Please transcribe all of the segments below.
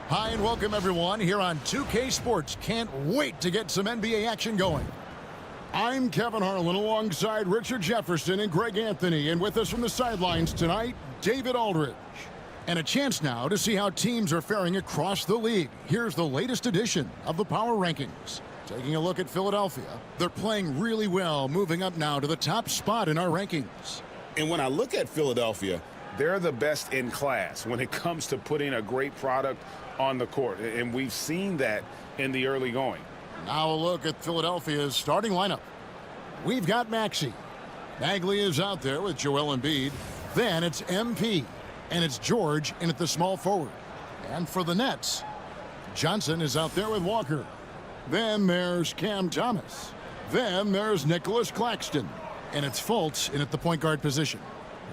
Hi and welcome everyone here on 2K Sports. Can't wait to get some NBA action going. I'm Kevin Harlan alongside Richard Jefferson and Greg Anthony, and with us from the sidelines tonight, David Aldridge. And a chance now to see how teams are faring across the league. Here's the latest edition of the Power Rankings. Taking a look at Philadelphia, they're playing really well, moving up now to the top spot in our rankings. And when I look at Philadelphia, they're the best in class when it comes to putting a great product on the court. And we've seen that in the early going. Now a look at Philadelphia's starting lineup. We've got Maxey. Bagley is out there with Joel Embiid. Then it's MP. And it's George in at the small forward. And for the Nets, Johnson is out there with Walker. Then there's Cam Thomas. Then there's Nicholas Claxton. And it's Fultz in at the point guard position.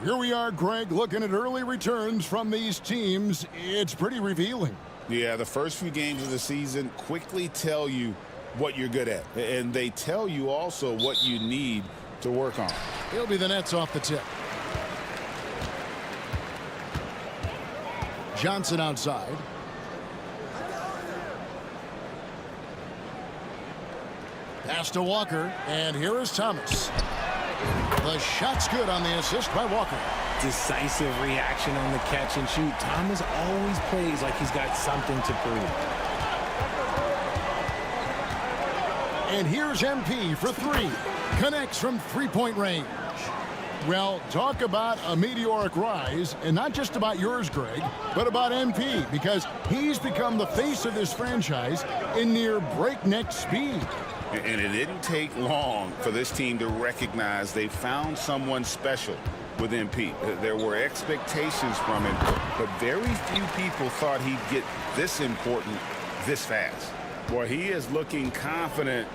Here we are, Greg, looking at early returns from these teams. It's pretty revealing. Yeah, the first few games of the season quickly tell you what you're good at. And they tell you also what you need to work on. It'll be the Nets off the tip. Johnson outside. Pass to Walker, and here is Thomas. The shot's good on the assist by Walker. Decisive reaction on the catch and shoot. Thomas always plays like he's got something to prove. And here's MP for three. Connects from three-point range. Well, talk about a meteoric rise, and not just about yours, Greg, but about MP, because he's become the face of this franchise in near breakneck speed. And it didn't take long for this team to recognize they found someone special with MP. There were expectations from him, but very few people thought he'd get this important this fast. Boy, he is looking confident.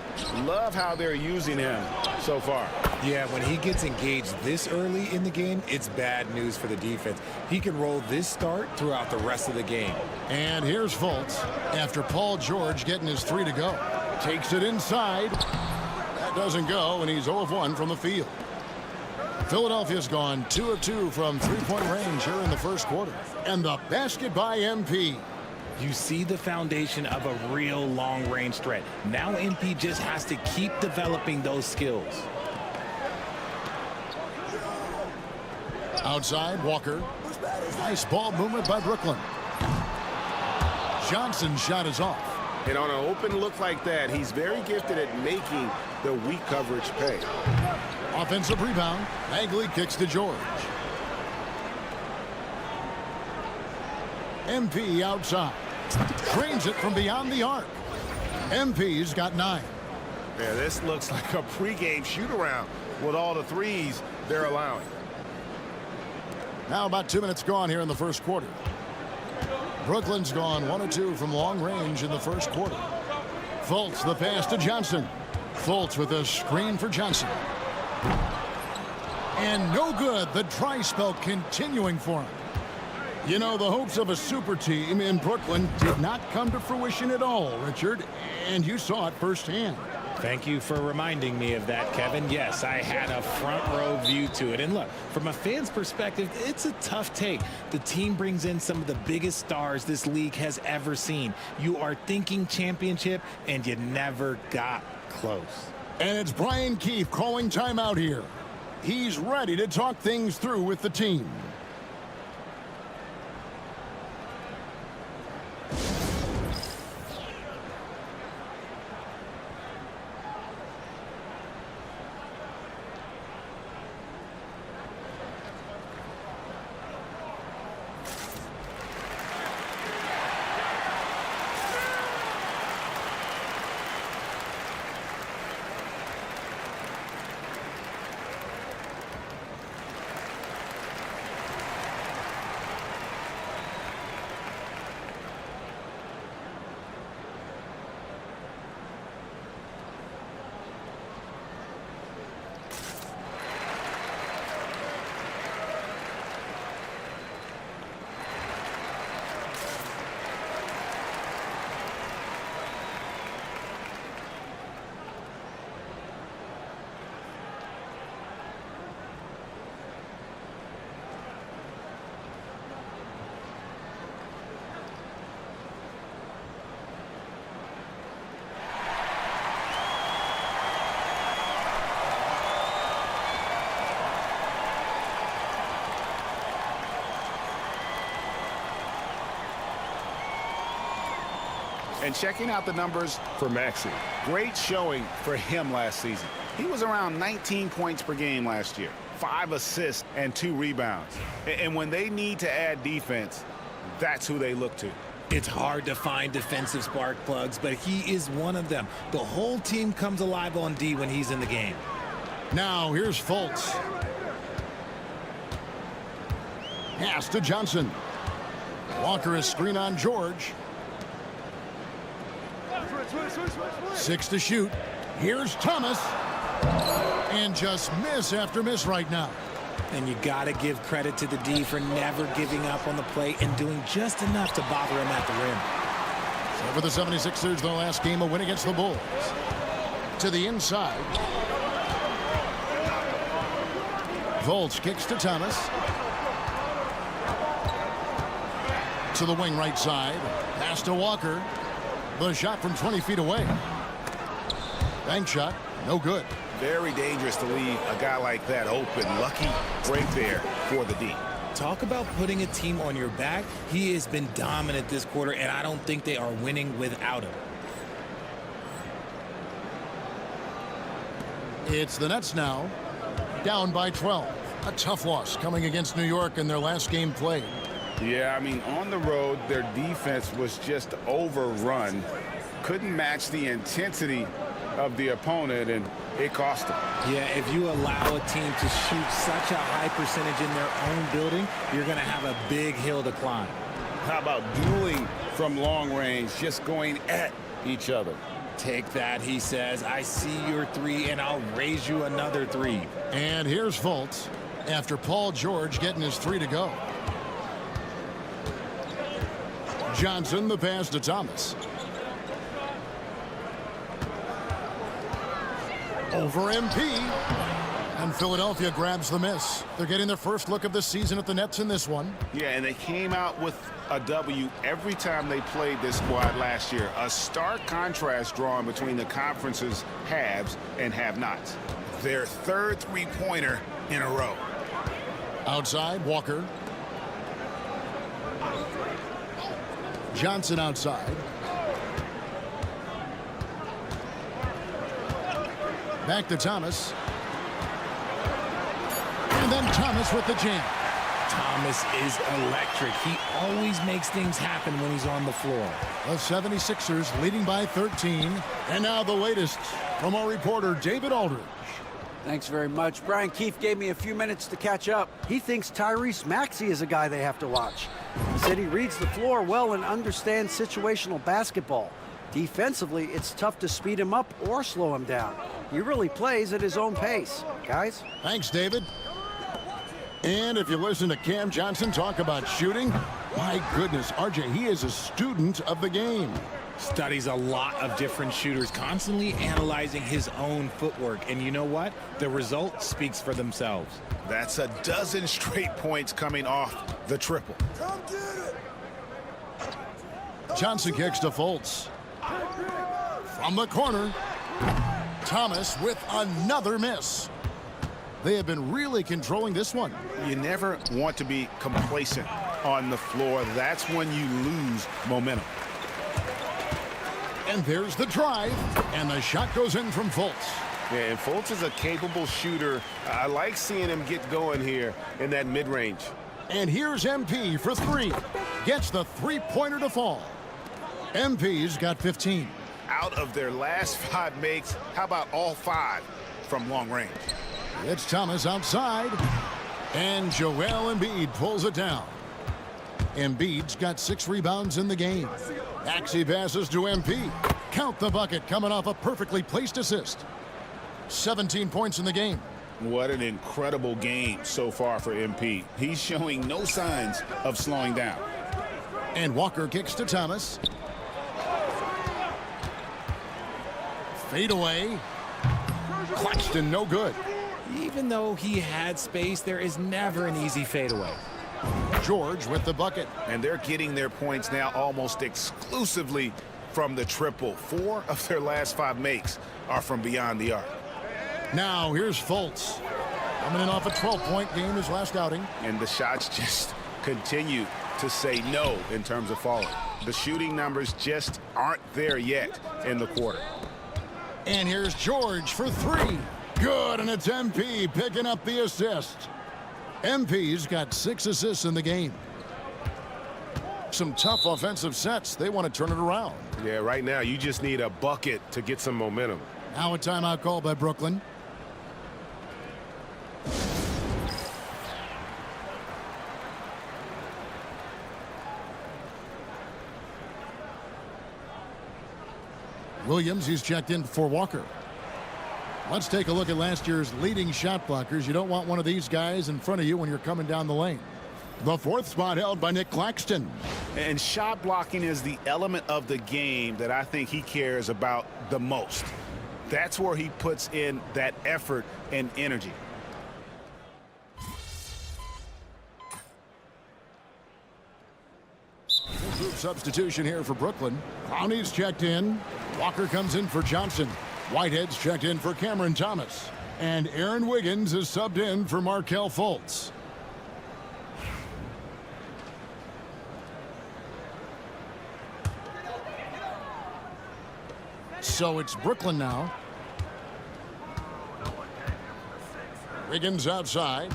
Love how they're using him so far. Yeah, when he gets engaged this early in the game, it's bad news for the defense. He can roll this start throughout the rest of the game. And here's Fultz after Paul George getting his three to go. Takes it inside. That doesn't go, and he's 0 of 1 from the field. Philadelphia's gone 2 of 2 from three-point range here in the first quarter. And the basket by MP. You see the foundation of a real long-range threat. Now MP just has to keep developing those skills. Outside, Walker. Nice ball movement by Brooklyn. Johnson's shot is off. And on an open look like that, he's very gifted at making the weak coverage pay. Offensive rebound. Bagley kicks to George. MP outside. Trains it from beyond the arc. MP's got 9. Yeah, this looks like a pregame shoot-around with all the threes they're allowing. Now about 2 minutes gone here in the first quarter. Brooklyn's gone 1 of 2 from long range in the first quarter. Fultz the pass to Johnson. Fultz with a screen for Johnson. And no good. The dry spell continuing for him. You know, the hopes of a super team in Brooklyn did not come to fruition at all, Richard, and you saw it firsthand. Thank you for reminding me of that, Kevin. Yes, I had a front row view to it. And look, from a fan's perspective, it's a tough take. The team brings in some of the biggest stars this league has ever seen. You are thinking championship, and you never got close. And it's Brian Keefe calling timeout here. He's ready to talk things through with the team. And checking out the numbers for Maxey. Great showing for him last season. He was around 19 points per game last year, 5 assists and 2 rebounds. And when they need to add defense, that's who they look to. It's hard to find defensive spark plugs, but he is one of them. The whole team comes alive on D when he's in the game. Now here's Fultz. Pass to Johnson. Walker is screen on George. 6 to shoot. Here's Thomas. And just miss after miss right now. And you got to give credit to the D for never giving up on the plate and doing just enough to bother him at the rim. So for the 76ers, their last game, a win against the Bulls. To the inside. Fultz kicks to Thomas. To the wing right side. Pass to Walker. The shot from 20 feet away. Bank shot. No good. Very dangerous to leave a guy like that open. Lucky break there for the D. Talk about putting a team on your back. He has been dominant this quarter, and I don't think they are winning without him. It's the Nets now, down by 12. A tough loss coming against New York in their last game played. Yeah, I mean, on the road, their defense was just overrun. Couldn't match the intensity of the opponent, and it cost them. Yeah, if you allow a team to shoot such a high percentage in their own building, you're going to have a big hill to climb. How about dueling from long range, just going at each other? Take that, he says. I see your 3, and I'll raise you another 3. And here's Fultz after Paul George getting his 3 to go. Johnson, the pass to Thomas. Over MP. And Philadelphia grabs the miss. They're getting their first look of the season at the Nets in this one. Yeah, and they came out with a W every time they played this squad last year. A stark contrast drawn between the conference's haves and have-nots. Their third three-pointer in a row. Outside, Walker. Johnson outside. Back to Thomas. And then Thomas with the jam. Thomas is electric. He always makes things happen when he's on the floor. The 76ers leading by 13. And now the latest from our reporter, David Aldridge. Thanks very much. Brian Keefe gave me a few minutes to catch up. He thinks Tyrese Maxey is a guy they have to watch. He said he reads the floor well and understands situational basketball. Defensively, it's tough to speed him up or slow him down. He really plays at his own pace. Guys? Thanks, David. And if you listen to Cam Johnson talk about shooting, my goodness, RJ, he is a student of the game. Studies a lot of different shooters, constantly analyzing his own footwork. And you know what? The result speaks for themselves. That's a dozen straight points coming off the triple. Come get it. Johnson kicks to Fultz. From the corner, Thomas with another miss. They have been really controlling this one. You never want to be complacent on the floor. That's when you lose momentum. And there's the drive, and the shot goes in from Fultz. Yeah, and Fultz is a capable shooter. I like seeing him get going here in that mid-range. And here's MP for 3. Gets the three-pointer to fall. MP's got 15. Out of their last 5 makes, how about all 5 from long range? It's Thomas outside. And Joel Embiid pulls it down. Embiid's got 6 rebounds in the game. Maxey passes to MP. Count the bucket coming off a perfectly placed assist. 17 points in the game. What an incredible game so far for MP. He's showing no signs of slowing down. And Walker kicks to Thomas. Fade away. Clutched and no good. Even though he had space, there is never an easy fadeaway. George with the bucket. And they're getting their points now almost exclusively from the triple. 4 of their last 5 makes are from beyond the arc. Now here's Fultz. Coming in off a 12-point game his last outing. And the shots just continue to say no in terms of falling. The shooting numbers just aren't there yet in the quarter. And here's George for three. Good, and it's MP picking up the assist. MP's got 6 assists in the game. Some tough offensive sets. They want to turn it around. Yeah, right now you just need a bucket to get some momentum. Now a timeout call by Brooklyn. Williams, he's checked in for Walker. Let's take a look at last year's leading shot blockers. You don't want one of these guys in front of you when you're coming down the lane. The 4th spot held by Nick Claxton. And shot blocking is the element of the game that I think he cares about the most. That's where he puts in that effort and energy. Group substitution here for Brooklyn. Clowney's checked in. Walker comes in for Johnson. Whitehead's checked in for Cameron Thomas. And Aaron Wiggins is subbed in for Markelle Fultz. So it's Brooklyn now. Wiggins outside.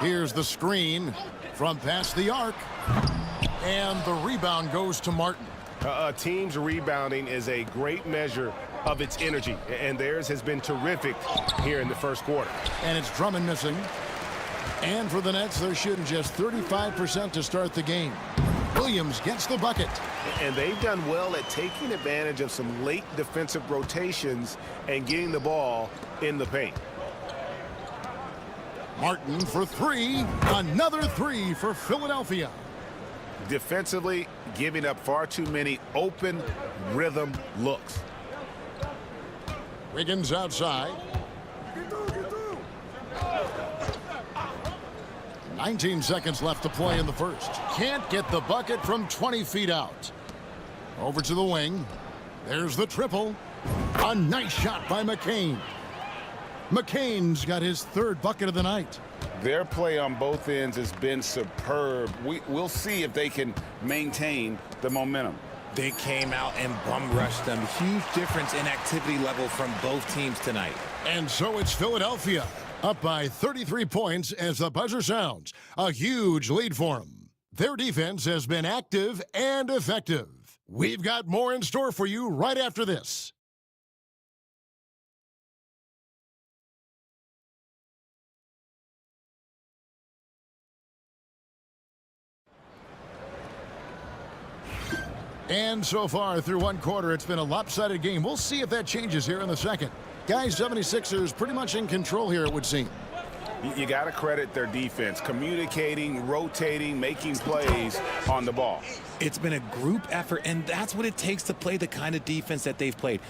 Here's the screen from past the arc. And the rebound goes to Martin. A team's rebounding is a great measure of its energy, and theirs has been terrific here in the first quarter. And it's Drummond missing. And for the Nets, they're shooting just 35% to start the game. Williams gets the bucket. And they've done well at taking advantage of some late defensive rotations and getting the ball in the paint. Martin for three. Another three for Philadelphia. Defensively, giving up far too many open rhythm looks. Wiggins outside. 19 seconds left to play in the first. Can't get the bucket from 20 feet out. Over to the wing. There's the triple. A nice shot by McCain. McCain's got his 3rd bucket of the night. Their play on both ends has been superb. We'll see if they can maintain the momentum. They came out and bum rushed them. Huge difference in activity level from both teams tonight. And so it's Philadelphia, up by 33 points as the buzzer sounds. A huge lead for them. Their defense has been active and effective. We've got more in store for you right after this. And so far through one quarter, it's been a lopsided game. We'll see if that changes here in the second. Guys, 76ers pretty much in control here, it would seem. You got to credit their defense, communicating, rotating, making plays on the ball. It's been a group effort, and that's what it takes to play the kind of defense that they've played.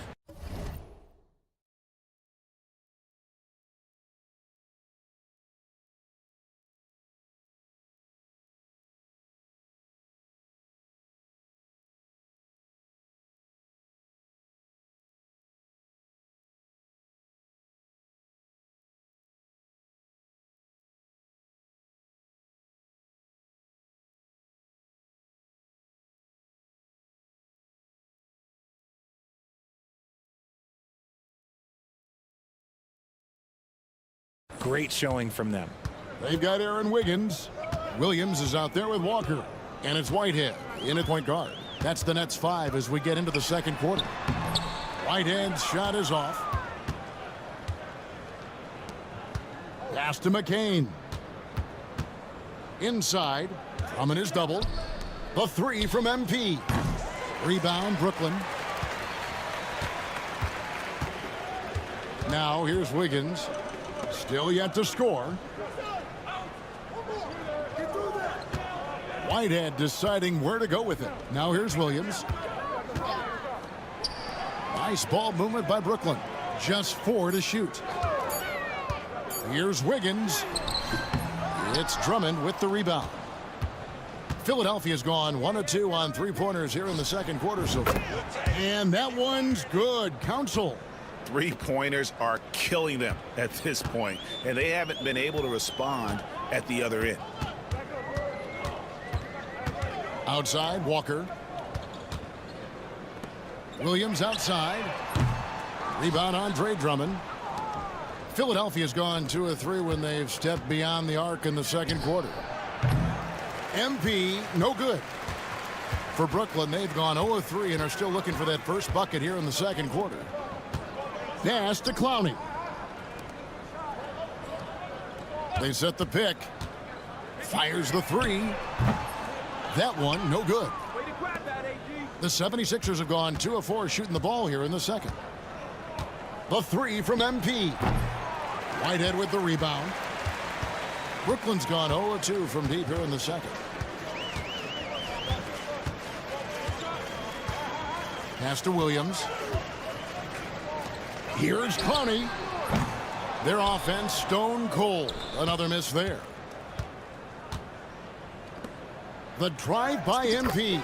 Great showing from them. They've got Aaron Wiggins. Williams is out there with Walker. And it's Whitehead in at point guard. That's the Nets 5 as we get into the second quarter. Whitehead's shot is off. Pass to McCain. Inside. Drummond is doubled. The 3 from MP. Rebound, Brooklyn. Now here's Wiggins. Still yet to score. Whitehead deciding where to go with it. Now here's Williams. Nice ball movement by Brooklyn. Just 4 to shoot. Here's Wiggins. It's Drummond with the rebound. Philadelphia's gone 1 of 2 on 3-pointers here in the second quarter so far. And that one's good. Counsell. 3-pointers are killing them at this point, and they haven't been able to respond at the other end. Outside, Walker. Williams outside. Rebound, Andre Drummond. Philadelphia's gone 2 of 3 when they've stepped beyond the arc in the second quarter. MP, no good. For Brooklyn, they've gone 0 of 3 and are still looking for that first bucket here in the second quarter. Pass to Clowney. They set the pick. Fires the 3. That one, no good. The 76ers have gone 2 of 4 shooting the ball here in the second. The 3 from MP. Whitehead with the rebound. Brooklyn's gone 0 of 2 from deep here in the second. Pass to Williams. Here's Clowney. Their offense stone cold. Another miss there. The drive by MP.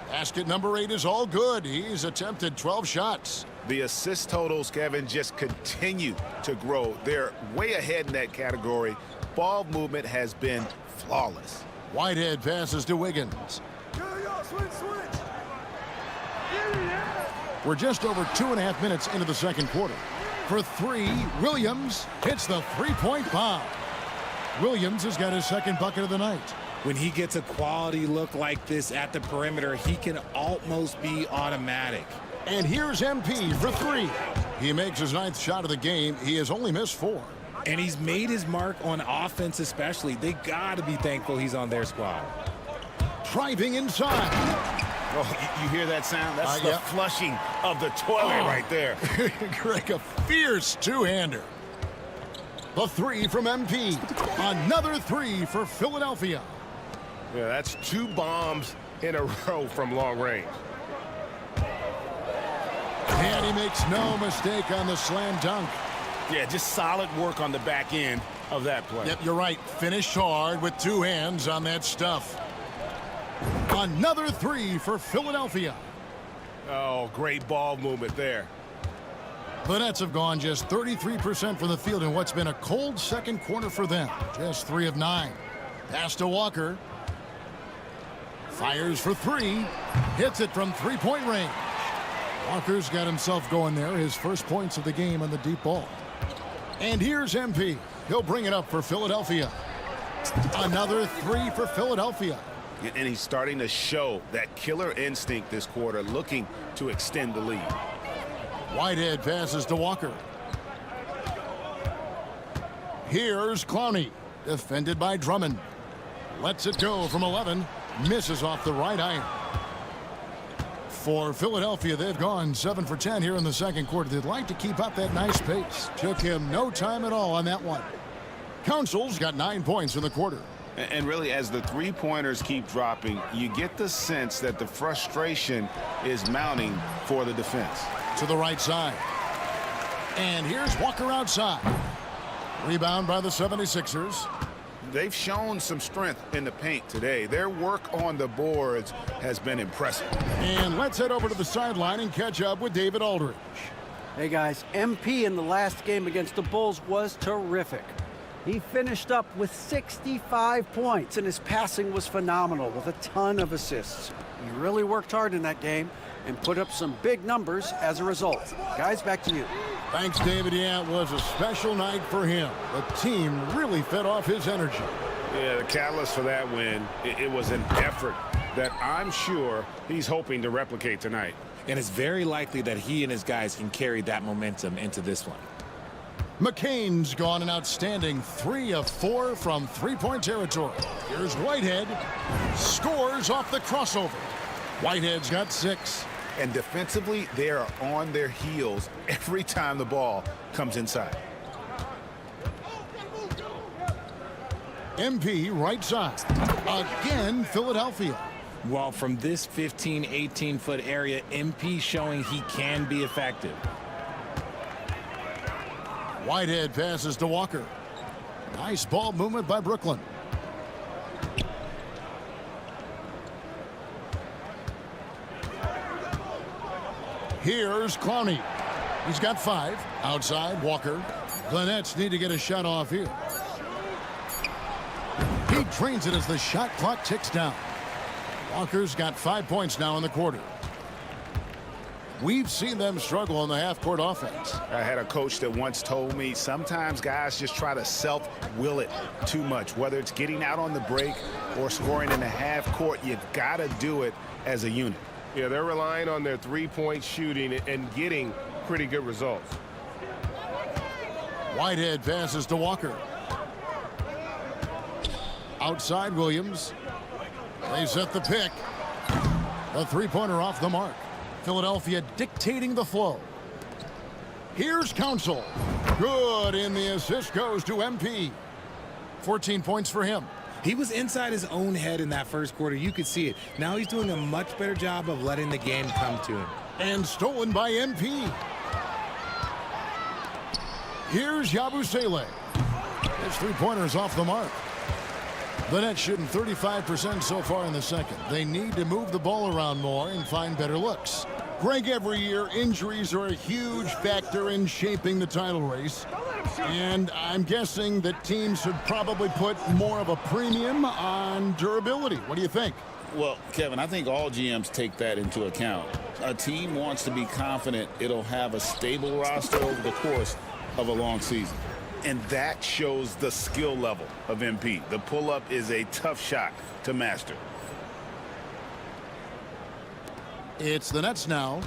Basket number 8 is all good. He's attempted 12 shots. The assist totals, Kevin, just continue to grow. They're way ahead in that category. Ball movement has been flawless. Whitehead passes to Wiggins. We're just over 2.5 minutes into the second quarter. For 3, Williams hits the three-point bomb. Williams has got his second bucket of the night. When he gets a quality look like this at the perimeter, he can almost be automatic. And here's MP for 3. He makes his 9th shot of the game. He has only missed 4. And he's made his mark on offense especially. They got to be thankful he's on their squad. Driving inside. Oh, you hear that sound? That's the yep. flushing of the toilet right there. Greg, a fierce two-hander. The 3 from MP. Another 3 for Philadelphia. Yeah, that's 2 bombs in a row from long range. And he makes no mistake on the slam dunk. Yeah, just solid work on the back end of that play. Yep, you're right. Finished hard with 2 hands on that stuff. Another 3 for Philadelphia. Oh, great ball movement there. The Nets have gone just 33% from the field in what's been a cold second quarter for them. Just 3 of 9. Pass to Walker. Fires for 3. Hits it from three-point range. Walker's got himself going there. His first points of the game on the deep ball. And here's MP. He'll bring it up for Philadelphia. Another 3 for Philadelphia. And he's starting to show that killer instinct this quarter, looking to extend the lead. Whitehead passes to Walker. Here's Clowney. Defended by Drummond. Lets it go from 11. Misses off the right iron. For Philadelphia, they've gone 7 for 10 here in the second quarter. They'd like to keep up that nice pace. Took him no time at all on that one. Council's got 9 points in the quarter. And really, as the three-pointers keep dropping, you get the sense that the frustration is mounting for the defense. To the right side. And here's Walker outside. Rebound by the 76ers. They've shown some strength in the paint today. Their work on the boards has been impressive. And let's head over to the sideline and catch up with David Aldridge. Hey guys, MP in the last game against the Bulls was terrific. He finished up with 65 points, and his passing was phenomenal with a ton of assists. He really worked hard in that game and put up some big numbers as a result. Guys, back to you. Thanks, David. Yeah, it was a special night for him. The team really fed off his energy. Yeah, the catalyst for that win, it was an effort that I'm sure he's hoping to replicate tonight. And it's very likely that he and his guys can carry that momentum into this one. McCain's gone an outstanding 3 of 4 from three-point territory. Here's Whitehead. Scores off the crossover. Whitehead's got 6. And defensively, they are on their heels every time the ball comes inside. MP right side. Again, Philadelphia. Well, from this 15, 18-foot area, MP showing he can be effective. Whitehead passes to Walker. Nice ball movement by Brooklyn. Here's Clowney. He's got 5. Outside, Walker. The Nets need to get a shot off here. He drains it as the shot clock ticks down. Walker's got 5 points now in the quarter. We've seen them struggle in the half-court offense. I had a coach that once told me sometimes guys just try to self-will it too much. Whether it's getting out on the break or scoring in the half-court, you've got to do it as a unit. Yeah, they're relying on their three-point shooting and getting pretty good results. Whitehead passes to Walker. Outside Williams. They set the pick. The three-pointer off the mark. Philadelphia dictating the flow. Here's Council. Good, and the assist goes to MP. 14 points for him. He was inside his own head in that first quarter. You could see it. Now he's doing a much better job of letting the game come to him. And stolen by MP. Here's Yabusele. His three-pointer's off the mark. The Nets shooting 35% so far in the second. They need to move the ball around more and find better looks. Greg, every year, injuries are a huge factor in shaping the title race. And I'm guessing that teams should probably put more of a premium on durability. What do you think? Well, Kevin, I think all GMs take that into account. A team wants to be confident it'll have a stable roster over the course of a long season. And that shows the skill level of MP. The pull-up is a tough shot to master. It's the Nets now.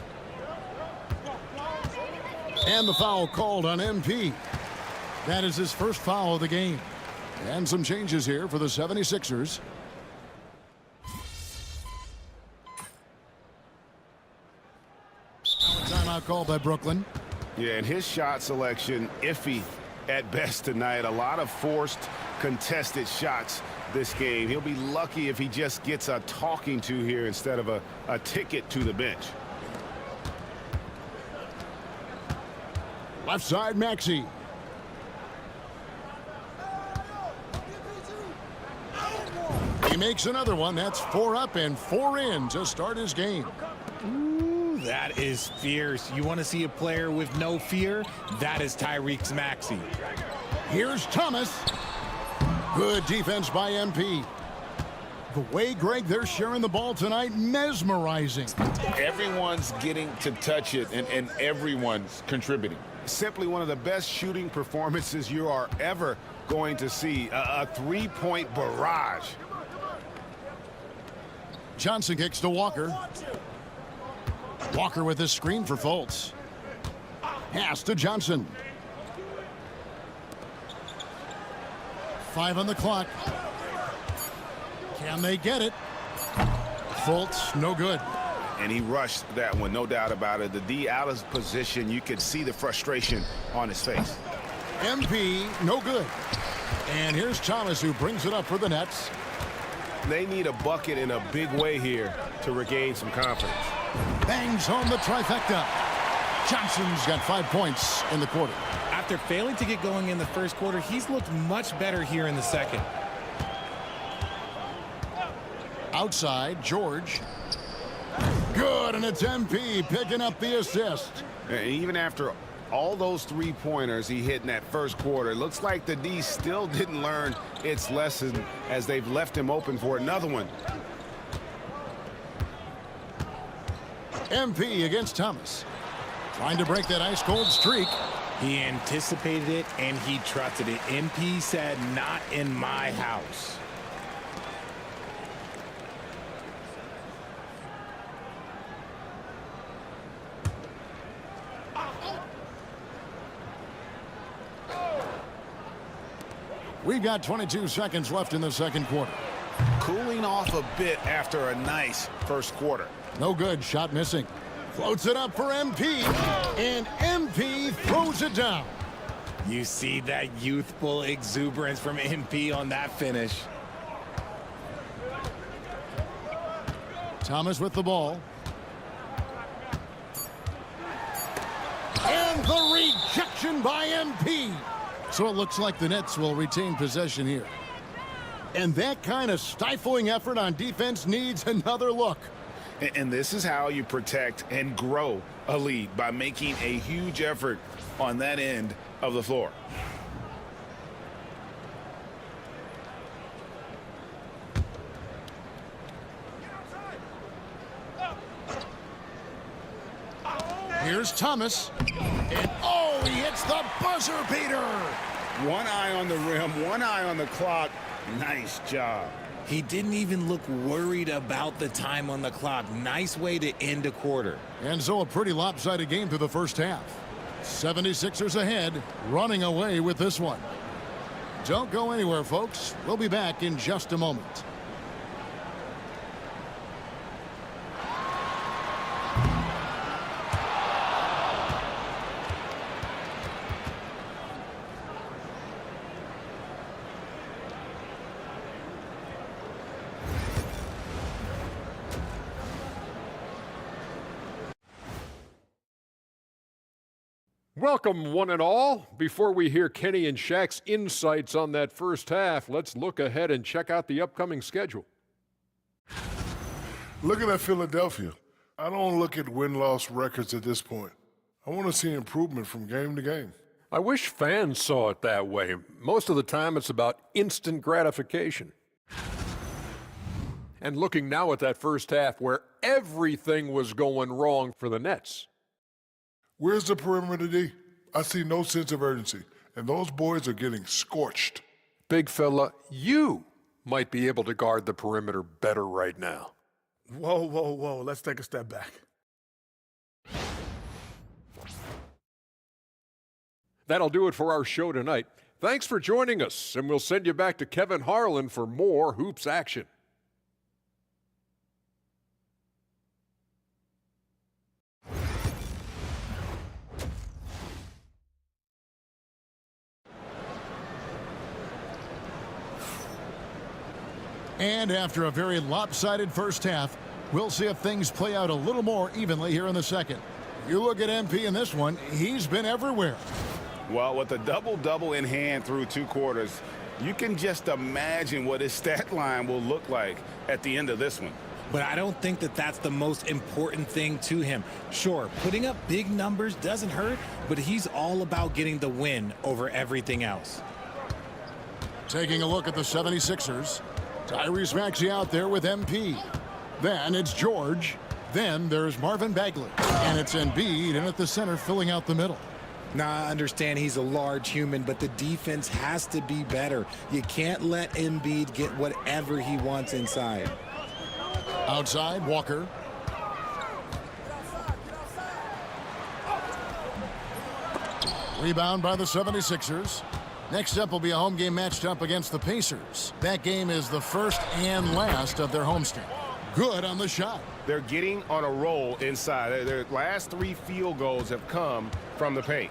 And the foul called on MP. That is his first foul of the game. And some changes here for the 76ers. Timeout called by Brooklyn. Yeah, and his shot selection, iffy at best tonight. A lot of forced, contested shots this game. He'll be lucky if he just gets a talking to here instead of a ticket to the bench. Left side, Maxey. He makes another one. That's 4 up and 4 in to start his game. Ooh, that is fierce. You want to see a player with no fear? That is Tyrese Maxey. Here's Thomas. Good defense by MP. The way, Greg, they're sharing the ball tonight, mesmerizing. Everyone's getting to touch it, and everyone's contributing. Simply one of the best shooting performances you are ever going to see. A three-point barrage. Johnson kicks to Walker. Walker with his screen for Fultz. Pass to Johnson. 5 on the clock. Can they get it? Fultz, no good. And he rushed that one, no doubt about it. The D out of position, you could see the frustration on his face. MP, no good. And here's Thomas, who brings it up for the Nets. They need a bucket in a big way here to regain some confidence. Bangs home the trifecta. Johnson's got 5 points in the quarter. After failing to get going in the first quarter, he's looked much better here in the second. Outside, George. Good, and it's MP picking up the assist. And even after all those three-pointers he hit in that first quarter, it looks like the D still didn't learn its lesson as they've left him open for another one. MP against Thomas. Trying to break that ice-cold streak. He anticipated it, and he trusted it. MP said, "Not in my house." We've got 22 seconds left in the second quarter. Cooling off a bit after a nice first quarter. No good, shot missing. Floats it up for MP, and MP throws it down. You see that youthful exuberance from MP on that finish. Thomas with the ball. And the rejection by MP. So it looks like the Nets will retain possession here. And that kind of stifling effort on defense needs another look. And this is how you protect and grow a lead, by making a huge effort on that end of the floor. Here's Thomas. And, oh, he hits the buzzer beater. One eye on the rim, one eye on the clock. Nice job. He didn't even look worried about the time on the clock. Nice way to end a quarter. And so a pretty lopsided game through the first half. 76ers ahead, running away with this one. Don't go anywhere, folks. We'll be back in just a moment. Welcome, one and all. Before we hear Kenny and Shaq's insights on that first half, let's look ahead and check out the upcoming schedule. Looking at Philadelphia, I don't look at win-loss records at this point. I want to see improvement from game to game. I wish fans saw it that way. Most of the time, it's about instant gratification. And looking now at that first half where everything was going wrong for the Nets. Where's the perimeter D? I see no sense of urgency, and those boys are getting scorched. Big fella, you might be able to guard the perimeter better right now. Whoa, whoa, whoa. Let's take a step back. That'll do it for our show tonight. Thanks for joining us, and we'll send you back to Kevin Harlan for more Hoops action. And after a very lopsided first half, we'll see if things play out a little more evenly here in the second. You look at MP in this one, he's been everywhere. Well, with a double-double in hand through two quarters, you can just imagine what his stat line will look like at the end of this one. But I don't think that that's the most important thing to him. Sure, putting up big numbers doesn't hurt, but he's all about getting the win over everything else. Taking a look at the 76ers. Tyrese Maxey out there with MP. Then it's George. Then there's Marvin Bagley. And it's Embiid in at the center filling out the middle. Now, I understand he's a large human, but the defense has to be better. You can't let Embiid get whatever he wants inside. Outside, Walker. Rebound by the 76ers. Next up will be a home game matched up against the Pacers. That game is the first and last of their homestand. Good on the shot. They're getting on a roll inside. Their last three field goals have come from the paint.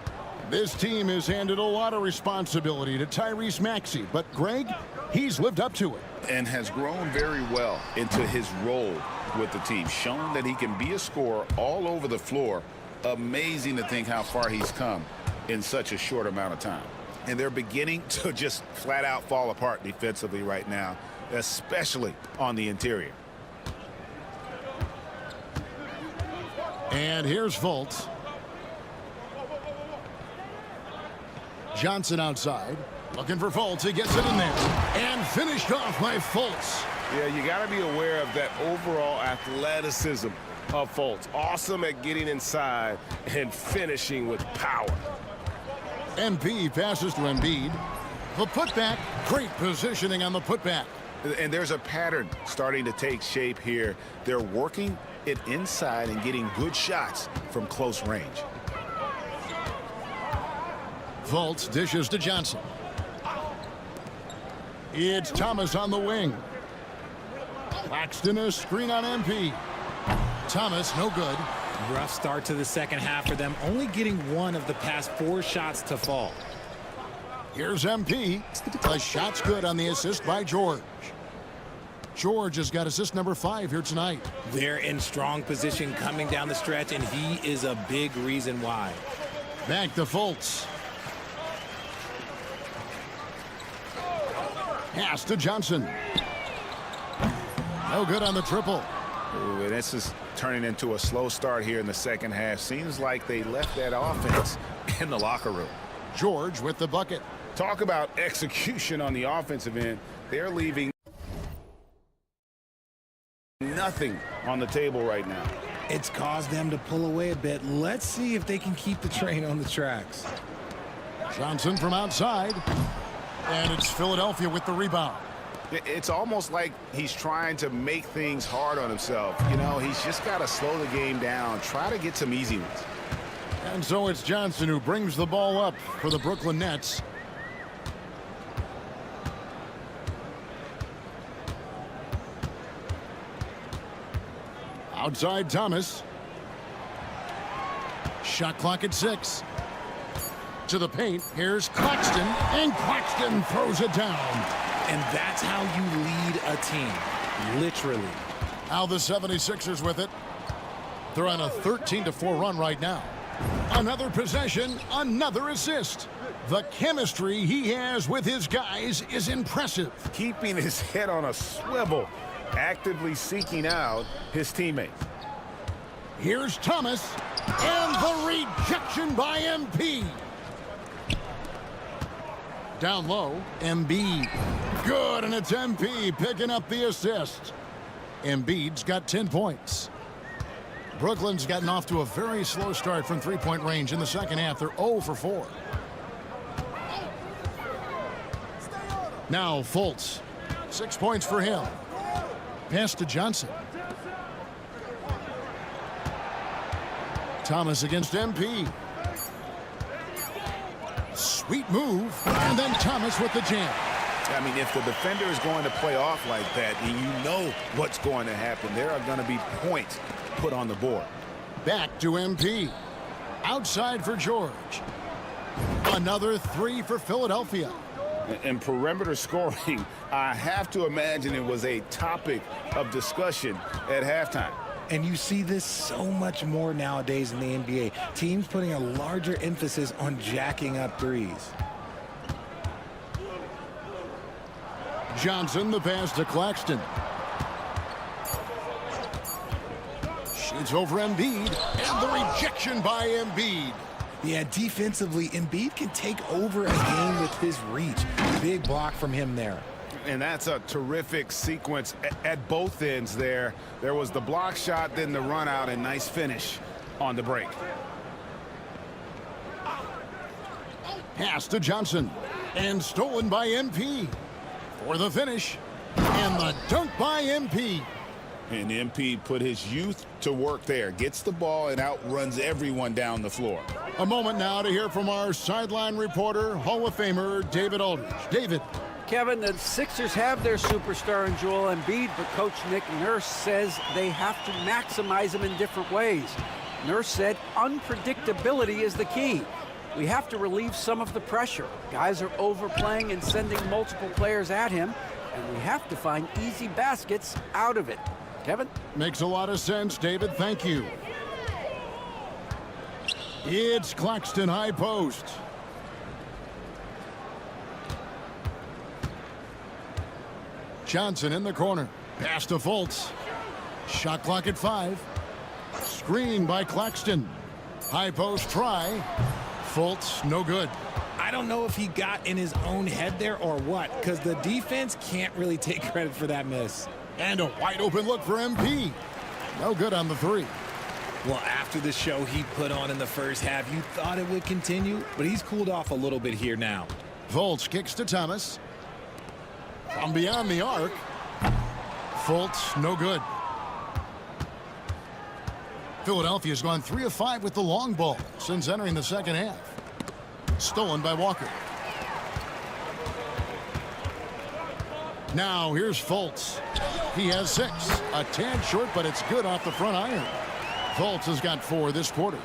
This team has handed a lot of responsibility to Tyrese Maxey, but Greg, he's lived up to it. And has grown very well into his role with the team. Shown that he can be a scorer all over the floor. Amazing to think how far he's come in such a short amount of time. And they're beginning to just flat out fall apart defensively right now, especially on the interior. And here's Fultz. Johnson outside. Looking for Fultz. He gets it in there. And finished off by Fultz. Yeah, you got to be aware of that overall athleticism of Fultz. Awesome at getting inside and finishing with power. MP passes to Embiid. The putback. Great positioning on the putback. And there's a pattern starting to take shape here. They're working it inside and getting good shots from close range. Fultz dishes to Johnson. It's Thomas on the wing. Claxton a screen on MP. Thomas no good. Rough start to the second half for them, only getting one of the past 4 shots to fall. Here's MP. The shot's good on the assist by George. George has got assist number 5 here tonight. They're in strong position coming down the stretch, and he is a big reason why. Back to Fultz. Pass to Johnson. No good on the triple. Ooh, and this is turning into a slow start here in the second half. Seems like they left that offense in the locker room. George with the bucket. Talk about execution on the offensive end. They're leaving nothing on the table right now. It's caused them to pull away a bit. Let's see if they can keep the train on the tracks. Johnson from outside. And it's Philadelphia with the rebound. It's almost like he's trying to make things hard on himself. You know, he's just got to slow the game down, try to get some easy ones. And so it's Johnson who brings the ball up for the Brooklyn Nets. Outside Thomas. Shot clock at 6. To the paint. Here's Claxton. And Claxton throws it down. And that's how you lead a team. Literally. Now the 76ers with it. They're on a 13-4 run right now. Another possession, another assist. The chemistry he has with his guys is impressive. Keeping his head on a swivel, actively seeking out his teammates. Here's Thomas, and the rejection by MP. Down low, Embiid. Good, and it's MP picking up the assist. Embiid's got 10 points. Brooklyn's gotten off to a very slow start from three-point range in the second half. They're 0 for 4. Now Fultz. 6 points for him. Pass to Johnson. Thomas against MP. Sweet move. And then Thomas with the jam. I mean, if the defender is going to play off like that, and you know what's going to happen, there are going to be points put on the board. Back to MP. Outside for George. Another 3 for Philadelphia. And perimeter scoring, I have to imagine it was a topic of discussion at halftime. And you see this so much more nowadays in the NBA. Teams putting a larger emphasis on jacking up threes. Johnson, the pass to Claxton. Shoots over Embiid, and the rejection by Embiid. Yeah, defensively, Embiid can take over a game with his reach. Big block from him there. And that's a terrific sequence at both ends there. There was the block shot, then the run out, and nice finish on the break. Pass to Johnson, and stolen by MP. For the finish, and the dunk by MP. And MP put his youth to work there. Gets the ball and outruns everyone down the floor. A moment now to hear from our sideline reporter, Hall of Famer David Aldridge. David. Kevin, the Sixers have their superstar in Joel Embiid, but Coach Nick Nurse says they have to maximize him in different ways. Nurse said unpredictability is the key. We have to relieve some of the pressure. Guys are overplaying and sending multiple players at him, and we have to find easy baskets out of it. Kevin? Makes a lot of sense, David. Thank you. It's Claxton high post. Johnson in the corner. Pass to Fultz. Shot clock at 5. Screen by Claxton. High post try. Fultz, no good. I don't know if he got in his own head there or what, because the defense can't really take credit for that miss. And a wide open look for MP. No good on the 3. Well, after the show he put on in the first half, you thought it would continue, but he's cooled off a little bit here now. Fultz kicks to Thomas. From beyond the arc. Fultz, no good. Philadelphia's gone 3 of 5 with the long ball since entering the second half. Stolen by Walker. Now here's Fultz. He has 6. A tad short, but it's good off the front iron. Fultz has got 4 this quarter.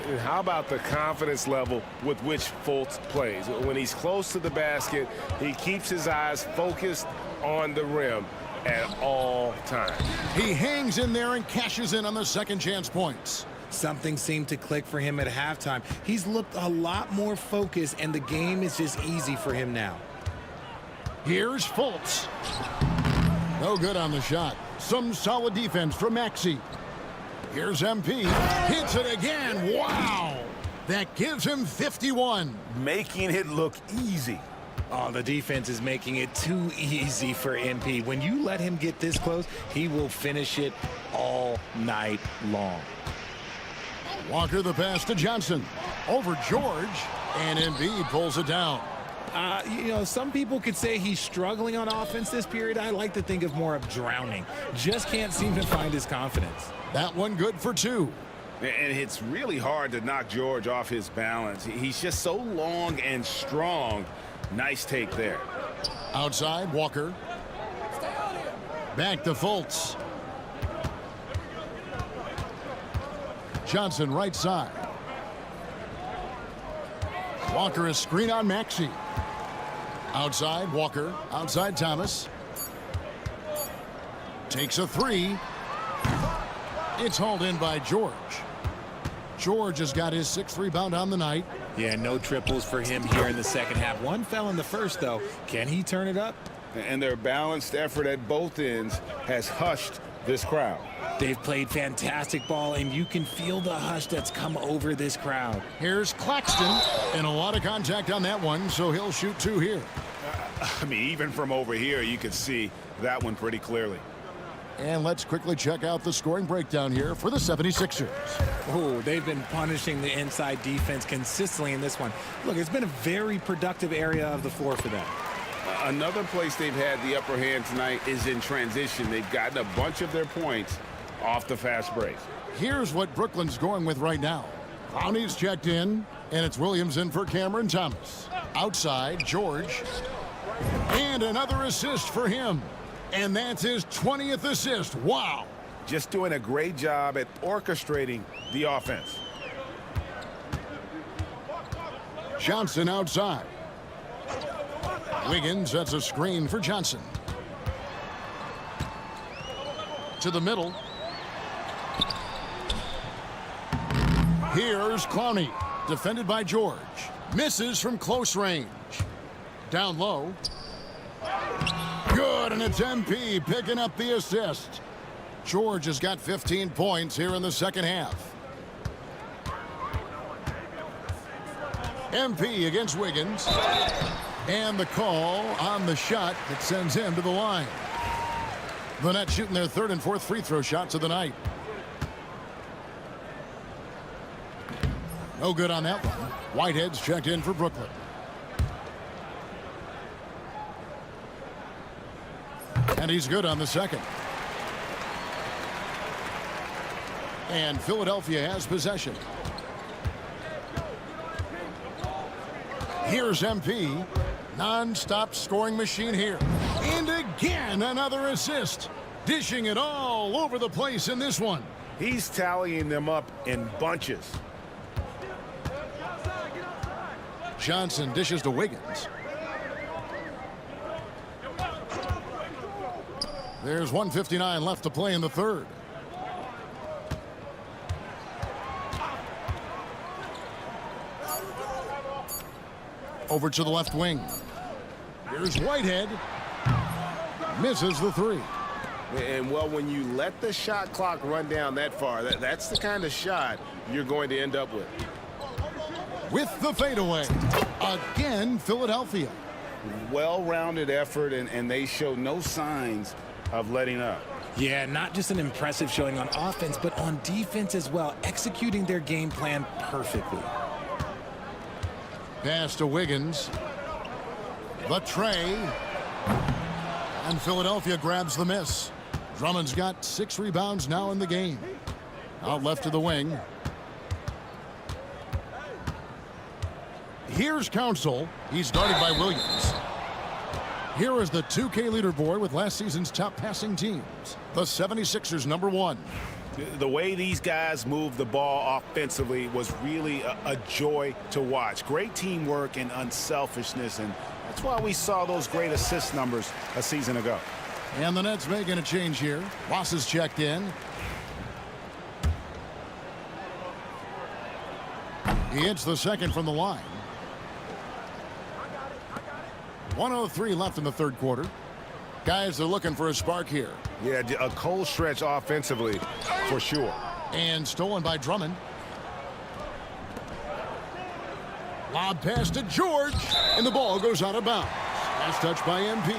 And how about the confidence level with which Fultz plays? When he's close to the basket, he keeps his eyes focused on the rim at all times. He hangs in there and cashes in on the second chance points. Something seemed to click for him at halftime. He's looked a lot more focused, and the game is just easy for him now. Here's Fultz. No good on the shot. Some solid defense from Maxey. Here's MP. Hits it again. Wow. That gives him 51. Making it look easy. Oh, the defense is making it too easy for MP. When you let him get this close, he will finish it all night long. Walker the pass to Johnson. Over George. And Embiid pulls it down. You know, some people could say he's struggling on offense this period. I like to think of more of drowning. Just can't seem to find his confidence. That one good for 2. And it's really hard to knock George off his balance. He's just so long and strong. Nice take there. Outside, Walker. Back to Fultz. Johnson right side. Walker a screen on Maxey. Outside, Walker. Outside, Thomas. Takes a 3. It's hauled in by George. George has got his 6th rebound on the night. Yeah, no triples for him here in the second half. One fell in the first, though. Can he turn it up? And their balanced effort at both ends has hushed this crowd. They've played fantastic ball, and you can feel the hush that's come over this crowd. Here's Claxton, and a lot of contact on that one, so he'll shoot 2 here. I mean, even from over here, you could see that one pretty clearly. And let's quickly check out the scoring breakdown here for the 76ers. Oh, they've been punishing the inside defense consistently in this one. Look, it's been a very productive area of the floor for them. Another place they've had the upper hand tonight is in transition. They've gotten a bunch of their points off the fast break. Here's what Brooklyn's going with right now. Clowney's checked in, and it's Williams in for Cameron Thomas. Outside, George. And another assist for him. And that's his 20th assist. Wow. Just doing a great job at orchestrating the offense. Johnson outside. Wiggins sets a screen for Johnson. To the middle. Here's Clowney. Defended by George. Misses from close range. Down low. Good, and it's MP picking up the assist. George has got 15 points here in the second half. MP against Wiggins. And the call on the shot that sends him to the line. The Nets shooting their 3rd and 4th free throw shots of the night. No good on that one. Whitehead's checked in for Brooklyn. And he's good on the second. And Philadelphia has possession. Here's MP. Non-stop scoring machine here. And again, another assist. Dishing it all over the place in this one. He's tallying them up in bunches. Johnson dishes to Wiggins. There's 1:59 left to play in the third. Over to the left wing. Here's Whitehead. Misses the 3. And, well, when you let the shot clock run down that far, that's the kind of shot you're going to end up with. With the fadeaway. Again, Philadelphia. Well-rounded effort, and they show no signs of letting up. Yeah, not just an impressive showing on offense, but on defense as well, executing their game plan perfectly. Pass to Wiggins. The tray. And Philadelphia grabs the miss. Drummond's got 6 rebounds now in the game. Out left to the wing. Here's Council. He's guarded by Williams. Here is the 2K leaderboard with last season's top passing teams. The 76ers #1. The way these guys move the ball offensively was really a joy to watch. Great teamwork and unselfishness, and that's why we saw those great assist numbers a season ago. And the Nets making a change here. Ross is checked in. He hits the second from the line. 1:03 left in the third quarter. Guys are looking for a spark here. Yeah, a cold stretch offensively for sure. And stolen by Drummond. Lob pass to George, and the ball goes out of bounds. Last touch by MP.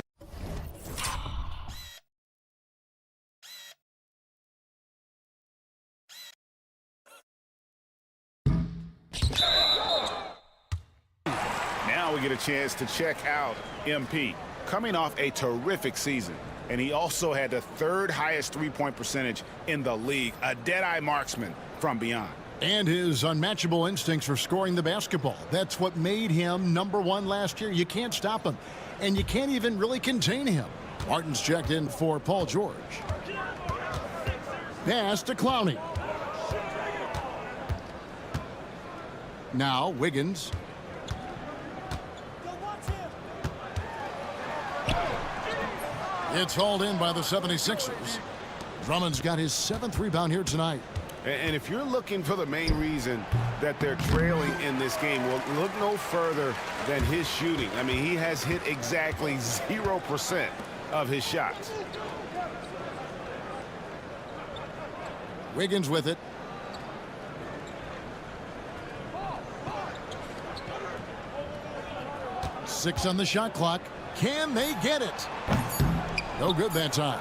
Now we get a chance to check out MP. Coming off a terrific season, and he also had the third highest three-point percentage in the league, a dead-eye marksman from beyond. And his unmatchable instincts for scoring the basketball. That's what made him #1 last year. You can't stop him, and you can't even really contain him. Martin's checked in for Paul George. Pass to Clowney. Now Wiggins. It's hauled in by the 76ers. Drummond's got his 7th rebound here tonight. And if you're looking for the main reason that they're trailing in this game, well, look no further than his shooting. I mean, he has hit exactly 0% of his shots. Wiggins with it. Six on the shot clock. Can they get it? No good that time.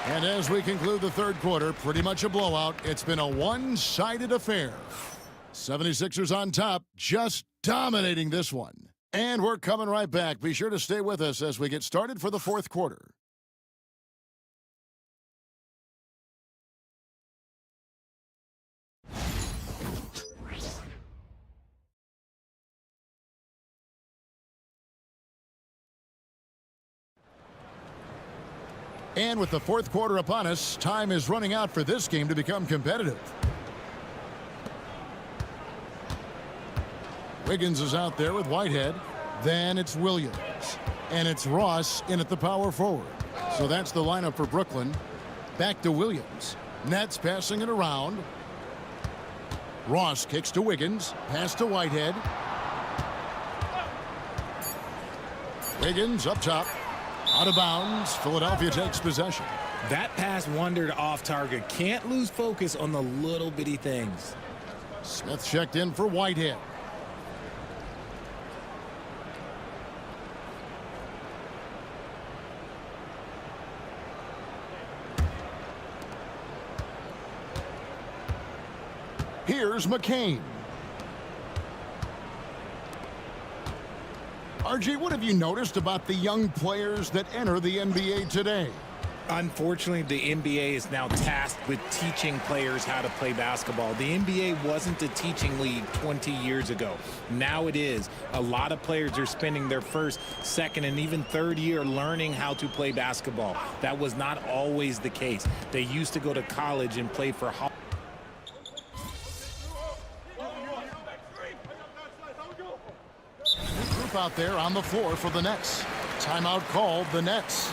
And as we conclude the third quarter, pretty much a blowout. It's been a one-sided affair. 76ers on top, just dominating this one. And we're coming right back. Be sure to stay with us as we get started for the fourth quarter. And with the fourth quarter upon us, time is running out for this game to become competitive. Wiggins is out there with Whitehead. Then it's Williams. And it's Ross in at the power forward. So that's the lineup for Brooklyn. Back to Williams. Nets passing it around. Ross kicks to Wiggins. Pass to Whitehead. Wiggins up top. Out of bounds. Philadelphia takes possession. That pass wandered off target. Can't lose focus on the little bitty things. Smith checked in for Whitehead. Here's McCain. RJ, what have you noticed about the young players that enter the NBA today? Unfortunately, the NBA is now tasked with teaching players how to play basketball. The NBA wasn't a teaching league 20 years ago. Now it is. A lot of players are spending their first, second, and even third year learning how to play basketball. That was not always the case. They used to go to college and play for out there on the floor for the Nets. Timeout called the Nets.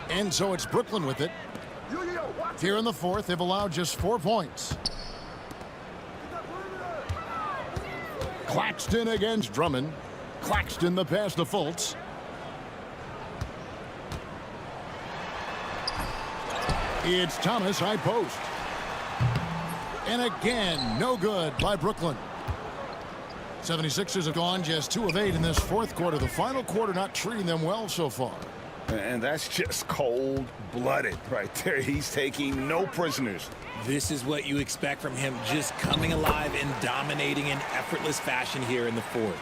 And so it's Brooklyn with it. Here in the fourth, they've allowed just 4 points. Claxton against Drummond. Claxton the pass to Fultz. It's Thomas high post. And again, no good by Brooklyn. 76ers have gone just 2 of 8 in this fourth quarter. The final quarter not treating them well so far. And that's just cold-blooded right there. He's taking no prisoners. This is what you expect from him, just coming alive and dominating in effortless fashion here in the fourth.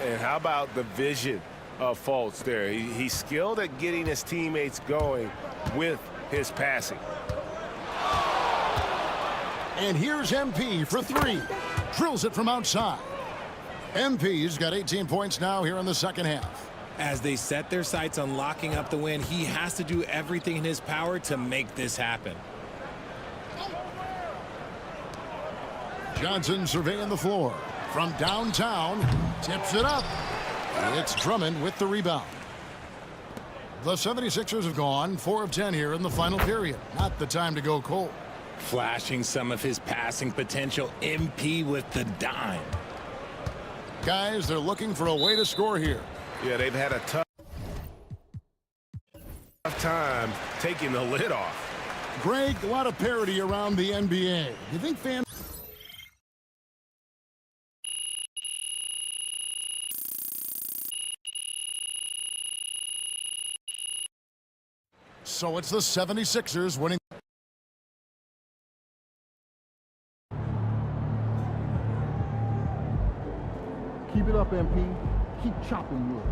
And how about the vision of Fultz there? He's skilled at getting his teammates going with his passing. And here's MP for 3. Drills it from outside. MP's got 18 points now here in the second half. As they set their sights on locking up the win, he has to do everything in his power to make this happen. Johnson surveying the floor. From downtown, tips it up. It's Drummond with the rebound. The 76ers have gone 4 of 10 here in the final period. Not the time to go cold. Flashing some of his passing potential, MP with the dime. Guys, they're looking for a way to score here. Yeah, they've had a tough time taking the lid off. Greg, a lot of parity around the NBA. You think fans... So it's the 76ers winning. Keep it up, MP. Keep chopping wood.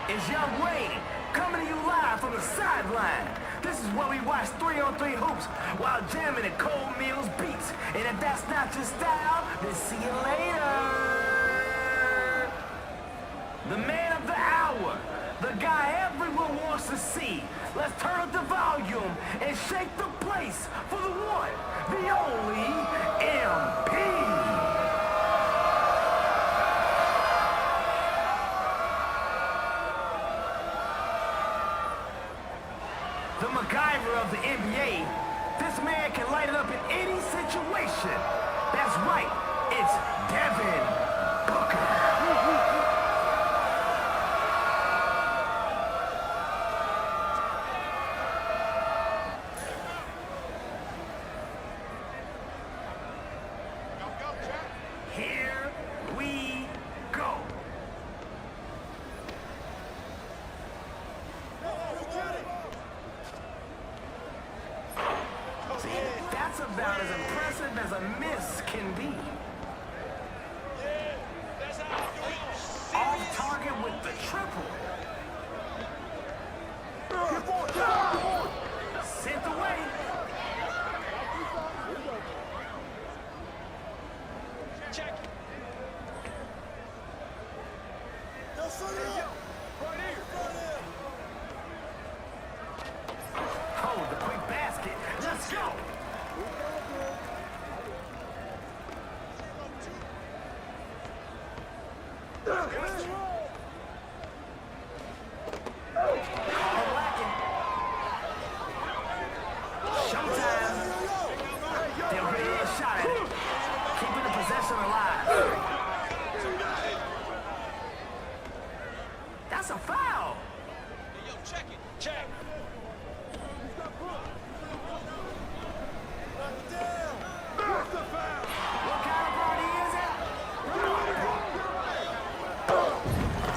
It's Young Wayne coming to you live from the sideline. This is where we watch 3-on-3 hoops while jamming at cold meals beats. And if that's not your style, then see you later. The man of the hour, the guy everyone wants to see. Let's turn up the volume and shake the place for the one, the only MP. The MacGyver of the NBA, this man can light it up in any situation. That's right, it's Devin Booker. Here we go. That's about as impressive as a miss can be. Off target with the triple. Sent away. Check. Oh, the quick basket. Let's go. Showtime. They'll get a shot at it. Keeping the possession alive. That's a foul. Hey, yo, check it. Check. What kind of party is it?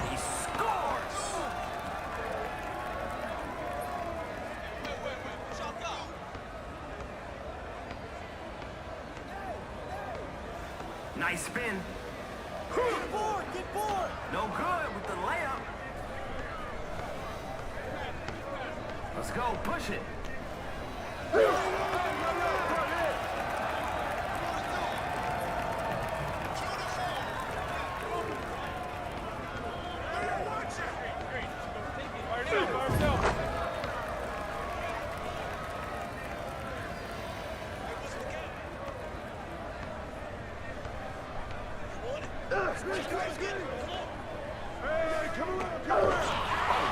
He scores. Nice spin. Get board, get board. No good with the layup. Let's go, push it.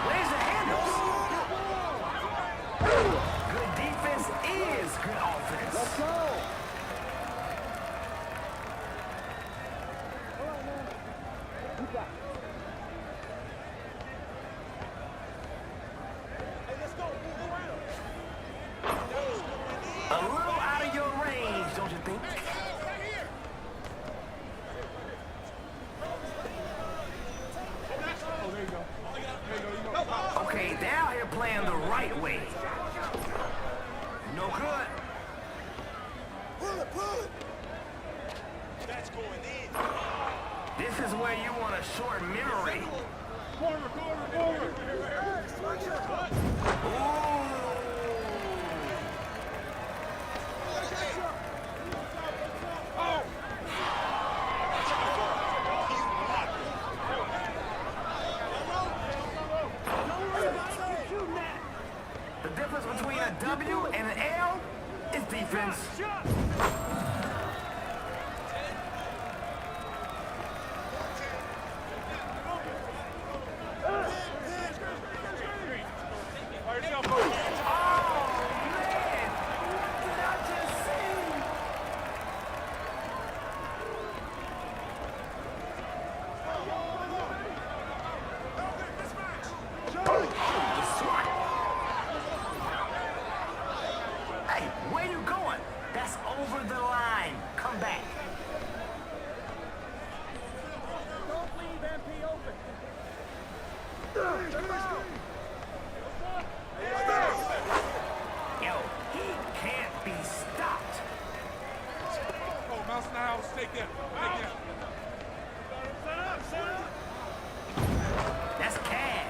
Raise the handles. Good defense in. This is where you want a short memory. The difference between a W and an L is defense. Hey, where you going? That's over the line. Come back. Don't leave MP open. Yo, he can't be stopped. Oh, mouse in the house. Take that. Set up. That's cash.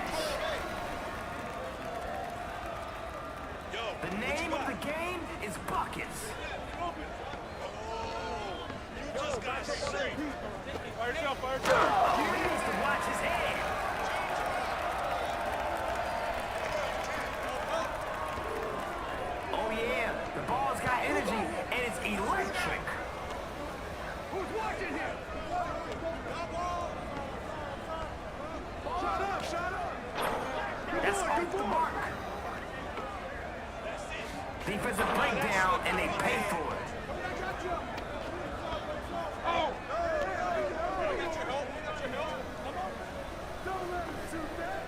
The name of the game is buckets. He needs to watch his head. Oh yeah, the ball's got energy and it's electric. Who's watching here? Shut up. That's off the mark. Defensive breakdown and they pay for it. Don't let him shoot that.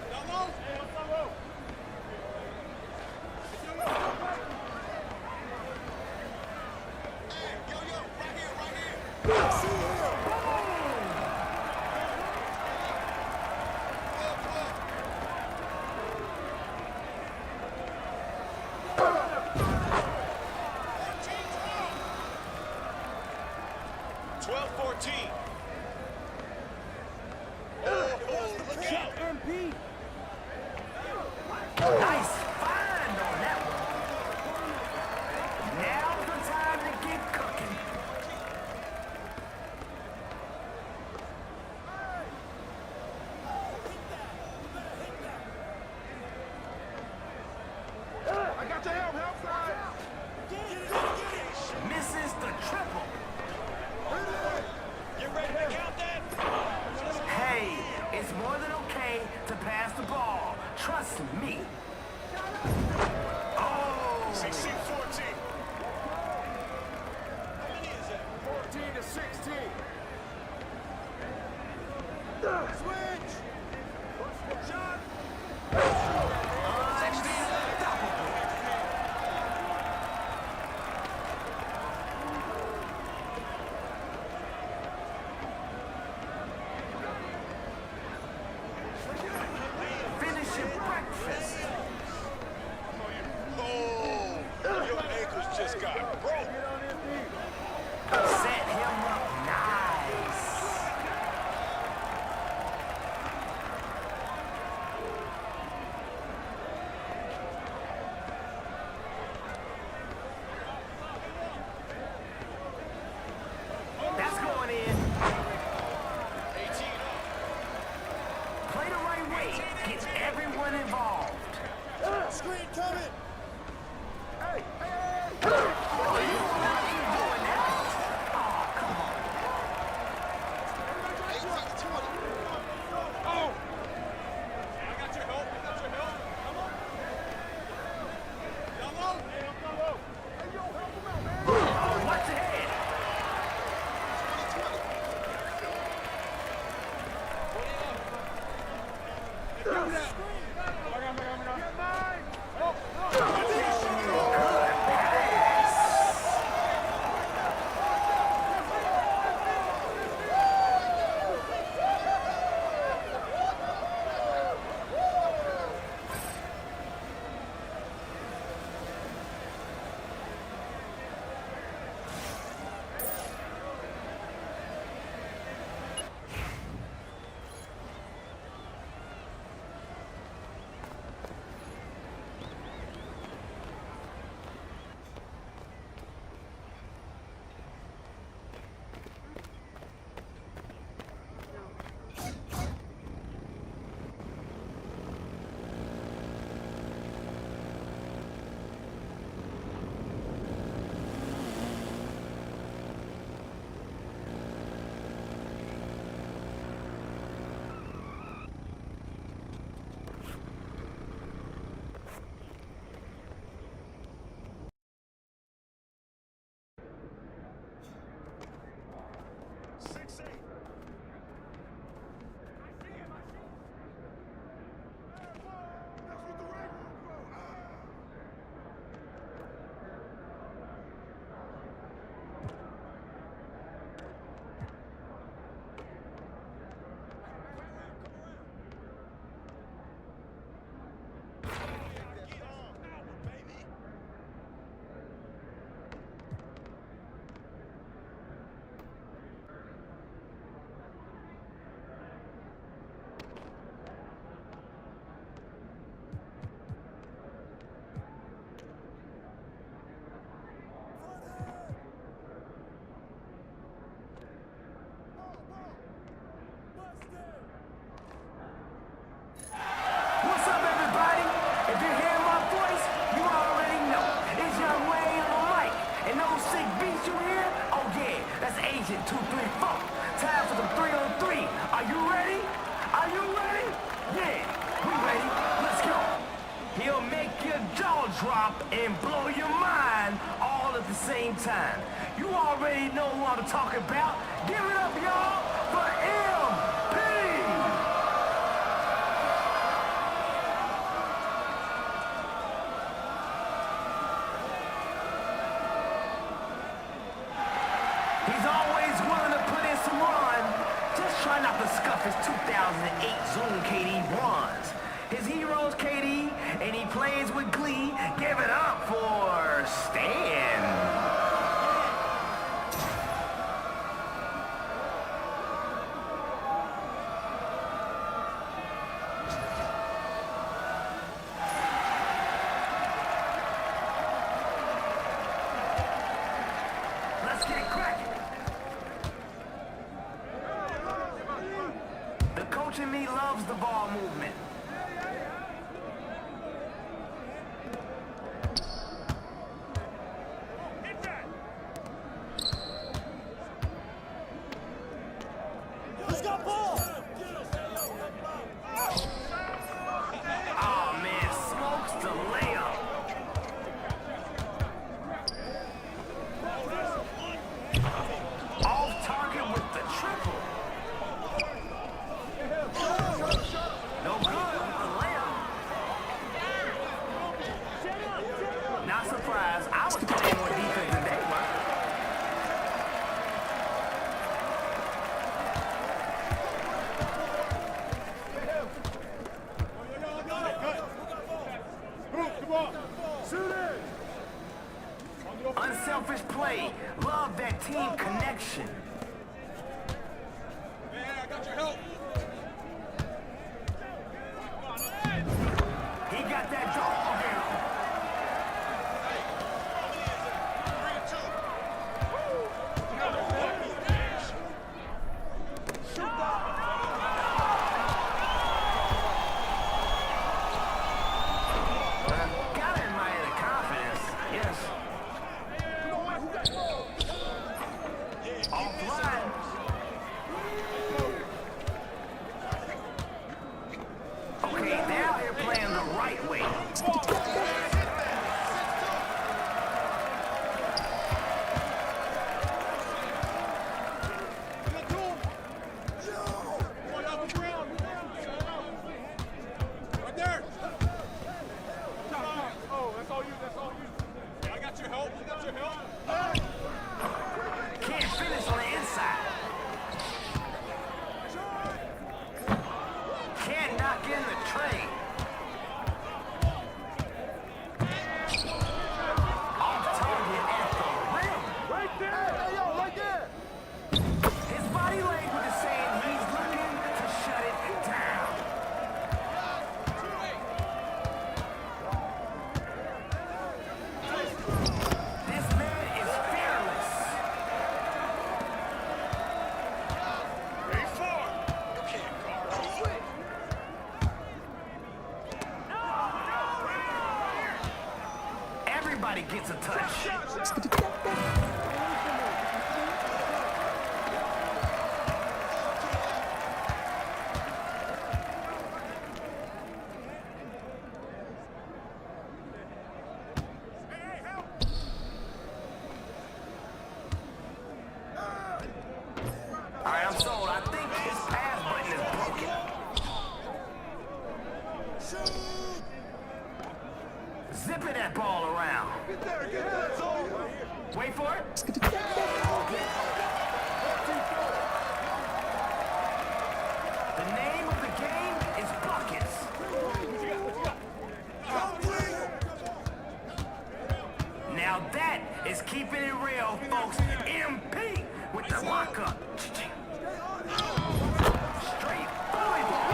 MP. Nice find on that one. Now's the time to get cooking. I got your help side. Misses the triple. You ready to count that? Hey, it's more than okay to pass the ball. Trust me. Oh! 16-14. How many is that? 14-16. Switch. Shot. Finish your breakfast. Oh, your ankles just got broke. Set him up nice. 2, 3, 4. Time for the 3-on-3. Are you ready? Are you ready? Yeah, we ready. Let's go. He'll make your jaw drop and blow your mind all at the same time. You already know who I'm talking about. Give it up, y'all, for MP! He's always willing to put in some run. Just try not to scuff his 2008 Zoom KD bronze. His hero's KD, and he plays with glee. Give it up for Stan. Let's get cracking. The coach in me loves the ball movement. Oh man, smokes the layup. Off target with the triple. No good with the layup. Not surprised. I was playing more defense than they were. Unselfish play. Love that team connection. He got that dog in him. Gotta admire the confidence. Yes. Offline. Okay, now they're playing the right way. Can't finish on the inside. Can't knock in the tray. Off target at the rim. Right there! Hey, yo, right there! His body language is saying he's looking to shut it down. This man is fearless. Everybody gets a touch. All right, I'm sold. I think his pass button is broken. Zipping that ball around. Wait for it. The name of the game is buckets. Now that is keeping it real, folks. MP with the lockup. Straight bully ball.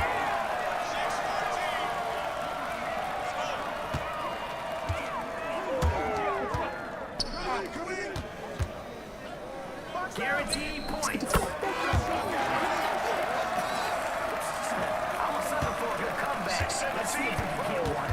Guaranteed points. I'm a sucker for a good comeback. Let's see if we can get one.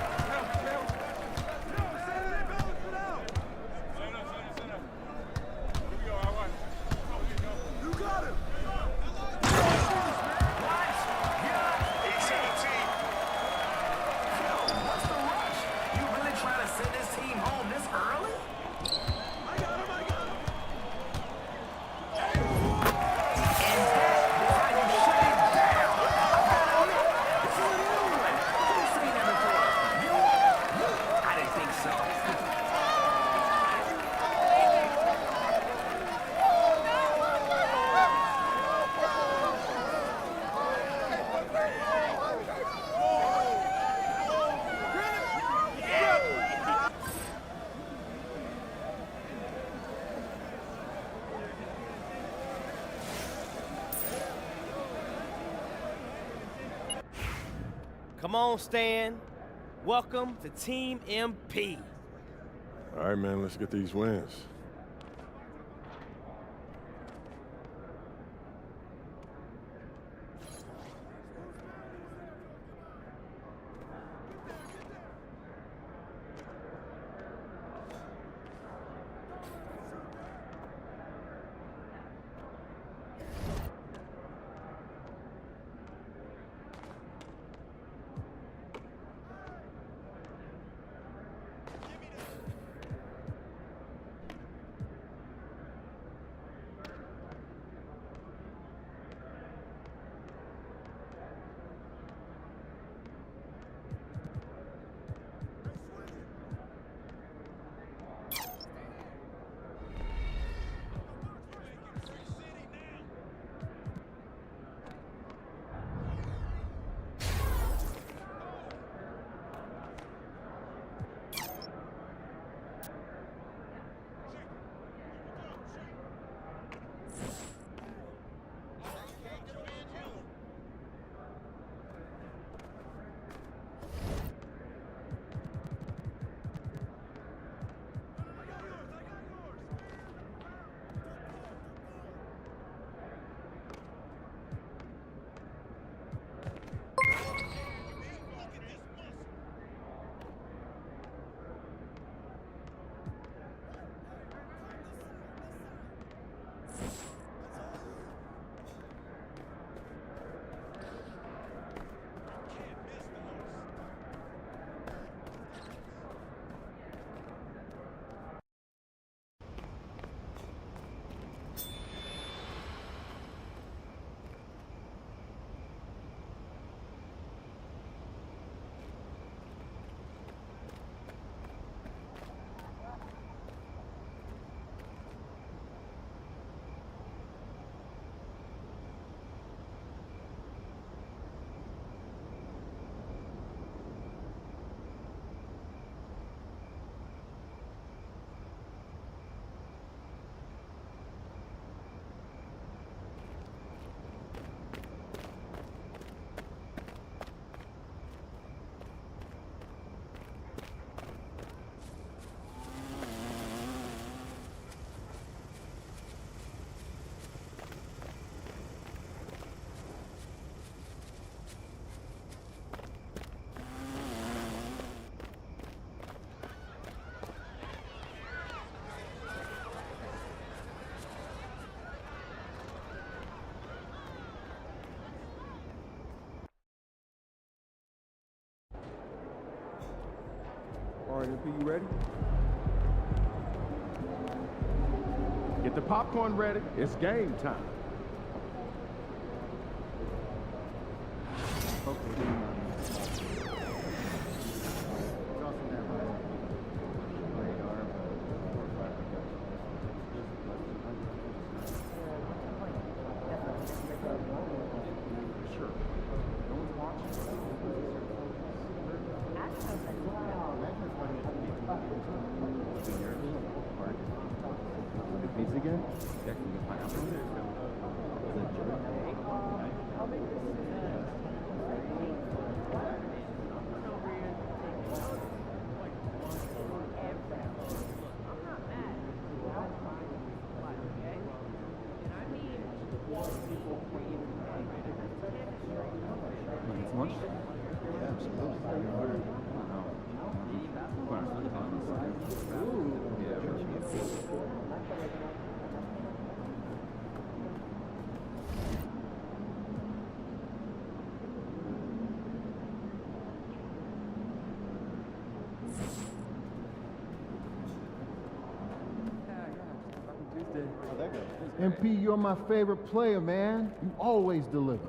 Come on, Stan. Welcome to Team MP. All right, man, let's get these wins. All right, MP, you ready? Get the popcorn ready. It's game time. MP, you're my favorite player, man. You always deliver.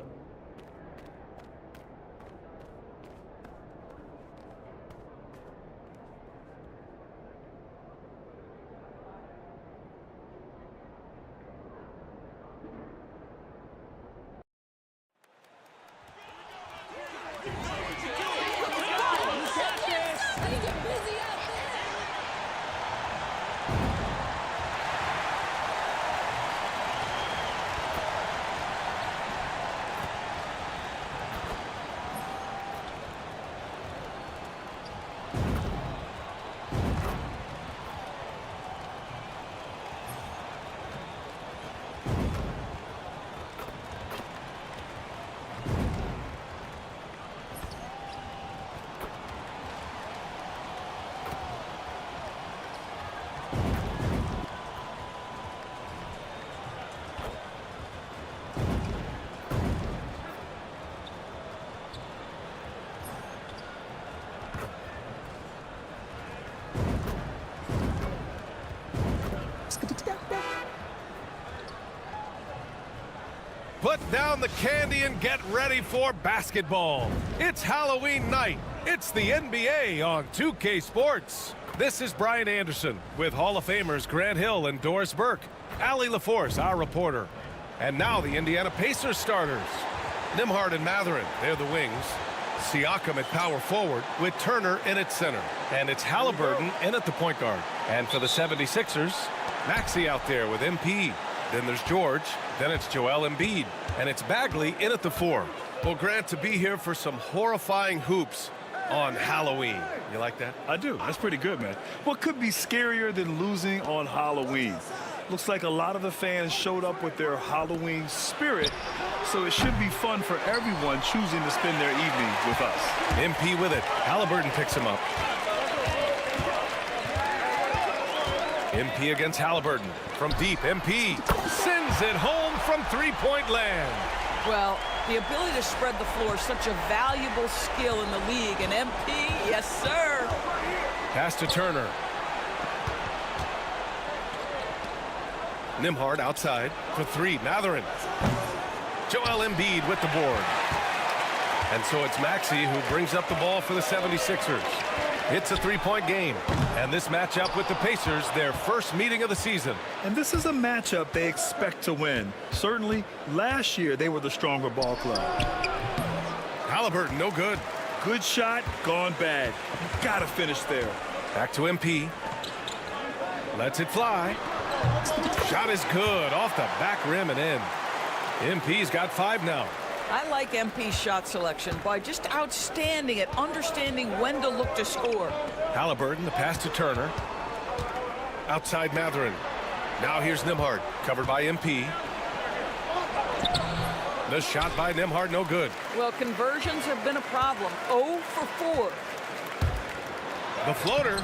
Put down the candy and get ready for basketball. It's Halloween night. It's the NBA on 2K Sports. This is Brian Anderson with Hall of Famers Grant Hill and Doris Burke. Allie LaForce, our reporter. And now the Indiana Pacers starters. Nembhard and Mathurin, they're the wings. Siakam at power forward with Turner in at center. And it's Halliburton in at the point guard. And for the 76ers, Maxey out there with MP. Then there's George. Then it's Joel Embiid. And it's Bagley in at the 4. Well, Grant, to be here for some horrifying hoops on Halloween. You like that? I do. That's pretty good, man. What could be scarier than losing on Halloween? Looks like a lot of the fans showed up with their Halloween spirit, so it should be fun for everyone choosing to spend their evening with us. MP with it. Halliburton picks him up. MP against Halliburton. From deep, MP sends it home from three-point land. Well, the ability to spread the floor is such a valuable skill in the league. And MP, yes, sir. Pass to Turner. Nembhard outside for 3. Mathurin. Joel Embiid with the board. And so it's Maxey who brings up the ball for the 76ers. It's a three-point game. And this matchup with the Pacers, their first meeting of the season. And this is a matchup they expect to win. Certainly, last year they were the stronger ball club. Halliburton, no good. Good shot, gone bad. Gotta finish there. Back to MP. Lets it fly. Shot is good. Off the back rim and in. MP's got 5 now. I like MP's shot selection by just outstanding at understanding when to look to score. Halliburton, the pass to Turner. Outside Mathurin. Now here's Nembhard, covered by MP. The shot by Nembhard, no good. Well, conversions have been a problem. 0 for 4. The floater.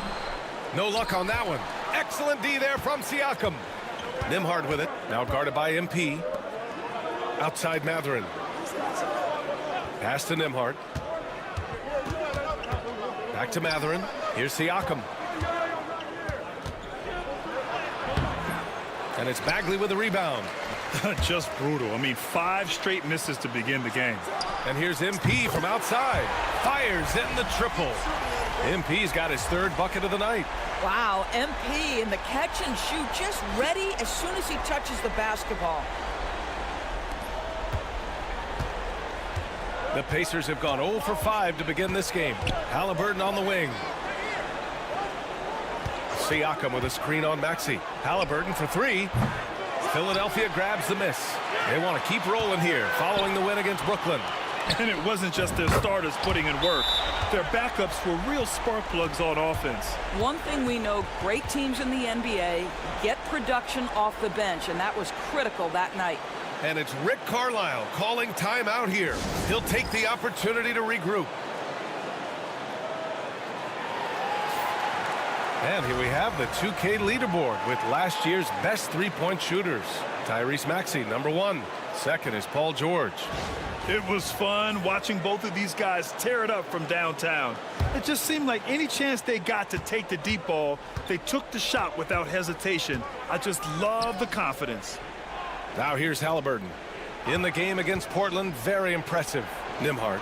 No luck on that one. Excellent D there from Siakam. Nembhard with it. Now guarded by MP. Outside Mathurin. Pass to Nembhard. Back to Mathurin. Here's Siakam. And it's Bagley with the rebound. Just brutal. I mean, 5 straight misses to begin the game. And here's MP from outside. Fires in the triple. MP's got his 3rd bucket of the night. Wow, MP in the catch and shoot, just ready as soon as he touches the basketball. The Pacers have gone 0 for 5 to begin this game. Halliburton on the wing. Siakam with a screen on Maxey. Halliburton for 3. Philadelphia grabs the miss. They want to keep rolling here following the win against Brooklyn. And it wasn't just their starters putting in work. Their backups were real spark plugs on offense. One thing we know, great teams in the NBA get production off the bench, and that was critical that night. And it's Rick Carlisle calling timeout here. He'll take the opportunity to regroup. And here we have the 2K leaderboard with last year's best three-point shooters. Tyrese Maxey, number 1. Second is Paul George. It was fun watching both of these guys tear it up from downtown. It just seemed like any chance they got to take the deep ball, they took the shot without hesitation. I just love the confidence. Now here's Halliburton. In the game against Portland, very impressive. Nembhard.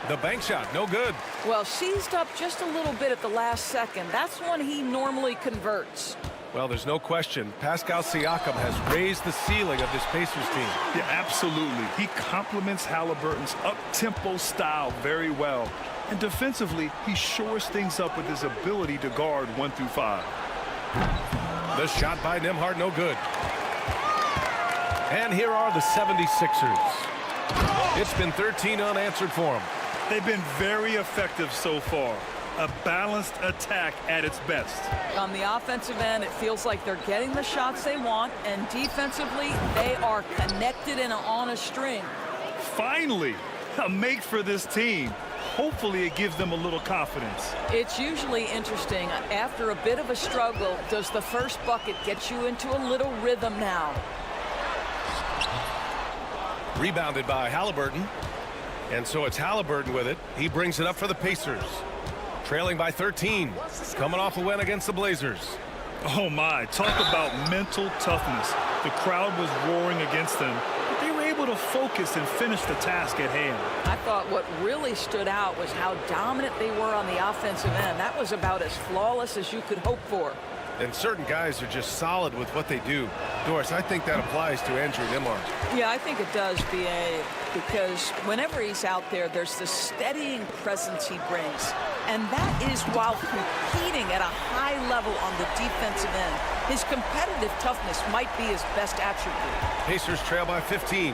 The bank shot, no good. Well, seized up just a little bit at the last second. That's when he normally converts. Well, there's no question. Pascal Siakam has raised the ceiling of this Pacers team. Yeah, absolutely. He complements Halliburton's up-tempo style very well. And defensively, he shores things up with his ability to guard 1 through 5. The shot by Nembhard, no good. And here are the 76ers. It's been 13 unanswered for them. They've been very effective so far. A balanced attack at its best. On the offensive end, it feels like they're getting the shots they want, and defensively, they are connected and on a string. Finally, a make for this team. Hopefully it gives them a little confidence. It's usually interesting. After a bit of a struggle, does the first bucket get you into a little rhythm now? Rebounded by Halliburton. And so it's Halliburton with it. He brings it up for the Pacers. Trailing by 13. Coming off a win against the Blazers. Oh my, talk about mental toughness. The crowd was roaring against them, but they able to focus and finish the task at hand. I thought what really stood out was how dominant they were on the offensive end. That was about as flawless as you could hope for. And certain guys are just solid with what they do. Doris, I think that applies to Andrew Nembhard. Yeah, I think it does, B.A., because whenever he's out there, there's the steadying presence he brings. And that is while competing at a high level on the defensive end. His competitive toughness might be his best attribute. Pacers trail by 15.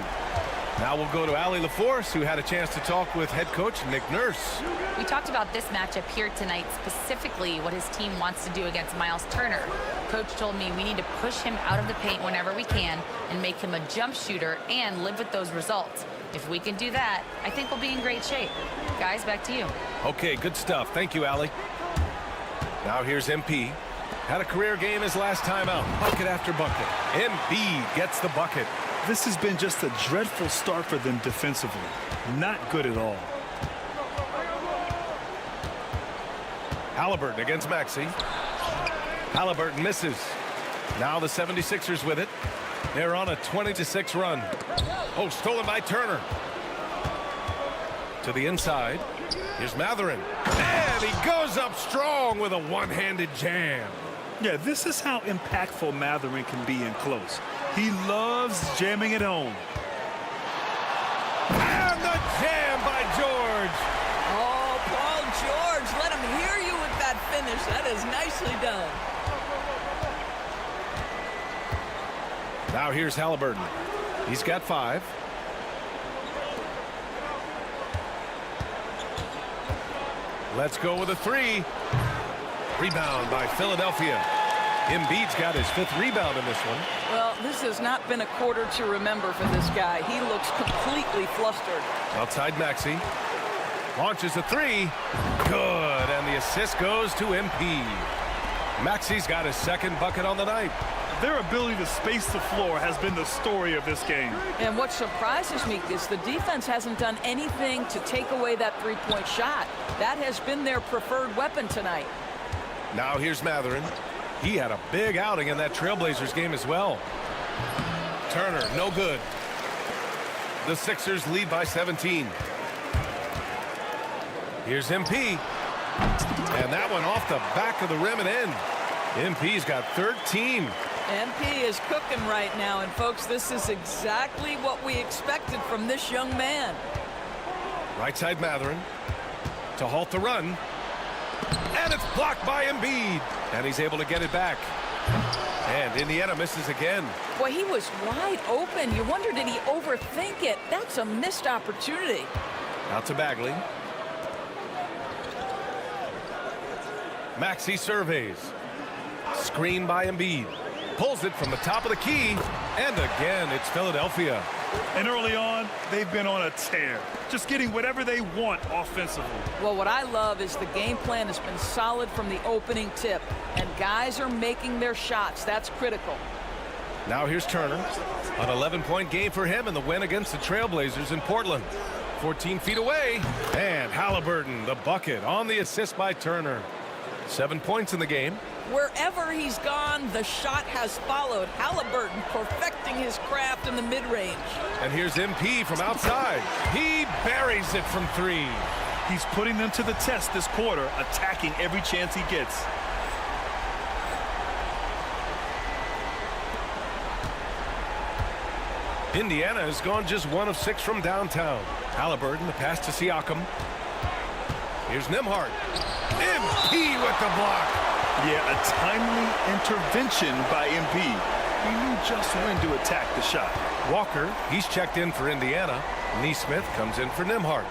Now we'll go to Allie LaForce, who had a chance to talk with head coach Nick Nurse. We talked about this matchup here tonight, specifically what his team wants to do against Miles Turner. Coach told me we need to push him out of the paint whenever we can and make him a jump shooter and live with those results. If we can do that, I think we'll be in great shape. Guys, back to you. Okay, good stuff. Thank you, Allie. Now here's MP. Had a career game his last time out. Bucket after bucket. Embiid gets the bucket. This has been just a dreadful start for them defensively. Not good at all. Halliburton against Maxey. Halliburton misses. Now the 76ers with it. They're on a 20-6 run. Oh, stolen by Turner. To the inside. Here's Matherin. And he goes up strong with a one-handed jam. Yeah, this is how impactful Matherin can be in close. He loves jamming it home. And the jam by George. Oh, Paul George, let him hear you with that finish. That is nicely done. Now here's Halliburton. He's got 5. Let's go with a 3. Rebound by Philadelphia. Embiid's got his 5th rebound in this one. Well, this has not been a quarter to remember for this guy. He looks completely flustered. Outside Maxey. Launches a 3. Good. And the assist goes to MP. Maxey's got his 2nd bucket on the night. Their ability to space the floor has been the story of this game. And what surprises me is the defense hasn't done anything to take away that three-point shot. That has been their preferred weapon tonight. Now here's Matherin. He had a big outing in that Trailblazers game as well. Turner, no good. The Sixers lead by 17. Here's MP. And that one off the back of the rim and in. MP's got 13. MP is cooking right now, and folks, this is exactly what we expected from this young man. Right side Matherin to halt the run. And it's blocked by Embiid. And he's able to get it back. And Indiana misses again. Boy, he was wide open. You wonder, did he overthink it? That's a missed opportunity. Out to Bagley. Maxey surveys. Screen by Embiid. Pulls it from the top of the key. And again, it's Philadelphia. And early on, they've been on a tear. Just getting whatever they want offensively. Well, what I love is the game plan has been solid from the opening tip. And guys are making their shots. That's critical. Now here's Turner. An 11-point game for him in the win against the Trailblazers in Portland. 14 feet away. And Halliburton, the bucket on the assist by Turner. 7 points in the game. Wherever he's gone, the shot has followed. Halliburton perfecting his craft in the mid-range. And here's MP from outside. He buries it from 3. He's putting them to the test this quarter, attacking every chance he gets. Indiana has gone just 1 of 6 from downtown. Halliburton, the pass to Siakam. Here's Nembhard. MP with the block. Yeah, a timely intervention by MP. He knew just when to attack the shot. Walker, he's checked in for Indiana. Neesmith comes in for Nembhard.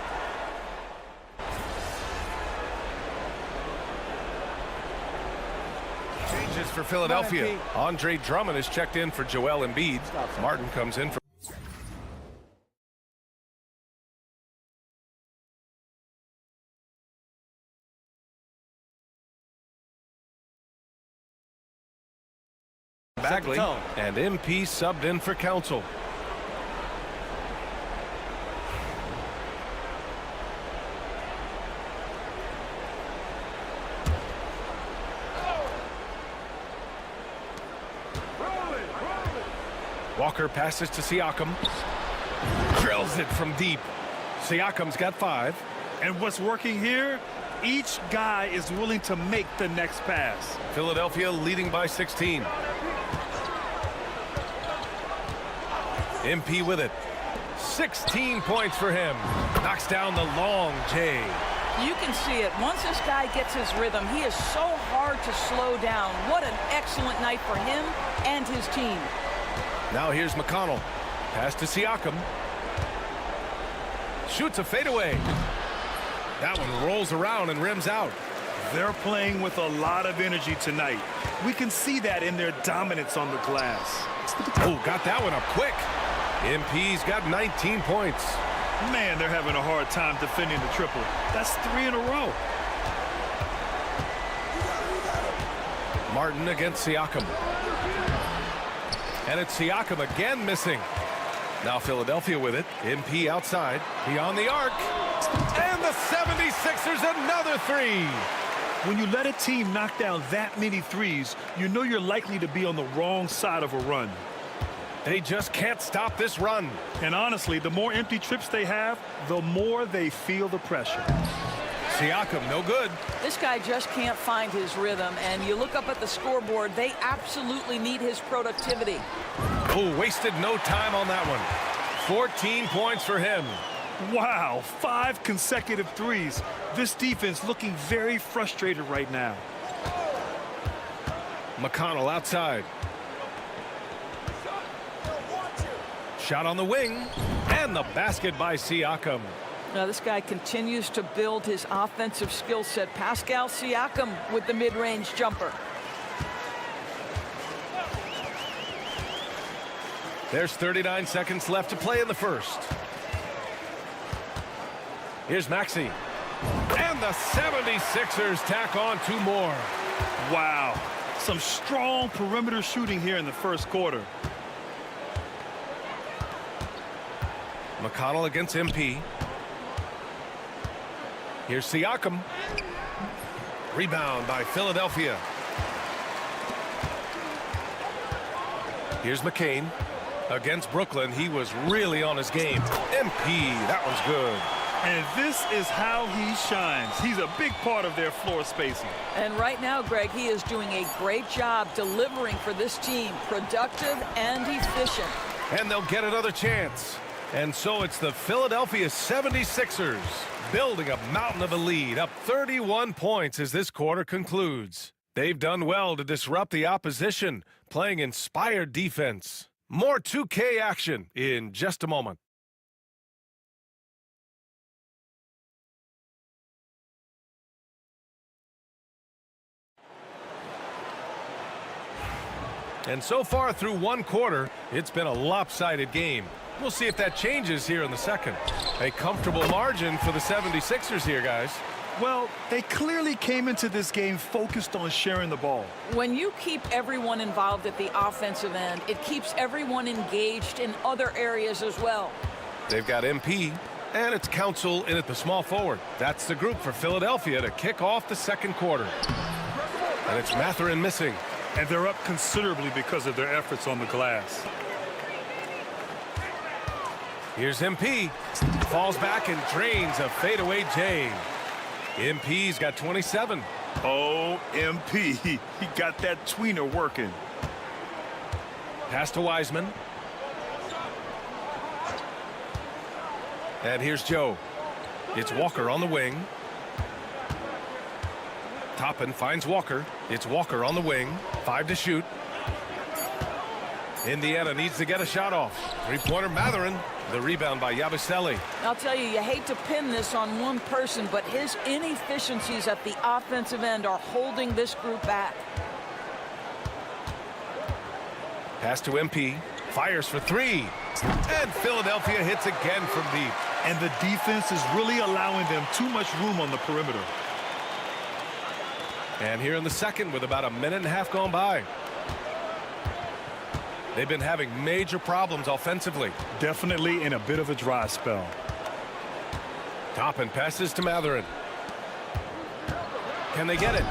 Changes for Philadelphia. Andre Drummond is checked in for Joel Embiid. Martin comes in for Bagley, and MP subbed in for Council. Walker passes to Siakam. Drills it from deep. Siakam's got 5. And what's working here? Each guy is willing to make the next pass. Philadelphia leading by 16. MP with it. 16 points for him. Knocks down the long J. You can see it. Once this guy gets his rhythm, he is so hard to slow down. What an excellent night for him and his team. Now here's McConnell. Pass to Siakam. Shoots a fadeaway. That one rolls around and rims out. They're playing with a lot of energy tonight. We can see that in their dominance on the glass. Oh, got that one up quick. MP's got 19 points. Man, they're having a hard time defending the triple. That's 3 in a row. Martin against Siakam. And it's Siakam again missing. Now Philadelphia with it. MP outside. He on the arc. And the 76ers another 3. When you let a team knock down that many threes, you know you're likely to be on the wrong side of a run. They just can't stop this run. And honestly, the more empty trips they have, the more they feel the pressure. Siakam, no good. This guy just can't find his rhythm, and you look up at the scoreboard, they absolutely need his productivity. Oh, wasted no time on that one. 14 points for him. Wow, 5 consecutive threes. This defense looking very frustrated right now. McConnell outside. Shot on the wing, and the basket by Siakam. Now this guy continues to build his offensive skill set. Pascal Siakam with the mid-range jumper. There's 39 seconds left to play in the first. Here's Maxey. And the 76ers tack on 2 more. Wow, some strong perimeter shooting here in the first quarter. McConnell against MP. Here's Siakam. Rebound by Philadelphia. Here's McCain against Brooklyn. He was really on his game. MP, that one's good. And this is how he shines. He's a big part of their floor spacing. And right now, Greg, he is doing a great job delivering for this team. Productive and efficient. And they'll get another chance. And so it's the Philadelphia 76ers building a mountain of a lead, up 31 points as this quarter concludes. They've done well to disrupt the opposition, playing inspired defense. More 2K action in just a moment. And so far through one quarter, it's been a lopsided game. We'll see if that changes here in the second. A comfortable margin for the 76ers here, guys. Well, they clearly came into this game focused on sharing the ball. When you keep everyone involved at the offensive end, it keeps everyone engaged in other areas as well. They've got MP, and it's Council in at the small forward. That's the group for Philadelphia to kick off the second quarter. And it's Mathurin missing. And they're up considerably because of their efforts on the glass. Here's MP. Falls back and drains a fadeaway J. MP's got 27. Oh, MP. He got that tweener working. Pass to Wiseman. And here's Joe. It's Walker on the wing. Toppin finds Walker. It's Walker on the wing. 5 to shoot. Indiana needs to get a shot off. Three-pointer Mathurin. The rebound by Yabusele. I'll tell you, you hate to pin this on one person, but his inefficiencies at the offensive end are holding this group back. Pass to MP. Fires for 3. And Philadelphia hits again from deep. And the defense is really allowing them too much room on the perimeter. And here in the second with about a minute and a half gone by. They've been having major problems offensively. Definitely in a bit of a dry spell. Toppin passes to Mathurin. Can they get it?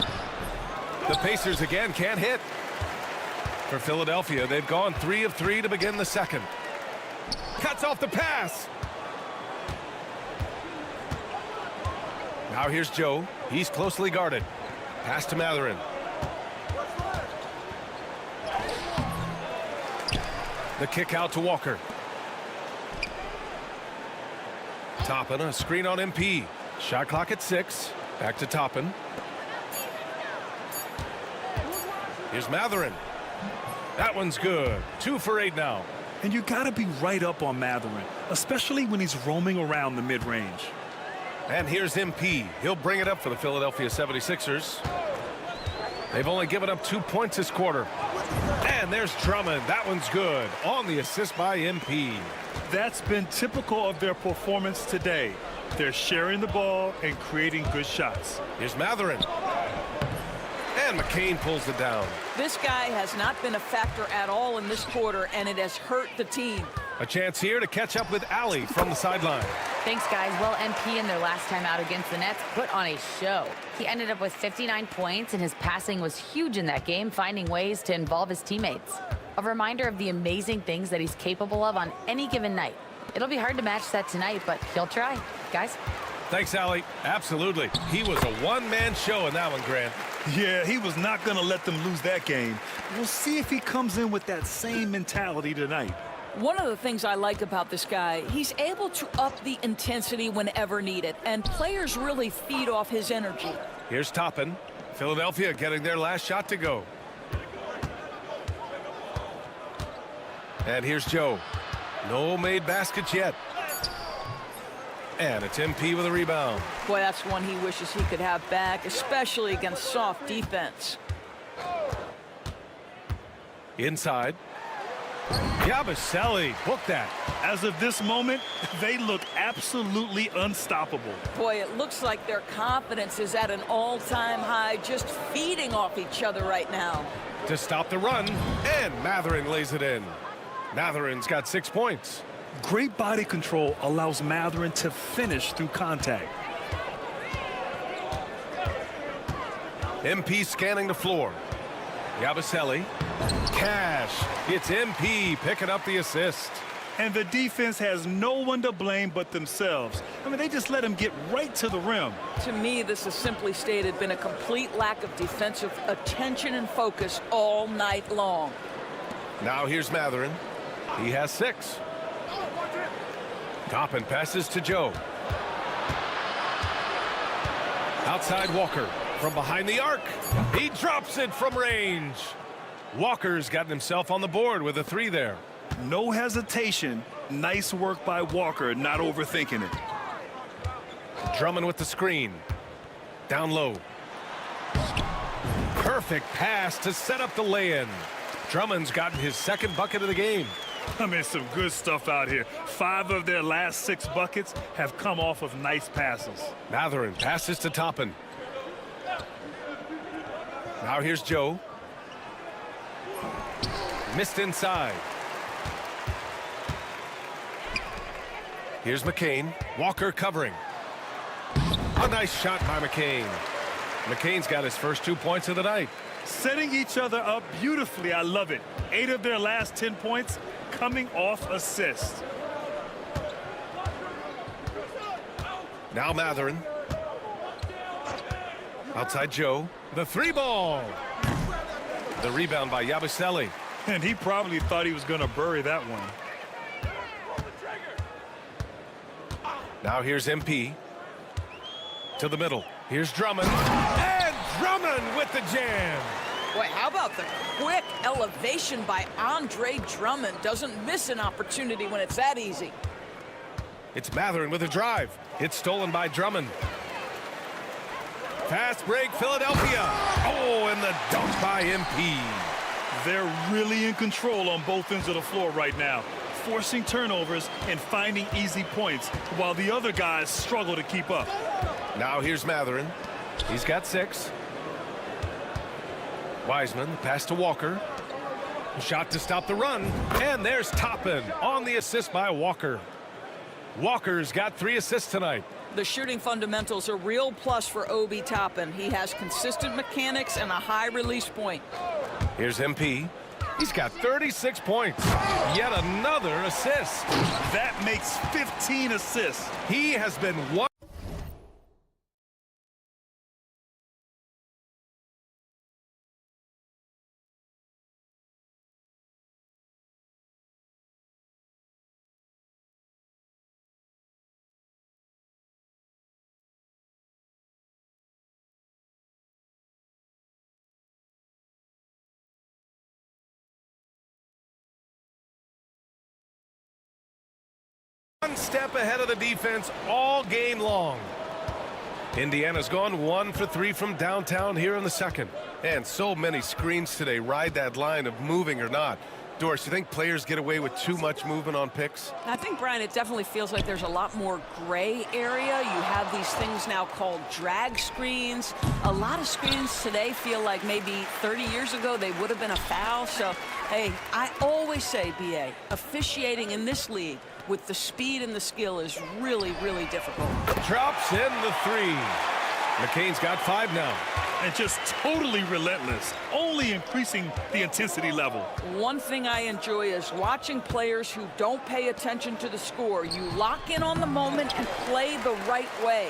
The Pacers again can't hit. For Philadelphia, they've gone 3 of 3 to begin the second. Cuts off the pass. Now here's Joe. He's closely guarded. Pass to Matherin. The kick out to Walker. Toppin, a screen on MP. Shot clock at 6. Back to Toppin. Here's Matherin. That one's good. 2 for 8 now. And you got to be right up on Matherin, especially when he's roaming around the mid-range. And here's MP. He'll bring it up for the Philadelphia 76ers. They've only given up 2 points this quarter. And there's Drummond. That one's good. On the assist by MP. That's been typical of their performance today. They're sharing the ball and creating good shots. Here's Matherin. And McCain pulls it down. This guy has not been a factor at all in this quarter, and it has hurt the team. A chance here to catch up with Allie from the sideline. Thanks, guys. Well, MP in their last time out against the Nets put on a show. He ended up with 59 points, and his passing was huge in that game, finding ways to involve his teammates. A reminder of the amazing things that he's capable of on any given night. It'll be hard to match that tonight, but he'll try. Guys? Thanks, Allie. Absolutely. He was a one-man show in that one, Grant. Yeah, he was not going to let them lose that game. We'll see if he comes in with that same mentality tonight. One of the things I like about this guy, he's able to up the intensity whenever needed, and players really feed off his energy. Here's Toppin. Philadelphia getting their last shot to go. And here's Joe. No made baskets yet. And it's MP with a rebound. Boy, that's one he wishes he could have back, especially against soft defense. Inside. Yabusele, book that. As of this moment, they look absolutely unstoppable. Boy, it looks like their confidence is at an all-time high, just feeding off each other right now. To stop the run, and Matherin lays it in. Matherin's got 6 points. Great body control allows Matherin to finish through contact. MP scanning the floor. Yabusele. Cash. It's MP picking up the assist. And the defense has no one to blame but themselves. I mean, they just let him get right to the rim. To me, this has simply stated been a complete lack of defensive attention and focus all night long. Now here's Matherin. He has 6. Toppin passes to Joe. Outside Walker from behind the arc. He drops it from range. Walker's gotten himself on the board with a 3 there. No hesitation. Nice work by Walker, not overthinking it. Drummond with the screen. Down low. Perfect pass to set up the lay-in. Drummond's gotten his 2nd bucket of the game. I mean, some good stuff out here. 5 of their last 6 buckets have come off of nice passes. Matherin passes to Toppin. Now here's Joe. Missed inside. Here's McCain. Walker covering. A nice shot by McCain. McCain's got his first 2 points of the night. Setting each other up beautifully. I love it. 8 of their last 10 points coming off assists. Now Matherin. Outside Joe. The 3-ball. The rebound by Yabusele. And he probably thought he was going to bury that one. Now here's MP. To the middle. Here's Drummond. And Drummond with the jam. Boy, how about the quick elevation by Andre Drummond? Doesn't miss an opportunity when it's that easy. It's Matherin with a drive. It's stolen by Drummond. Fast break, Philadelphia. Oh, and the dunk by MP. They're really in control on both ends of the floor right now, forcing turnovers and finding easy points while the other guys struggle to keep up. Now here's Matherin. He's got 6. Wiseman, pass to Walker. Shot to stop the run. And there's Toppin on the assist by Walker. Walker's got 3 assists tonight. The shooting fundamentals are a real plus for Obi Toppin. He has consistent mechanics and a high release point. Here's MP. He's got 36 points. Yet another assist. That makes 15 assists. He has been one. One step ahead of the defense all game long. Indiana's gone 1 for 3 from downtown here in the second. And so many screens today ride that line of moving or not. Doris, you think players get away with too much movement on picks? I think, Brian, it definitely feels like there's a lot more gray area. You have these things now called drag screens. A lot of screens today feel like maybe 30 years ago they would have been a foul. So, hey, I always say, BA, officiating in this league with the speed and the skill is really, really difficult. Drops in the 3. McCain's got 5 now. And just totally relentless, only increasing the intensity level. One thing I enjoy is watching players who don't pay attention to the score. You lock in on the moment and play the right way.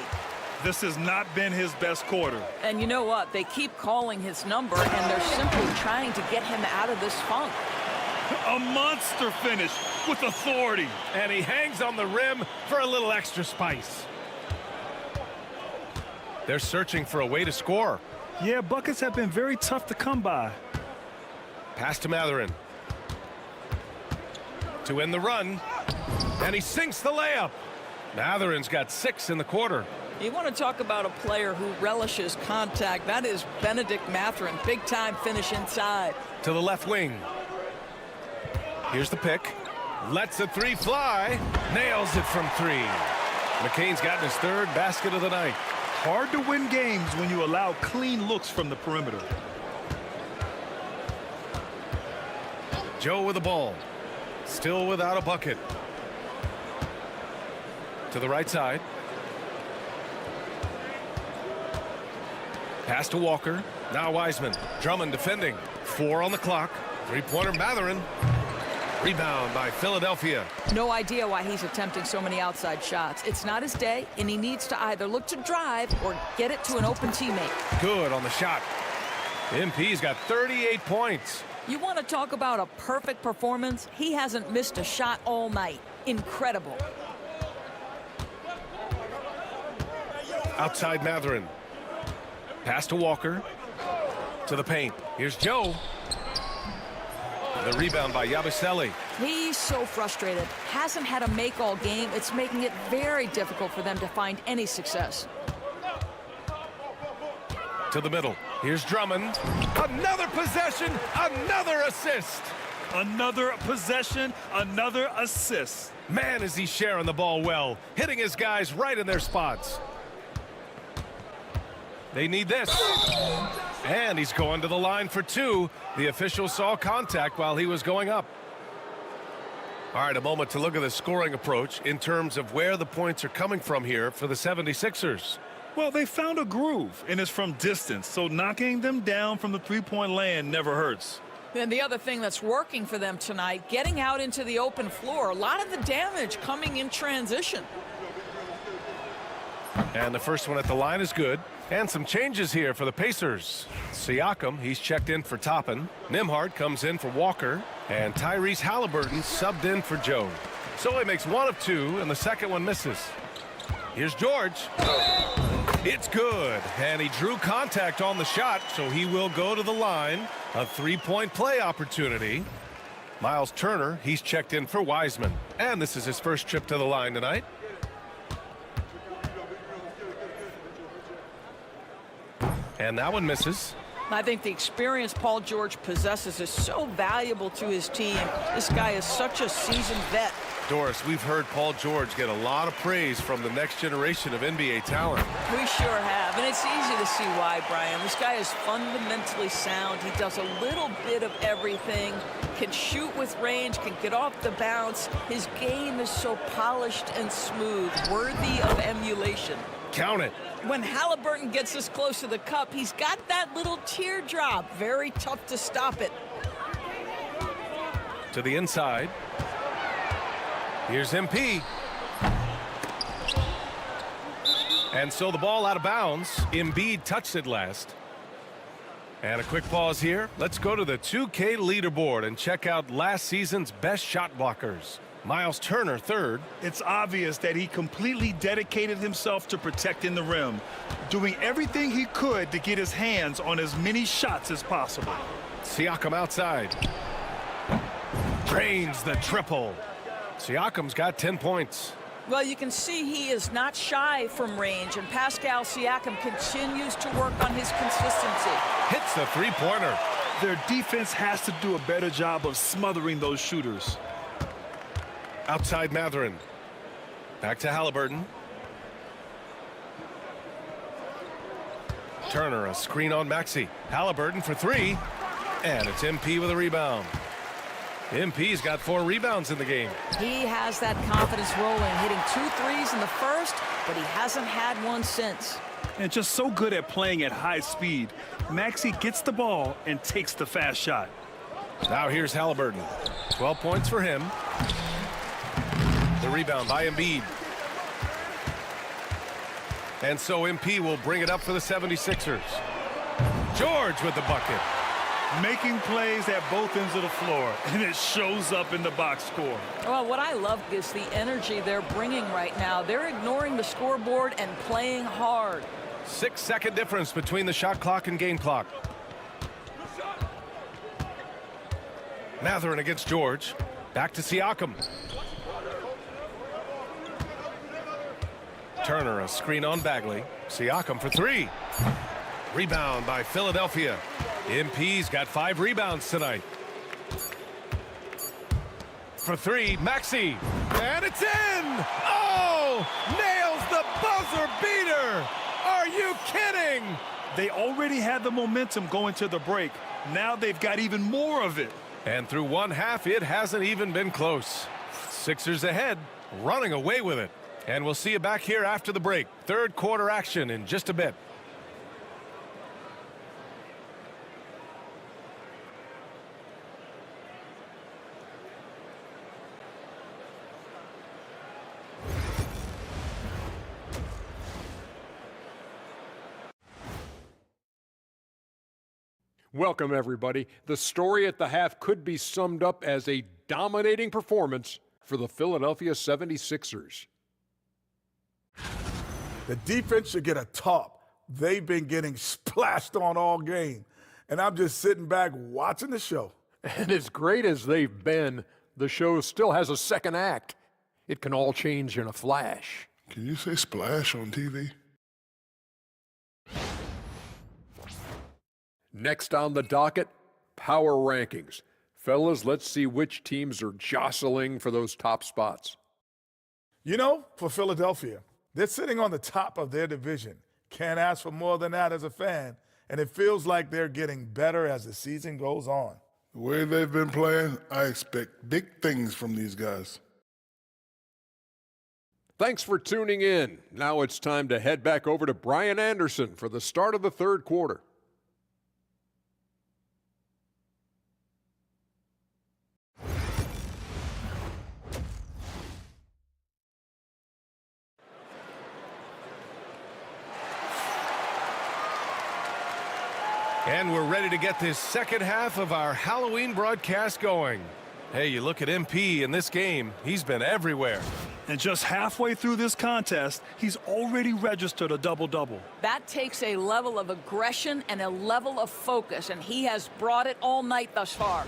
This has not been his best quarter. And you know what? They keep calling his number, and they're simply trying to get him out of this funk. A monster finish with authority. And he hangs on the rim for a little extra spice. They're searching for a way to score. Yeah, buckets have been very tough to come by. Pass to Matherin. To end the run. And he sinks the layup. Matherin's got 6 in the quarter. You want to talk about a player who relishes contact. That is Benedict Mathurin. Big time finish inside. To the left wing. Here's the pick. Lets a 3 fly. Nails it from 3. McCain's gotten his 3rd basket of the night. Hard to win games when you allow clean looks from the perimeter. Joe with the ball. Still without a bucket. To the right side. Pass to Walker. Now Wiseman. Drummond defending. 4 on the clock. 3-pointer Matherin. Rebound by Philadelphia. No idea why he's attempting so many outside shots. It's not his day, and he needs to either look to drive or get it to an open teammate. Good on the shot. MP's got 38 points. You want to talk about a perfect performance? He hasn't missed a shot all night. Incredible. Outside Matherin. Pass to Walker. To the paint. Here's Joe. The rebound by Yabusele. He's so frustrated. Hasn't had a make all game. It's making it very difficult for them to find any success. To the middle. Here's Drummond. Another possession, another assist. Another possession, another assist. Man, is he sharing the ball well, hitting his guys right in their spots. They need this. And he's going to the line for 2. The official saw contact while he was going up. All right, a moment to look at the scoring approach in terms of where the points are coming from here for the 76ers. Well, they found a groove, and it's from distance, so knocking them down from the three-point land never hurts. And the other thing that's working for them tonight, getting out into the open floor. A lot of the damage coming in transition. And the first one at the line is good. And some changes here for the Pacers. Siakam, he's checked in for Toppin. Nembhard comes in for Walker. And Tyrese Halliburton subbed in for Joe. So he makes 1 of 2, and the second one misses. Here's George. It's good. And he drew contact on the shot, so he will go to the line. A 3-point play opportunity. Miles Turner, he's checked in for Wiseman. And this is his first trip to the line tonight. And that one misses. I think the experience Paul George possesses is so valuable to his team. This guy is such a seasoned vet. Doris, we've heard Paul George get a lot of praise from the next generation of NBA talent. We sure have, and it's easy to see why, Brian. This guy is fundamentally sound. He does a little bit of everything, can shoot with range, can get off the bounce. His game is so polished and smooth, worthy of emulation. Count it. When Halliburton gets this close to the cup, he's got that little teardrop. Very tough to stop it. To the inside. Here's MP. And so the ball out of bounds. Embiid touched it last. And a quick pause here. Let's go to the 2K leaderboard and check out last season's best shot blockers. Miles Turner, third. It's obvious that he completely dedicated himself to protecting the rim, doing everything he could to get his hands on as many shots as possible. Siakam outside. Drains the triple. Siakam's got 10 points. Well, you can see he is not shy from range, and Pascal Siakam continues to work on his consistency. Hits the three-pointer. Their defense has to do a better job of smothering those shooters. Outside Mathurin. Back to Halliburton. Turner, a screen on Maxey. Halliburton for three. And it's MP with a rebound. MP's got 4 rebounds in the game. He has that confidence rolling, hitting 2 threes in the first, but he hasn't had one since. And just so good at playing at high speed. Maxey gets the ball and takes the fast shot. Now here's Halliburton. 12 points for him. The rebound by Embiid. And so MP will bring it up for the 76ers. George with the bucket. Making plays at both ends of the floor, and it shows up in the box score. Well, what I love is the energy they're bringing right now. They're ignoring the scoreboard and playing hard. 6-second difference between the shot clock and game clock. Mathurin against George. Back to Siakam. Turner, a screen on Bagley. Siakam for three. Rebound by Philadelphia. MP's got 5 rebounds tonight. For three, Maxey. And it's in! Oh! Nails the buzzer beater! Are you kidding? They already had the momentum going to the break. Now they've got even more of it. And through one half, it hasn't even been close. Sixers ahead, running away with it. And we'll see you back here after the break. Third quarter action in just a bit. Welcome, everybody. The story at the half could be summed up as a dominating performance for the Philadelphia 76ers. The defense should get a top. They've been getting splashed on all game. And I'm just sitting back watching the show. And as great as they've been, the show still has a second act. It can all change in a flash. Can you say splash on TV? Next on the docket, power rankings. Fellas, let's see which teams are jostling for those top spots. You know, for Philadelphia, they're sitting on the top of their division. Can't ask for more than that as a fan, and it feels like they're getting better as the season goes on. The way they've been playing, I expect big things from these guys. Thanks for tuning in. Now it's time to head back over to Brian Anderson for the start of the third quarter. And we're ready to get this second half of our Halloween broadcast going. Hey, you look at MP in this game, he's been everywhere. And just halfway through this contest, he's already registered a double-double. That takes a level of aggression and a level of focus, and he has brought it all night thus far.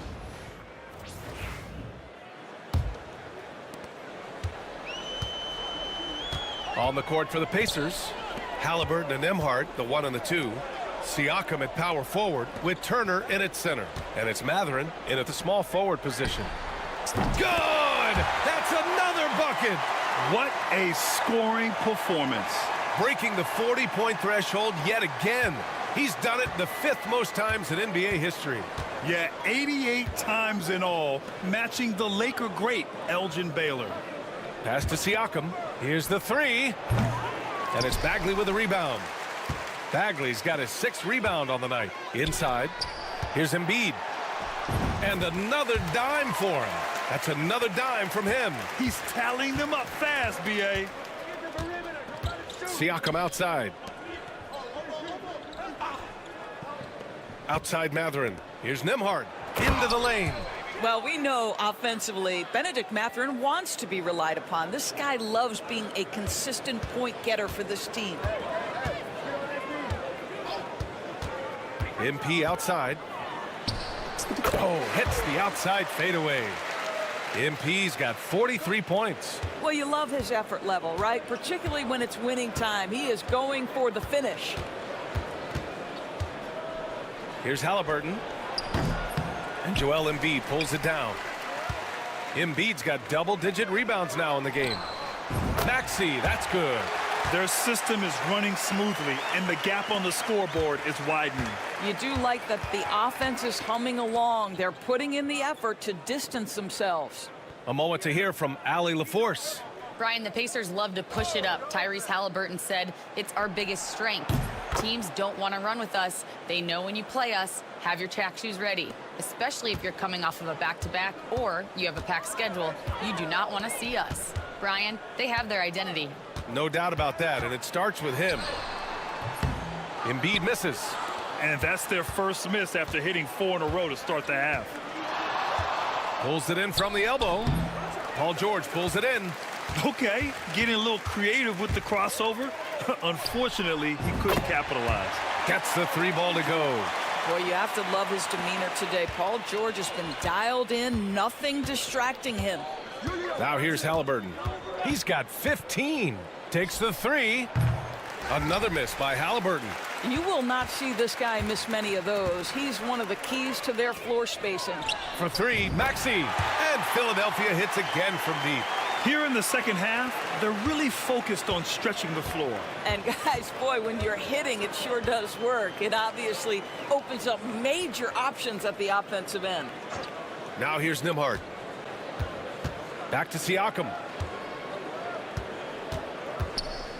On the court for the Pacers, Halliburton and Nembhard, the 1 and the 2. Siakam at power forward with Turner in at center. And it's Mathurin in at the small forward position. Good! That's another bucket! What a scoring performance. Breaking the 40-point threshold yet again. He's done it the 5th most times in NBA history. Yeah, 88 times in all, matching the Laker great Elgin Baylor. Pass to Siakam. Here's the 3. And it's Bagley with the rebound. Bagley's got his 6th rebound on the night. Inside. Here's Embiid. And another dime for him. That's another dime from him. He's tallying them up fast, B.A. Siakam outside. Outside Mathurin. Here's Nembhard into the lane. Well, we know offensively, Benedict Mathurin wants to be relied upon. This guy loves being a consistent point getter for this team. MP outside. Oh, hits the outside fadeaway. MP's got 43 points. Well, you love his effort level, right? Particularly when it's winning time. He is going for the finish. Here's Halliburton. And Joel Embiid pulls it down. Embiid's got double-digit rebounds now in the game. Maxey, that's good. Their system is running smoothly, and the gap on the scoreboard is widening. You do like that the offense is humming along. They're putting in the effort to distance themselves. A moment to hear from Allie LaForce. Brian, the Pacers love to push it up. Tyrese Halliburton said it's our biggest strength. Teams don't want to run with us. They know when you play us, have your track shoes ready, especially if you're coming off of a back-to-back or you have a packed schedule. You do not want to see us. Brian, they have their identity. No doubt about that, and it starts with him. Embiid misses. And that's their first miss after hitting 4 in a row to start the half. Pulls it in from the elbow. Paul George pulls it in. Okay, getting a little creative with the crossover. Unfortunately, he couldn't capitalize. Gets the 3 ball to go. Boy, you have to love his demeanor today. Paul George has been dialed in, nothing distracting him. Now here's Halliburton. He's got 15. Takes the 3. Another miss by Halliburton. And you will not see this guy miss many of those. He's one of the keys to their floor spacing. For 3, Maxey. And Philadelphia hits again from deep. Here in the second half, they're really focused on stretching the floor. And guys, boy, when you're hitting, it sure does work. It obviously opens up major options at the offensive end. Now here's Nembhard. Back to Siakam.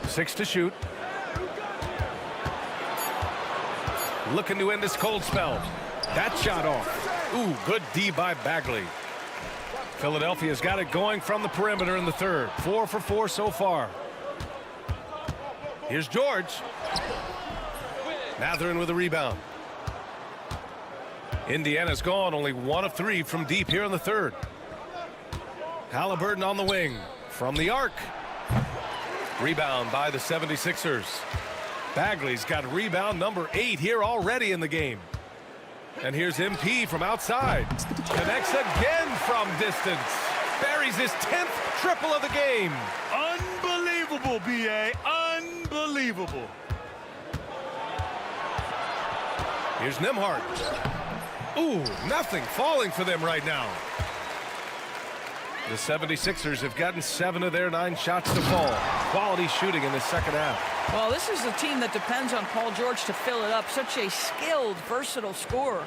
6 to shoot. Looking to end this cold spell. That shot off. Ooh, good D by Bagley. Philadelphia's got it going from the perimeter in the third. 4 for 4 so far. Here's George. Mathurin with a rebound. Indiana's gone only 1 of 3 from deep here in the third. Halliburton on the wing from the arc. Rebound by the 76ers. Bagley's got rebound number 8 here already in the game. And here's MP from outside. Connects again from distance. Buries his 10th triple of the game. Unbelievable, B.A. Unbelievable. Here's Nembhard. Ooh, nothing falling for them right now. The 76ers have gotten 7 of their 9 shots to fall. Quality shooting in the second half. Well, this is a team that depends on Paul George to fill it up. Such a skilled, versatile scorer.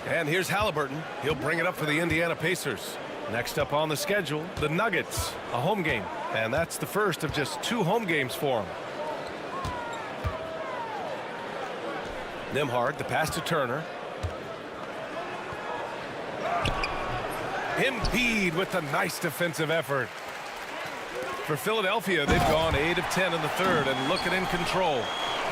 And here's Halliburton. He'll bring it up for the Indiana Pacers. Next up on the schedule, the Nuggets, a home game. And that's the first of just 2 home games for them. Nembhard, the pass to Turner. Embiid with a nice defensive effort. For Philadelphia, they've gone 8 of 10 in the third and looking in control.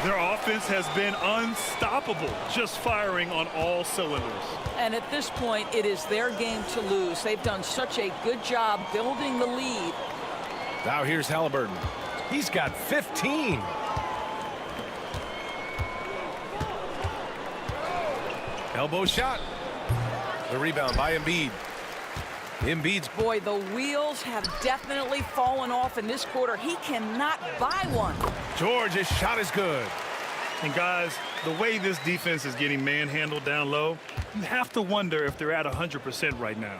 Their offense has been unstoppable, just firing on all cylinders. And at this point, it is their game to lose. They've done such a good job building the lead. Now here's Halliburton. He's got 15. Elbow shot. The rebound by Embiid. Embiid's. Boy, the wheels have definitely fallen off in this quarter. He cannot buy one. George's shot is good. And guys, the way this defense is getting manhandled down low, you have to wonder if they're at 100% right now.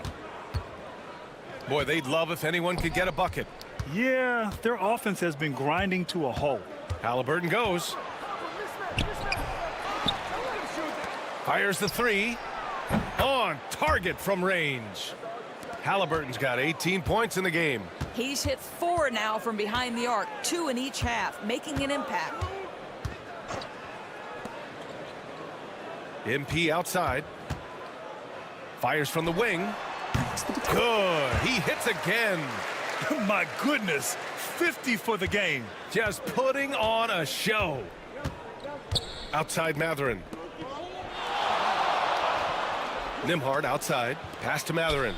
Boy, they'd love if anyone could get a bucket. Yeah, their offense has been grinding to a halt. Halliburton goes. Fires the 3. On target from range. Halliburton's got 18 points in the game. He's hit 4 now from behind the arc, 2 in each half, making an impact. MP outside. Fires from the wing. Good. He hits again. My goodness. 50 for the game. Just putting on a show. Outside Mathurin. Nembhard outside. Pass to Mathurin.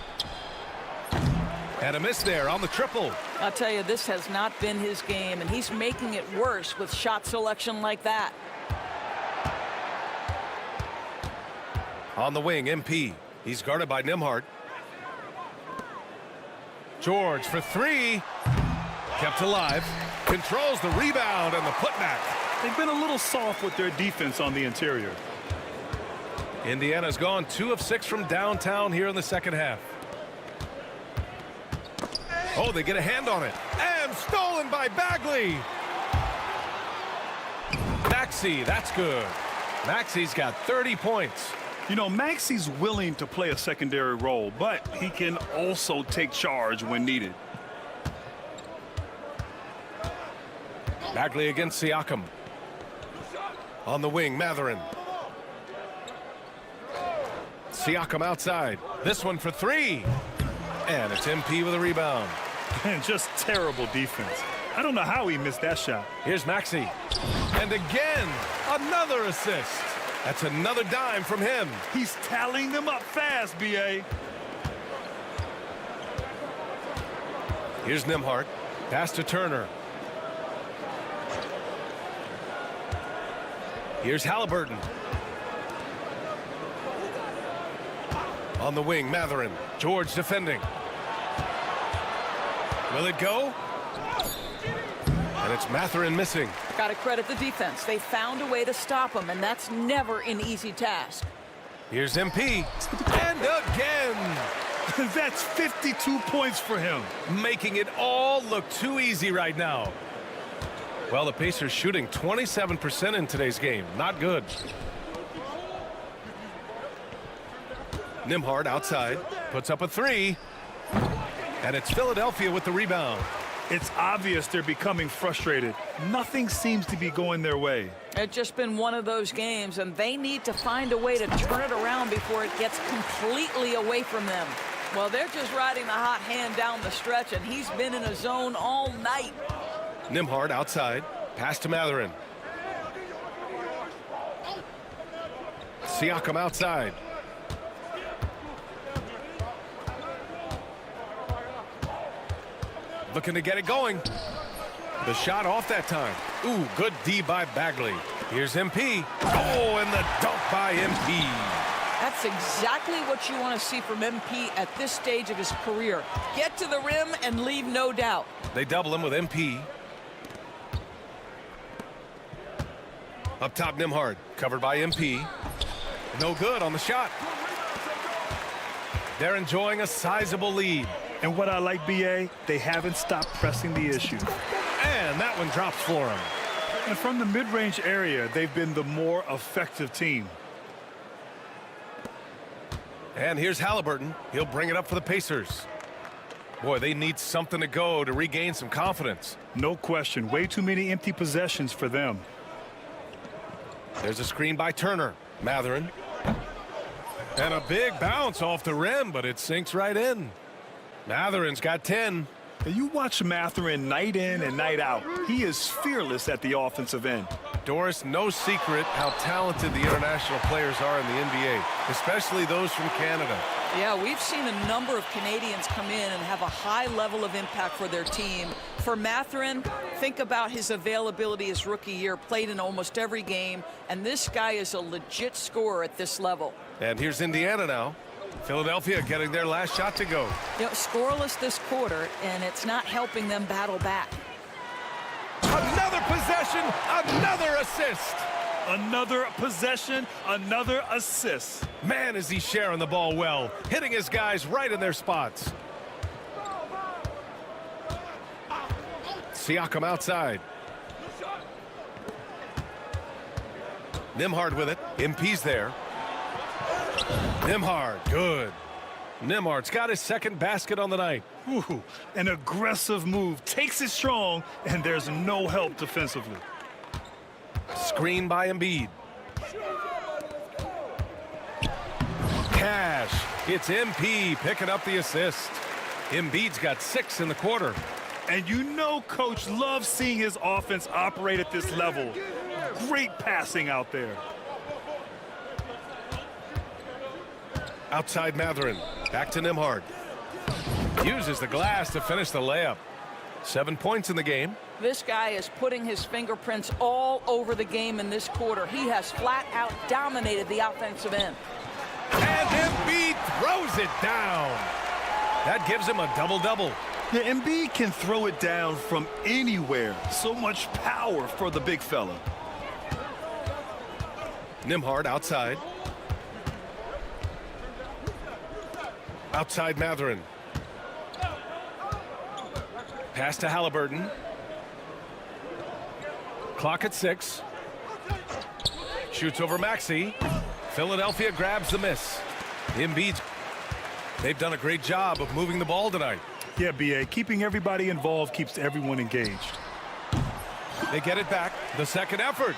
And a miss there on the triple. I'll tell you, this has not been his game, and he's making it worse with shot selection like that. On the wing, MP. He's guarded by Nembhard. George for three. Kept alive. Controls the rebound and the putback. They've been a little soft with their defense on the interior. Indiana's gone 2 of 6 from downtown here in the second half. Oh, they get a hand on it. And stolen by Bagley. Maxey, that's good. Maxey's got 30 points. You know, Maxey's willing to play a secondary role, but he can also take charge when needed. Bagley against Siakam. On the wing, Mathurin. Siakam outside. This one for three. And it's MP with a rebound. And just terrible defense. I don't know how he missed that shot. Here's Maxey. And again, another assist. That's another dime from him. He's tallying them up fast, B.A. Here's Nembhard. Pass to Turner. Here's Halliburton. On the wing, Mathurin. George defending. Will it go? And it's Mathurin missing. Got to credit the defense. They found a way to stop him, and that's never an easy task. Here's MP. And again. That's 52 points for him. Making it all look too easy right now. Well, the Pacers shooting 27% in today's game. Not good. Nembhard outside. Puts up a three. And it's Philadelphia with the rebound. It's obvious they're becoming frustrated. Nothing seems to be going their way. It's just been one of those games, and they need to find a way to turn it around before it gets completely away from them. Well, they're just riding the hot hand down the stretch, and he's been in a zone all night. Nembhard outside. Pass to Mathurin. Siakam outside. Looking to get it going. The shot off that time. Ooh, good D by Bagley. Here's MP. Oh, and the dunk by MP. That's exactly what you want to see from MP at this stage of his career. Get to the rim and leave no doubt. They double him with MP. Up top, Nembhard. Covered by MP. No good on the shot. They're enjoying a sizable lead. And what I like, B.A., they haven't stopped pressing the issue. And that one drops for him. And from the mid-range area, they've been the more effective team. And here's Halliburton. He'll bring it up for the Pacers. Boy, they need something to go to regain some confidence. No question. Way too many empty possessions for them. There's a screen by Turner. Mathurin. And a big bounce off the rim, but it sinks right in. Mathurin's got 10. You watch Mathurin night in and night out. He is fearless at the offensive end. Doris, no secret how talented the international players are in the NBA, especially those from Canada. Yeah, we've seen a number of Canadians come in and have a high level of impact for their team. For Mathurin, think about his availability his rookie year, played in almost every game, and this guy is a legit scorer at this level. And here's Indiana now. Philadelphia getting their last shot to go. You know, scoreless this quarter, and it's not helping them battle back. Another possession, another assist. Another possession, another assist. Man, is he sharing the ball well, hitting his guys right in their spots. Siakam outside. Nembhard with it. MP's there. Nembhard, good. Nembhard's got his second basket on the night. Ooh, an aggressive move, takes it strong, and there's no help defensively. Screen by Embiid. Cash It's MP picking up the assist. Embiid's got 6 in the quarter. And you know Coach loves seeing his offense operate at this level. Great passing out there. Outside Matherin. Back to Nembhard. Uses the glass to finish the layup. 7 points in the game. This guy is putting his fingerprints all over the game in this quarter. He has flat out dominated the offensive end. And Embiid throws it down. That gives him a double-double. Yeah, Embiid can throw it down from anywhere. So much power for the big fella. Nembhard outside. Outside Matherin. Pass to Halliburton. Clock at 6. Shoots over Maxey. Philadelphia grabs the miss. Embiid. They've done a great job of moving the ball tonight. Yeah, B.A. Keeping everybody involved keeps everyone engaged. They get it back. The second effort.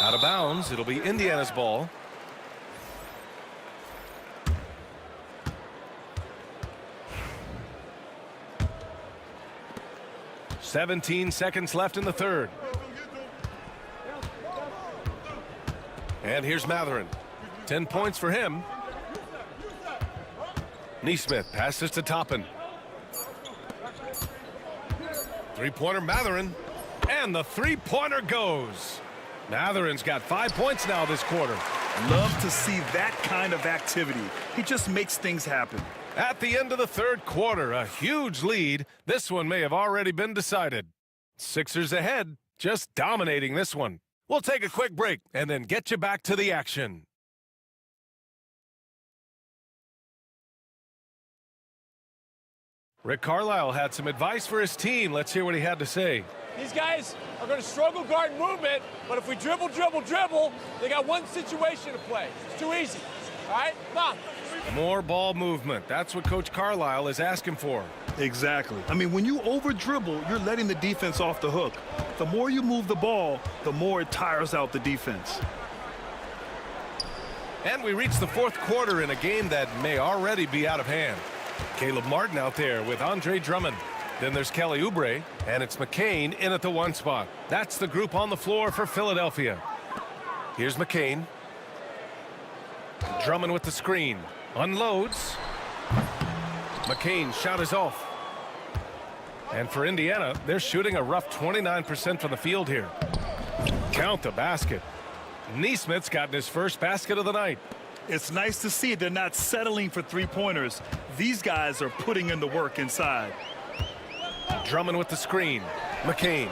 Out of bounds. It'll be Indiana's ball. "17 seconds left in the third. And here's Matherin. 10 points for him. Neesmith passes to Toppin. Three-pointer Matherin. And the three-pointer goes. Matherin's got 5 points now this quarter. Love to see that kind of activity. He just makes things happen. At the end of the third quarter, a huge lead. This one may have already been decided. Sixers ahead, just dominating this one. We'll take a quick break and then get you back to the action. Rick Carlisle had some advice for his team. Let's hear what he had to say. These guys are going to struggle guarding movement, but if we dribble, they got one situation to play. It's too easy. All right? Come on. More ball movement. That's what Coach Carlisle is asking for. Exactly. I mean, when you over-dribble, you're letting the defense off the hook. The more you move the ball, the more it tires out the defense. And we reach the fourth quarter in a game that may already be out of hand. Caleb Martin out there with Andre Drummond. Then there's Kelly Oubre, and it's McCain in at the 1 spot. That's the group on the floor for Philadelphia. Here's McCain. Drummond with the screen. Unloads. McCain's shot is off. And for Indiana, they're shooting a rough 29% from the field here. Count the basket. Neesmith's gotten his first basket of the night. It's nice to see they're not settling for three-pointers. These guys are putting in the work inside. Drummond with the screen. McCain.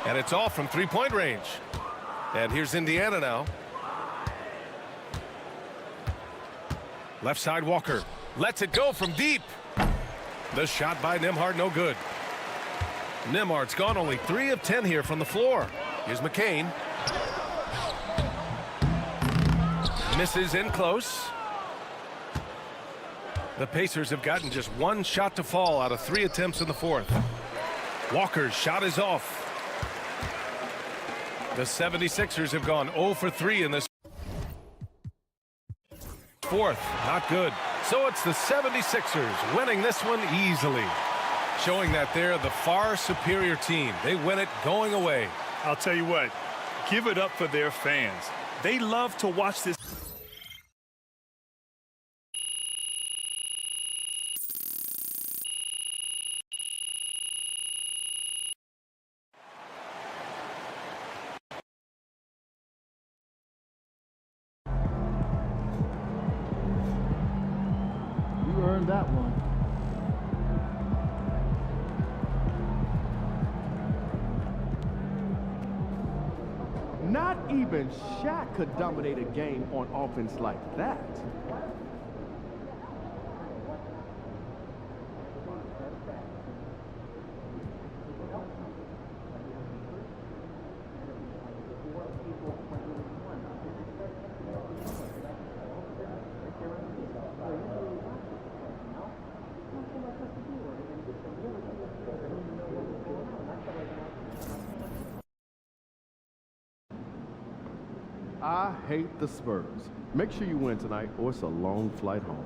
And it's off from three-point range. And here's Indiana now. Left side Walker. Lets it go from deep. The shot by Nembhard, no good. Nembhard's gone only 3 of 10 here from the floor. Here's McCain. Misses in close. The Pacers have gotten just 1 shot to fall out of 3 attempts in the fourth. Walker's shot is off. The 76ers have gone 0 for 3 in this fourth. Not good. So it's the 76ers winning this one easily, showing that they're the far superior team. They win it going away. I'll tell you what, give it up for their fans. They love to watch this. Earned that one. Not even Shaq could dominate a game on offense like that. I hate the Spurs. Make sure you win tonight or it's a long flight home.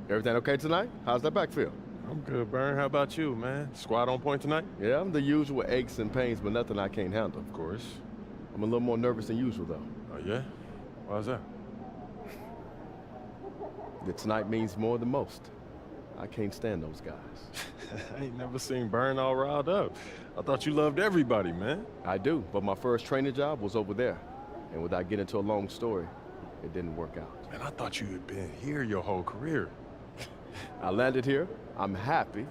Everything okay tonight? How's that back feel? I'm good, Burn. How about you, man? Squad on point tonight? Yeah, I'm the usual aches and pains, but nothing I can't handle. Of course. I'm a little more nervous than usual, though. Oh, yeah? Why's that? That tonight means more than most. I can't stand those guys. I ain't never seen Burn all riled up. I thought you loved everybody, man. I do, but my first training job was over there. And without getting into a long story, it didn't work out. Man, I thought you had been here your whole career. I landed here. I'm happy,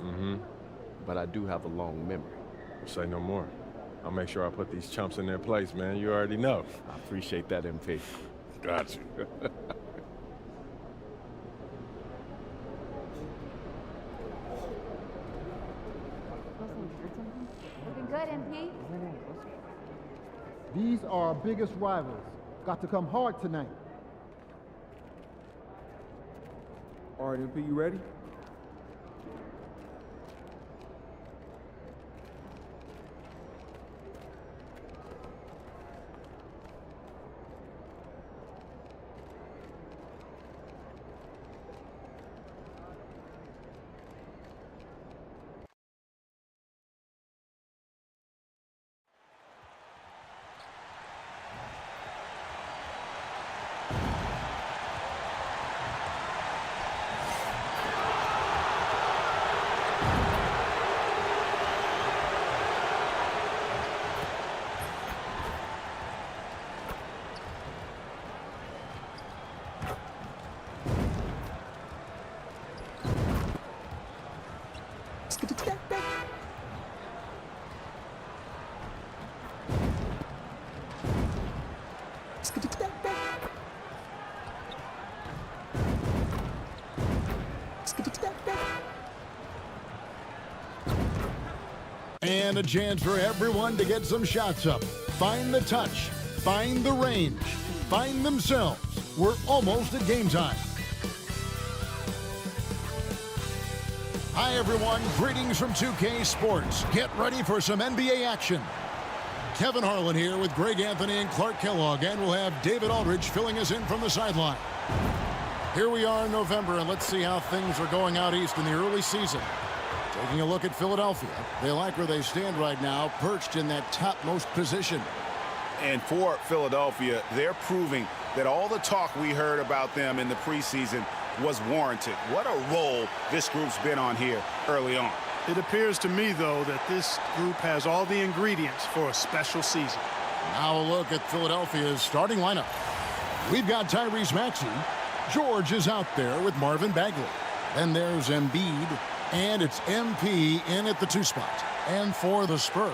but I do have a long memory. Say no more. I'll make sure I put these chumps in their place, man. You already know. I appreciate that, MP. Got you. Looking good, MP. These are our biggest rivals. Got to come hard tonight. All right, MP, you ready? And a chance for everyone to get some shots up. Find the touch. Find the range. Find themselves. We're almost at game time. Hi, everyone. Greetings from 2K Sports. Get ready for some NBA action. Kevin Harlan here with Greg Anthony and Clark Kellogg, and we'll have David Aldridge filling us in from the sideline. Here we are in November, and let's see how things are going out east in the early season. Taking a look at Philadelphia. They like where they stand right now, perched in that topmost position. And for Philadelphia, they're proving that all the talk we heard about them in the preseason was warranted. What a role this group's been on here early on. It appears to me, though, that this group has all the ingredients for a special season. Now a look at Philadelphia's starting lineup. We've got Tyrese Maxey. George is out there with Marvin Bagley. Then there's Embiid. And it's MP in at the 2 spot. And for the Spurs,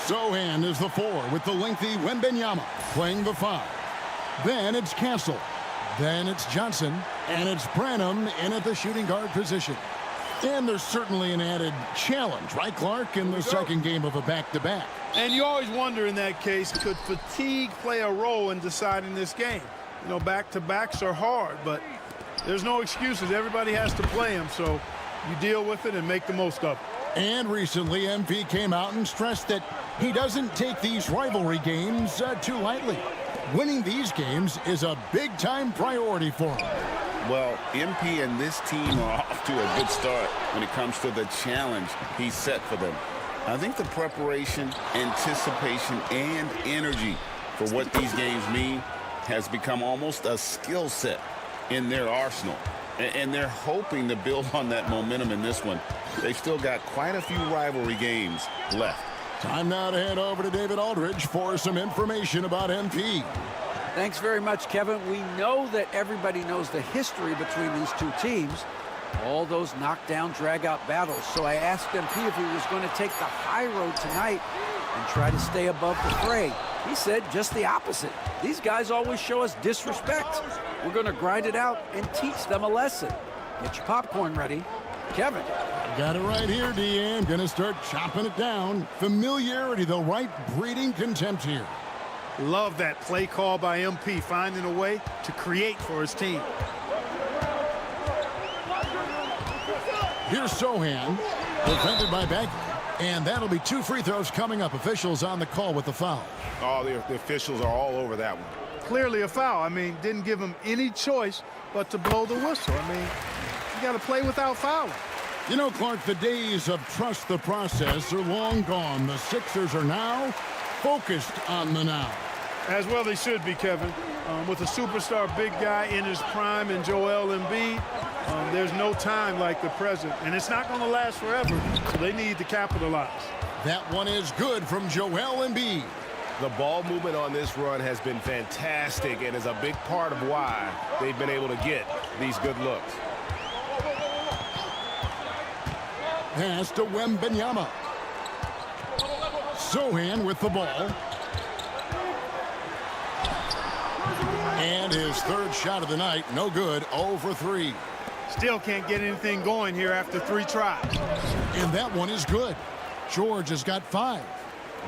Sohan is the 4 with the lengthy Wembanyama playing the 5. Then it's Castle. Then it's Johnson. And it's Branham in at the shooting guard position. And there's certainly an added challenge, right, Clark, in the second game of a back-to-back. And you always wonder in that case, could fatigue play a role in deciding this game? You know, back-to-backs are hard, but there's no excuses. Everybody has to play them, so you deal with it and make the most of it. And recently, MP came out and stressed that he doesn't take these rivalry games too lightly. Winning these games is a big-time priority for him. Well, MP and this team are off to a good start when it comes to the challenge he set for them. I think the preparation, anticipation, and energy for what these games mean has become almost a skill set in their arsenal. And they're hoping to build on that momentum in this one. They've still got quite a few rivalry games left. Time now to head over to David Aldridge for some information about MP. Thanks very much, Kevin. We know that everybody knows the history between these two teams, all those knockdown, drag-out battles. So I asked MP if he was going to take the high road tonight and try to stay above the fray. He said just the opposite. These guys always show us disrespect. We're going to grind it out and teach them a lesson. Get your popcorn ready. Kevin. Got it right here, Deanne. Gonna start chopping it down. Familiarity, though, right? Breeding contempt here. Love that play call by MP, finding a way to create for his team. Here's Sohan, defended by Bagley. And that'll be 2 free throws coming up. Officials on the call with the foul. Oh, the officials are all over that one. Clearly a foul. I mean, didn't give him any choice but to blow the whistle. I mean, you got to play without fouling. You know, Clark, the days of trust the process are long gone. The Sixers are now focused on the now. As well they should be, Kevin. With a superstar big guy in his prime and Joel Embiid, there's no time like the present. And it's not going to last forever, so they need to capitalize. That one is good from Joel Embiid. The ball movement on this run has been fantastic and is a big part of why they've been able to get these good looks. Pass to Wembanyama. Sohan with the ball. And his third shot of the night, no good, 0 for 3. Still can't get anything going here after 3 tries. And that one is good. George has got 5.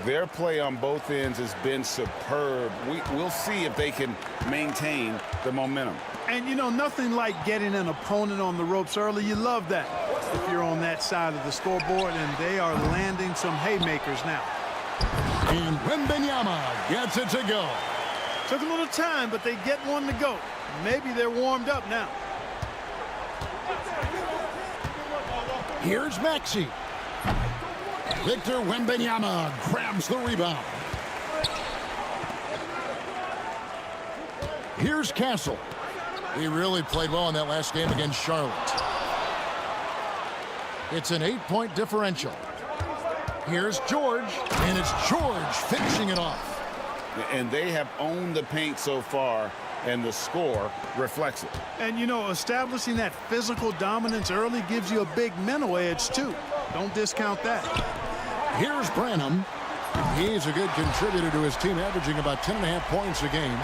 Their play on both ends has been superb. We'll see if they can maintain the momentum. And, you know, nothing like getting an opponent on the ropes early. You love that if you're on that side of the scoreboard, and they are landing some haymakers now. And Wembanyama gets it to go. Took a little time, but they get one to go. Maybe they're warmed up now. Here's Maxey. Victor Wembanyama grabs the rebound. Here's Castle. He really played well in that last game against Charlotte. It's an 8-point differential. Here's George, and it's George finishing it off. And they have owned the paint so far, and the score reflects it. And, you know, establishing that physical dominance early gives you a big mental edge, too. Don't discount that. Here's Branham. He's a good contributor to his team, averaging about 10.5 points a game.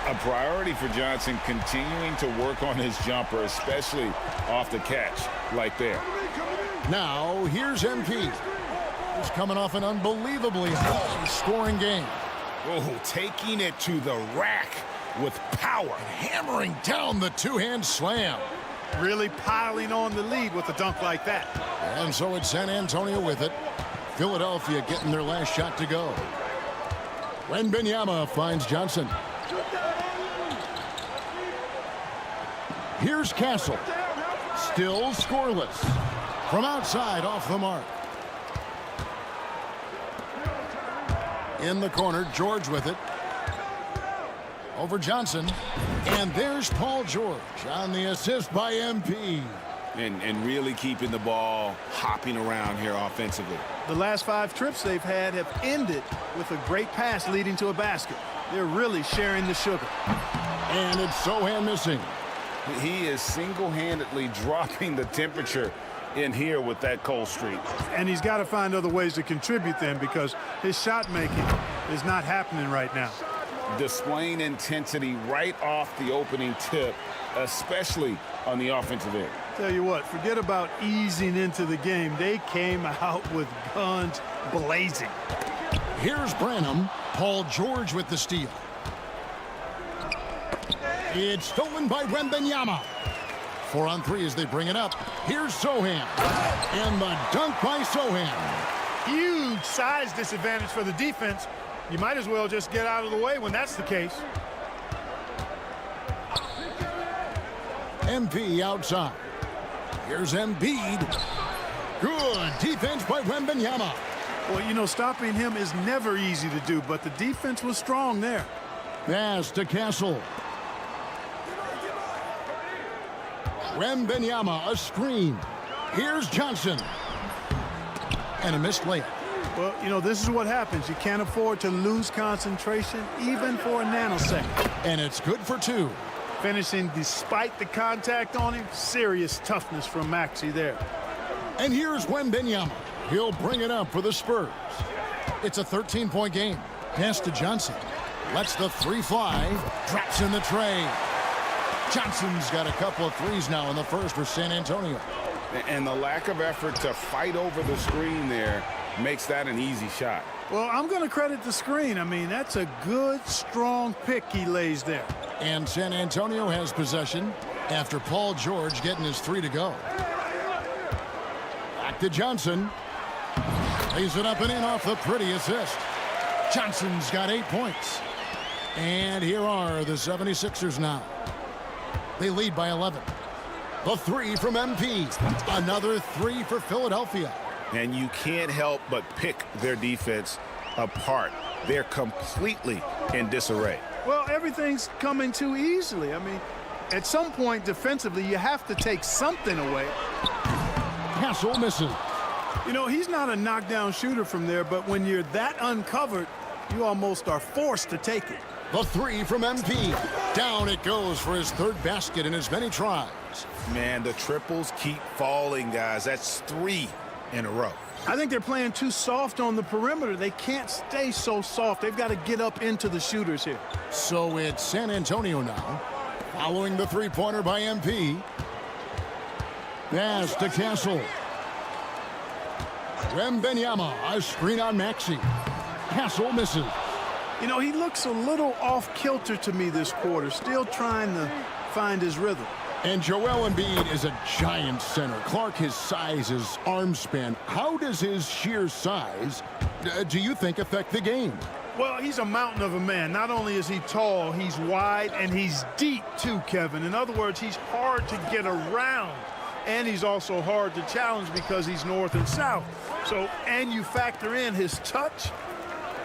A priority for Johnson, continuing to work on his jumper, especially off the catch like there. Now, here's MP. He's coming off an unbelievably high-scoring game. Oh, taking it to the rack with power. Hammering down the two-hand slam. Really piling on the lead with a dunk like that. And so it's San Antonio with it. Philadelphia getting their last shot to go. Wembanyama finds Johnson. Here's Castle. Still scoreless. From outside, off the mark. In the corner, George with it. Over Johnson. And there's Paul George on the assist by MP. And really keeping the ball hopping around here offensively. The last 5 trips they've had have ended with a great pass leading to a basket. They're really sharing the sugar. And it's Sohan missing. He is single-handedly dropping the temperature in here with that cold streak. And he's got to find other ways to contribute then, because his shot making is not happening right now. Displaying intensity right off the opening tip, especially on the offensive end. Tell you what, forget about easing into the game. They came out with guns blazing. Here's Branham. Paul George with the steal. It's stolen by Wembanyama. 4 on 3 as they bring it up. Here's Sohan. And the dunk by Sohan. Huge size disadvantage for the defense. You might as well just get out of the way when that's the case. MP outside. Here's Embiid. Good defense by Wembanyama. Well, you know, stopping him is never easy to do, but the defense was strong there. Pass to Castle. Wembanyama, a screen. Here's Johnson. And a missed layup. Well, you know, this is what happens. You can't afford to lose concentration even for a nanosecond. And it's good for 2. Finishing despite the contact on him. Serious toughness from Maxey there. And here's Wembanyama. He'll bring it up for the Spurs. It's a 13-point game. Pass to Johnson. Lets the 3 fly. Drops in the tray. Johnson's got a couple of threes now in the first for San Antonio. And the lack of effort to fight over the screen there makes that an easy shot. Well, I'm going to credit the screen. I mean, that's a good, strong pick he lays there. And San Antonio has possession after Paul George getting his 3 to go. Back to Johnson. Lays it up and in off the pretty assist. Johnson's got 8 points. And here are the 76ers now. They lead by 11. The 3 from MP. Another 3 for Philadelphia. And you can't help but pick their defense apart. They're completely in disarray. Well, everything's coming too easily. I mean, at some point defensively, you have to take something away. Castle misses. You know, he's not a knockdown shooter from there, but when you're that uncovered, you almost are forced to take it. The 3 from MP. Down it goes for his 3rd basket in as many tries. Man, the triples keep falling, guys. That's 3 in a row. I think they're playing too soft on the perimeter. They can't stay so soft. They've got to get up into the shooters here. So it's San Antonio now, following the 3-pointer by MP. Pass to Castle. Wembenyama, a screen on Maxey. Castle misses. You know, he looks a little off-kilter to me this quarter, still trying to find his rhythm. And Joel Embiid is a giant center. Clark, his size, his arm span. How does his sheer size, do you think, affect the game? Well, he's a mountain of a man. Not only is he tall, he's wide, and he's deep, too, Kevin. In other words, he's hard to get around. And he's also hard to challenge because he's north and south. So, and you factor in his touch.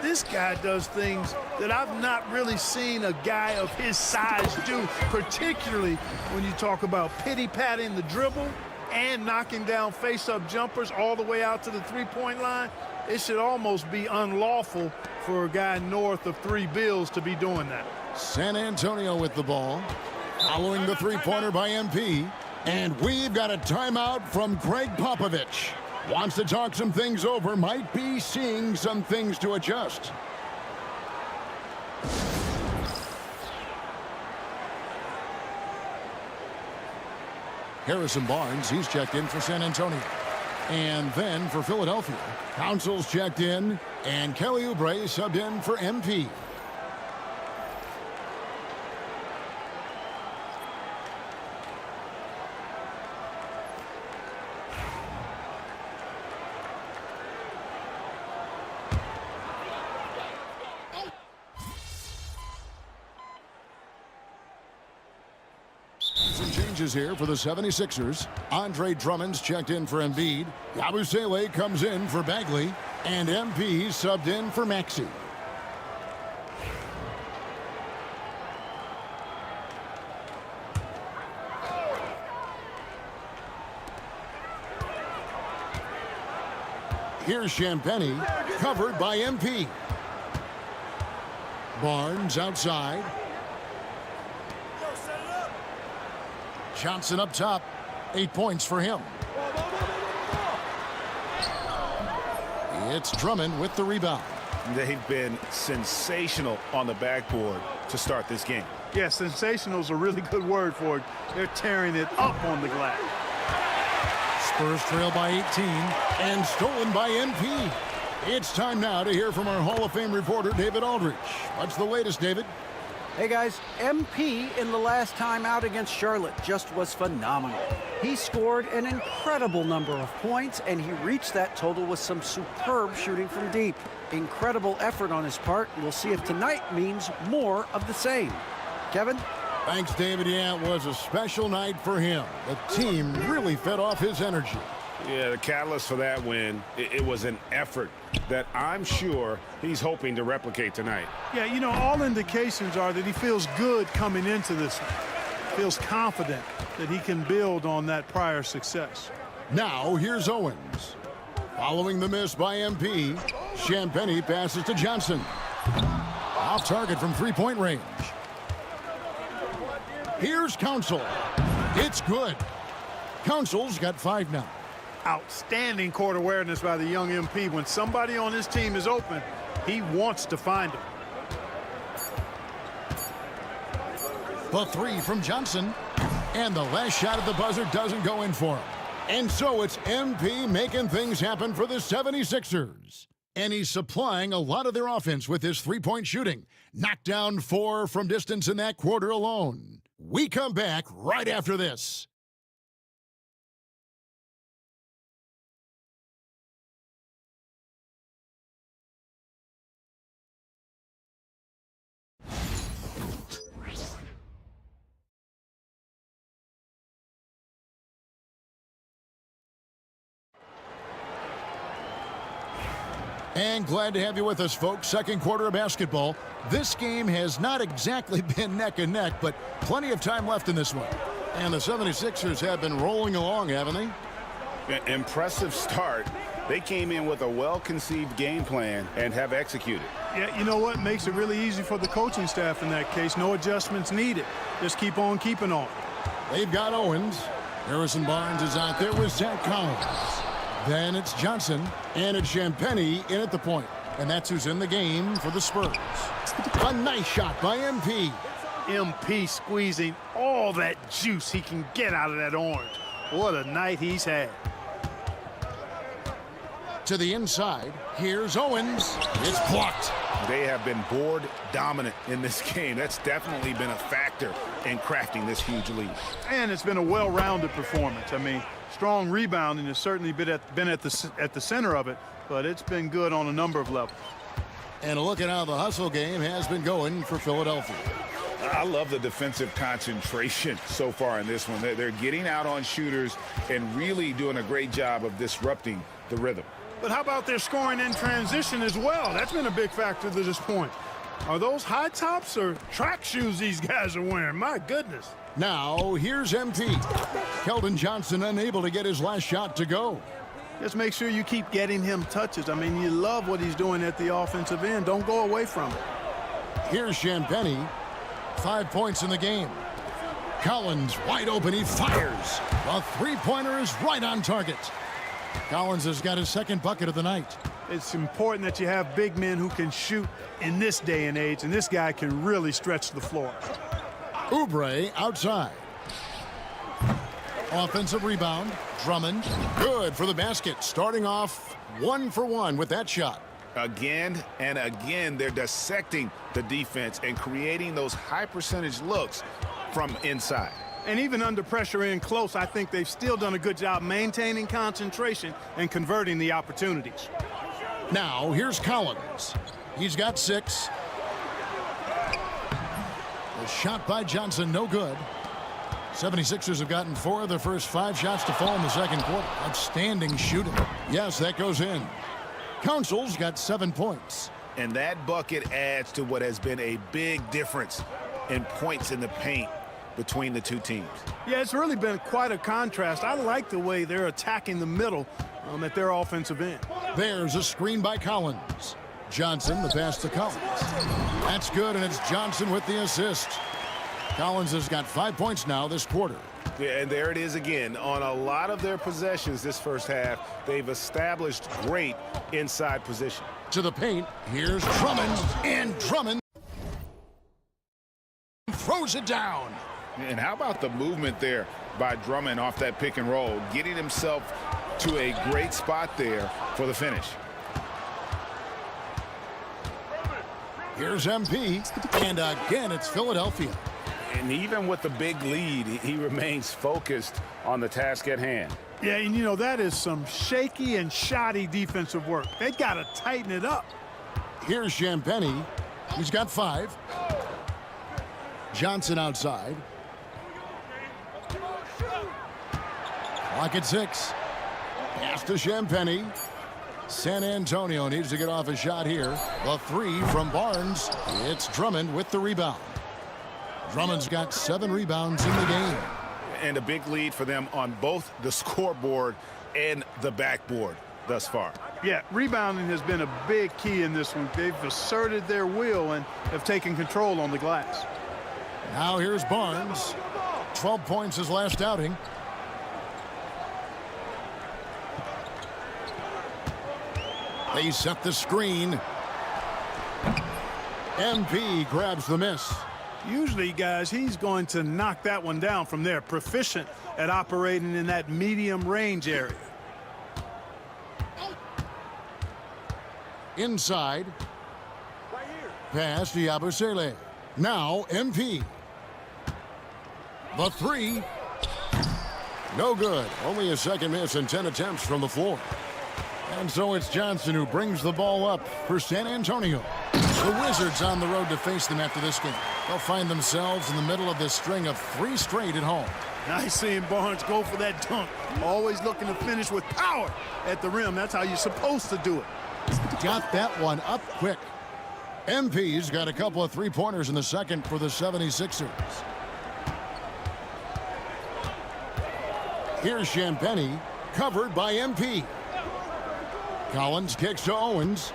This guy does things that I've not really seen a guy of his size do, particularly when you talk about pity-patting the dribble and knocking down face-up jumpers all the way out to the three-point line. It should almost be unlawful for a guy north of 3 bills to be doing that. San Antonio with the ball, following the 3-pointer by MP. And we've got a timeout from Greg Popovich. Wants to talk some things over, might be seeing some things to adjust. Harrison Barnes, he's checked in for San Antonio. And then for Philadelphia, Council's checked in, and Kelly Oubre subbed in for MP. Here for the 76ers. Andre Drummond's checked in for Embiid. Yabusele comes in for Bagley. And MP subbed in for Maxey. Here's Champagnie, covered by MP. Barnes outside. Johnson up top, 8 points for him. It's Drummond with the rebound. They've been sensational on the backboard to start this game. Yeah, sensational is a really good word for it. They're tearing it up on the glass. Spurs trail by 18 and stolen by MP. It's time now to hear from our Hall of Fame reporter, David Aldridge. What's the latest, David? Hey guys, MP in the last time out against Charlotte just was phenomenal. He scored an incredible number of points, and he reached that total with some superb shooting from deep. Incredible effort on his part. We'll see if tonight means more of the same. Kevin? Thanks, David. Yeah, it was a special night for him. The team really fed off his energy. Yeah, the catalyst for that win, it was an effort that I'm sure he's hoping to replicate tonight. Yeah, you know, all indications are that he feels good coming into this one. Feels confident that he can build on that prior success. Now, here's Owens. Following the miss by MP, Champagnie passes to Johnson. Off target from three-point range. Here's Council. It's good. Council's got 5 now. Outstanding court awareness by the young MP. When somebody on his team is open, he wants to find them. The 3 from Johnson. And the last shot at the buzzer doesn't go in for him. And so it's MP making things happen for the 76ers. And he's supplying a lot of their offense with his three-point shooting. Knocked down 4 from distance in that quarter alone. We come back right after this. And glad to have you with us, folks. Second quarter of basketball. This game has not exactly been neck and neck, but plenty of time left in this one. And the 76ers have been rolling along, haven't they? Impressive start. They came in with a well-conceived game plan and have executed. Yeah, you know what? Makes it really easy for the coaching staff in that case. No adjustments needed. Just keep on keeping on. They've got Owens. Harrison Barnes is out there with Zach Collins. Then it's Johnson, and it's Champagnie in at the point. And that's who's in the game for the Spurs. A nice shot by MP. MP squeezing all that juice he can get out of that orange. What a night he's had. To the inside, here's Owens. It's blocked. They have been board dominant in this game. That's definitely been a factor in crafting this huge lead. And it's been a well-rounded performance. I mean, strong rebounding has certainly been at the center of it, but it's been good on a number of levels. And a look at how the hustle game has been going for Philadelphia. I love the defensive concentration so far in this one. They're getting out on shooters and really doing a great job of disrupting the rhythm. But how about their scoring in transition as well? That's been a big factor to this point. Are those high tops or track shoes these guys are wearing? My goodness. Now, here's MP. Keldon Johnson unable to get his last shot to go. Just make sure you keep getting him touches. I mean, you love what he's doing at the offensive end. Don't go away from it. Here's Champagnie. 5 points in the game. Collins wide open. He fires. A three-pointer is right on target. Collins has got his second bucket of the night. It's important that you have big men who can shoot in this day and age, and this guy can really stretch the floor. Oubre outside. Offensive rebound. Drummond. Good for the basket. Starting off 1 for 1 with that shot. Again and again, they're dissecting the defense and creating those high percentage looks from inside. And even under pressure in close, I think they've still done a good job maintaining concentration and converting the opportunities. Now, here's Collins. He's got 6. The shot by Johnson, no good. 76ers have gotten 4 of their first 5 shots to fall in the second quarter. Outstanding shooting. Yes, that goes in. Council's got 7 points. And that bucket adds to what has been a big difference in points in the paint between the two teams. Yeah, it's really been quite a contrast. I like the way they're attacking the middle at their offensive end. There's a screen by Collins. Johnson, the pass to Collins. That's good, and it's Johnson with the assist. Collins has got 5 points now this quarter. Yeah, and there it is again. On a lot of their possessions this first half, they've established great inside position. To the paint, here's Drummond, and Drummond throws it down. And how about the movement there by Drummond off that pick and roll, getting himself to a great spot there for the finish. Here's MP, and again it's Philadelphia. And even with the big lead, he remains focused on the task at hand. Yeah, and you know, that is some shaky and shoddy defensive work. They got to tighten it up. Here's Champagnie. He's got 5. Johnson outside. Clock at 6. Pass to Champagnie. San Antonio needs to get off a shot here. The 3 from Barnes. It's Drummond with the rebound. Drummond's got 7 rebounds in the game. And a big lead for them on both the scoreboard and the backboard thus far. Yeah, rebounding has been a big key in this one. They've asserted their will and have taken control on the glass. Now here's Barnes. 12 points his last outing. They set the screen. MP grabs the miss. Usually, guys, he's going to knock that one down from there. Proficient at operating in that medium range area. Inside. Pass to Yabusele. Now MP. The three. No good. Only a second miss and 10 attempts from the floor. And so it's Johnson who brings the ball up for San Antonio. The Wizards on the road to face them after this game. They'll find themselves in the middle of this string of 3 straight at home. Nice seeing Barnes go for that dunk. Always looking to finish with power at the rim. That's how you're supposed to do it. Got that one up quick. MP's got a couple of 3-pointers in the second for the 76ers. Here's Champagnie, covered by MP. Collins kicks to Owens.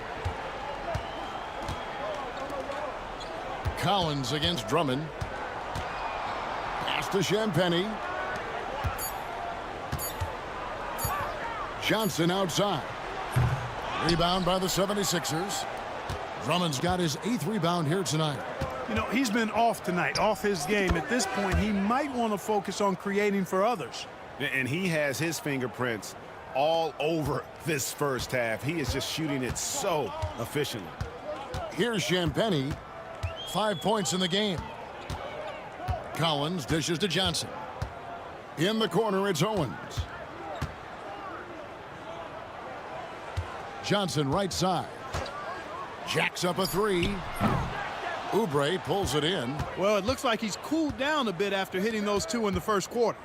Collins against Drummond. Pass to Champagnie. Johnson outside. Rebound by the 76ers. Drummond's got his 8th rebound here tonight. You know, he's been off tonight, off his game. At this point, he might want to focus on creating for others. And he has his fingerprints all over this first half. He is just shooting it so efficiently. Here's Champagnie. 5 points in the game. Collins dishes to Johnson. In the corner, it's Owens. Johnson right side. Jacks up a 3. Oubre pulls it in. Well, it looks like he's cooled down a bit after hitting those 2 in the first quarter.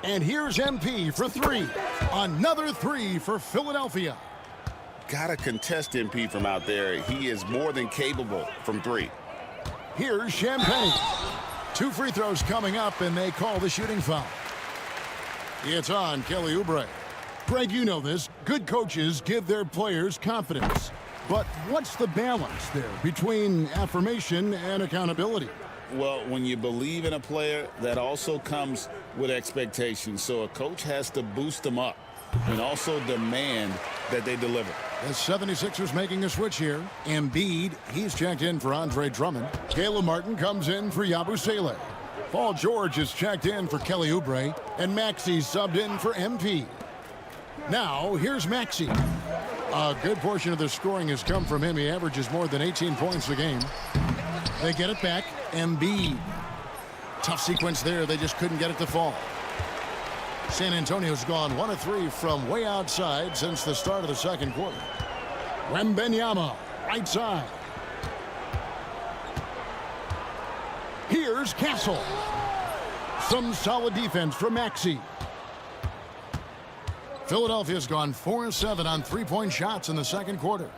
And here's MP for 3. Another 3 for Philadelphia. Gotta contest MP from out there. He is more than capable from 3. Here's Champagnie. 2 free throws coming up, and they call the shooting foul. It's on Kelly Oubre. Greg, you know this. Good coaches give their players confidence. But what's the balance there between affirmation and accountability? Well, when you believe in a player, that also comes with expectations. So a coach has to boost them up and also demand that they deliver. The 76ers making a switch here. Embiid, he's checked in for Andre Drummond. Caleb Martin comes in for Yabusele. Paul George is checked in for Kelly Oubre. And Maxey's subbed in for MP. Now, here's Maxey. A good portion of the scoring has come from him. He averages more than 18 points a game. They get it back. Embiid. Tough sequence there. They just couldn't get it to fall. San Antonio's gone 1 of 3 from way outside since the start of the second quarter. Wembanyama, right side. Here's Castle. Some solid defense from Maxey. Philadelphia's gone 4 of 7 on 3-point shots in the second quarter.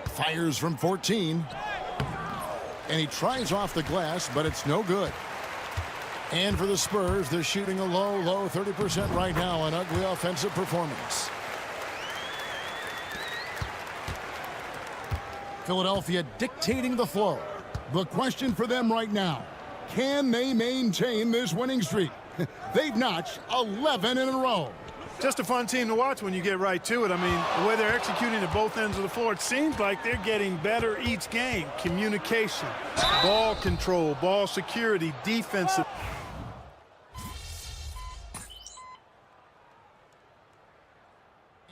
Fires from 14. And he tries off the glass, but it's no good. And for the Spurs, they're shooting a low 30% right now. An ugly offensive performance. Philadelphia dictating the flow. The question for them right now, can they maintain this winning streak? They've notched 11 in a row. Just a fun team to watch when you get right to it. I mean, the way they're executing at both ends of the floor, it seems like they're getting better each game. Communication, ball control, ball security, defensive.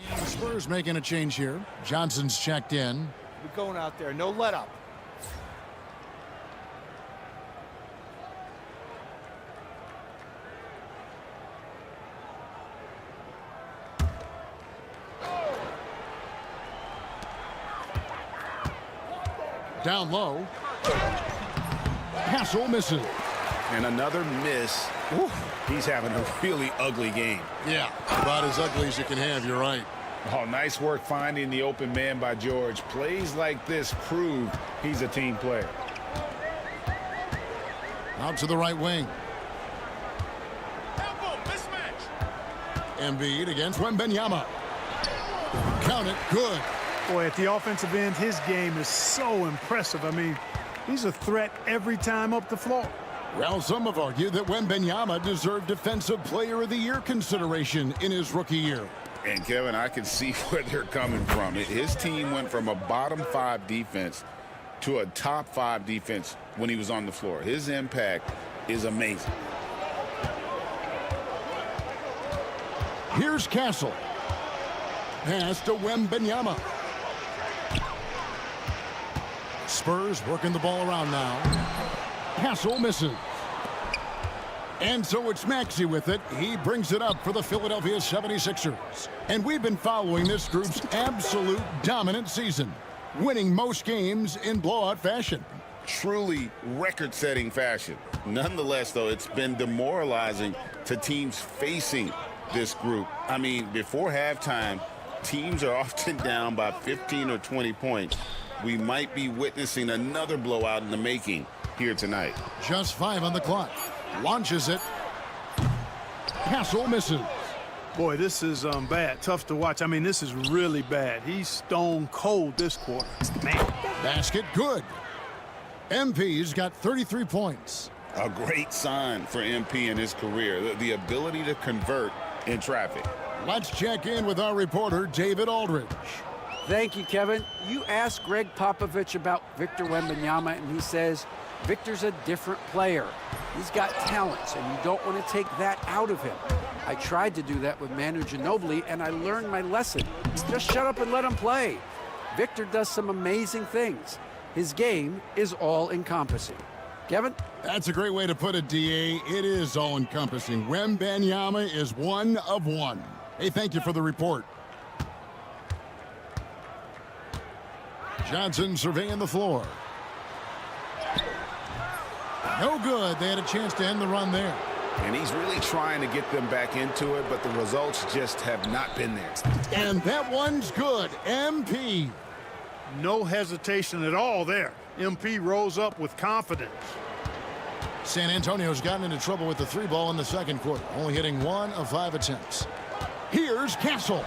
The Spurs making a change here. Johnson's checked in. We're going out there, no let up. Down low. Castle misses. And another miss. Ooh, he's having a really ugly game. Yeah, about as ugly as you can have, you're right. Oh, nice work finding the open man by George. Plays like this prove he's a team player. Out to the right wing. Embiid against Wembanyama. Count it, good. Boy, at the offensive end, his game is so impressive. I mean, he's a threat every time up the floor. Well, some have argued that Wembanyama deserved Defensive Player of the Year consideration in his rookie year. And Kevin, I can see where they're coming from. His team went from a bottom 5 defense to a top 5 defense when he was on the floor. His impact is amazing. Here's Castle. Pass to Wembanyama. Spurs working the ball around now. Castle misses. And so it's Maxey with it. He brings it up for the Philadelphia 76ers. And we've been following this group's absolute dominant season, winning most games in blowout fashion. Truly record-setting fashion. Nonetheless, though, it's been demoralizing to teams facing this group. I mean, before halftime, teams are often down by 15 or 20 points. We might be witnessing another blowout in the making here tonight. Just 5 on the clock. Launches it. Castle misses. Boy, this is bad. Tough to watch. I mean, this is really bad. He's stone cold this quarter. Man. Basket good. MP's got 33 points. A great sign for MP in his career, the ability to convert in traffic. Let's check in with our reporter, David Aldridge. Thank you, Kevin. You asked Greg Popovich about Victor Wembanyama, and he says Victor's a different player. He's got talents, and you don't want to take that out of him. I tried to do that with Manu Ginobili, and I learned my lesson. Just shut up and let him play. Victor does some amazing things. His game is all-encompassing. Kevin? That's a great way to put it, D.A. It is all-encompassing. Wembanyama is one of one. Hey, thank you for the report. Johnson surveying the floor. No good. They had a chance to end the run there. And he's really trying to get them back into it, but the results just have not been there. And that one's good. MP. No hesitation at all there. MP rose up with confidence. San Antonio's gotten into trouble with the 3-ball in the second quarter, only hitting 1 of 5 attempts. Here's Castle.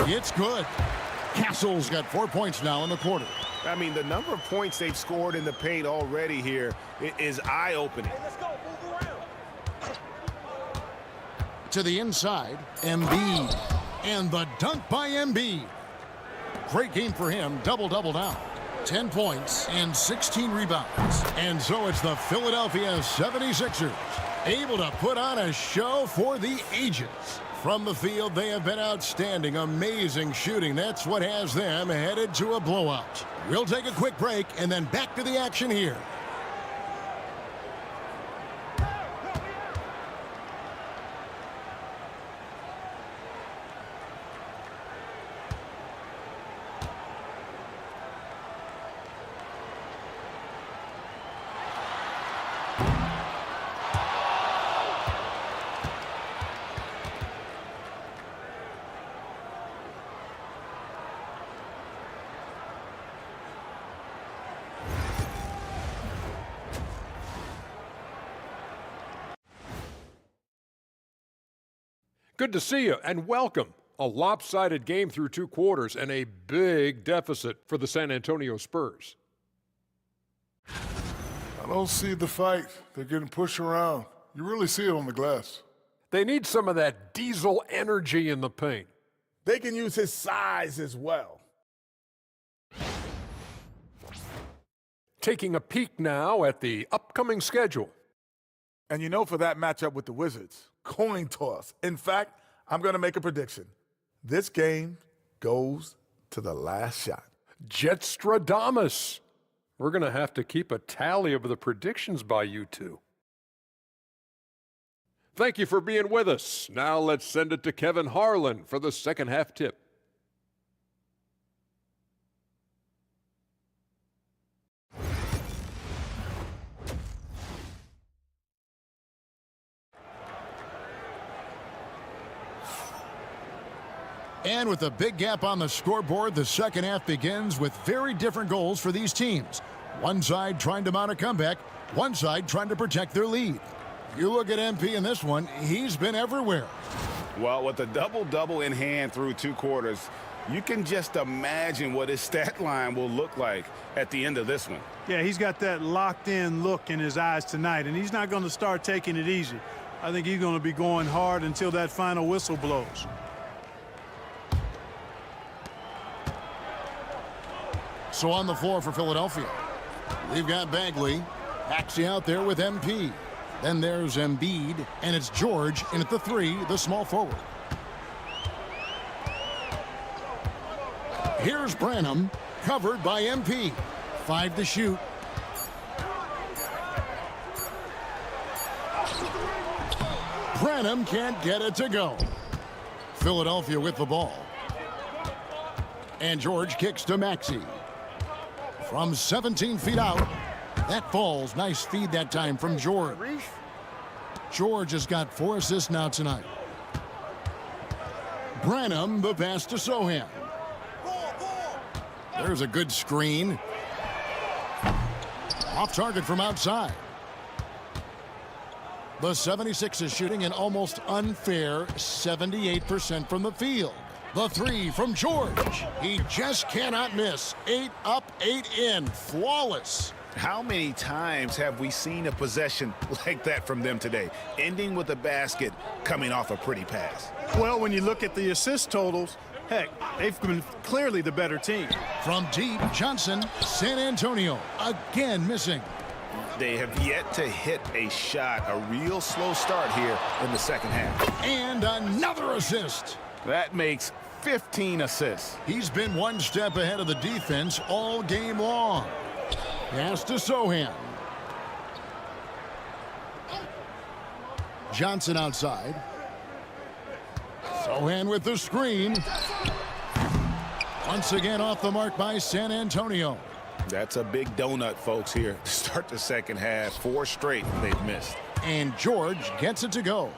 It's good. Castle's got 4 points now in the quarter. I mean, the number of points they've scored in the paint already here is eye-opening. To the inside, Embiid. And the dunk by Embiid. Great game for him, double-double now. 10 points and 16 rebounds. And so it's the Philadelphia 76ers, able to put on a show for the ages. From the field, they have been outstanding, amazing shooting. That's what has them headed to a blowout. We'll take a quick break and then back to the action here. Good to see you and welcome. A lopsided game through 2 quarters and a big deficit for the San Antonio Spurs. I don't see the fight. They're getting pushed around. You really see it on the glass. They need some of that diesel energy in the paint. They can use his size as well. Taking a peek now at the upcoming schedule. And you know, for that matchup with the Wizards, coin toss. In fact, I'm going to make a prediction. This game goes to the last shot. Jetstradamus. We're going to have to keep a tally of the predictions by you two. Thank you for being with us. Now let's send it to Kevin Harlan for the second half tip. And with a big gap on the scoreboard, the second half begins with very different goals for these teams. One side trying to mount a comeback, one side trying to protect their lead. You look at MP in this one, he's been everywhere. Well, with a double-double in hand through 2 quarters, you can just imagine what his stat line will look like at the end of this one. Yeah, he's got that locked-in look in his eyes tonight, and he's not going to start taking it easy. I think he's going to be going hard until that final whistle blows. So on the floor for Philadelphia, we've got Bagley. Maxey out there with MP. Then there's Embiid, and it's George in at the 3, the small forward. Here's Branham, covered by MP. 5 to shoot. Branham can't get it to go. Philadelphia with the ball. And George kicks to Maxey. From 17 feet out, that falls. Nice feed that time from George. George has got 4 assists now tonight. Branham, the pass to Sohan. There's a good screen. Off target from outside. The 76ers shooting an almost unfair 78% from the field. The 3 from George. He just cannot miss. 8 up, 8 in. Flawless. How many times have we seen a possession like that from them today? Ending with a basket, coming off a pretty pass. Well, when you look at the assist totals, heck, they've been clearly the better team. From deep, Johnson, San Antonio, again missing. They have yet to hit a shot, a real slow start here in the second half. And another assist. That makes 15 assists. He's been one step ahead of the defense all game long. Pass to Sohan. Johnson outside. Sohan with the screen. Once again off the mark by San Antonio. That's a big donut, folks, here to start the second half. 4 straight they've missed. And George gets it to go.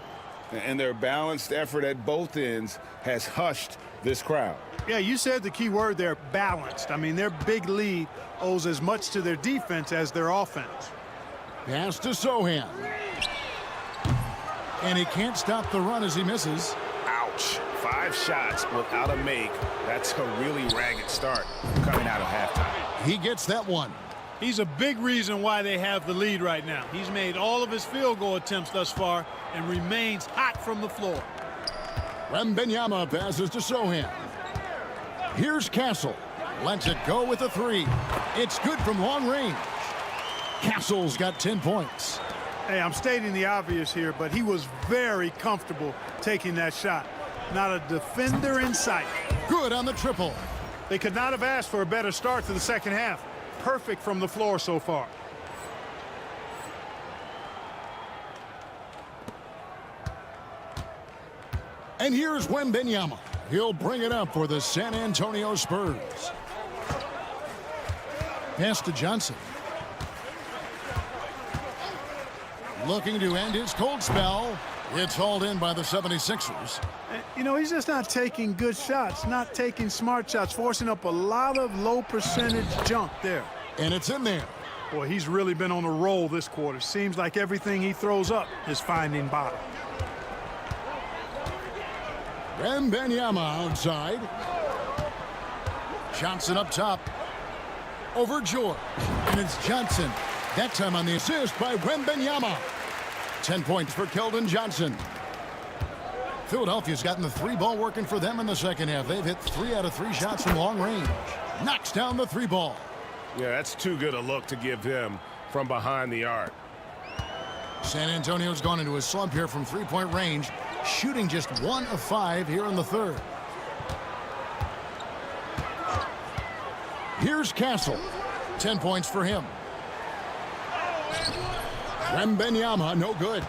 And their balanced effort at both ends has hushed this crowd. Yeah, you said the key word there, balanced. I mean, their big lead owes as much to their defense as their offense. Pass to Sohan. And he can't stop the run as he misses. Ouch. 5 shots without a make. That's a really ragged start coming out of halftime. He gets that one. He's a big reason why they have the lead right now. He's made all of his field goal attempts thus far and remains hot from the floor. Wembanyama passes to Sohan. Here's Castle. Lets it go with a 3. It's good from long range. Castle's got 10 points. Hey, I'm stating the obvious here, but he was very comfortable taking that shot. Not a defender in sight. Good on the triple. They could not have asked for a better start to the second half. Perfect from the floor so far. And here's Wembanyama. He'll bring it up for the San Antonio Spurs. Pass to Johnson. Looking to end his cold spell. It's hauled in by the 76ers. You know, he's just not taking good shots, not taking smart shots, forcing up a lot of low percentage junk there. And it's in there. Boy, he's really been on a roll this quarter. Seems like everything he throws up is finding bottom. Wembanyama outside. Johnson up top. Over George. And it's Johnson. That time on the assist by Wembanyama. 10 points for Keldon Johnson. Philadelphia's gotten the 3-ball working for them in the second half. They've hit 3 out of 3 shots from long range. Knocks down the 3-ball. Yeah, that's too good a look to give him from behind the arc. San Antonio's gone into a slump here from 3-point range, shooting just 1 of 5 here in the third. Here's Castle. 10 points for him. Wembanyama, no good.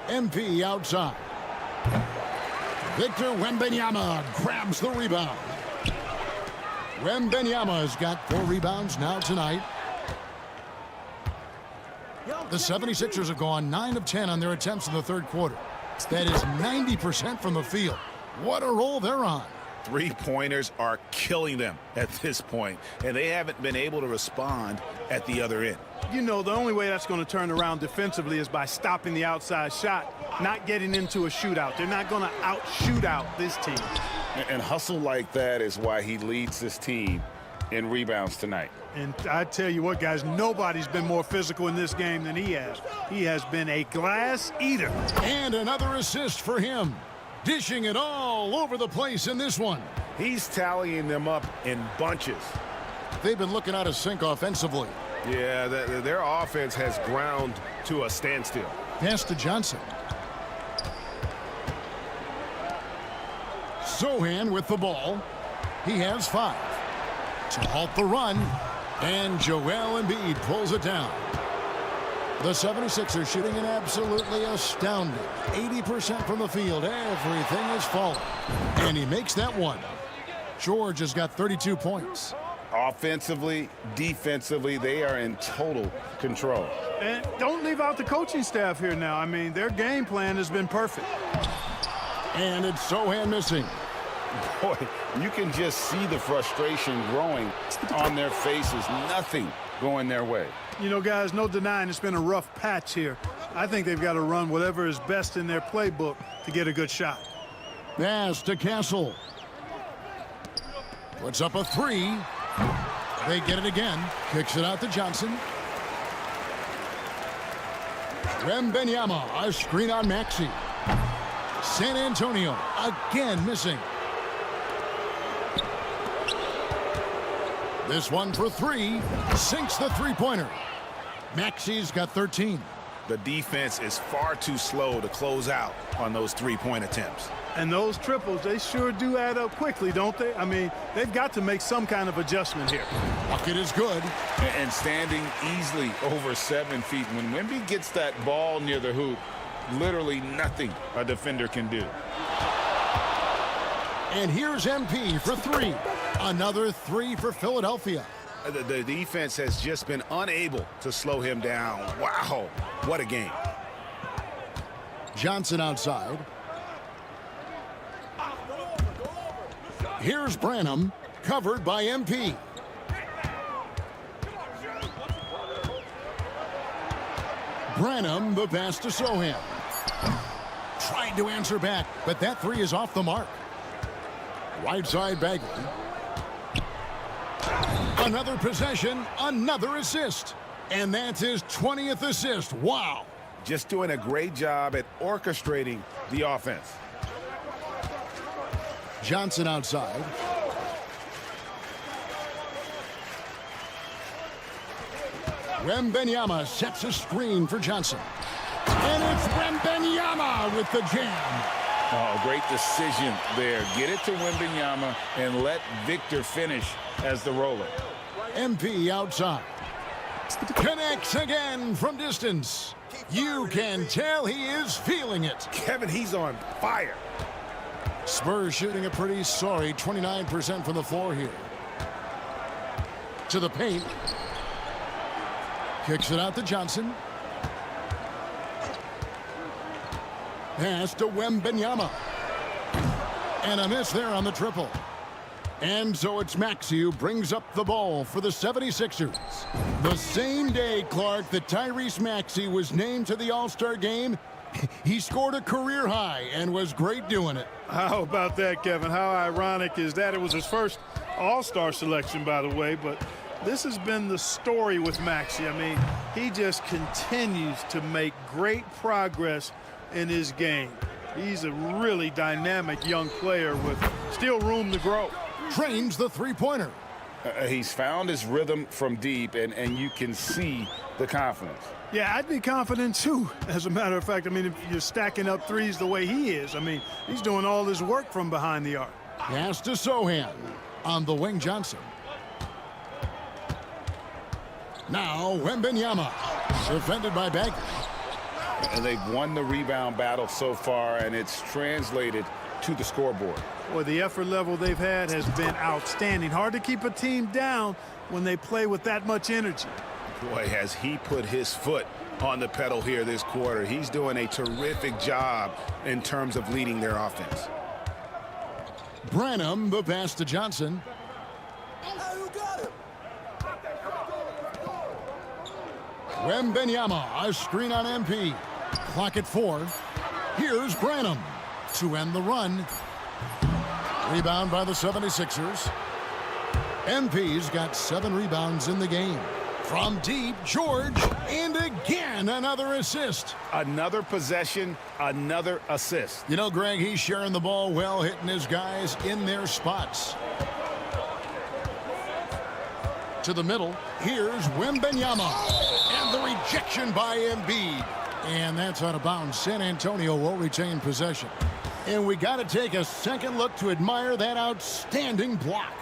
MP outside. Victor Wembanyama grabs the rebound. Wembanyama has got 4 rebounds now tonight. The 76ers have gone 9 of 10 on their attempts in the third quarter. That is 90% from the field. What a roll they're on. 3-pointers are killing them at this point, and they haven't been able to respond at the other end. You know, the only way that's going to turn around defensively is by stopping the outside shot, not getting into a shootout. They're not going to out-shoot out this team. And hustle like that is why he leads this team in rebounds tonight. And I tell you what, guys, nobody's been more physical in this game than he has. He has been a glass eater. And another assist for him. Dishing it all over the place in this one. He's tallying them up in bunches. They've been looking out of sync offensively. Yeah, their offense has ground to a standstill. Pass to Johnson. Sohan with the ball. He has 5. To halt the run, and Joel Embiid pulls it down. The 76ers shooting an absolutely astounding 80% from the field. Everything is falling. And he makes that one. George has got 32 points. Offensively, defensively, they are in total control. And don't leave out the coaching staff here now. I mean, their game plan has been perfect. And it's Sohan missing. Boy, you can just see the frustration growing on their faces. Nothing going their way. You know, guys, no denying it's been a rough patch here. I think they've got to run whatever is best in their playbook to get a good shot. Pass to Castle. Puts up a 3. They get it again. Kicks it out to Johnson. Wembanyama, a screen on Maxey. San Antonio again missing. This one for 3. Sinks the three-pointer. Maxey's got 13. The defense is far too slow to close out on those three-point attempts. And those triples, they sure do add up quickly, don't they? I mean, they've got to make some kind of adjustment here. Bucket is good. And standing easily over 7 feet. When Wemby gets that ball near the hoop, literally nothing a defender can do. And here's MP for 3. Another 3 for Philadelphia. The defense has just been unable to slow him down. Wow, what a game. Johnson outside. Here's Branham, covered by MP. Branham, the pass to Sohan. Tried to answer back, but that 3 is off the mark. Right side Bagley. Another possession, another assist. And that's his 20th assist. Wow. Just doing a great job at orchestrating the offense. Johnson outside. Wembanyama sets a screen for Johnson. And it's Wembanyama with the jam. Oh, great decision there. Get it to Wembanyama and let Victor finish as the roller. MP outside. Connects again from distance. You can tell he is feeling it. Kevin, he's on fire. Spurs shooting a pretty sorry 29% from the floor here. To the paint. Kicks it out to Johnson. Pass to Wembanyama. And a miss there on the triple. And so it's Maxey who brings up the ball for the 76ers. The same day, Clark, that Tyrese Maxey was named to the All-Star game, he scored a career high and was great doing it. How about that, Kevin? How ironic is that? It was his first All-Star selection, by the way, but this has been the story with Maxey. I mean, he just continues to make great progress in his game. He's a really dynamic young player with still room to grow. Trains the three-pointer. He's found his rhythm from deep, and you can see the confidence. Yeah, I'd be confident too. As a matter of fact, I mean, if you're stacking up threes the way he is, I mean, he's doing all his work from behind the arc. Pass to Sohan. On the wing, Johnson. Now, Wembanyama. Defended by Bagley. And they've won the rebound battle so far, and it's translated to the scoreboard. Boy, the effort level they've had has been outstanding. Hard to keep a team down when they play with that much energy. Boy, has he put his foot on the pedal here this quarter. He's doing a terrific job in terms of leading their offense. Branham, the pass to Johnson. Wembanyama, a screen on MP. Clock at 4. Here's Branham to end the run. Rebound by the 76ers. MP's got 7 rebounds in the game. From deep, George, and again another assist. Another possession, another assist. You know, Greg, he's sharing the ball well, hitting his guys in their spots. To the middle, here's Wembanyama. And the rejection by Embiid. And that's out of bounds. San Antonio will retain possession. And we got to take a second look to admire that outstanding block.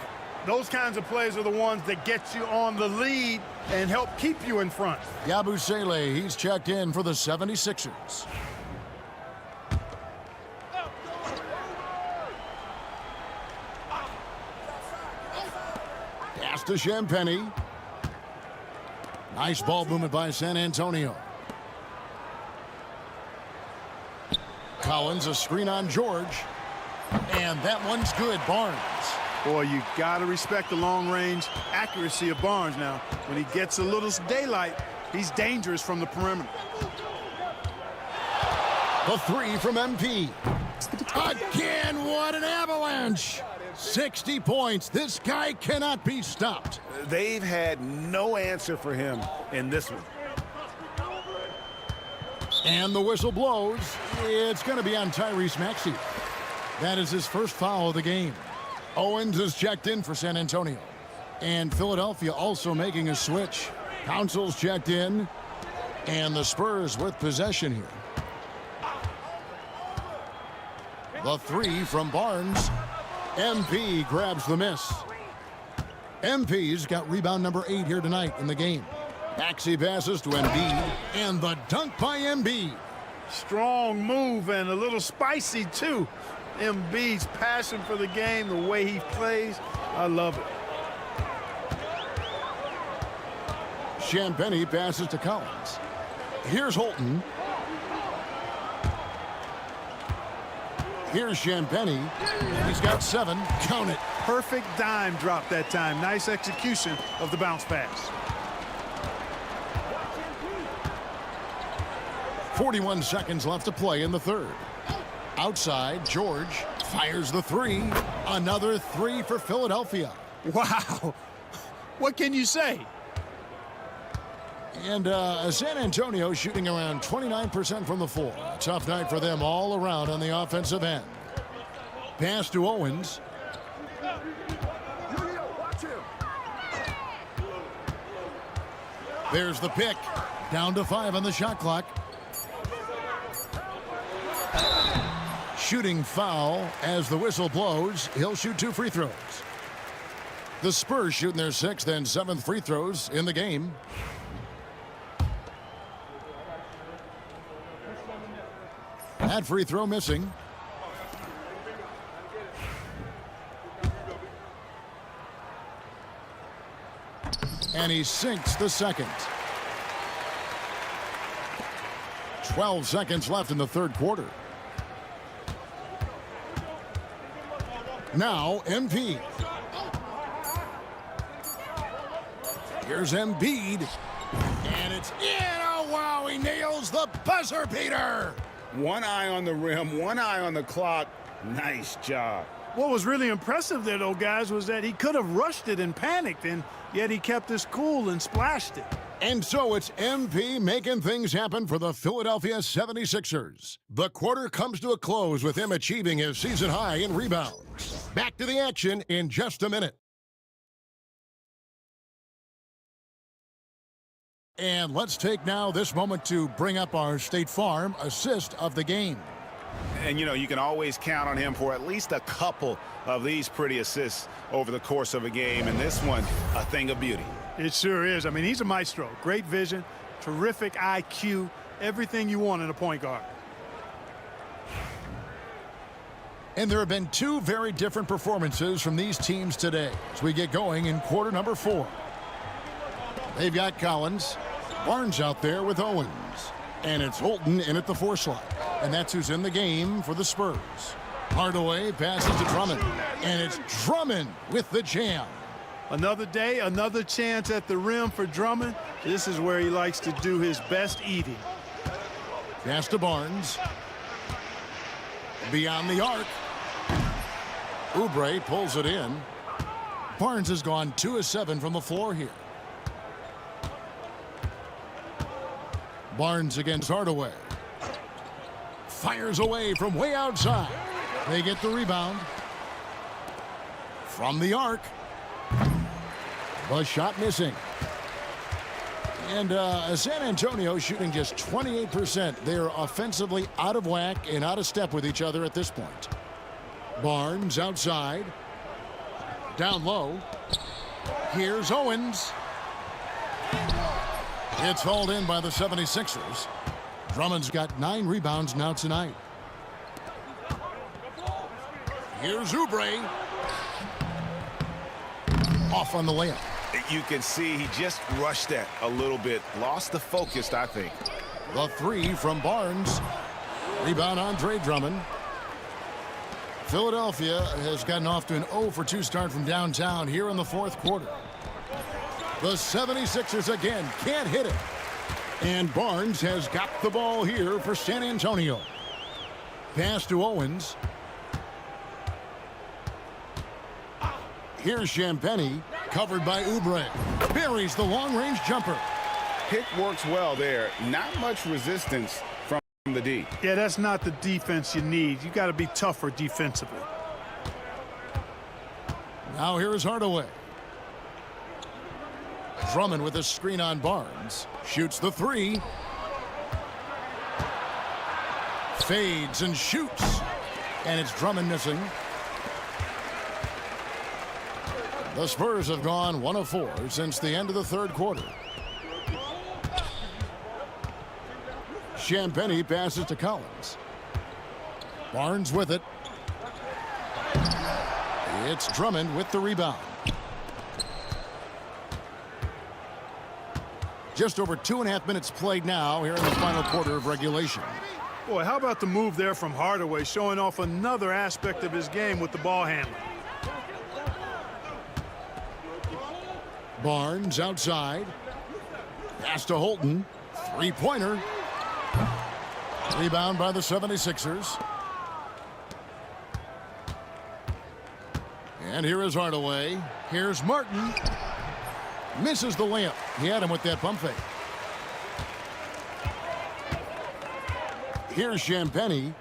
Those kinds of plays are the ones that get you on the lead and help keep you in front. Yabusele, he's checked in for the 76ers. Pass to Champagnie. Nice ball movement by San Antonio. Collins, a screen on George. And that one's good. Barnes. Boy, you got to respect the long-range accuracy of Barnes now. When he gets a little daylight, he's dangerous from the perimeter. The three from MP. Again, what an avalanche. 60 points. This guy cannot be stopped. They've had no answer for him in this one. And the whistle blows. It's going to be on Tyrese Maxey. That is his first foul of the game. Owens is checked in for San Antonio. And Philadelphia also making a switch. Council's checked in. And the Spurs with possession here. The three from Barnes. MP grabs the miss. MP's got rebound number 8 here tonight in the game. Maxey passes to Embiid. And the dunk by Embiid. Strong move and a little spicy, too. Embiid's passion for the game, the way he plays, I love it. Champagnie passes to Collins. Here's Holton. Here's Champagnie. He's got 7. Count it. Perfect dime drop that time. Nice execution of the bounce pass. 41 seconds left to play in the third. Outside, George fires the 3. Another 3 for Philadelphia. Wow. What can you say? And San Antonio shooting around 29% from the floor. A tough night for them all around on the offensive end. Pass to Owens. There's the pick. Down to 5 on the shot clock. Shooting foul as the whistle blows. He'll shoot 2 free throws. The Spurs shooting their 6th and 7th free throws in the game. That free throw missing. And he sinks the second. 12 seconds left in the third quarter. Now, MP. Here's Embiid. And it's in. Oh, wow, he nails the buzzer beater. One eye on the rim, one eye on the clock. Nice job. What was really impressive there, though, guys, was that he could have rushed it and panicked, and yet he kept his cool and splashed it. And so it's MP making things happen for the Philadelphia 76ers. The quarter comes to a close with him achieving his season high in rebounds. Back to the action in just a minute. And let's take now this moment to bring up our State Farm assist of the game. And, you know, you can always count on him for at least a couple of these pretty assists over the course of a game. And this one, a thing of beauty. It sure is. I mean, he's a maestro. Great vision, terrific IQ, everything you want in a point guard. And there have been 2 very different performances from these teams today as we get going in quarter number 4. They've got Collins, Barnes out there with Owens, and it's Holton in at the 4 slot. And that's who's in the game for the Spurs. Hardaway passes to Drummond, and it's Drummond with the jam. Another day, another chance at the rim for Drummond. This is where he likes to do his best eating. Pass to Barnes. Beyond the arc. Oubre pulls it in. Barnes has gone 2 of 7 from the floor here. Barnes against Hardaway. Fires away from way outside. They get the rebound. From the arc. The shot missing. And San Antonio shooting just 28%. They're offensively out of whack and out of step with each other at this point. Barnes outside. Down low. Here's Owens. It's hauled in by the 76ers. Drummond's got 9 rebounds now tonight. Here's Oubre. Off on the layup. You can see he just rushed that a little bit. Lost the focus, I think. The 3 from Barnes. Rebound Andre Drummond. Philadelphia has gotten off to an 0-for-2 start from downtown here in the fourth quarter. The 76ers again can't hit it. And Barnes has got the ball here for San Antonio. Pass to Owens. Here's Champagnie, covered by Oubre. Buries the long-range jumper. Pick works well there. Not much resistance from the D. Yeah, that's not the defense you need. You got to be tougher defensively. Now here is Hardaway. Drummond with a screen on Barnes. Shoots the 3. Fades and shoots. And it's Drummond missing. The Spurs have gone 1 of 4 since the end of the third quarter. Champagnie passes to Collins. Barnes with it. It's Drummond with the rebound. Just over 2.5 minutes played now here in the final quarter of regulation. Boy, how about the move there from Hardaway, showing off another aspect of his game with the ball handling. Barnes outside. Pass to Holton. 3-pointer. Rebound by the 76ers. And here is Hardaway. Here's Martin. Misses the layup. He had him with that pump fake. Here's Champagnie.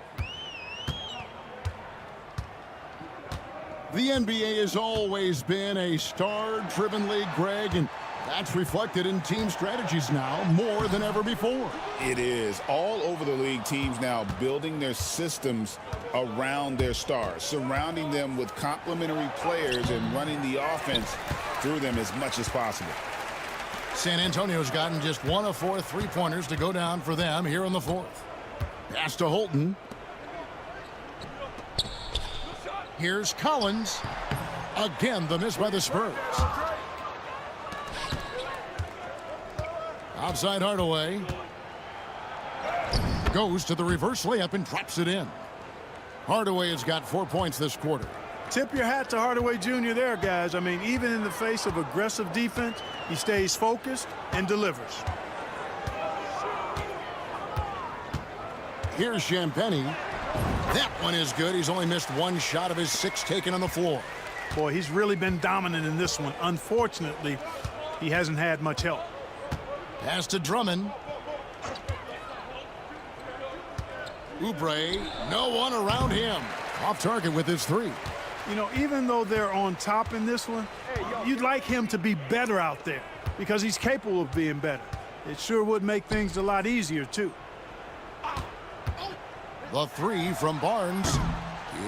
The NBA has always been a star-driven league, Greg, and that's reflected in team strategies now more than ever before. It is. All over the league, teams now building their systems around their stars, surrounding them with complementary players and running the offense through them as much as possible. San Antonio's gotten just 1 of 4 3-pointers to go down for them here in the fourth. Pass to Holton. Here's Collins. Again, the miss by the Spurs. Outside Hardaway. Goes to the reverse layup and drops it in. Hardaway has got 4 points this quarter. Tip your hat to Hardaway Jr. there, guys. I mean, even in the face of aggressive defense, he stays focused and delivers. Here's Champagnie. That one is good. He's only missed 1 shot of his 6 taken on the floor. Boy, he's really been dominant in this one. Unfortunately, he hasn't had much help. Pass to Drummond. Oubre, no one around him. Off target with his 3. You know, even though they're on top in this one, you'd like him to be better out there because he's capable of being better. It sure would make things a lot easier, too. The 3 from Barnes.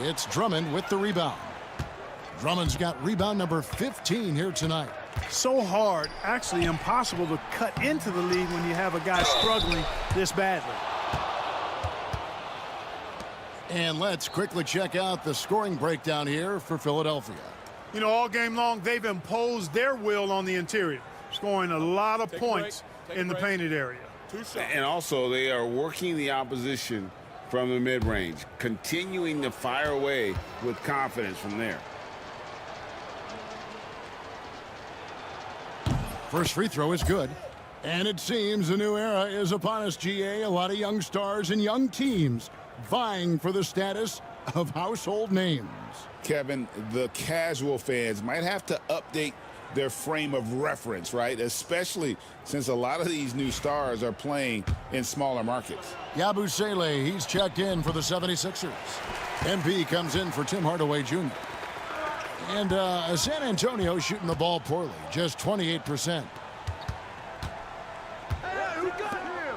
It's Drummond with the rebound. Drummond's got rebound number 15 here tonight. So hard, actually impossible to cut into the lead when you have a guy struggling this badly. And let's quickly check out the scoring breakdown here for Philadelphia. You know, all game long, they've imposed their will on the interior, scoring a lot of points in the painted area. And also, they are working the opposition from the mid-range, continuing to fire away with confidence from there. First free throw is good. And it seems a new era is upon us, GA. A lot of young stars and young teams vying for the status of household names. Kevin, the casual fans might have to update their frame of reference, right? Especially since a lot of these new stars are playing in smaller markets. Yabusele, he's checked in for the 76ers. MP comes in for Tim Hardaway Jr. And San Antonio shooting the ball poorly, just 28%.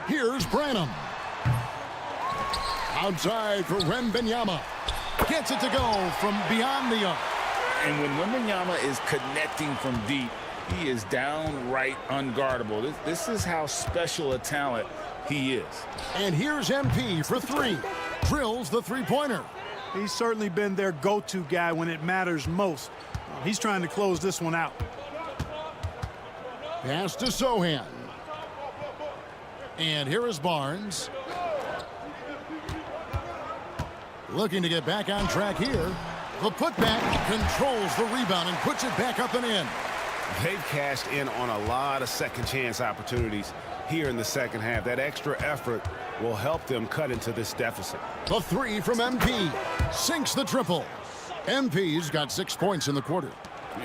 Here's Branham. Outside for Wembanyama. Gets it to go from beyond the arc. And when Wembanyama is connecting from deep, he is downright unguardable. This is how special a talent he is. And here's MP for three. Drills the three-pointer. He's certainly been their go-to guy when it matters most. He's trying to close this one out. Pass to Sohan. And here is Barnes. Looking to get back on track here. The putback controls the rebound and puts it back up and in. They've cashed in on a lot of second chance opportunities here in the second half. That extra effort will help them cut into this deficit. The three from MP sinks the triple. MP's got 6 points in the quarter.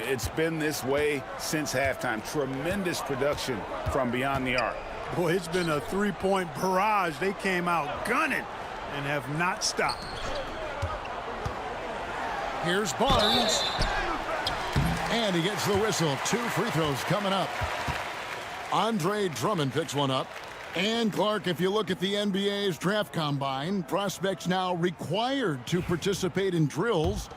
It's been this way since halftime. Tremendous production from beyond the arc. Boy, it's been a three-point barrage. They came out gunning and have not stopped. Here's Barnes. And he gets the whistle. 2 free throws coming up. Andre Drummond picks one up. And Clark, if you look at the NBA's draft combine, prospects now required to participate in drills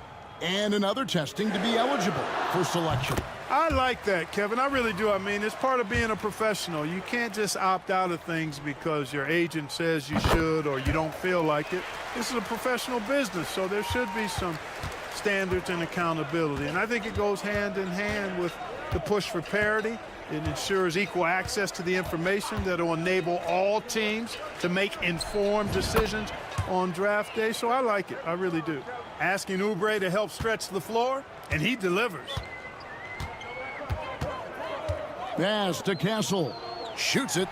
and in other testing to be eligible for selection. I like that, Kevin. I really do. I mean, it's part of being a professional. You can't just opt out of things because your agent says you should or you don't feel like it. This is a professional business, so there should be some standards and accountability. And I think it goes hand in hand with the push for parity. It ensures equal access to the information that will enable all teams to make informed decisions on draft day. So I like it. I really do. Asking Oubre to help stretch the floor, and he delivers. Pass to Castle. Shoots it.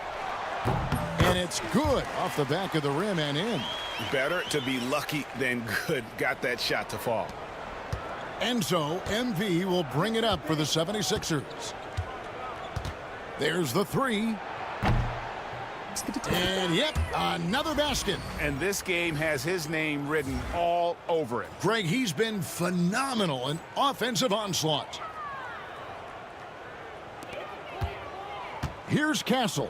And it's good off the back of the rim and in. Better to be lucky than good. Got that shot to fall. And so MP will bring it up for the 76ers. There's the three. And yep, another basket. And this game has his name written all over it. Greg, he's been phenomenal in offensive onslaught. Here's Castle.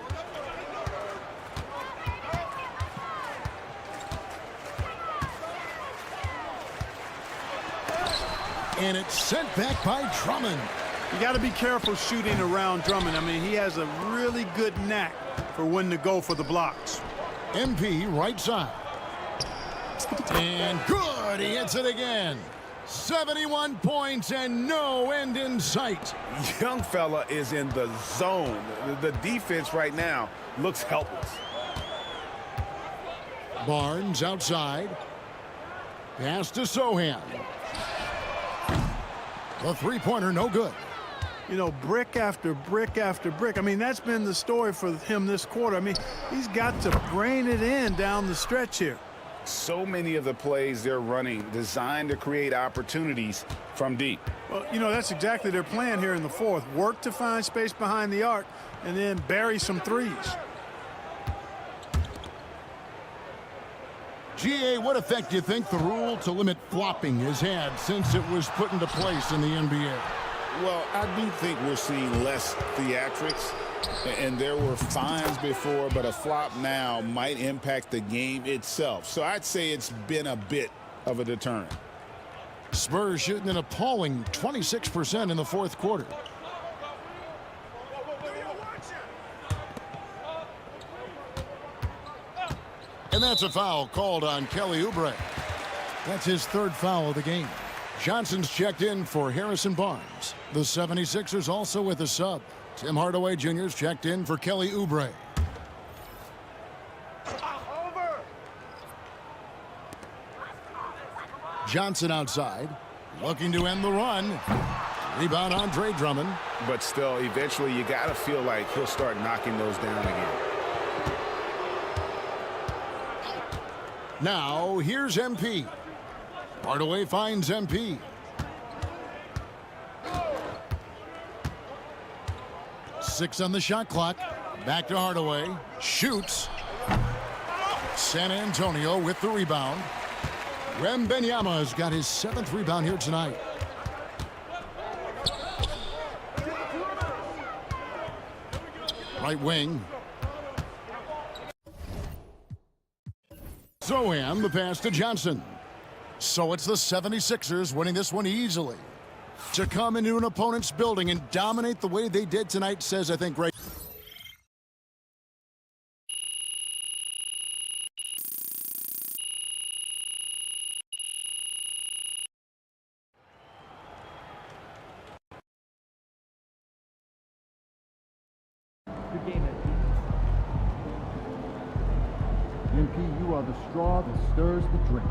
And it's sent back by Drummond. You got to be careful shooting around Drummond. I mean, he has a really good knack for when to go for the blocks. MP right side. And good, he hits it again. 71 points and no end in sight. Young fella is in the zone. The defense right now looks helpless. Barnes outside. Pass to Sohan. The three-pointer no good. You know, brick after brick after brick. I mean, that's been the story for him this quarter. I mean, he's got to brain it in down the stretch here. So many of the plays they're running designed to create opportunities from deep. Well, you know, that's exactly their plan here in the fourth. Work to find space behind the arc and then bury some threes. GA, what effect do you think the rule to limit flopping has had since it was put into place in the NBA? Well, I do think we're seeing less theatrics, and there were fines before, but a flop now might impact the game itself. So I'd say it's been a bit of a deterrent. Spurs shooting an appalling 26% in the fourth quarter. And that's a foul called on Kelly Oubre. That's his third foul of the game. Johnson's checked in for Harrison Barnes. The 76ers also with a sub. Tim Hardaway Jr.'s checked in for Kelly Oubre. Johnson outside, looking to end the run. Rebound Andre Drummond. But still, eventually you got to feel like he'll start knocking those down again. Now, here's MP. Hardaway finds MP. 6 on the shot clock. Back to Hardaway. Shoots. San Antonio with the rebound. Wembanyama's got his 7th rebound here tonight. Right wing. Zohan, the pass to Johnson. So it's the 76ers winning this one easily. To come into an opponent's building and dominate the way they did tonight says, I think, great. Good game, MP, you are the straw that stirs the drink.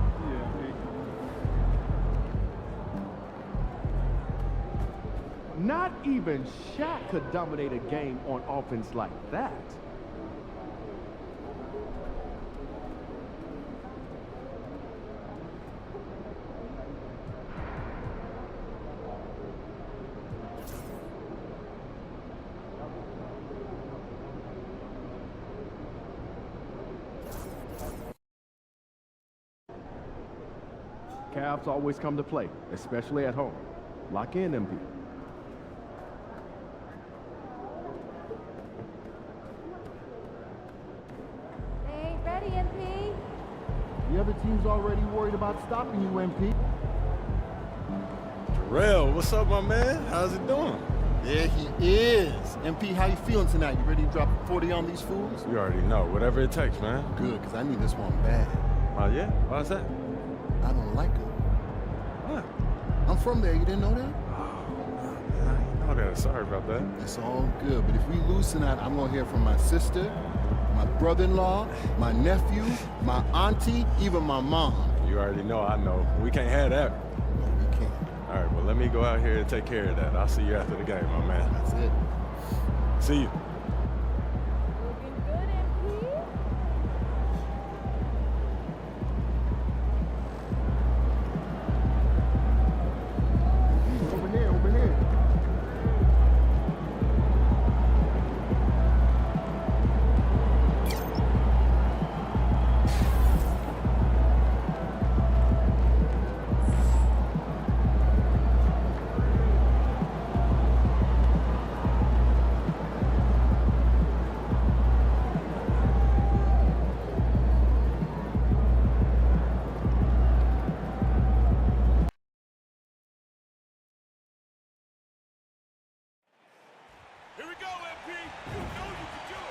Not even Shaq could dominate a game on offense like that. Cavs always come to play, especially at home. Lock in, MP. They ain't ready, MP. The other team's already worried about stopping you, MP. Terrell, what's up, my man? How's it doing? There he is. MP, how you feeling tonight? You ready to drop 40 on these fools? You already know. Whatever it takes, man. Good, because I need this one bad. Oh, yeah? Why's that? I don't like him. What? I'm from there. You didn't know that? Oh, I didn't know that. Sorry about that. It's all good. But if we lose tonight, I'm going to hear from my sister, my brother-in-law, my nephew, my auntie, even my mom. You already know I know. We can't have that. No, we can't. All right, well, let me go out here and take care of that. I'll see you after the game, my man. That's it. See you. Looking good, MP. Over there, over there. Here we go, MP. You know you can do it.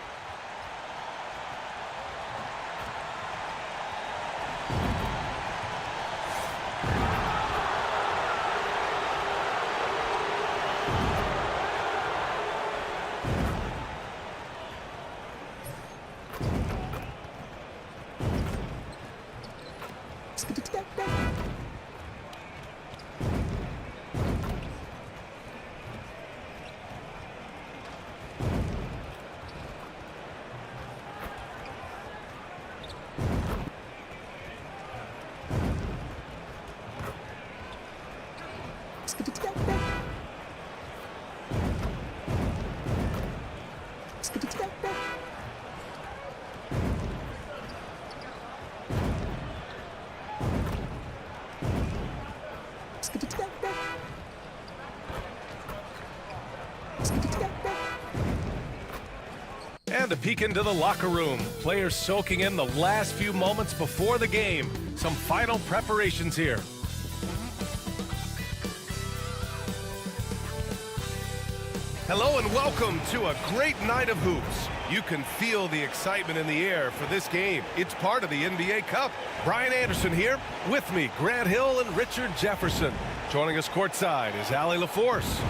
And a peek into the locker room. Players soaking in the last few moments before the game. Some final preparations here. Hello and welcome to a great night of hoops. You can feel the excitement in the air for this game. It's part of the NBA Cup. Brian Anderson here. With me, Grant Hill and Richard Jefferson. Joining us courtside is Allie LaForce.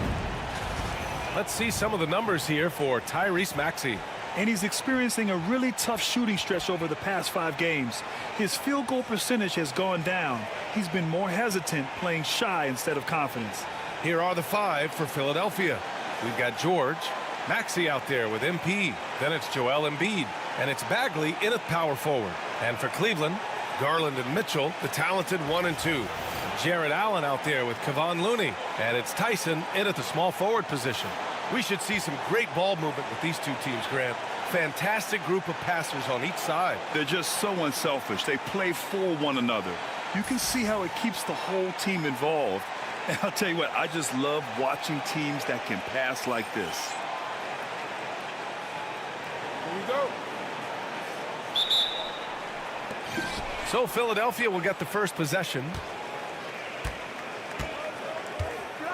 Let's see some of the numbers here for Tyrese Maxey. And he's experiencing a really tough shooting stretch over the past 5 games. His field goal percentage has gone down. He's been more hesitant, playing shy instead of confidence. Here are the 5 for Philadelphia. We've got George, Maxey out there with MP. Then it's Joel Embiid, and it's Bagley in at power forward. And for Cleveland, Garland and Mitchell, the talented 1 and 2. Jared Allen out there with Kevon Looney. And it's Tyson in at the small forward position. We should see some great ball movement with these two teams, Grant. Fantastic group of passers on each side. They're just so unselfish. They play for one another. You can see how it keeps the whole team involved. And I'll tell you what, I just love watching teams that can pass like this. Here we go. So Philadelphia will get the first possession.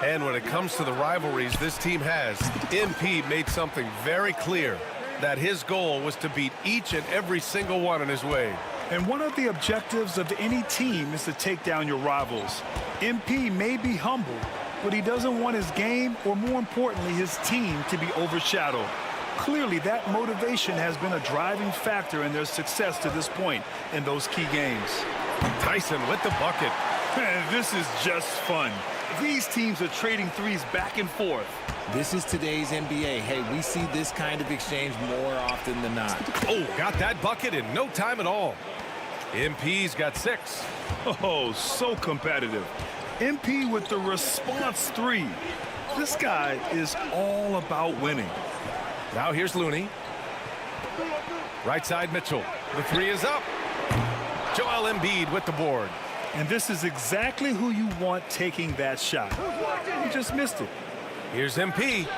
And when it comes to the rivalries this team has, MP made something very clear, that his goal was to beat each and every single one in his way. And one of the objectives of any team is to take down your rivals. MP may be humble, but he doesn't want his game, or more importantly, his team, to be overshadowed. Clearly, that motivation has been a driving factor in their success to this point in those key games. Tyson with the bucket. This is just fun. These teams are trading threes back and forth. This is today's NBA. Hey, we see this kind of exchange more often than not. Oh, got that bucket in no time at all. MP's got 6. Oh, so competitive. MP with the response 3. This guy is all about winning. Now here's Looney. Right side Mitchell. The 3 is up. Joel Embiid with the board. And this is exactly who you want taking that shot. He just missed it. Here's MP.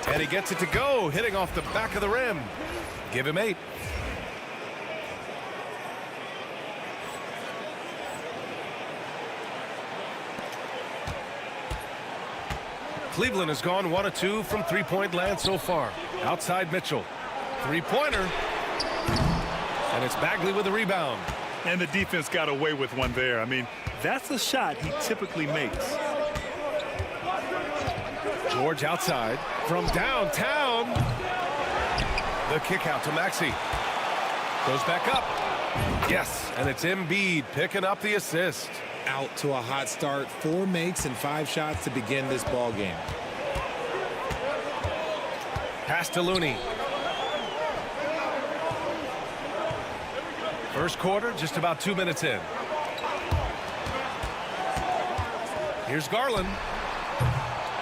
And he gets it to go, hitting off the back of the rim. Give him 8. Cleveland has gone 1 of 2 from three-point land so far. Outside Mitchell. Three-pointer. And it's Bagley with the rebound. And the defense got away with one there. I mean, that's a shot he typically makes. George outside from downtown. The kick out to Maxey. Goes back up. Yes, and it's Embiid picking up the assist. Out to a hot start. 4 makes and 5 shots to begin this ball game. Pass to Looney. First quarter, just about 2 minutes in. Here's Garland.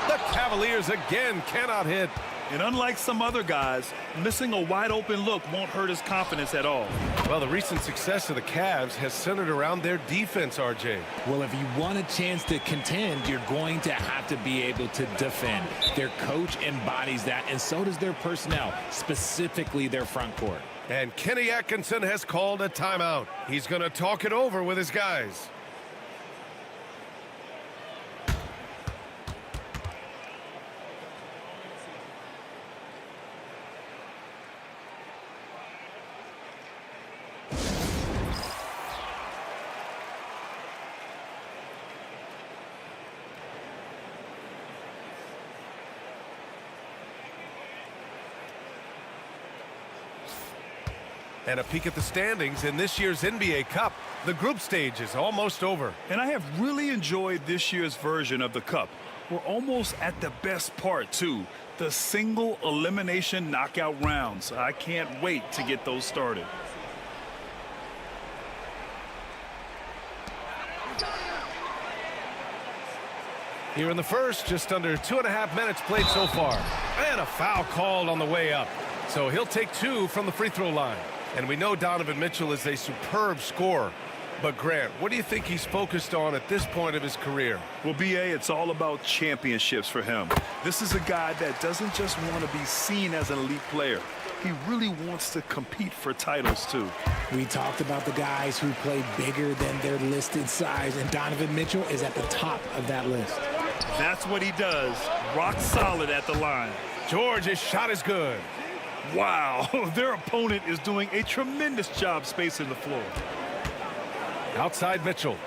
The Cavaliers again cannot hit. And unlike some other guys, missing a wide open look won't hurt his confidence at all. Well, the recent success of the Cavs has centered around their defense, RJ. Well, if you want a chance to contend, you're going to have to be able to defend. Their coach embodies that, and so does their personnel, specifically their front court. And Kenny Atkinson has called a timeout. He's going to talk it over with his guys. And a peek at the standings in this year's NBA Cup. The group stage is almost over. And I have really enjoyed this year's version of the Cup. We're almost at the best part, too. The single elimination knockout rounds. I can't wait to get those started. Here in the first, just under 2.5 minutes played so far. And a foul called on the way up. So he'll take 2 from the free throw line. And we know Donovan Mitchell is a superb scorer. But Grant, what do you think he's focused on at this point of his career? Well, B.A., it's all about championships for him. This is a guy that doesn't just want to be seen as an elite player. He really wants to compete for titles, too. We talked about the guys who play bigger than their listed size, and Donovan Mitchell is at the top of that list. That's what he does. Rock solid at the line. George, his shot is good. Wow, their opponent is doing a tremendous job spacing the floor. Outside Mitchell.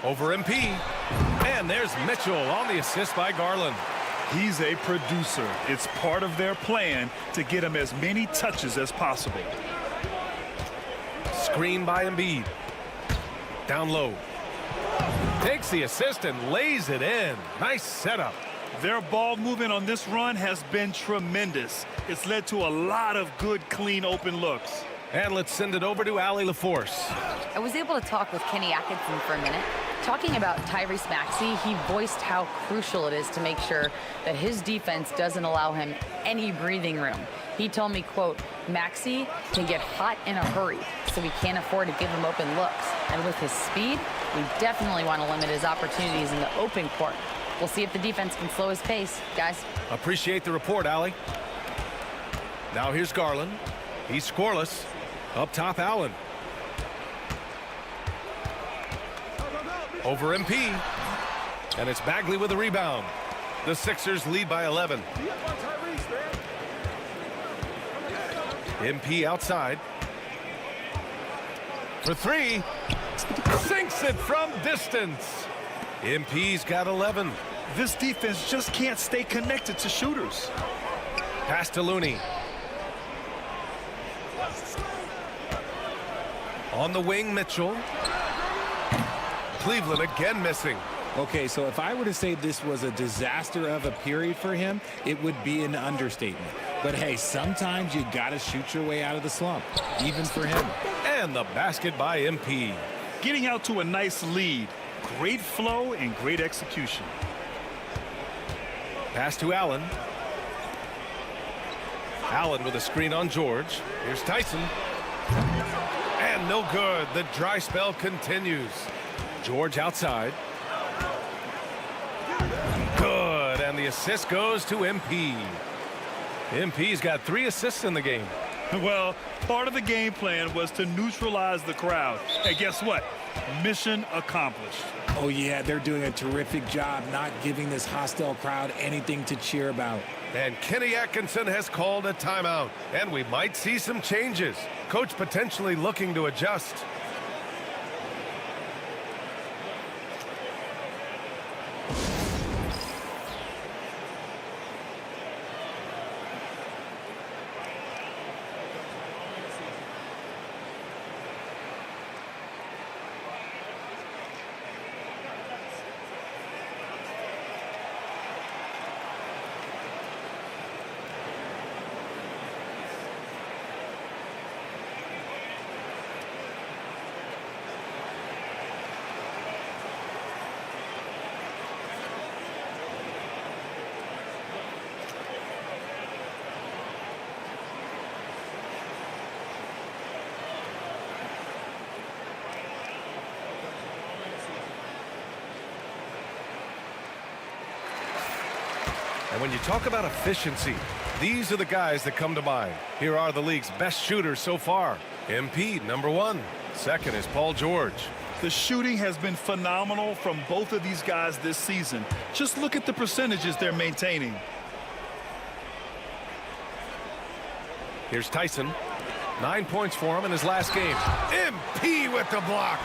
Over MP. And there's Mitchell on the assist by Garland. He's a producer. It's part of their plan to get him as many touches as possible. Screen by Embiid. Down low. Takes the assist and lays it in. Nice setup. Their ball movement on this run has been tremendous. It's led to a lot of good, clean, open looks. And let's send it over to Allie LaForce. I was able to talk with Kenny Atkinson for a minute. Talking about Tyrese Maxey, he voiced how crucial it is to make sure that his defense doesn't allow him any breathing room. He told me, quote, Maxey can get hot in a hurry, so we can't afford to give him open looks. And with his speed, we definitely want to limit his opportunities in the open court. We'll see if the defense can slow his pace, guys. Appreciate the report, Allie. Now here's Garland. He's scoreless. Up top, Allen. Over MP. And it's Bagley with the rebound. The Sixers lead by 11. MP outside. For three. Sinks it from distance. MP's got 11. This defense just can't stay connected to shooters. Pass to Looney. On the wing, Mitchell. Cleveland again missing. Okay, so if I were to say this was a disaster of a period for him, it would be an understatement. But hey, sometimes you got to shoot your way out of the slump, even for him. And the basket by MP. Getting out to a nice lead. Great flow and great execution. Pass to Allen. Allen with a screen on George. Here's Tyson. And no good. The dry spell continues. George outside. Good. And the assist goes to MP. MP's got 3 assists in the game. Well, part of the game plan was to neutralize the crowd. And guess what? Mission accomplished. Oh, yeah, they're doing a terrific job not giving this hostile crowd anything to cheer about. And Kenny Atkinson has called a timeout. And we might see some changes. Coach potentially looking to adjust. And when you talk about efficiency, these are the guys that come to mind. Here are the league's best shooters so far. MP, number 1. Second is Paul George. The shooting has been phenomenal from both of these guys this season. Just look at the percentages they're maintaining. Here's Tyson. 9 points for him in his last game. MP with the block.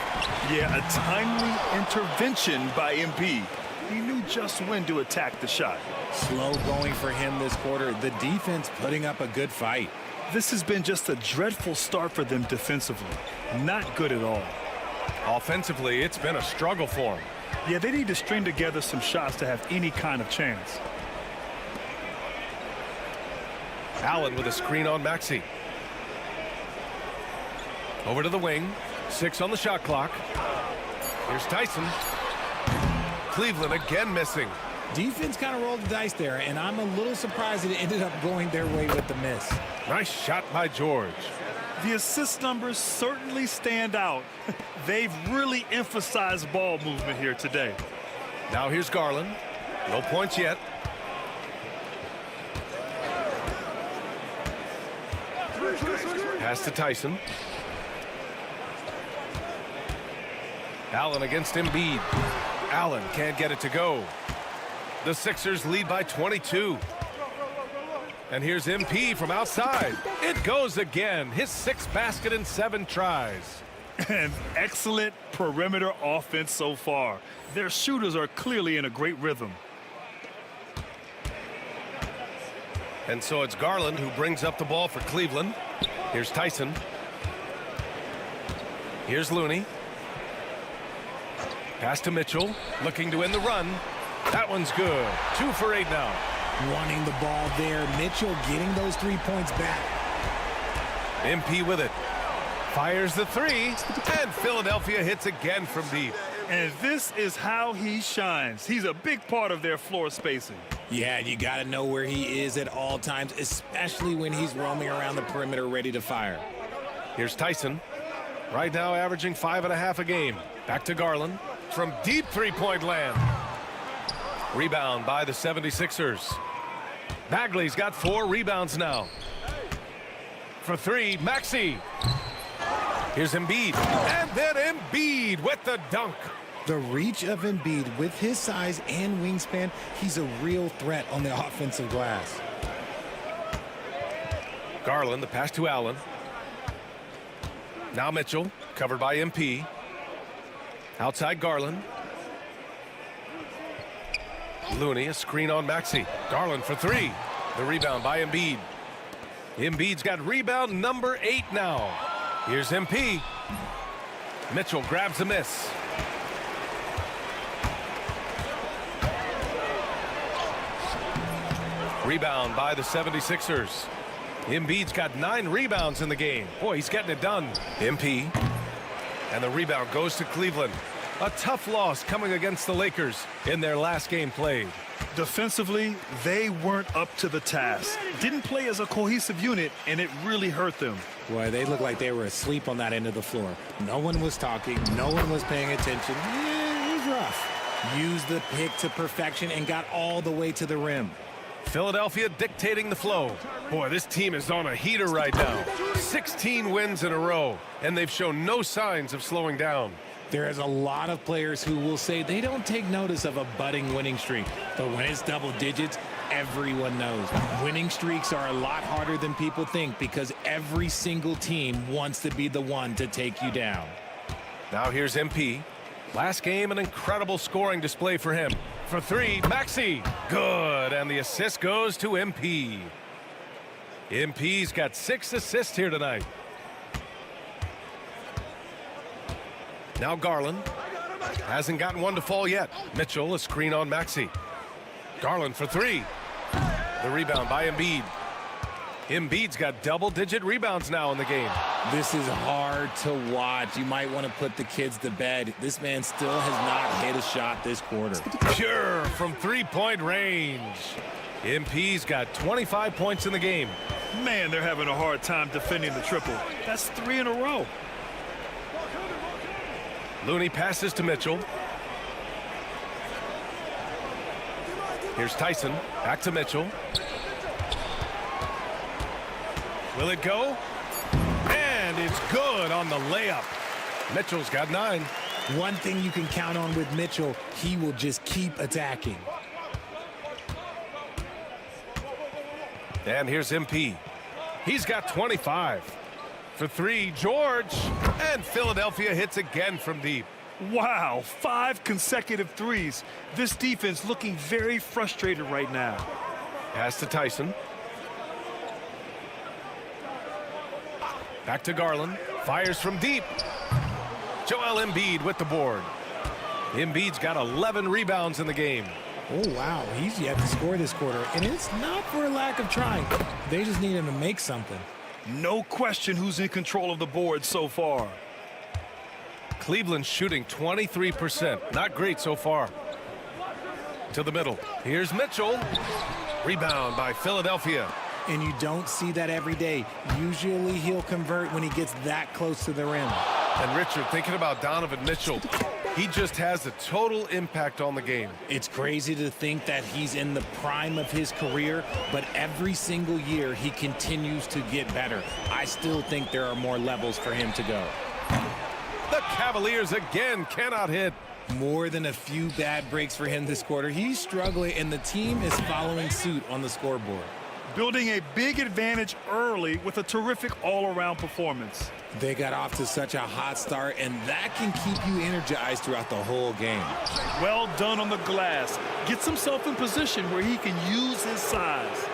Yeah, a timely intervention by MP. He knew just when to attack the shot. Slow going for him this quarter. The defense putting up a good fight. This has been just a dreadful start for them defensively. Not good at all. Offensively, it's been a struggle for him. Yeah, they need to string together some shots to have any kind of chance. Allen with a screen on Maxey. Over to the wing. 6 on the shot clock. Here's Tyson. Cleveland again missing. Defense kind of rolled the dice there, and I'm a little surprised it ended up going their way with the miss. Nice shot by George. The assist numbers certainly stand out. They've really emphasized ball movement here today. Now here's Garland. No points yet. Pass to Tyson. Allen against Embiid. Allen can't get it to go. The Sixers lead by 22. And here's MP from outside. It goes again. His 6th basket in 7 tries. An excellent perimeter offense so far. Their shooters are clearly in a great rhythm. And so it's Garland who brings up the ball for Cleveland. Here's Tyson. Here's Looney. Pass to Mitchell, looking to end the run. That one's good. 2 for 8 now. Wanting the ball there. Mitchell getting those 3 points back. MP with it. Fires the three, and Philadelphia hits again from deep. And this is how he shines. He's a big part of their floor spacing. Yeah, you got to know where he is at all times, especially when he's roaming around the perimeter ready to fire. Here's Tyson. Right now averaging 5.5 a game. Back to Garland from deep three-point land. Rebound by the 76ers. Bagley's got 4 rebounds now. For 3, Maxey. Here's Embiid. And then Embiid with the dunk. The reach of Embiid with his size and wingspan, he's a real threat on the offensive glass. Garland, the pass to Allen. Now Mitchell, covered by MP. Outside Garland. Looney, a screen on Maxey. Garland for 3. The rebound by Embiid. Embiid's got rebound number 8 now. Here's MP. Mitchell grabs a miss. Rebound by the 76ers. Embiid's got 9 rebounds in the game. Boy, he's getting it done. MP. And the rebound goes to Cleveland. A tough loss coming against the Lakers in their last game played. Defensively, they weren't up to the task. Didn't play as a cohesive unit, and it really hurt them. Boy, they looked like they were asleep on that end of the floor. No one was talking. No one was paying attention. Yeah, it was rough. Used the pick to perfection and got all the way to the rim. Philadelphia dictating the flow. Boy, this team is on a heater right now. 16 wins in a row, and they've shown no signs of slowing down. There is a lot of players who will say they don't take notice of a budding winning streak. But when it's double digits, everyone knows. Winning streaks are a lot harder than people think because every single team wants to be the one to take you down. Now here's MP. Last game, an incredible scoring display for him. For 3, Maxey. Good, and the assist goes to MP. MP's got 6 assists here tonight. Now Garland. Hasn't gotten one to fall yet. Mitchell, a screen on Maxey. Garland for 3. The rebound by Embiid. Embiid's got double-digit rebounds now in the game. This is hard to watch. You might want to put the kids to bed. This man still has not hit a shot this quarter. Pure from three-point range. MP's got 25 points in the game. Man, they're having a hard time defending the triple. That's 3 in a row. Looney passes to Mitchell. Here's Tyson. Back to Mitchell. Will it go? And it's good on the layup. Mitchell's got 9. One thing you can count on with Mitchell, he will just keep attacking. And here's MP. He's got 25. For 3, George. And Philadelphia hits again from deep. Wow, 5 consecutive threes. This defense looking very frustrated right now. Pass to Tyson. Back to Garland. Fires from deep. Joel Embiid with the board. Embiid's got 11 rebounds in the game. Oh, wow. He's yet to score this quarter. And it's not for a lack of trying. They just need him to make something. No question who's in control of the board so far. Cleveland shooting 23%. Not great so far. To the middle. Here's Mitchell. Rebound by Philadelphia. And you don't see that every day. Usually he'll convert when he gets that close to the rim. And Richard, thinking about Donovan Mitchell, he just has a total impact on the game. It's crazy to think that he's in the prime of his career, but every single year he continues to get better. I still think there are more levels for him to go. The Cavaliers again cannot hit. More than a few bad breaks for him this quarter. He's struggling, and the team is following suit on the scoreboard. Building a big advantage early with a terrific all-around performance. They got off to such a hot start, and that can keep you energized throughout the whole game. Well done on the glass. Gets himself in position where he can use his size.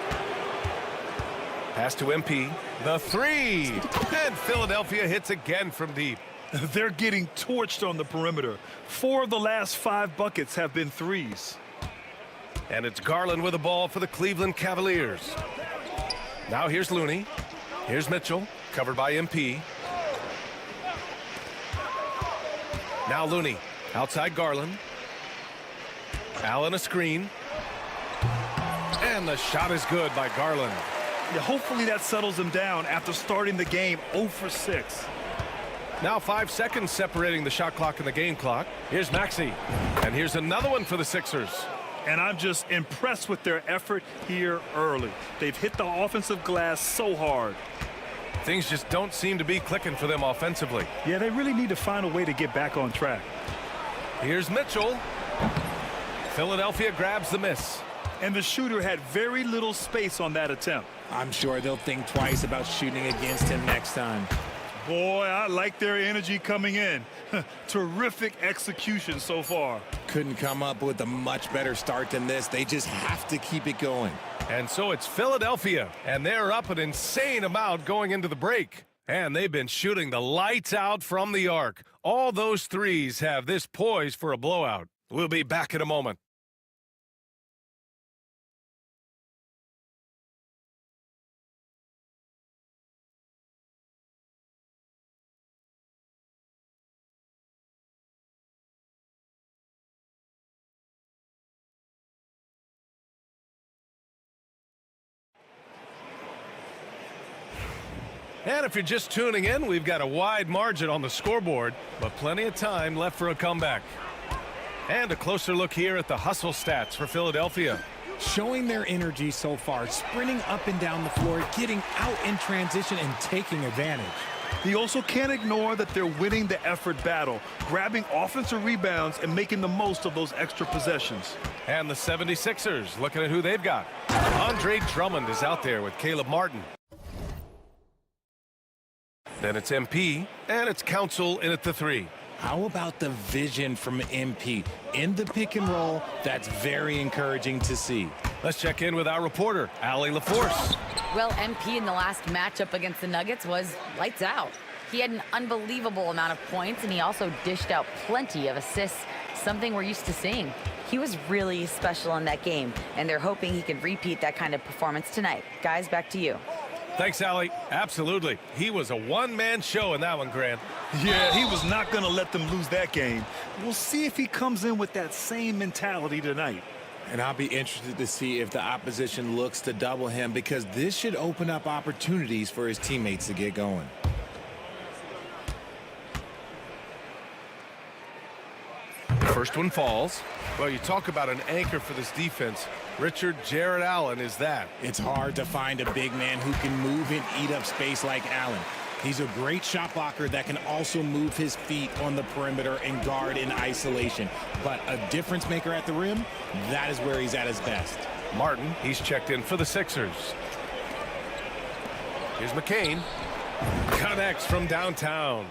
Pass to MP. The 3. And Philadelphia hits again from deep. They're getting torched on the perimeter. 4 of the last 5 buckets have been threes. And it's Garland with the ball for the Cleveland Cavaliers. Now here's Looney. Here's Mitchell, covered by MP. Now Looney. Outside Garland. Allen a screen. And the shot is good by Garland. Yeah, hopefully that settles him down after starting the game 0 for 6. Now 5 seconds separating the shot clock and the game clock. Here's Maxey. And here's another one for the Sixers. And I'm just impressed with their effort here early. They've hit the offensive glass so hard. Things just don't seem to be clicking for them offensively. Yeah, they really need to find a way to get back on track. Here's Mitchell. Philadelphia grabs the miss. And the shooter had very little space on that attempt. I'm sure they'll think twice about shooting against him next time. Boy, I like their energy coming in. Terrific execution so far. Couldn't come up with a much better start than this. They just have to keep it going. And so it's Philadelphia, and they're up an insane amount going into the break. And they've been shooting the lights out from the arc. All those threes have this poised for a blowout. We'll be back in a moment. And if you're just tuning in, we've got a wide margin on the scoreboard, but plenty of time left for a comeback. And a closer look here at the hustle stats for Philadelphia. Showing their energy so far, sprinting up and down the floor, getting out in transition and taking advantage. You also can't ignore that they're winning the effort battle, grabbing offensive rebounds and making the most of those extra possessions. And the 76ers, looking at who they've got. Andre Drummond is out there with Caleb Martin. Then it's MP, and it's Council in at the 3. How about the vision from MP? In the pick and roll, that's very encouraging to see. Let's check in with our reporter, Allie LaForce. Well, MP in the last matchup against the Nuggets was lights out. He had an unbelievable amount of points, and he also dished out plenty of assists, something we're used to seeing. He was really special in that game, and they're hoping he can repeat that kind of performance tonight. Guys, back to you. Thanks, Allie. Absolutely. He was a one-man show in that one, Grant. Yeah, he was not going to let them lose that game. We'll see if he comes in with that same mentality tonight. And I'll be interested to see if the opposition looks to double him, because this should open up opportunities for his teammates to get going. First one falls. Well, you talk about an anchor for this defense. Richard Jarrett Allen is that. It's hard to find a big man who can move and eat up space like Allen. He's a great shot blocker that can also move his feet on the perimeter and guard in isolation. But a difference maker at the rim, that is where he's at his best. Martin, he's checked in for the Sixers. Here's McCain. Connects from downtown.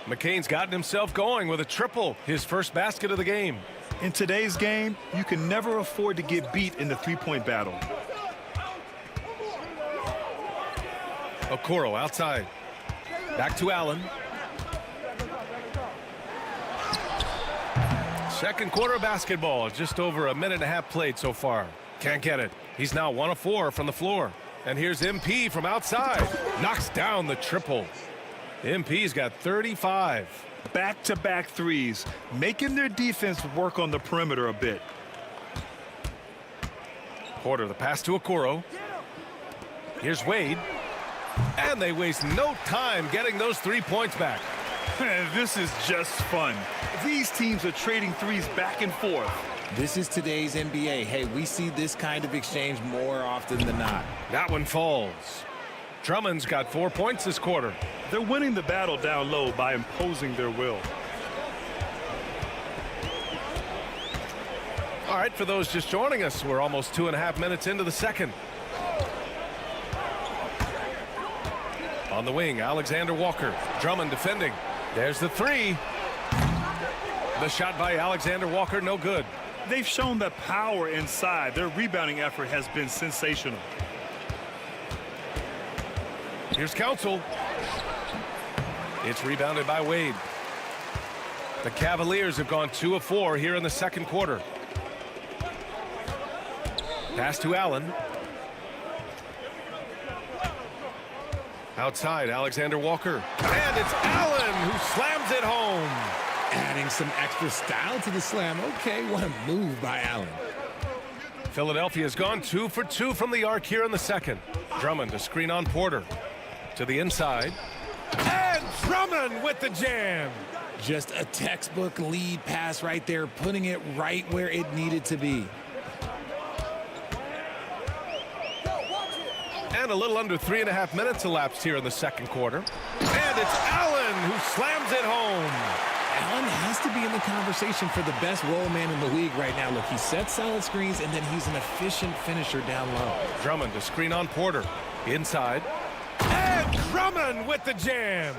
McCain's gotten himself going with a triple, his first basket of the game. In today's game, you can never afford to get beat in the three-point battle. Okoro outside. Back to Allen. Second quarter of basketball. Just over a minute and a half played so far. Can't get it. He's now 1 of 4 from the floor. And here's MP from outside. Knocks down the triple. MP's got 35. Back-to-back threes, making their defense work on the perimeter a bit. Porter, the pass to Okoro. Here's Wade. And they waste no time getting those 3 points back. This is just fun. These teams are trading threes back and forth. This is today's NBA. Hey, we see this kind of exchange more often than not. That one falls. Drummond's got 4 points this quarter. They're winning the battle down low by imposing their will. All right, for those just joining us, we're almost 2.5 minutes into the second. On the wing, Alexander Walker. Drummond defending. There's the 3. The shot by Alexander Walker, no good. They've shown the power inside. Their rebounding effort has been sensational. Here's Council. It's rebounded by Wade. The Cavaliers have gone 2 of 4 here in the second quarter. Pass to Allen. Outside, Alexander Walker. And it's Allen who slams it home. Adding some extra style to the slam. Okay, what a move by Allen. Philadelphia's gone 2 for 2 from the arc here in the second. Drummond to screen on Porter. To the inside. And Drummond with the jam. Just a textbook lead pass right there, putting it right where it needed to be. And a little under 3.5 minutes elapsed here in the second quarter. And it's Allen who slams it home. Allen has to be in the conversation for the best roll man in the league right now. Look, he sets solid screens, and then he's an efficient finisher down low. Drummond to screen on Porter. Inside. And Drummond with the jam.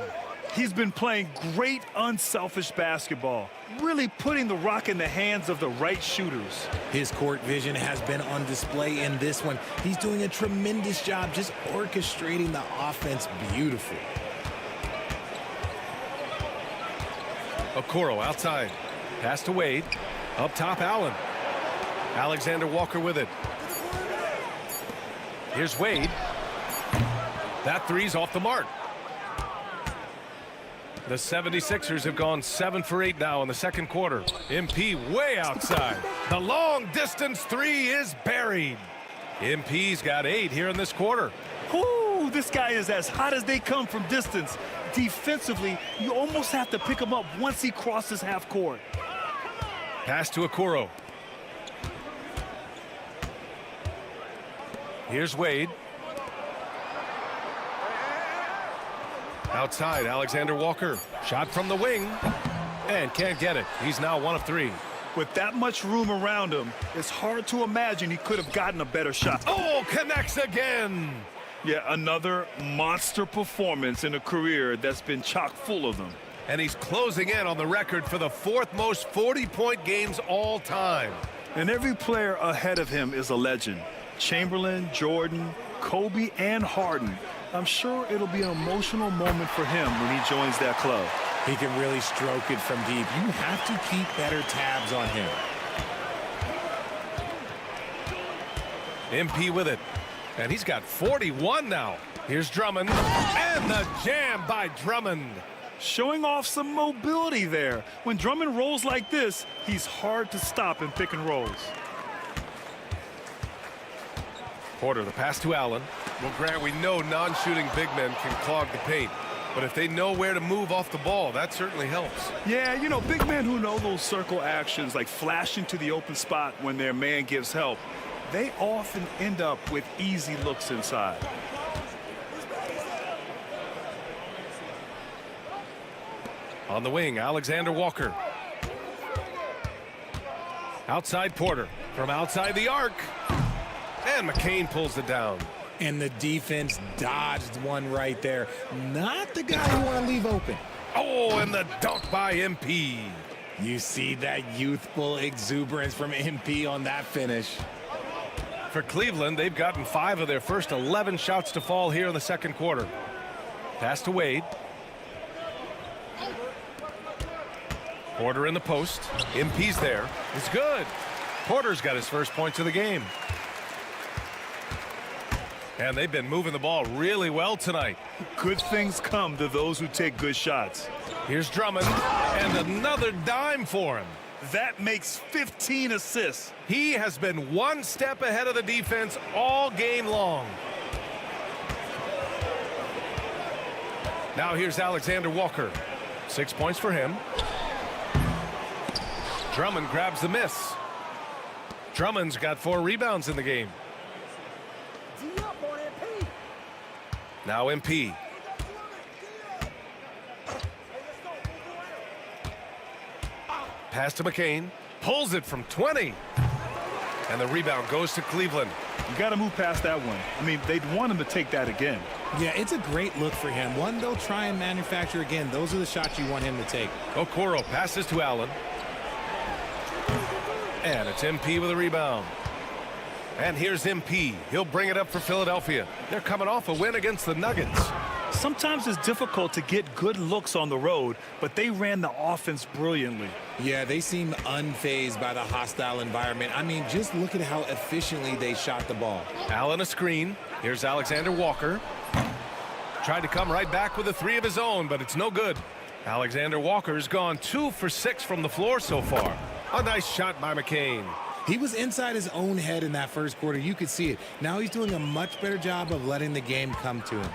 He's been playing great unselfish basketball, really putting the rock in the hands of the right shooters. His court vision has been on display in this one. He's doing a tremendous job just orchestrating the offense beautifully. Okoro outside. Pass to Wade. Up top, Allen. Alexander Walker with it. Here's Wade. That three's off the mark. The 76ers have gone 7 for 8 now in the second quarter. MP way outside. The long distance three is buried. MP's got 8 here in this quarter. Ooh, this guy is as hot as they come from distance. Defensively, you almost have to pick him up once he crosses half court. Pass to Okoro. Here's Wade. Outside, Alexander Walker. Shot from the wing. And can't get it. He's now 1 of 3. With that much room around him, it's hard to imagine he could have gotten a better shot. Oh, connects again. Yeah, another monster performance in a career that's been chock full of them. And he's closing in on the record for the 4th most 40-point games all time. And every player ahead of him is a legend. Chamberlain, Jordan, Kobe, and Harden. I'm sure it'll be an emotional moment for him when he joins that club. He can really stroke it from deep. You have to keep better tabs on him. MP with it. And he's got 41 now. Here's Drummond. And the jam by Drummond. Showing off some mobility there. When Drummond rolls like this, he's hard to stop in pick and rolls. Porter, the pass to Allen. Well, Grant, we know non-shooting big men can clog the paint. But if they know where to move off the ball, that certainly helps. Yeah, you know, big men who know those circle actions, like flashing to the open spot when their man gives help, they often end up with easy looks inside. On the wing, Alexander Walker. Outside Porter. From outside the arc. And McCain pulls it down. And the defense dodged one right there. Not the guy you want to leave open. Oh, and the dunk by MP. You see that youthful exuberance from MP on that finish. For Cleveland, they've gotten 5 of their first 11 shots to fall here in the second quarter. Pass to Wade. Porter in the post. MP's there. It's good. Porter's got his first points of the game. And they've been moving the ball really well tonight. Good things come to those who take good shots. Here's Drummond, and another dime for him. That makes 15 assists. He has been one step ahead of the defense all game long. Now here's Alexander Walker. 6 points for him. Drummond grabs the miss. Drummond's got 4 rebounds in the game. Now MP. Pass to McCain. Pulls it from 20. And the rebound goes to Cleveland. You got to move past that one. I mean, they'd want him to take that again. Yeah, it's a great look for him. One they'll try and manufacture again. Those are the shots you want him to take. Okoro passes to Allen. And it's MP with a rebound. And here's MP. He'll bring it up for Philadelphia. They're coming off a win against the Nuggets. Sometimes it's difficult to get good looks on the road, but they ran the offense brilliantly. Yeah, they seem unfazed by the hostile environment. I mean, just look at how efficiently they shot the ball. Allen a screen. Here's Alexander Walker. Tried to come right back with a 3 of his own, but it's no good. Alexander Walker's gone 2 for 6 from the floor so far. A nice shot by McCain. He was inside his own head in that first quarter. You could see it. Now he's doing a much better job of letting the game come to him.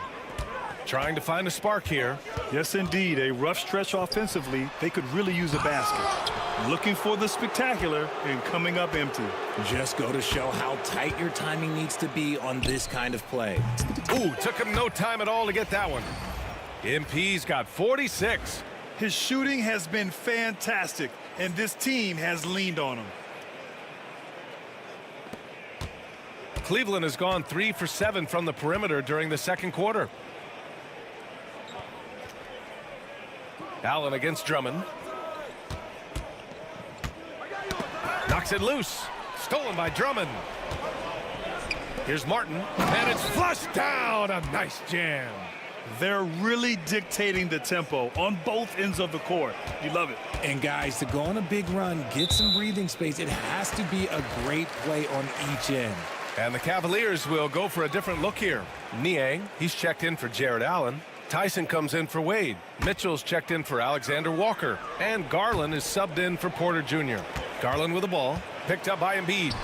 Trying to find a spark here. Yes, indeed. A rough stretch offensively. They could really use a basket. Looking for the spectacular and coming up empty. Just go to show how tight your timing needs to be on this kind of play. Ooh, took him no time at all to get that one. MP's got 46. His shooting has been fantastic, and this team has leaned on him. Cleveland has gone 3 for 7 from the perimeter during the second quarter. Allen against Drummond. Knocks it loose. Stolen by Drummond. Here's Martin, and it's flushed down. A nice jam. They're really dictating the tempo on both ends of the court. You love it. And guys, to go on a big run, get some breathing space, it has to be a great play on each end. And the Cavaliers will go for a different look here. Niang, he's checked in for Jared Allen. Tyson comes in for Wade. Mitchell's checked in for Alexander Walker. And Garland is subbed in for Porter Jr. Garland with the ball. Picked up by Embiid.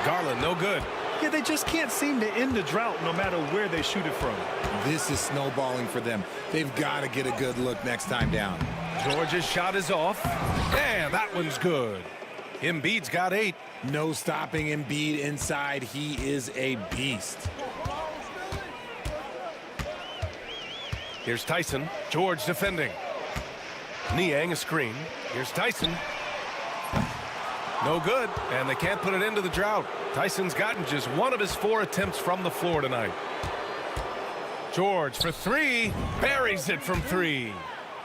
Garland, no good. Yeah, they just can't seem to end the drought no matter where they shoot it from. This is snowballing for them. They've got to get a good look next time down. George's shot is off. And that one's good. Embiid's got 8. No stopping Embiid inside. He is a beast. Here's Tyson. George defending. Niang a screen. Here's Tyson. No good. And they can't put it into the drought. Tyson's gotten just 1 of his 4 attempts from the floor tonight. George for 3. Buries it from 3.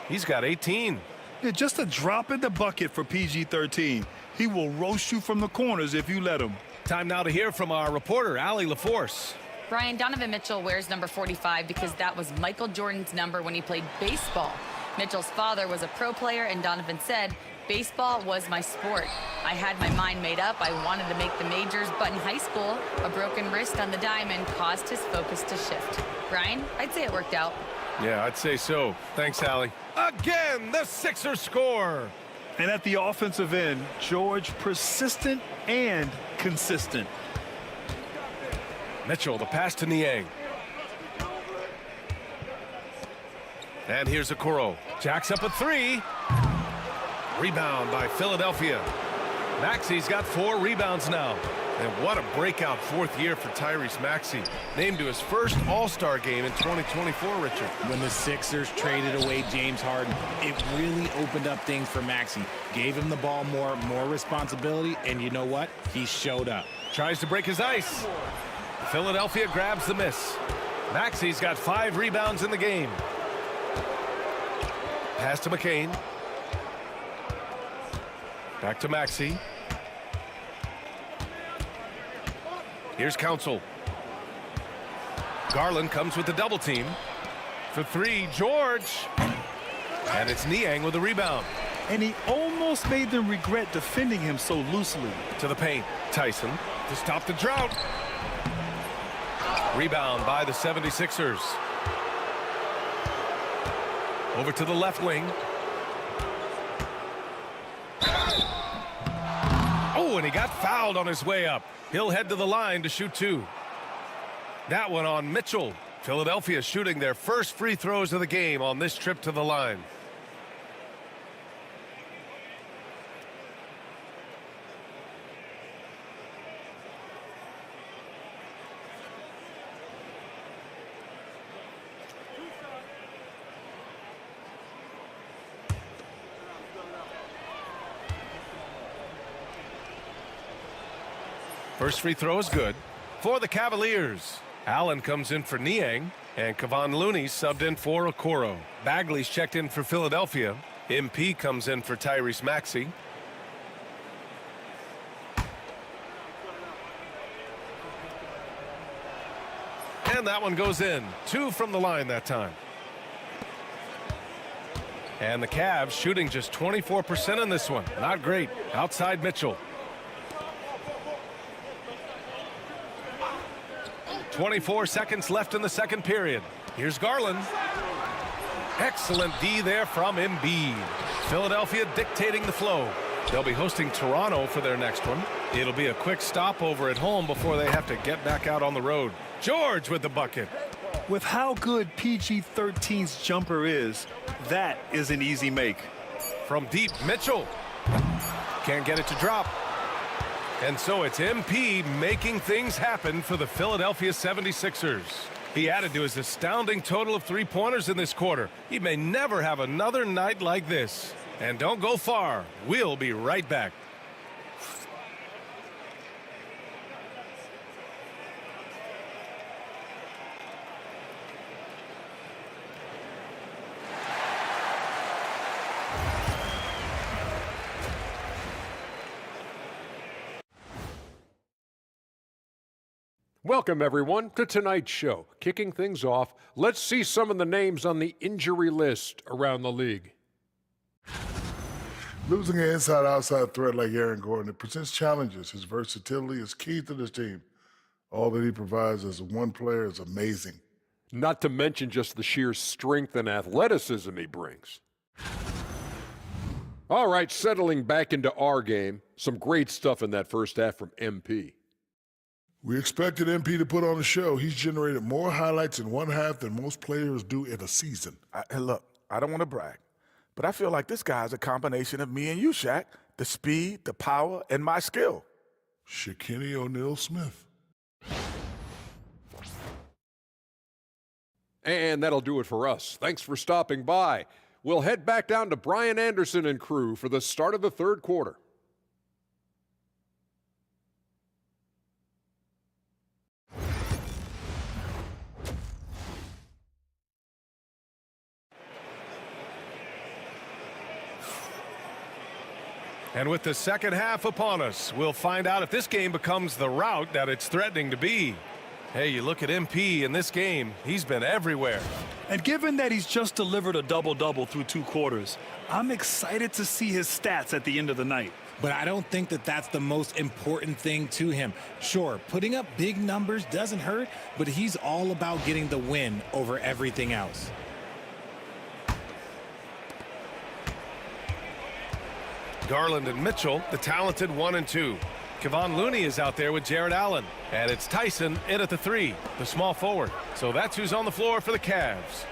He's got 18. Yeah, just a drop in the bucket for PG-13. He will roast you from the corners if you let him. Time now to hear from our reporter, Allie LaForce. Brian, Donovan Mitchell wears number 45 because that was Michael Jordan's number when he played baseball. Mitchell's father was a pro player, and Donovan said, "Baseball was my sport. I had my mind made up. I wanted to make the majors, but in high school, a broken wrist on the diamond caused his focus to shift." Brian, I'd say it worked out. Yeah, I'd say so. Thanks, Allie. Again, the Sixers score. And at the offensive end, George persistent and consistent. Mitchell, the pass to Niang. And here's Okoro. Jacks up a 3. Rebound by Philadelphia. Maxey's got 4 rebounds now. And what a breakout 4th year for Tyrese Maxey. Named to his first All-Star game in 2024, Richard. When the Sixers traded away James Harden, it really opened up things for Maxey. Gave him the ball more responsibility, and you know what? He showed up. Tries to break his ice. Philadelphia grabs the miss. Maxey's got 5 rebounds in the game. Pass to McCain. Back to Maxey. Here's Council. Garland comes with the double team. For 3, George. And it's Niang with the rebound. And he almost made them regret defending him so loosely. To the paint. Tyson to stop the drought. Rebound by the 76ers. Over to the left wing. Oh, and he got fouled on his way up. He'll head to the line to shoot 2. That one on Mitchell. Philadelphia shooting their first free throws of the game on this trip to the line. First free throw is good for the Cavaliers. Allen comes in for Niang, and Kevon Looney subbed in for Okoro. Bagley's checked in for Philadelphia. MP comes in for Tyrese Maxey. And that one goes in. 2 from the line that time. And the Cavs shooting just 24% in this one. Not great. Outside Mitchell. 24 seconds left in the second period. Here's Garland. Excellent D there from Embiid. Philadelphia dictating the flow. They'll be hosting Toronto for their next one. It'll be a quick stopover at home before they have to get back out on the road. George with the bucket. With how good PG-13's jumper is, that is an easy make. From deep, Mitchell. Can't get it to drop. And so it's MP making things happen for the Philadelphia 76ers. He added to his astounding total of three-pointers in this quarter. He may never have another night like this. And don't go far. We'll be right back. Welcome, everyone, to tonight's show. Kicking things off, let's see some of the names on the injury list around the league. Losing an inside-outside threat like Aaron Gordon, it presents challenges. His versatility is key to this team. All that he provides as one player is amazing. Not to mention just the sheer strength and athleticism he brings. All right, settling back into our game. Some great stuff in that first half from MP. We expected MP to put on a show. He's generated more highlights in one half than most players do in a season. Look, I don't want to brag, but I feel like this guy's a combination of me and you, Shaq. The speed, the power, and my skill. Shaquille O'Neal Smith. And that'll do it for us. Thanks for stopping by. We'll head back down to Brian Anderson and crew for the start of the third quarter. And with the second half upon us, we'll find out if this game becomes the rout that it's threatening to be. Hey, you look at MP in this game, he's been everywhere. And given that he's just delivered a double-double through 2 quarters, I'm excited to see his stats at the end of the night. But I don't think that that's the most important thing to him. Sure, putting up big numbers doesn't hurt, but he's all about getting the win over everything else. Garland and Mitchell, the talented 1 and 2. Kevon Looney is out there with Jared Allen. And it's Tyson in at the 3, the small forward. So that's who's on the floor for the Cavs.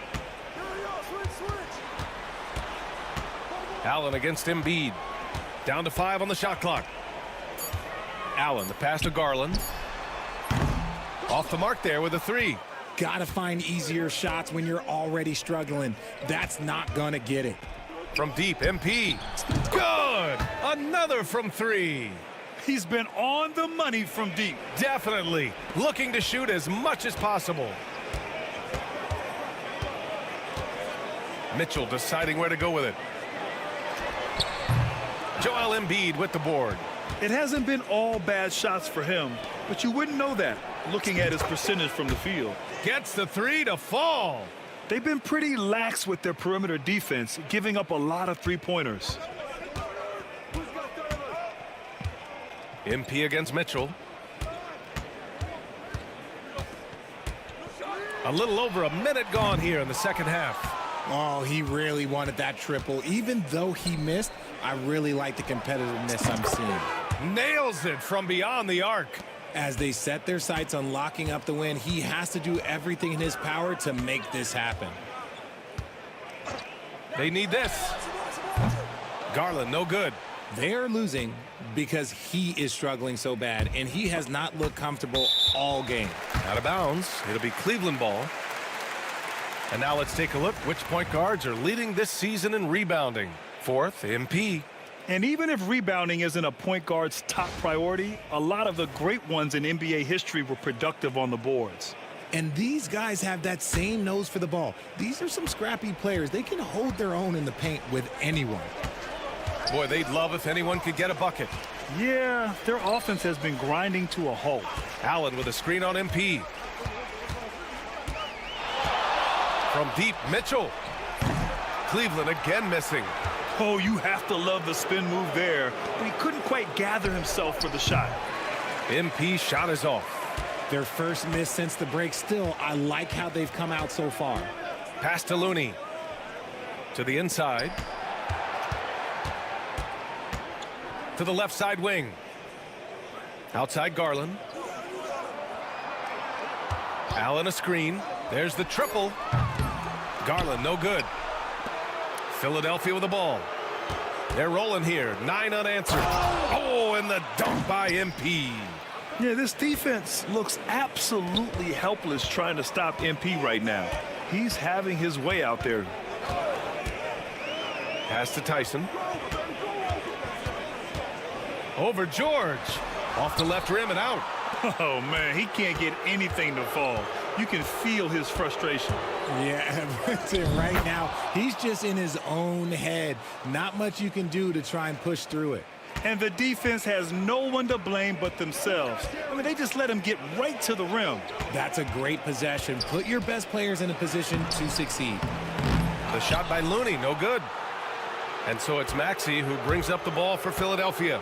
Allen against Embiid. Down to 5 on the shot clock. Allen, the pass to Garland. Off the mark there with a 3. Gotta find easier shots when you're already struggling. That's not gonna get it. From deep, MP. Good! Another from 3. He's been on the money from deep. Definitely. Looking to shoot as much as possible. Mitchell deciding where to go with it. Joel Embiid with the board. It hasn't been all bad shots for him, but you wouldn't know that looking at his percentage from the field. Gets the 3 to fall. They've been pretty lax with their perimeter defense, giving up a lot of three-pointers. MP against Mitchell. A little over a minute gone here in the second half. Oh, he really wanted that triple. Even though he missed, I really like the competitiveness I'm seeing. Nails it from beyond the arc. As they set their sights on locking up the win, he has to do everything in his power to make this happen. They need this. Garland, no good. They are losing because he is struggling so bad, and he has not looked comfortable all game. Out of bounds. It'll be Cleveland ball. And now let's take a look which point guards are leading this season in rebounding. 4th, MP. And even if rebounding isn't a point guard's top priority, a lot of the great ones in NBA history were productive on the boards. And these guys have that same nose for the ball. These are some scrappy players. They can hold their own in the paint with anyone. Boy, they'd love if anyone could get a bucket. Yeah, their offense has been grinding to a halt. Allen with a screen on MP. From deep, Mitchell. Cleveland again missing. Oh, you have to love the spin move there, but he couldn't quite gather himself for the shot. MP shot is off. Their first miss since the break. Still, I like how they've come out so far. Pass to Looney. To the inside. To the left side wing. Outside Garland. Allen a screen. There's the triple. Garland no good. Philadelphia with the ball. They're rolling here. 9 unanswered. Oh, and the dunk by MP. Yeah, this defense looks absolutely helpless trying to stop MP right now. He's having his way out there. Pass to Tyson. Over George. Off the left rim and out. Oh, man, he can't get anything to fall. You can feel his frustration. Yeah, right now, he's just in his own head. Not much you can do to try and push through it. And the defense has no one to blame but themselves. I mean, they just let him get right to the rim. That's a great possession. Put your best players in a position to succeed. The shot by Looney, no good. And so it's Maxey who brings up the ball for Philadelphia.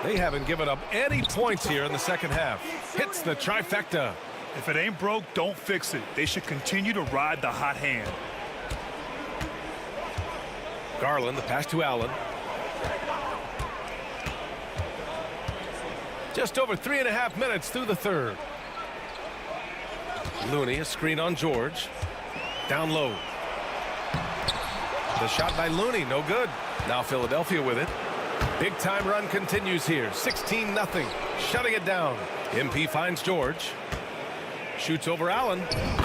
They haven't given up any points here in the second half. Hits the trifecta. If it ain't broke, don't fix it. They should continue to ride the hot hand. Garland, the pass to Allen. Just over 3.5 minutes through the third. Looney, a screen on George. Down low. The shot by Looney, no good. Now Philadelphia with it. Big time run continues here. 16-0. Shutting it down. MP finds George. Shoots over Allen.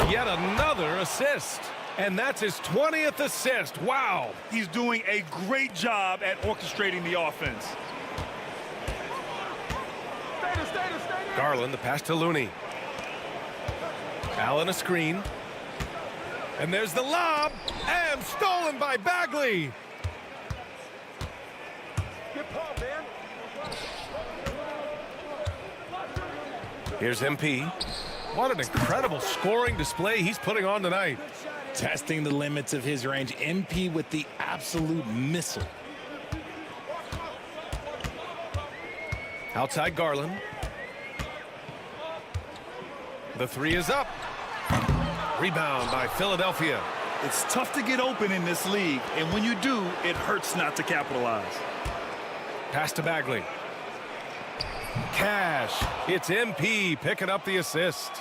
Yet another assist. And that's his 20th assist. Wow. He's doing a great job at orchestrating the offense. Garland, the pass to Looney. Allen a screen. And there's the lob. And stolen by Bagley. Here's MP. What an incredible scoring display he's putting on tonight. Testing the limits of his range. MP with the absolute missile. Outside Garland. The three is up. Rebound by Philadelphia. It's tough to get open in this league, and when you do, it hurts not to capitalize. Pass to Bagley. Cash. It's MP picking up the assist.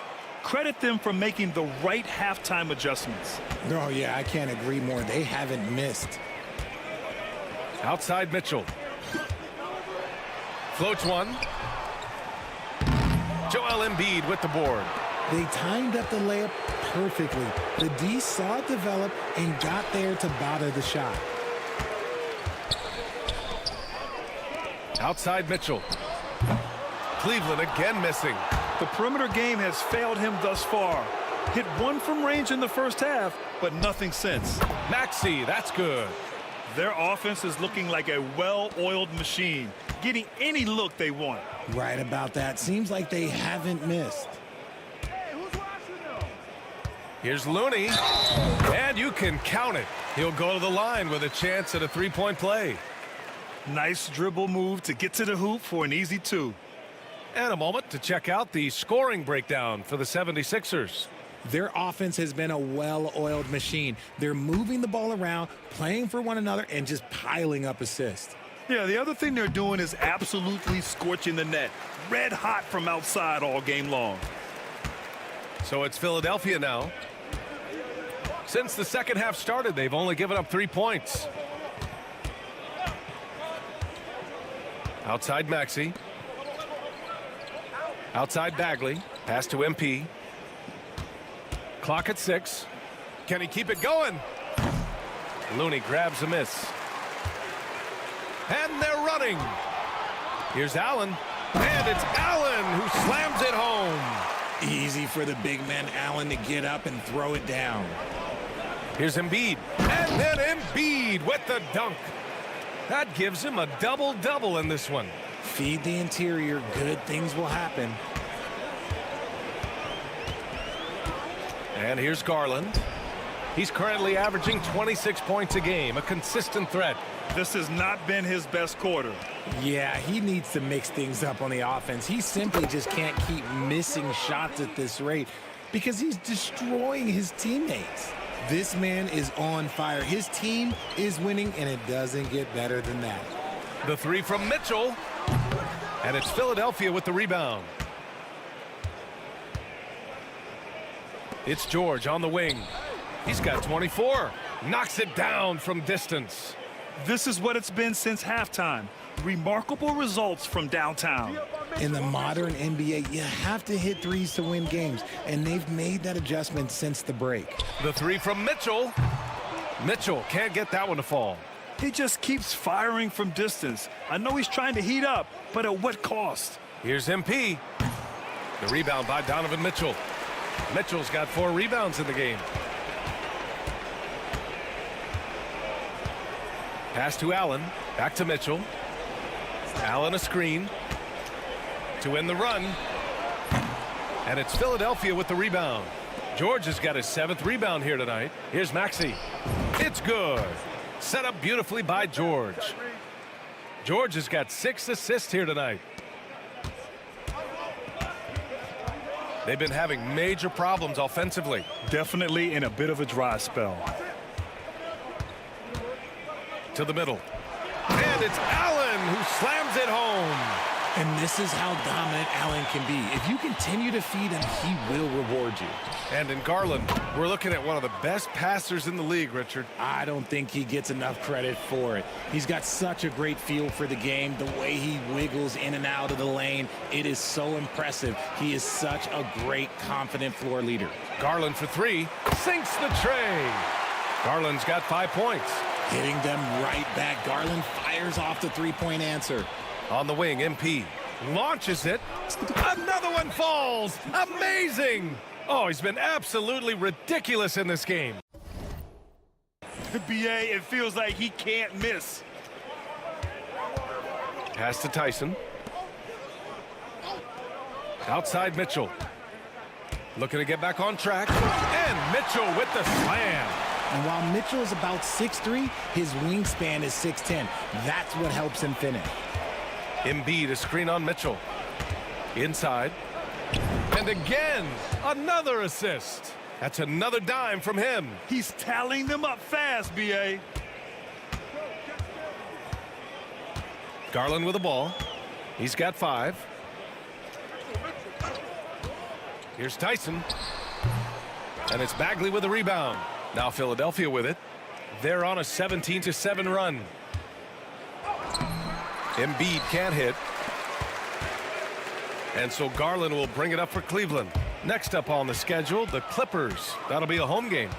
Credit them for making the right halftime adjustments. Oh, yeah, I can't agree more. They haven't missed. Outside Mitchell. Floats one. Joel Embiid with the board. They timed up the layup perfectly. The D saw it develop and got there to bother the shot. Outside Mitchell. Cleveland again missing. The perimeter game has failed him thus far. Hit one from range in the first half, but nothing since. Maxey, that's good. Their offense is looking like a well-oiled machine, getting any look they want. Right about that. Seems like they haven't missed. Here's Looney, and you can count it. He'll go to the line with a chance at a three-point play. Nice dribble move to get to the hoop for an easy two. And a moment to check out the scoring breakdown for the 76ers. Their offense has been a well-oiled machine. They're moving the ball around, playing for one another, and just piling up assists. Yeah, the other thing they're doing is absolutely scorching the net. Red hot from outside all game long. So it's Philadelphia now. Since the second half started, they've only given up 3 points. Outside Maxey. Outside Bagley. Pass to MP. Clock at 6. Can he keep it going? Looney grabs a miss. And they're running. Here's Allen. And it's Allen who slams it home. Easy for the big man Allen to get up and throw it down. Here's Embiid. And then Embiid with the dunk. That gives him a double-double in this one. Feed the interior. Good things will happen. And here's Garland. He's currently averaging 26 points a game, a consistent threat. This has not been his best quarter. Yeah, he needs to mix things up on the offense. He simply just can't keep missing shots at this rate because he's destroying his teammates. This man is on fire. His team is winning, and it doesn't get better than that. The three from Mitchell. And it's Philadelphia with the rebound. It's George on the wing. He's got 24. Knocks it down from distance. This is what it's been since halftime. Remarkable results from downtown. In the modern NBA, you have to hit threes to win games, and they've made that adjustment since the break. The three from Mitchell. Mitchell can't get that one to fall. He just keeps firing from distance. I know he's trying to heat up, but at what cost? Here's MP. The rebound by Donovan Mitchell. Mitchell's got 4 rebounds in the game. Pass to Allen. Back to Mitchell. Allen a screen to win the run. And it's Philadelphia with the rebound. George has got his 7th rebound here tonight. Here's Maxey. It's good. Set up beautifully by George. George has got 6 assists here tonight. They've been having major problems offensively. Definitely in a bit of a dry spell. To the middle. And it's Allen who slams it home. And this is how dominant Allen can be. If you continue to feed him, he will reward you. And in Garland, we're looking at one of the best passers in the league, Richard. I don't think he gets enough credit for it. He's got such a great feel for the game, the way he wiggles in and out of the lane. It is so impressive. He is such a great, confident floor leader. Garland for 3, sinks the tray. Garland's got 5 points. Hitting them right back. Garland fires off the three-point answer. On the wing, MP launches it. Another one falls. Amazing. Oh, he's been absolutely ridiculous in this game. BA, it feels like he can't miss. Pass to Tyson. Outside Mitchell. Looking to get back on track. And Mitchell with the slam. And while Mitchell is about 6'3", his wingspan is 6'10". That's what helps him finish. Embiid a screen on Mitchell. Inside. And again, another assist. That's another dime from him. He's tallying them up fast, BA. Garland with the ball. He's got 5. Here's Tyson. And it's Bagley with the rebound. Now Philadelphia with it. They're on a 17-7 run. Embiid can't hit. And so Garland will bring it up for Cleveland. Next up on the schedule, the Clippers. That'll be a home game.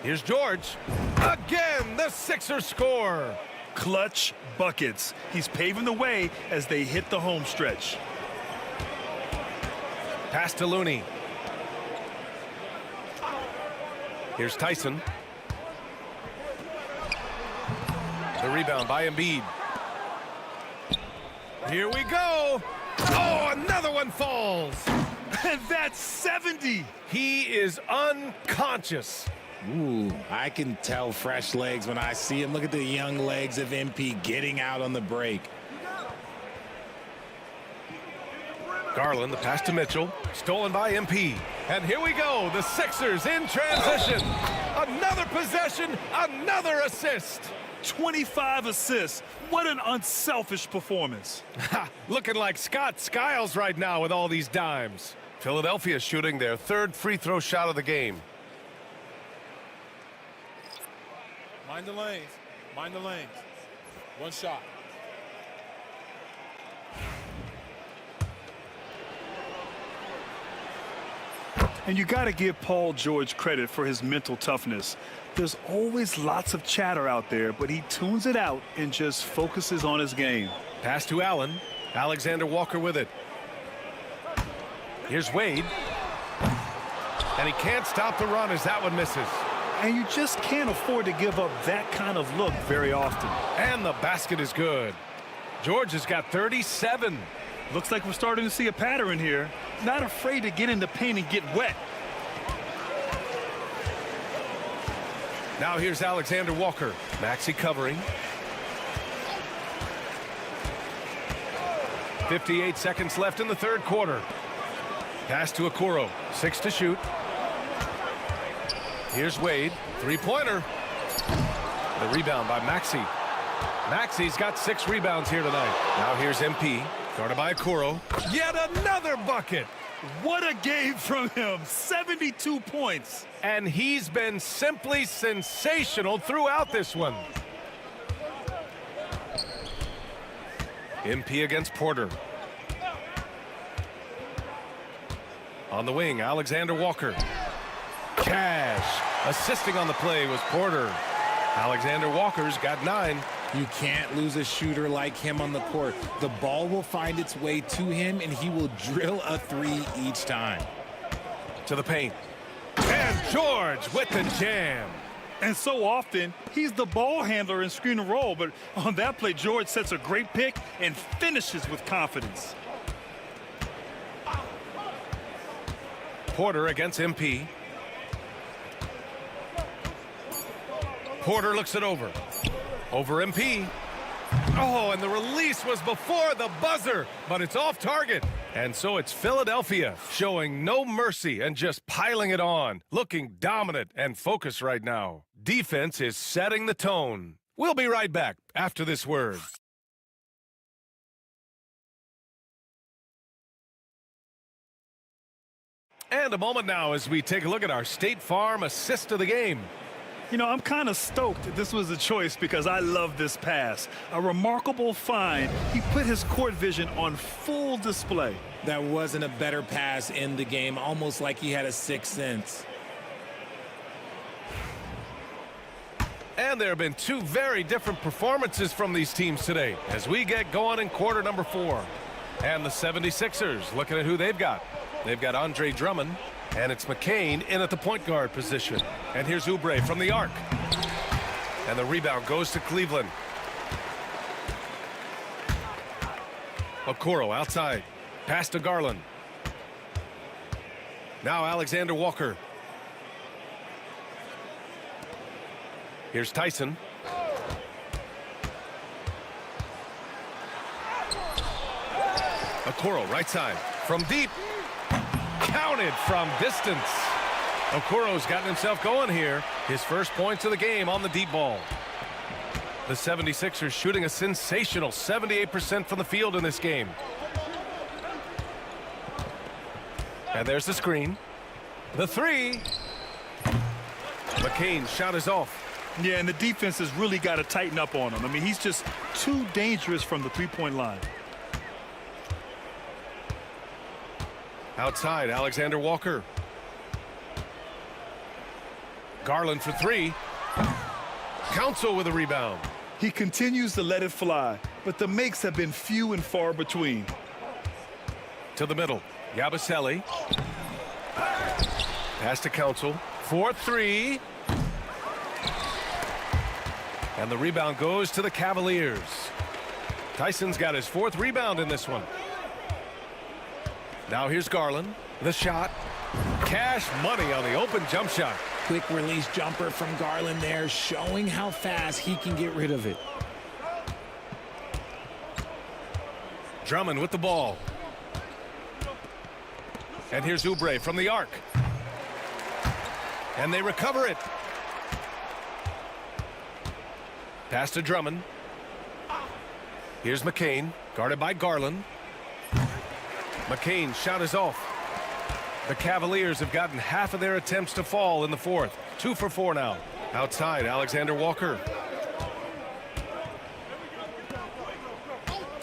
Here's George. Again, the Sixers score. Clutch buckets. He's paving the way as they hit the home stretch. Pass to Looney. Here's Tyson. The rebound by Embiid. Here we go. Oh, another one falls. And that's 70. He is unconscious. Ooh, I can tell fresh legs when I see him. Look at the young legs of MP getting out on the break. Garland, the pass to Mitchell. Stolen by MP. And here we go. The Sixers in transition. Another possession, another assist. 25 assists. What an unselfish performance. Looking like Scott Skiles right now with all these dimes. Philadelphia shooting their 3rd free throw shot of the game. Mind the lanes. Mind the lanes. One shot. And you got to give Paul George credit for his mental toughness. There's always lots of chatter out there, but he tunes it out and just focuses on his game. Pass to Allen. Alexander Walker with it. Here's Wade. And he can't stop the run as that one misses. And you just can't afford to give up that kind of look very often. And the basket is good. George has got 37. Looks like we're starting to see a pattern here. Not afraid to get in the paint and get wet. Now here's Alexander Walker. Maxey covering. 58 seconds left in the 3rd quarter. Pass to Okoro. 6 to shoot. Here's Wade. Three-pointer. The rebound by Maxey. Maxey's got 6 rebounds here tonight. Now here's MP. Guarded by Okoro. Yet another bucket. What a game from him. 72 points. And he's been simply sensational throughout this one. MP against Porter. On the wing, Alexander Walker. Cash. Assisting on the play was Porter. Alexander Walker's got 9. You can't lose a shooter like him on the court. The ball will find its way to him, and he will drill a 3 each time. To the paint. And George with the jam. And so often, he's the ball handler in screen and roll, but on that play, George sets a great pick and finishes with confidence. Porter against MP. Porter looks it over. Over MP. Oh, and the release was before the buzzer, but it's off target. And so it's Philadelphia showing no mercy and just piling it on, looking dominant and focused right now. Defense is setting the tone. We'll be right back after this word. And a moment now as we take a look at our State Farm assist of the game. You know, I'm kind of stoked that this was a choice because I love this pass. A remarkable find. He put his court vision on full display. That wasn't a better pass in the game, almost like he had a 6th sense. And there have been 2 very different performances from these teams today as we get going in quarter number 4. And the 76ers, looking at who they've got. They've got Andre Drummond, and it's McCain in at the point guard position. And here's Oubre from the arc. And the rebound goes to Cleveland. Okoro outside. Pass to Garland. Now Alexander Walker. Here's Tyson. Okoro right side. From deep. Counted from distance. Okoro's gotten himself going here. His first points of the game on the deep ball. The 76ers shooting a sensational 78% from the field in this game. And there's the screen. The 3. McCain's shot is off. Yeah, and the defense has really got to tighten up on him. I mean, he's just too dangerous from the three-point line. Outside, Alexander Walker. Garland for 3. Council with a rebound. He continues to let it fly, but the makes have been few and far between. To the middle, Yabusele. Pass to Council. 4-3. And the rebound goes to the Cavaliers. Tyson's got his 4th rebound in this one. Now here's Garland. The shot. Cash money on the open jump shot. Quick release jumper from Garland there, showing how fast he can get rid of it. Drummond with the ball. And here's Oubre from the arc. And they recover it. Pass to Drummond. Here's McCain, guarded by Garland. McCain's shot is off. The Cavaliers have gotten half of their attempts to fall in the 4th. 2 for 4 now. Outside, Alexander Walker.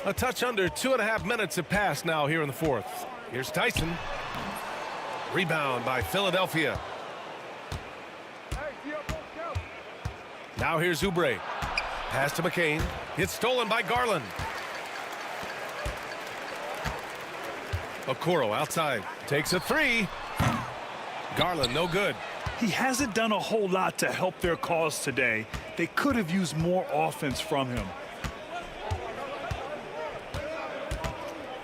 A touch under 2.5 minutes have passed now here in the 4th. Here's Tyson. Rebound by Philadelphia. Now here's Oubre. Pass to McCain. It's stolen by Garland. Okoro outside. Takes a 3. Garland no good. He hasn't done a whole lot to help their cause today. They could have used more offense from him.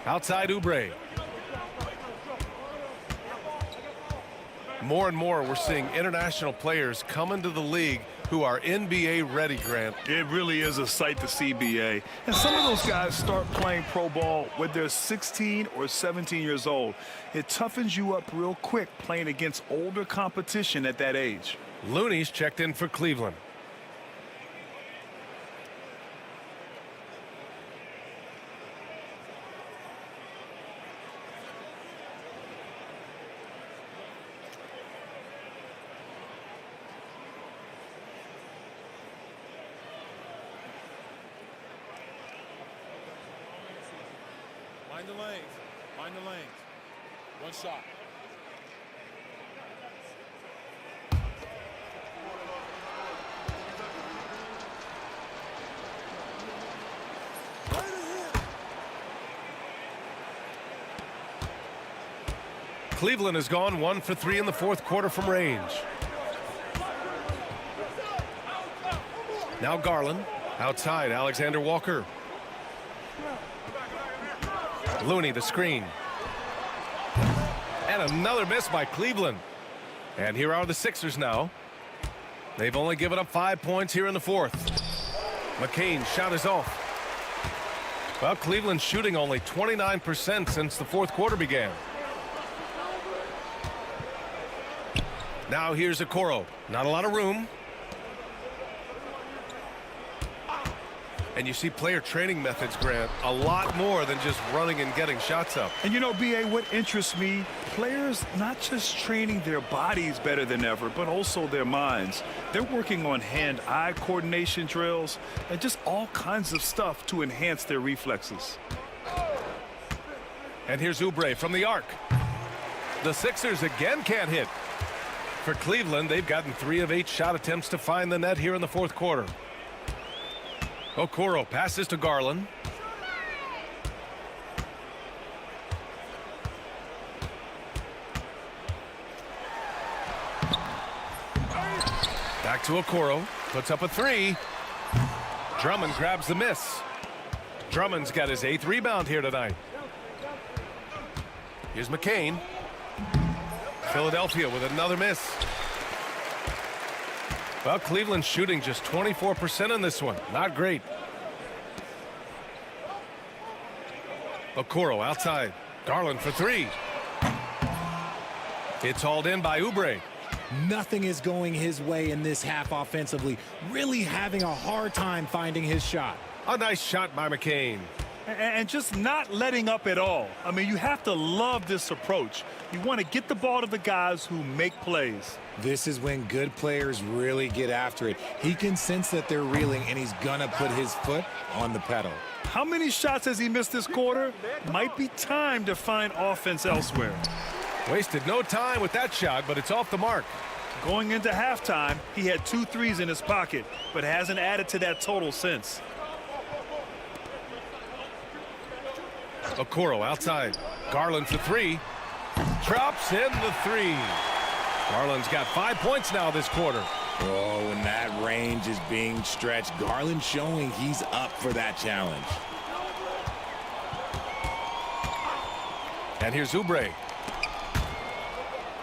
Outside Oubre. More and more we're seeing international players come into the league who are NBA ready, Grant. It really is a sight to see, BA. And some of those guys start playing pro ball when they're 16 or 17 years old. It toughens you up real quick playing against older competition at that age. Looney's checked in for Cleveland. Mind the lanes. Mind the lanes. One shot. Cleveland has gone 1 for 3 in the fourth quarter from range. Now Garland. Outside, Alexander Walker. Looney, the screen. And another miss by Cleveland. And here are the Sixers now. They've only given up 5 points here in the fourth. McCain's shot is off. Well, Cleveland's shooting only 29% since the fourth quarter began. Now here's Okoro. Not a lot of room. And you see player training methods, Grant, a lot more than just running and getting shots up. And you know, B.A., what interests me, players not just training their bodies better than ever, but also their minds. They're working on hand-eye coordination drills and just all kinds of stuff to enhance their reflexes. And here's Oubre from the arc. The Sixers again can't hit. For Cleveland, they've gotten 3 of 8 shot attempts to find the net here in the fourth quarter. Okoro passes to Garland. Back to Okoro. Puts up a 3. Drummond grabs the miss. Drummond's got his 8th rebound here tonight. Here's McCain. Philadelphia with another miss. Well, Cleveland shooting just 24% in this one. Not great. Okoro outside. Garland for 3. It's hauled in by Oubre. Nothing is going his way in this half offensively. Really having a hard time finding his shot. A nice shot by McCain. And just not letting up at all. I mean, you have to love this approach. You want to get the ball to the guys who make plays. This is when good players really get after it. He can sense that they're reeling, and he's going to put his foot on the pedal. How many shots has he missed this quarter? Might be time to find offense elsewhere. Wasted no time with that shot, but it's off the mark. Going into halftime, he had 2 threes in his pocket, but hasn't added to that total since. Okoro outside. Garland for 3. Drops in the 3. Garland's got 5 points now this quarter. Oh, and that range is being stretched. Garland showing he's up for that challenge. And here's Oubre.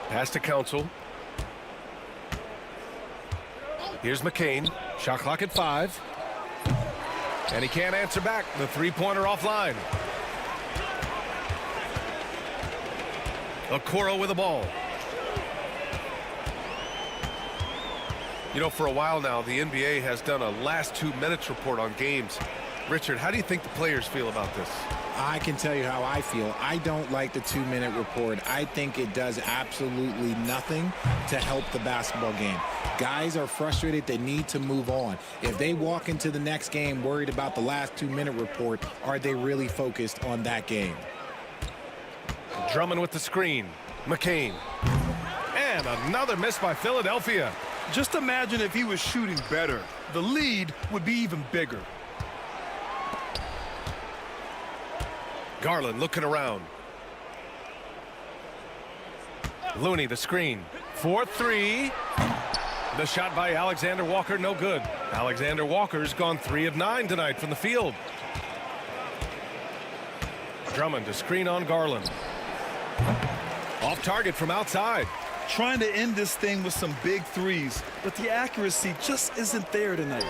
Pass to Council. Here's McCain. Shot clock at 5. And he can't answer back. The 3-pointer offline. Okoro with the ball. You know, for a while now, the NBA has done a last 2 minutes report on games. Richard, how do you think the players feel about this? I can tell you how I feel. I don't like the 2-minute report. I think it does absolutely nothing to help the basketball game. Guys are frustrated. They need to move on. If they walk into the next game worried about the last 2-minute report, are they really focused on that game? Drummond with the screen. McCain. And another miss by Philadelphia. Just imagine if he was shooting better. The lead would be even bigger. Garland looking around. Looney the screen. 4-3. The shot by Alexander Walker, no good. Alexander Walker's gone 3 of 9 tonight from the field. Drummond to screen on Garland. Off target from outside. Trying to end this thing with some big threes, but the accuracy just isn't there tonight.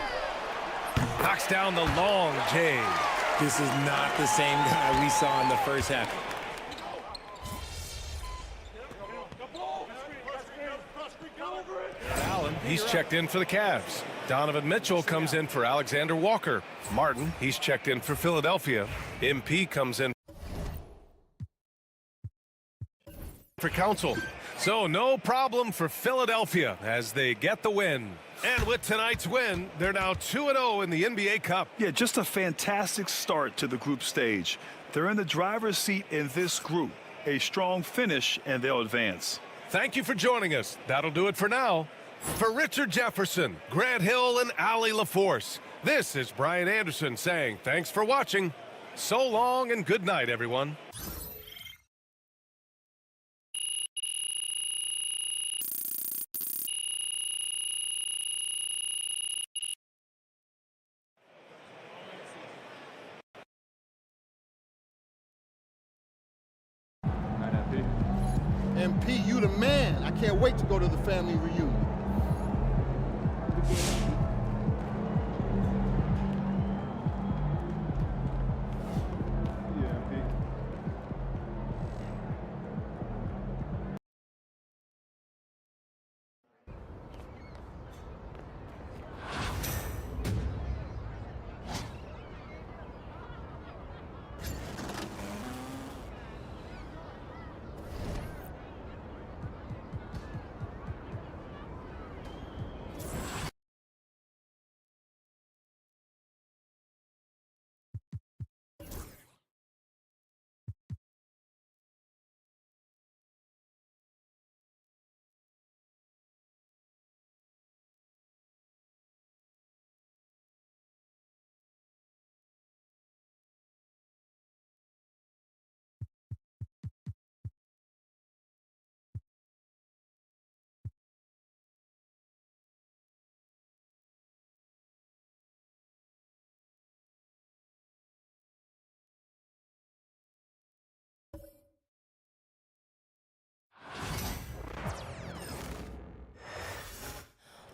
Knocks down the long J. This is not the same guy we saw in the first half. Allen he's checked in for the Cavs. Donovan Mitchell comes in for Alexander Walker. Martin, he's checked in for Philadelphia. MP comes in for Council. So no problem for Philadelphia as they get the win. And with tonight's win, they're now 2-0 in the NBA Cup. Yeah, just a fantastic start to the group stage. They're in the driver's seat in this group. A strong finish, and they'll advance. Thank you for joining us. That'll do it for now. For Richard Jefferson, Grant Hill, and Allie LaForce, this is Brian Anderson saying thanks for watching. So long and good night, everyone. MP, you the man. I can't wait to go to the family reunion.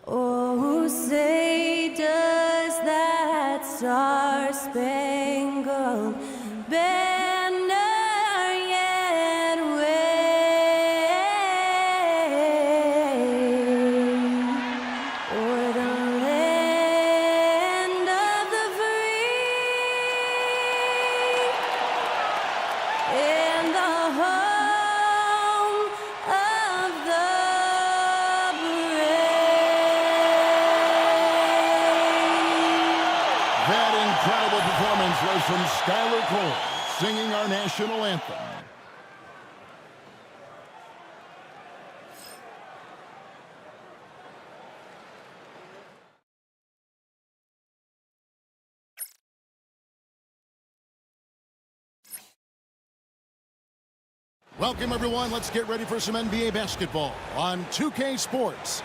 Oh, say does that star-spangled banner yet wave o'er the land of the free and the home of the That incredible performance was from Skylar Cole, singing our national anthem. Welcome, everyone. Let's get ready for some NBA basketball on 2K Sports.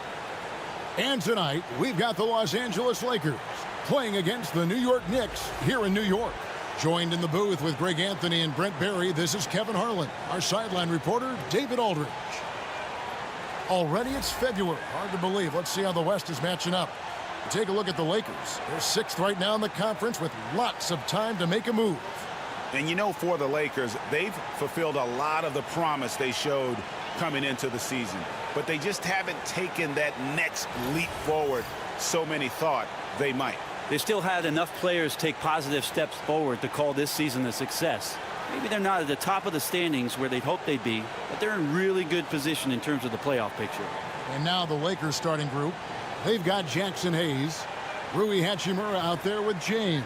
And tonight, we've got the Los Angeles Lakers playing against the New York Knicks here in New York. Joined in the booth with Greg Anthony and Brent Barry, this is Kevin Harlan. Our sideline reporter, David Aldridge. Already it's February. Hard to believe. Let's see how the West is matching up. Take a look at the Lakers. They're 6th right now in the conference with lots of time to make a move. And you know, for the Lakers, they've fulfilled a lot of the promise they showed coming into the season. But they just haven't taken that next leap forward so many thought they might. They still had enough players take positive steps forward to call this season a success. Maybe they're not at the top of the standings where they'd hoped they'd be, but they're in really good position in terms of the playoff picture. And now the Lakers starting group. They've got Jackson Hayes, Rui Hachimura out there with James.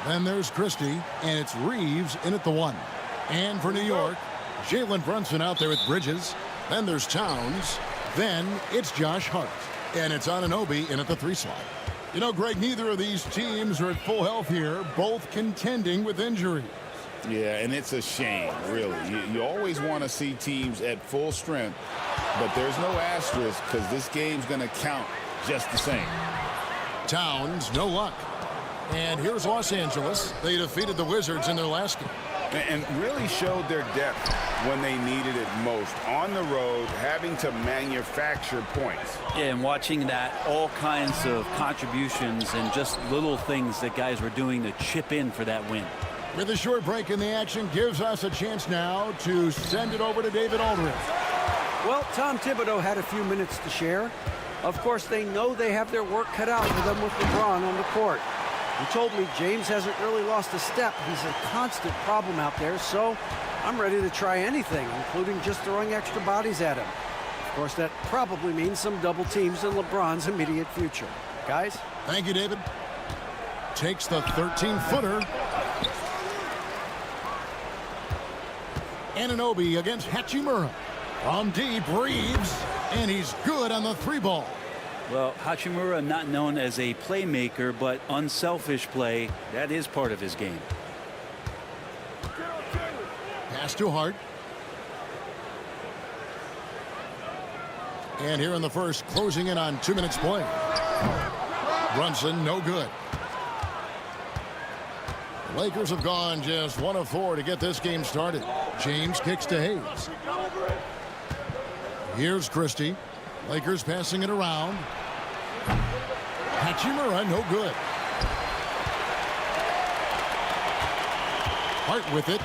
Then there's Christie, and it's Reeves in at the 1. And for New York, Jalen Brunson out there with Bridges. Then there's Towns. Then it's Josh Hart. And it's Anunoby in at the 3 slot. You know, Greg, neither of these teams are at full health here, both contending with injuries. Yeah, and it's a shame, really. You always want to see teams at full strength, but there's no asterisk because this game's going to count just the same. Towns, no luck. And here's Los Angeles. They defeated the Wizards in their last game. And really showed their depth when they needed it most. On the road, having to manufacture points. Yeah, and watching that, all kinds of contributions and just little things that guys were doing to chip in for that win. With a short break in the action, gives us a chance now to send it over to David Aldridge. Well, Tom Thibodeau had a few minutes to share. Of course, they know they have their work cut out for them with LeBron on the court. He told me James hasn't really lost a step. He's a constant problem out there, so I'm ready to try anything, including just throwing extra bodies at him. Of course, that probably means some double teams in LeBron's immediate future. Guys? Thank you, David. Takes the 13-footer. Anunoby against Hachimura. From deep, Reeves, and he's good on the 3-ball. Well, Hachimura not known as a playmaker, but unselfish play, that is part of his game. Pass to Hart. And here in the first, closing in on 2 minutes play. Brunson, no good. The Lakers have gone just 1 of 4 to get this game started. James kicks to Hayes. Here's Christie. Lakers passing it around. Hachimura, no good. Hart with it.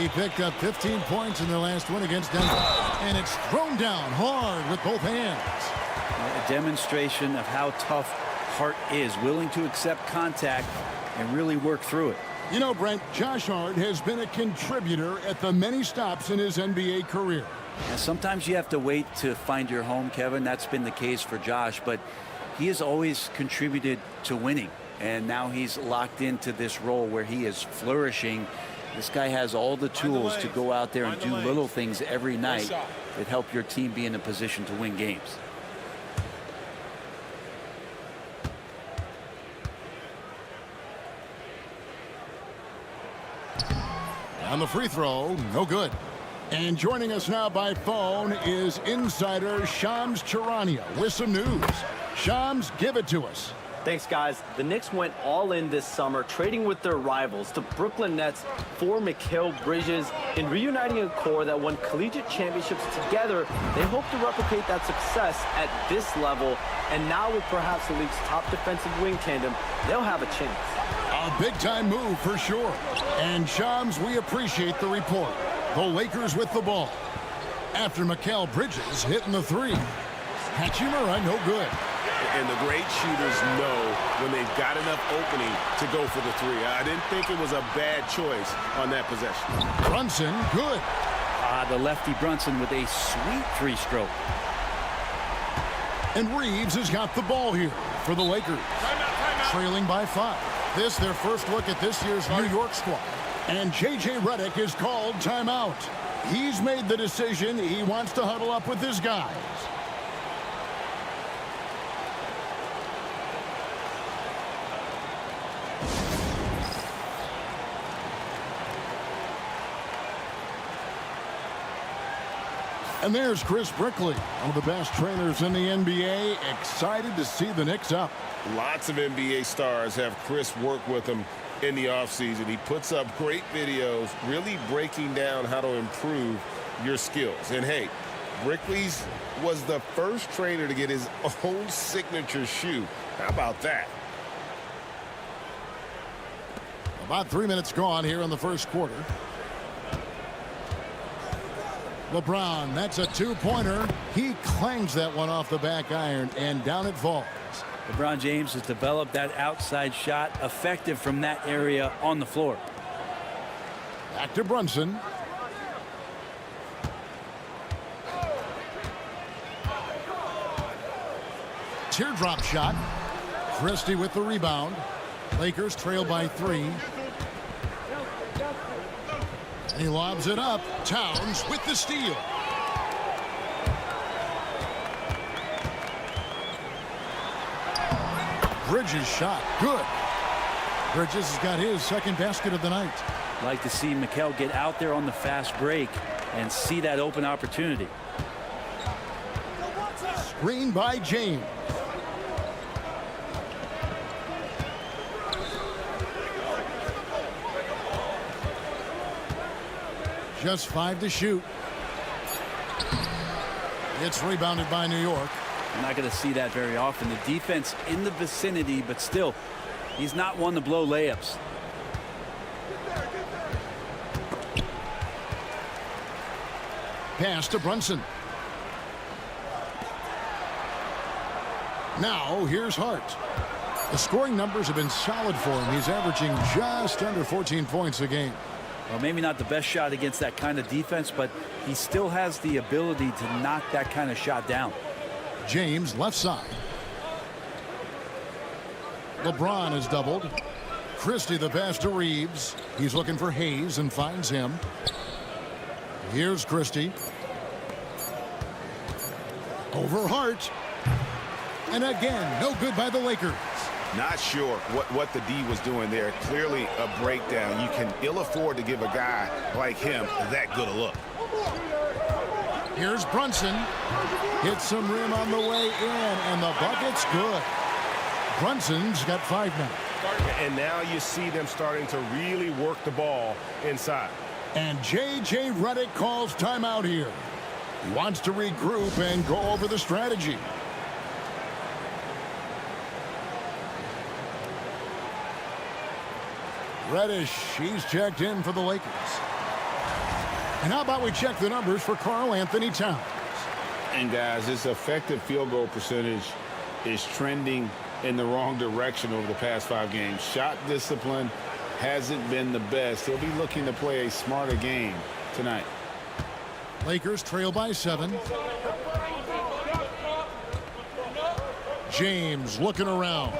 He picked up 15 points in their last win against Denver. And it's thrown down hard with both hands. A demonstration of how tough Hart is, willing to accept contact and really work through it. You know, Brent, Josh Hart has been a contributor at the many stops in his NBA career. And sometimes you have to wait to find your home, Kevin. That's been the case for Josh, but he has always contributed to winning. And now he's locked into this role where he is flourishing. This guy has all the tools to go out there and do little things every night that help your team be in a position to win games. On the free throw, no good. And joining us now by phone is insider Shams Charania with some news. Shams, give it to us. Thanks, guys. The Knicks went all in this summer, trading with their rivals, the Brooklyn Nets, for Mikal Bridges. In reuniting a core that won collegiate championships together, they hope to replicate that success at this level. And now with perhaps the league's top defensive wing tandem, they'll have a chance. A big-time move for sure. And Shams, we appreciate the report. The Lakers with the ball. After Mikal Bridges hitting the 3. Hachimura, no good. And the great shooters know when they've got enough opening to go for the 3. I didn't think it was a bad choice on that possession. Brunson, good. The lefty Brunson with a sweet 3-stroke. And Reeves has got the ball here for the Lakers. Trailing by 5. This their first look at this year's New York squad. And J.J. Redick is called timeout. He's made the decision. He wants to huddle up with his guys. And there's Chris Brickley, one of the best trainers in the NBA, excited to see the Knicks up. Lots of NBA stars have Chris work with them in the offseason. He puts up great videos, really breaking down how to improve your skills. And hey, Brickley's was the first trainer to get his own signature shoe. How about that? About 3 minutes gone here in the first quarter. LeBron, that's a 2-pointer. He clangs that one off the back iron, and down it falls. LeBron James has developed that outside shot, effective from that area on the floor. Back to Brunson. Teardrop shot. Christie with the rebound. Lakers trail by 3. He lobs it up. Towns with the steal. Bridges shot. Good. Bridges has got his second basket of the night. Like to see Mikal get out there on the fast break and see that open opportunity. Screen by James. Just 5 to shoot. It's rebounded by New York. You're not going to see that very often. The defense in the vicinity, but still, he's not one to blow layups. Pass to Brunson. Now, here's Hart. The scoring numbers have been solid for him. He's averaging just under 14 points a game. Well, maybe not the best shot against that kind of defense, but he still has the ability to knock that kind of shot down. James, left side. LeBron is doubled. Christie the pass to Reeves. He's looking for Hayes and finds him. Here's Christie. Over Hart. And again, no good by the Lakers. Not sure what the D was doing there. Clearly a breakdown. You can ill afford to give a guy like him that good a look. Here's Brunson. Hits some rim on the way in, and the bucket's good. Brunson's got 5 now. And now you see them starting to really work the ball inside. And J.J. Redick calls timeout here. He wants to regroup and go over the strategy. Reddish, he's checked in for the Lakers. And how about we check the numbers for Karl Anthony Towns? And guys, his effective field goal percentage is trending in the wrong direction over the past 5 games. Shot discipline hasn't been the best. He'll be looking to play a smarter game tonight. Lakers trail by 7. James looking around.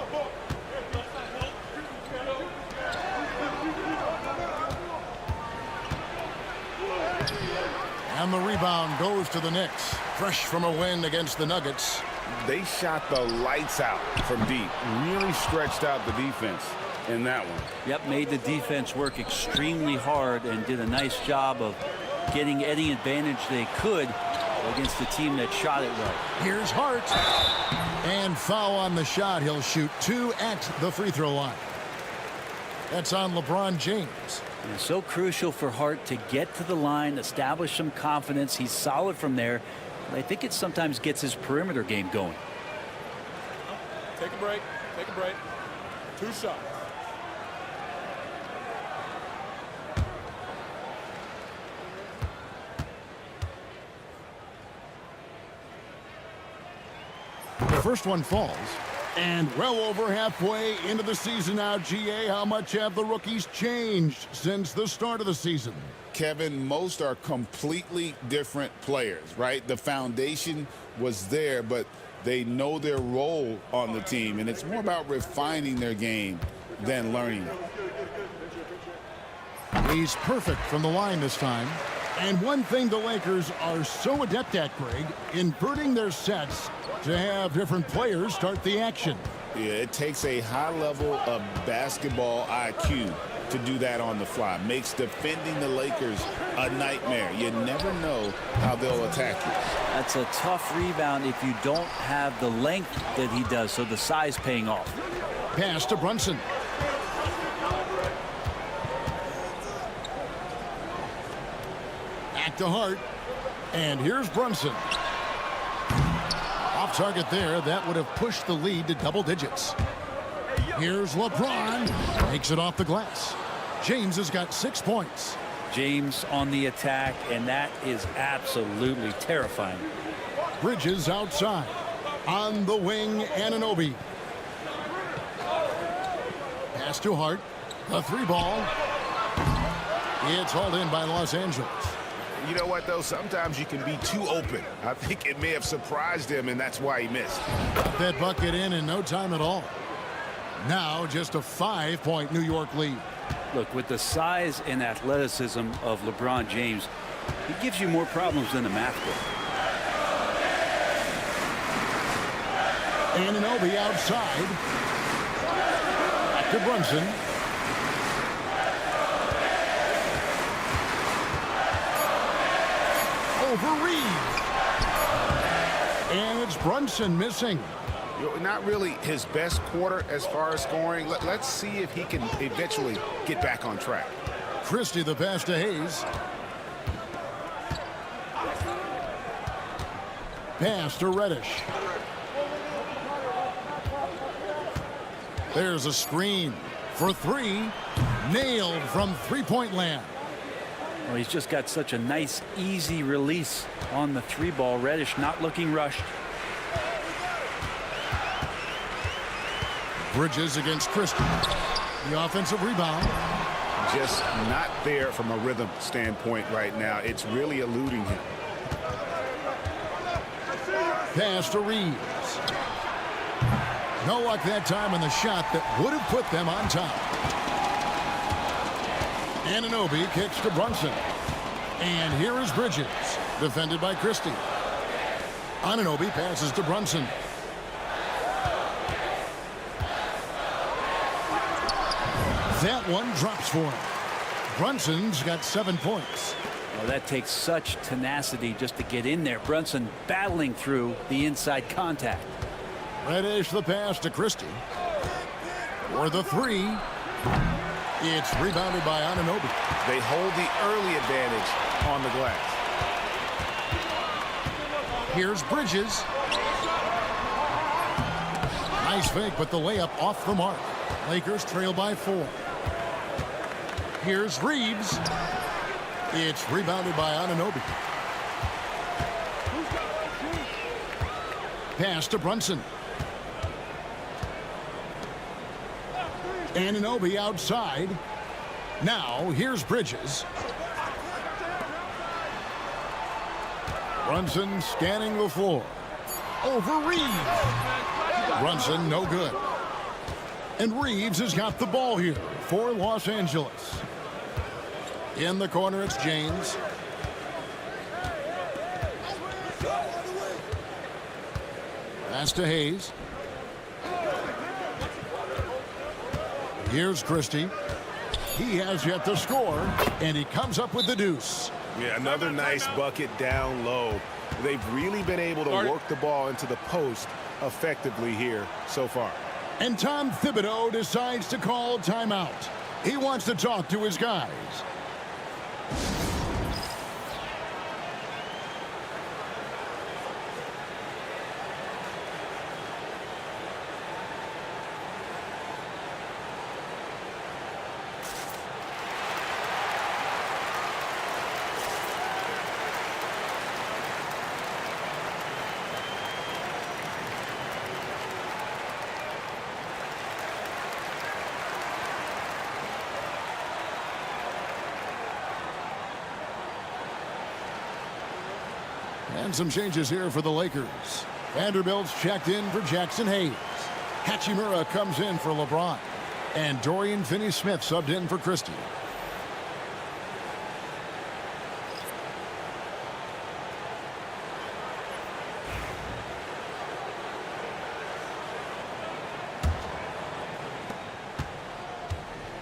And the rebound goes to the Knicks. Fresh from a win against the Nuggets. They shot the lights out from deep. Really stretched out the defense in that one. Yep, made the defense work extremely hard and did a nice job of getting any advantage they could against the team that shot it right. Here's Hart. And foul on the shot. He'll shoot 2 at the free throw line. That's on LeBron James. It's so crucial for Hart to get to the line, establish some confidence. He's solid from there. I think it sometimes gets his perimeter game going. Take a break. Take a break. 2 shots. The first one falls. And well over halfway into the season now, GA, how much have the rookies changed since the start of the season? Kevin, most are completely different players, right? The foundation was there, but they know their role on the team, and it's more about refining their game than learning it. He's perfect from the line this time. And one thing the Lakers are so adept at, Greg, inverting their sets to have different players start the action. Yeah, it takes a high level of basketball IQ to do that on the fly. Makes defending the Lakers a nightmare. You never know how they'll attack you. That's a tough rebound if you don't have the length that he does, so the size paying off. Pass to Brunson. Back to Hart. And here's Brunson. Off target there. That would have pushed the lead to double digits. Here's LeBron. Makes it off the glass. James has got 6 points. James on the attack, and that is absolutely terrifying. Bridges outside. On the wing, Anunoby. Pass to Hart. The 3 ball. It's hauled in by Los Angeles. You know what, though? Sometimes you can be too open. I think it may have surprised him, and that's why he missed. Got that bucket in no time at all. Now just a 5-point New York lead. Look, with the size and athleticism of LeBron James, he gives you more problems than a math book. Anunoby outside. Back to Brunson. Over Reeves. And it's Brunson missing. Not really his best quarter as far as scoring. Let's see if he can eventually get back on track. Christie the pass to Hayes. Pass to Reddish. There's a screen for 3. Nailed from three-point land. Well, he's just got such a nice, easy release on the 3 ball. Reddish not looking rushed. Bridges against Christie. The offensive rebound. Just not there from a rhythm standpoint right now. It's really eluding him. Pass to Reeves. No luck that time on the shot that would have put them on top. Anunoby kicks to Brunson. And here is Bridges, defended by Christie. Anunoby passes to Brunson. That one drops for him. Brunson's got 7 points. Well, that takes such tenacity just to get in there. Brunson battling through the inside contact. Reddish the pass to Christie. For the three. It's rebounded by Anunoby. They hold the early advantage on the glass. Here's Bridges. Nice fake, but the layup off the mark. Lakers trail by 4. Here's Reeves. It's rebounded by Anunoby. Pass to Brunson. Anunoby outside. Now here's Bridges. Brunson scanning the floor. Over Reeves. Brunson no good. And Reeves has got the ball here for Los Angeles. In the corner, it's James. Pass to Hayes. Here's Christie. He has yet to score, and he comes up with the deuce. Yeah, another nice bucket down low. They've really been able to work the ball into the post effectively here so far. And Tom Thibodeau decides to call timeout. He wants to talk to his guys. And some changes here for the Lakers. Vanderbilt's checked in for Jackson Hayes. Hachimura comes in for LeBron. And Dorian Finney-Smith subbed in for Christie.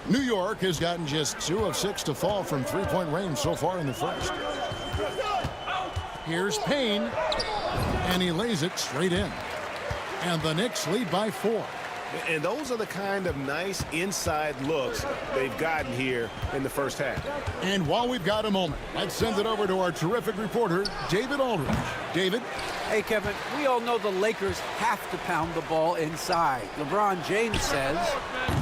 New York has gotten just 2 of 6 to fall from three-point range so far in the first. Here's Payne, and he lays it straight in. And the Knicks lead by 4. And those are the kind of nice inside looks they've gotten here in the first half. And while we've got a moment, let's send it over to our terrific reporter, David Aldridge. David? Hey, Kevin, we all know the Lakers have to pound the ball inside. LeBron James says,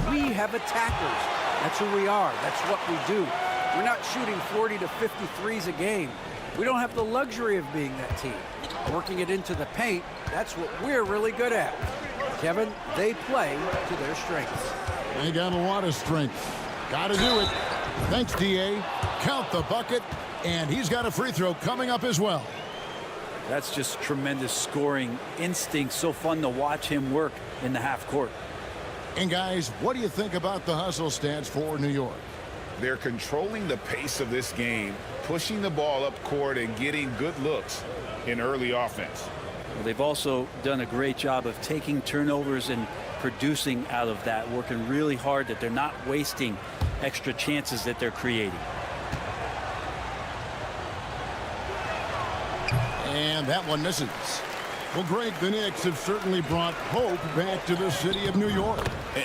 we have attackers. That's who we are. That's what we do. We're not shooting 40 to 53s a game. We don't have the luxury of being that team. Working it into the paint, that's what we're really good at. Kevin, they play to their strengths. They got a lot of strength. Got to do it. Thanks, D.A. Count the bucket, and he's got a free throw coming up as well. That's just tremendous scoring instinct. So fun to watch him work in the half court. And, guys, what do you think about the hustle stance for New York? They're controlling the pace of this game, pushing the ball up court and getting good looks in early offense. Well, they've also done a great job of taking turnovers and producing out of that, working really hard that they're not wasting extra chances that they're creating. And that one misses. Well, Greg, the Knicks have certainly brought hope back to the city of New York.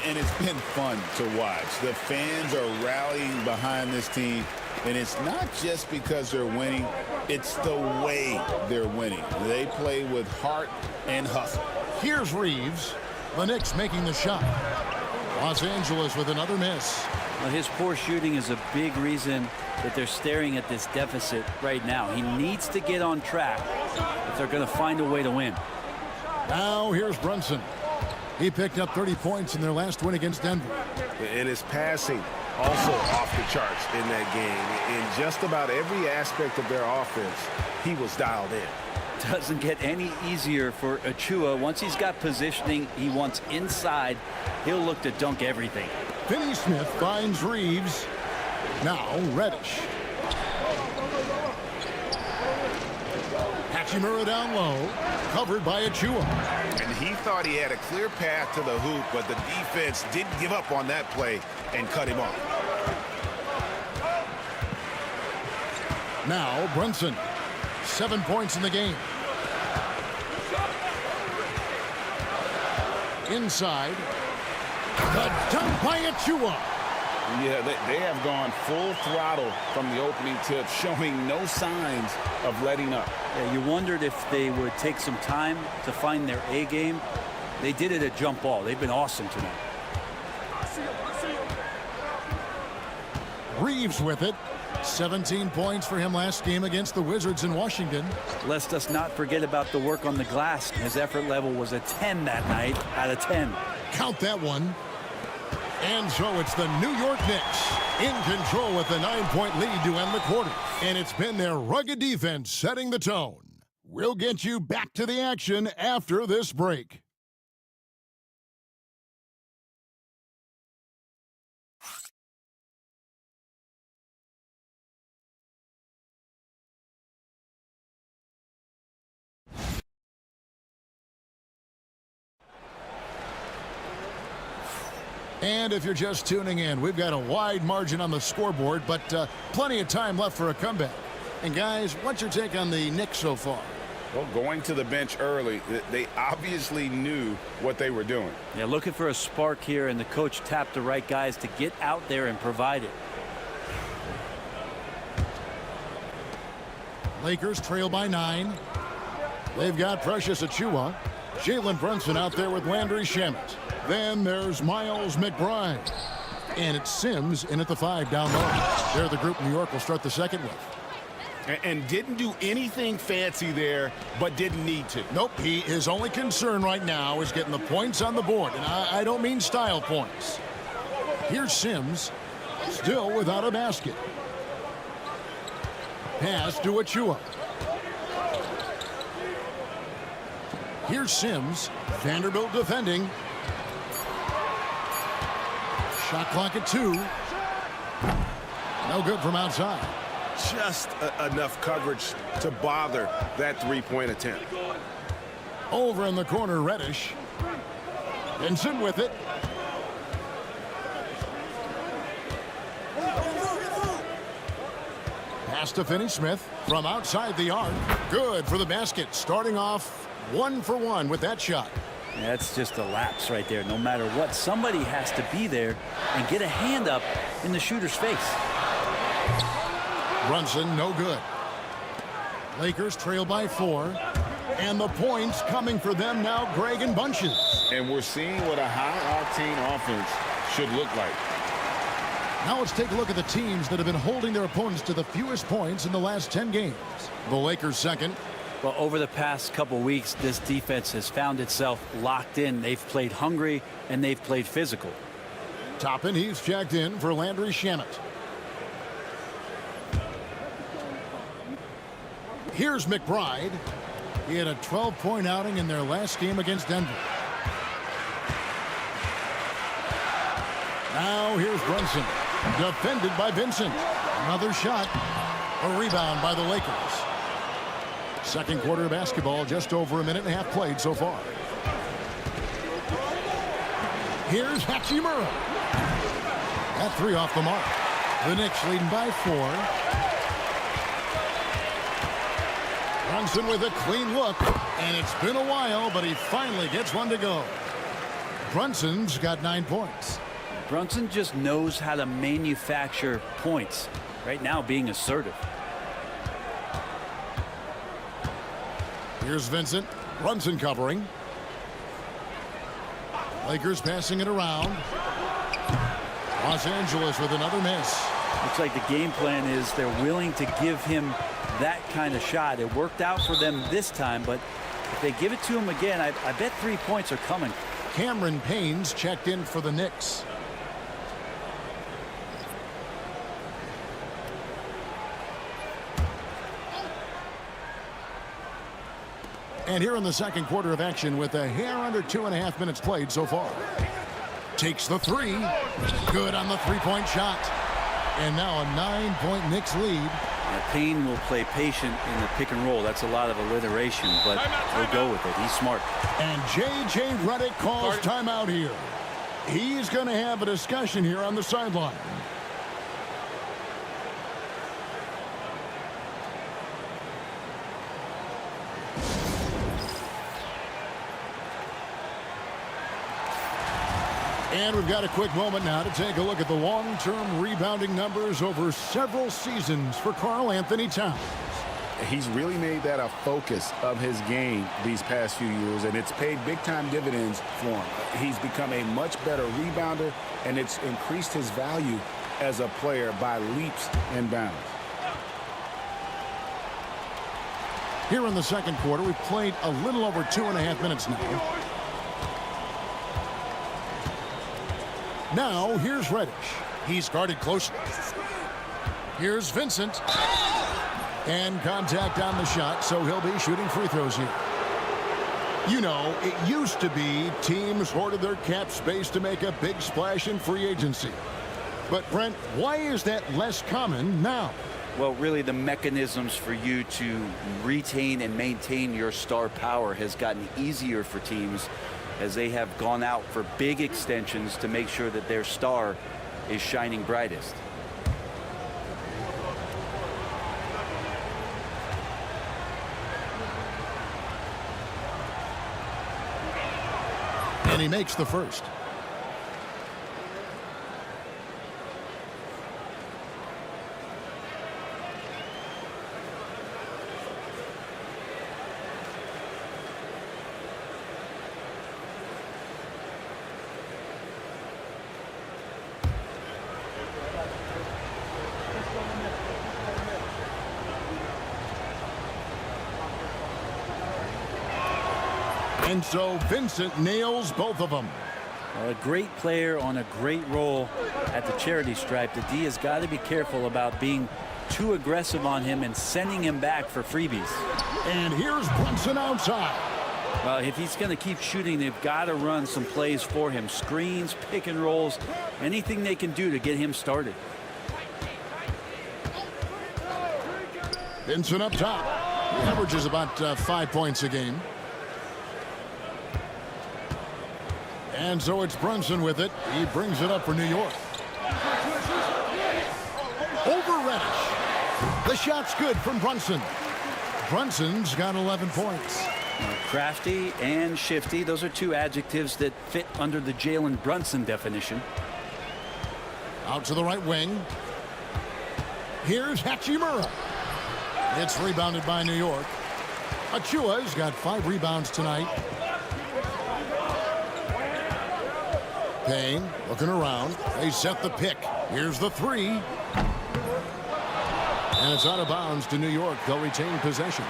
And it's been fun to watch. The fans are rallying behind this team. And it's not just because they're winning. It's the way they're winning. They play with heart and hustle. Here's Reeves. The Knicks making the shot. Los Angeles with another miss. Well, his poor shooting is a big reason that they're staring at this deficit right now. He needs to get on track if they're going to find a way to win. Now here's Brunson. He picked up 30 points in their last win against Denver. And his passing also off the charts in that game. In just about every aspect of their offense, he was dialed in. Doesn't get any easier for Achua. Once he's got positioning, he wants inside. He'll look to dunk everything. Finney Smith finds Reeves. Now Reddish. Hachimura down low, covered by Achua. And he thought he had a clear path to the hoop, but the defense didn't give up on that play and cut him off. Now Brunson. 7 points in the game. Inside. The dunk by Achua. Yeah, they have gone full throttle from the opening tip, showing no signs of letting up. Yeah, you wondered if they would take some time to find their A game. They did it at jump ball. They've been awesome tonight. Reeves with it. 17 points for him last game against the Wizards in Washington. Let us not forget about the work on the glass. His effort level was a 10 that night out of 10. Count that one. And so it's the New York Knicks in control with the 9-point lead to end the quarter. And it's been their rugged defense setting the tone. We'll get you back to the action after this break. And if you're just tuning in, we've got a wide margin on the scoreboard, but plenty of time left for a comeback. And guys, what's your take on the Knicks so far? Well, going to the bench early, they obviously knew what they were doing. Yeah, looking for a spark here, and the coach tapped the right guys to get out there and provide it. Lakers trail by 9. They've got Precious Achua. Jalen Brunson out there with Landry Shamet. Then there's Miles McBride. And it's Sims in at the 5 down low. They're the group New York will start the second with. And didn't do anything fancy there, but didn't need to. Nope, his only concern right now is getting the points on the board. And I don't mean style points. Here's Sims, still without a basket. Pass to Achua. Here's Sims. Vanderbilt defending. Shot clock at 2. No good from outside. Just enough coverage to bother that three-point attempt. Over in the corner, Reddish. Benson with it. Pass to Finney Smith from outside the arc. Good for the basket. Starting off 1 for 1 with that shot. That's just a lapse right there. No matter what, somebody has to be there and get a hand up in the shooter's face. Brunson, no good. Lakers trail by 4. And the points coming for them now, Greg, in bunches. And we're seeing what a high-octane offense should look like. Now let's take a look at the teams that have been holding their opponents to the fewest points in the last 10 games. The Lakers second. Well, over the past couple weeks, this defense has found itself locked in. They've played hungry and they've played physical. Toppin, he's checked in for Landry Shamet. Here's McBride. He had a 12-point outing in their last game against Denver. Now here's Brunson. Defended by Vincent. Another shot. A rebound by the Lakers. Second quarter of basketball, just over a minute and a half played so far. Here's Hachimura. That 3 off the mark. The Knicks leading by 4. Brunson with a clean look. And it's been a while, but he finally gets one to go. Brunson's got 9 points. Brunson just knows how to manufacture points. Right now, being assertive. Here's Vincent. Brunson covering. Lakers passing it around. Los Angeles with another miss. Looks like the game plan is they're willing to give him that kind of shot. It worked out for them this time, but if they give it to him again, I bet 3 points are coming. Cameron Payne's checked in for the Knicks. And here in the second quarter of action with a hair under 2.5 minutes played so far. Takes the three. Good on the three-point shot. And now a 9-point Knicks lead. Payne will play patient in the pick and roll. That's a lot of alliteration, but he'll go with it. He's smart. And J.J. Redick calls timeout here. He's going to have a discussion here on the sideline. And we've got a quick moment now to take a look at the long-term rebounding numbers over several seasons for Karl Anthony Towns. He's really made that a focus of his game these past few years, and it's paid big-time dividends for him. He's become a much better rebounder, and it's increased his value as a player by leaps and bounds. Here in the second quarter, we've played a little over 2.5 minutes now. Now, here's Reddish. He's guarded closely. Here's Vincent. And contact on the shot, so he'll be shooting free throws here. You know, it used to be teams hoarded their cap space to make a big splash in free agency. But, Brent, why is that less common now? Well, really, the mechanisms for you to retain and maintain your star power has gotten easier for teams as they have gone out for big extensions to make sure that their star is shining brightest. And he makes the first. And so Vincent nails both of them. A great player on a great role at the charity stripe. The D has got to be careful about being too aggressive on him and sending him back for freebies. And here's Brunson outside. Well, if he's going to keep shooting, they've got to run some plays for him. Screens, pick and rolls, anything they can do to get him started. Vincent up top. He averages about 5 points a game. And so it's Brunson with it. He brings it up for New York. Over Reddish. The shot's good from Brunson. Brunson's got 11 points. Crafty and shifty. Those are two adjectives that fit under the Jalen Brunson definition. Out to the right wing. Here's Hachimura. It's rebounded by New York. Achua's got 5 rebounds tonight. Payne looking around. They set the pick. Here's the three. And it's out of bounds to New York. They'll retain possession.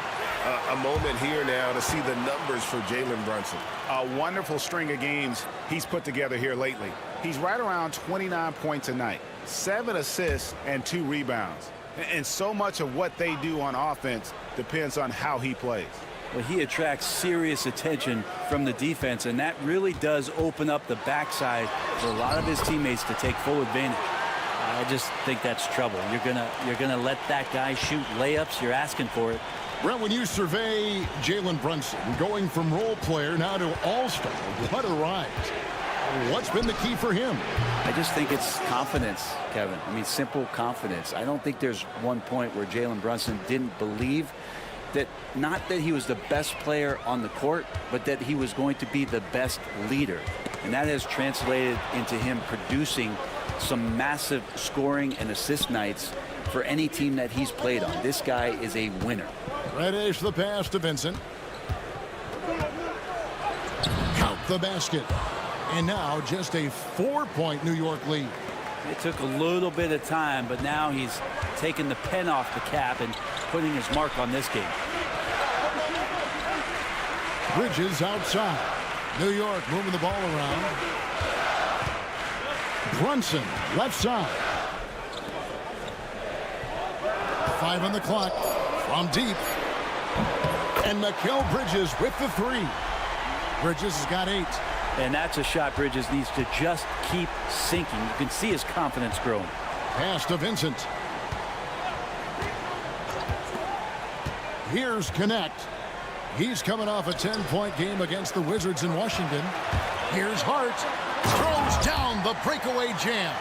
A moment here now to see the numbers for Jalen Brunson. A wonderful string of games he's put together here lately. He's right around 29 points a night, 7 assists and 2 rebounds. And so much of what they do on offense depends on how he plays. Well, he attracts serious attention from the defense, and that really does open up the backside for a lot of his teammates to take full advantage. I just think that's trouble. You're gonna let that guy shoot layups. You're asking for it. Brent, when you survey Jalen Brunson going from role player now to all-star, what a rise. What's been the key for him? I just think it's confidence, Kevin. I mean, simple confidence. I don't think there's one point where Jalen Brunson didn't believe that, not that he was the best player on the court, but that he was going to be the best leader. And that has translated into him producing some massive scoring and assist nights for any team that he's played on. This guy is a winner. Reddish the pass to Vincent. Count the basket. And now just a 4-point New York lead. It took a little bit of time, but now he's taking the pen off the cap and putting his mark on this game. Bridges outside. New York moving the ball around. Brunson, left side. 5 on the clock. From deep. And Mikal Bridges with the 3. Bridges has got 8. And that's a shot Bridges needs to just keep sinking. You can see his confidence growing. Pass to Vincent. Here's Connect. He's coming off a 10-point game against the Wizards in Washington. Here's Hart. Throws down the breakaway jam.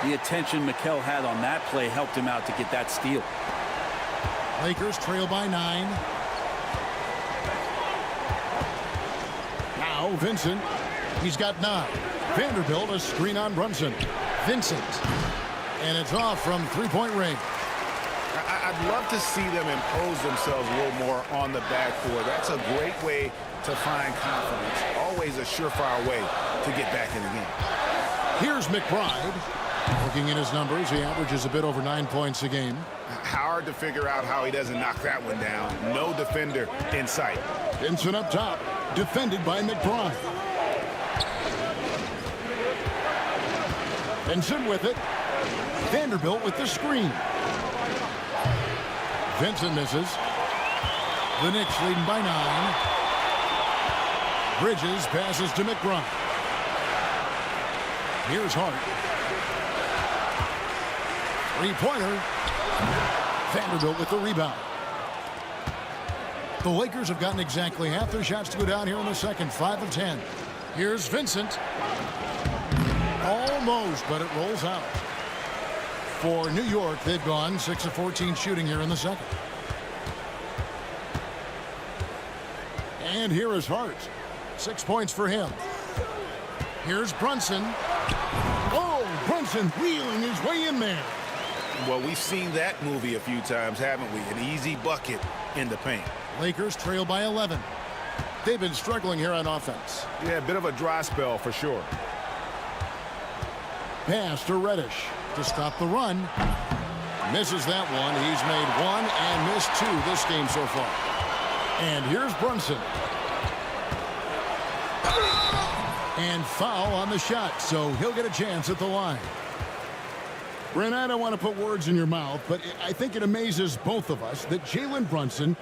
The attention Mikal had on that play helped him out to get that steal. Lakers trail by 9. Now Vincent. He's got 9. Vanderbilt a screen on Brunson. Vincent. And it's off from three-point range. I'd love to see them impose themselves a little more on the backboard. That's a great way to find confidence. Always a surefire way to get back in the game. Here's McBride. Looking at his numbers, he averages a bit over 9 points a game. Hard to figure out how he doesn't knock that one down. No defender in sight. Vincent up top, defended by McBride. Vincent with it. Vanderbilt with the screen. Vincent misses. The Knicks leading by 9. Bridges passes to McBride. Here's Hart. Three-pointer. Vanderbilt with the rebound. The Lakers have gotten exactly half their shots to go down here in the second. 5 of 10. Here's Vincent. Almost, but it rolls out. For New York, they've gone 6 of 14 shooting here in the second. And here is Hart. 6 points for him. Here's Brunson. Oh, Brunson wheeling his way in there. Well, we've seen that movie a few times, haven't we? An easy bucket in the paint. Lakers trail by 11. They've been struggling here on offense. Yeah, a bit of a dry spell for sure. Pass to Reddish to stop the run. Misses that one. He's made 1 and missed 2 this game so far. And here's Brunson. And foul on the shot, so he'll get a chance at the line. Brent, I don't want to put words in your mouth, but I think it amazes both of us that Jalen Brunson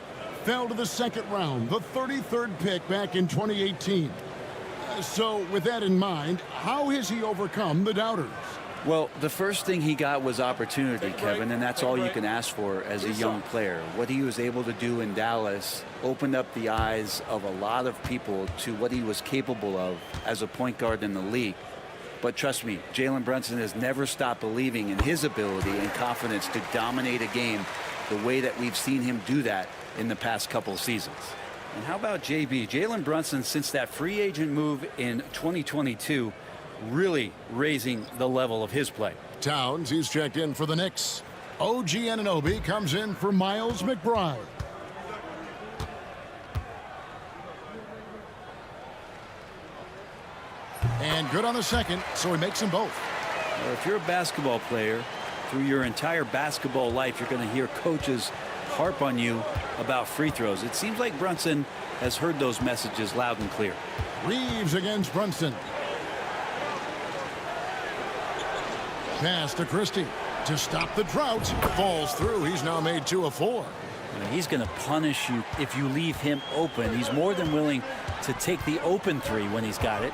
fell to the second round, the 33rd pick back in 2018. So with that in mind, how has he overcome the doubters? Well, the first thing he got was opportunity, Kevin, and that's all you can ask for as a young player. What he was able to do in Dallas opened up the eyes of a lot of people to what he was capable of as a point guard in the league. But trust me, Jalen Brunson has never stopped believing in his ability and confidence to dominate a game the way that we've seen him do that in the past couple of seasons. And how about JB? Jalen Brunson, since that free agent move in 2022, really raising the level of his play. Towns, he's checked in for the Knicks. OG Anunoby comes in for Miles McBride. And good on the second, so he makes them both. Well, if you're a basketball player, through your entire basketball life, you're going to hear coaches harp on you about free throws. It seems like Brunson has heard those messages loud and clear. Reeves against Brunson. Pass to Christie to stop the drought. Falls through. He's now made 2 of 4. He's going to punish you if you leave him open. He's more than willing to take the open 3 when he's got it.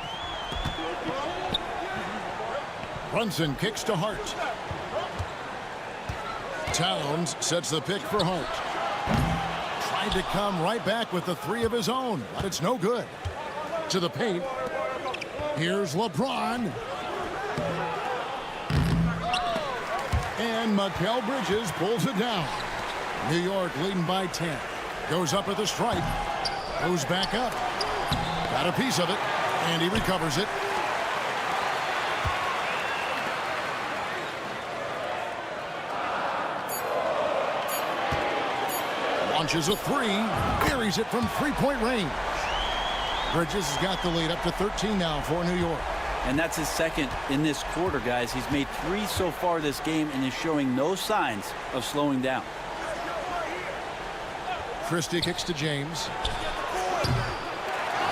Brunson kicks to Hart. Towns sets the pick for Hart. Tried to come right back with the 3 of his own, but it's no good. To the paint. Here's LeBron. And Mikal Bridges pulls it down. New York leading by 10. Goes up at the stripe. Goes back up. Got a piece of it, and he recovers it. Launches a 3, buries it from three-point range. Bridges has got the lead up to 13 now for New York. And that's his second in this quarter, guys. He's made 3 so far this game and is showing no signs of slowing down. Christie kicks to James.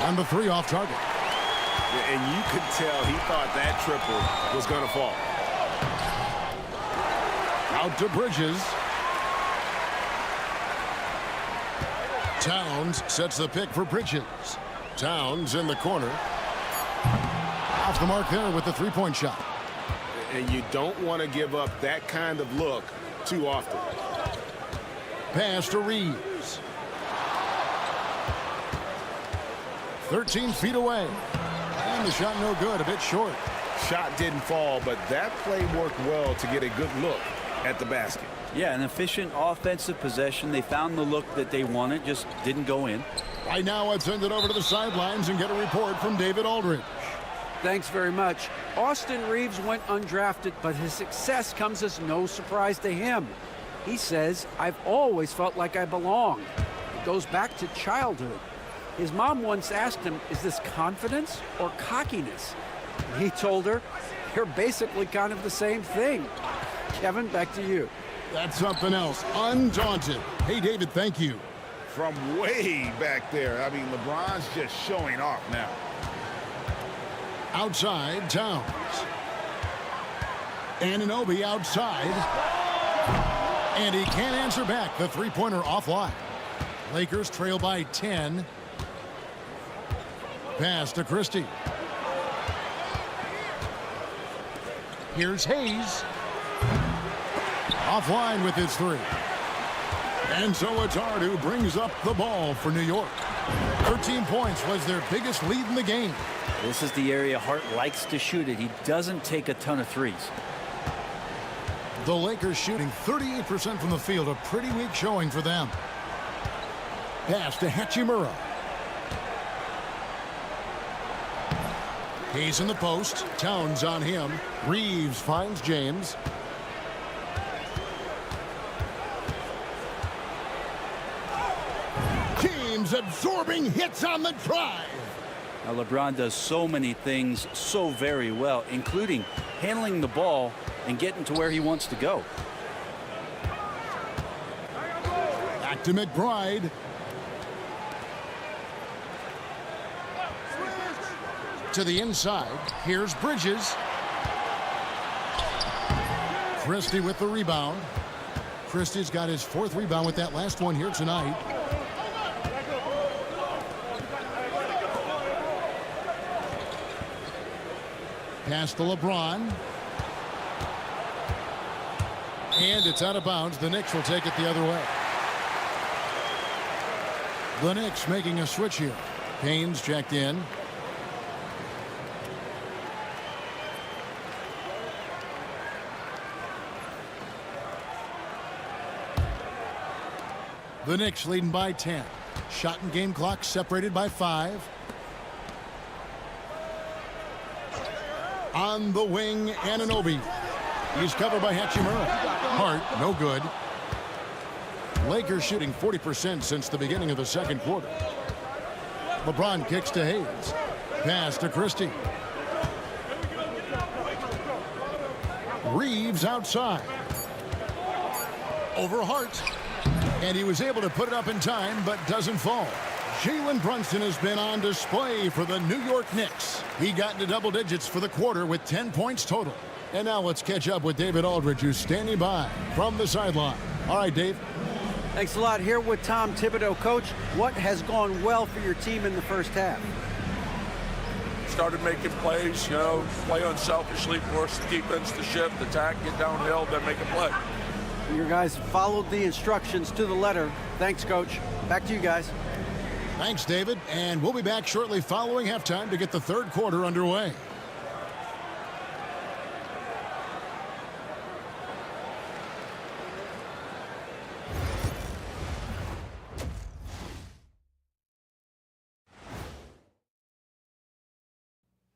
On the 3 off target. And you could tell he thought that triple was going to fall. Out to Bridges. Towns sets the pick for Bridges. Towns in the corner. Off the mark there with the three-point shot. And you don't want to give up that kind of look too often. Pass to Reeves. 13 feet away. And the shot no good, a bit short. Shot didn't fall, but that play worked well to get a good look at the basket. Yeah, an efficient offensive possession. They found the look that they wanted, just didn't go in. Right now, I'd send it over to the sidelines and get a report from David Aldridge. Thanks very much. Austin Reeves went undrafted, but his success comes as no surprise to him. He says, "I've always felt like I belong." It goes back to childhood. His mom once asked him, "Is this confidence or cockiness?" He told her, "They're basically kind of the same thing." Kevin, back to you. That's something else. Undaunted. Hey, David, thank you. From way back there. I mean, LeBron's just showing off now. Outside, Towns. Anunoby outside. And he can't answer back. The three-pointer offline. Lakers trail by 10. Pass to Christie. Here's Hayes. Offline with his three. And so it's Hart who brings up the ball for New York. 13 points was their biggest lead in the game. This is the area Hart likes to shoot it. He doesn't take a ton of threes. The Lakers shooting 38% from the field, a pretty weak showing for them. Pass to Hachimura. He's in the post. Towns on him. Reeves finds James. James absorbing hits on the drive. Now LeBron does so many things so very well, including handling the ball and getting to where he wants to go. Back to McBride. To the inside. Here's Bridges. Christie with the rebound. Christie's got his fourth rebound with that last one here tonight. Pass to LeBron. And it's out of bounds. The Knicks will take it the other way. The Knicks making a switch here. Payne's checked in. The Knicks leading by 10. Shot and game clock separated by 5. On the wing, Anunoby. He's covered by Hachimura. Hart, no good. Lakers shooting 40% since the beginning of the second quarter. LeBron kicks to Hayes. Pass to Christie. Reeves outside. Over Hart. And he was able to put it up in time, but doesn't fall. Jalen Brunson has been on display for the New York Knicks. He got into double digits for the quarter with 10 points total. And now let's catch up with David Aldridge, who's standing by from the sideline. All right, Dave. Thanks a lot. Here with Tom Thibodeau. Coach, what has gone well for your team in the first half? Started making plays, play unselfishly, force the defense to shift, attack, get downhill, then make a play. Your guys followed the instructions to the letter. Thanks, Coach. Back to you guys. Thanks, David. And we'll be back shortly following halftime to get the third quarter underway.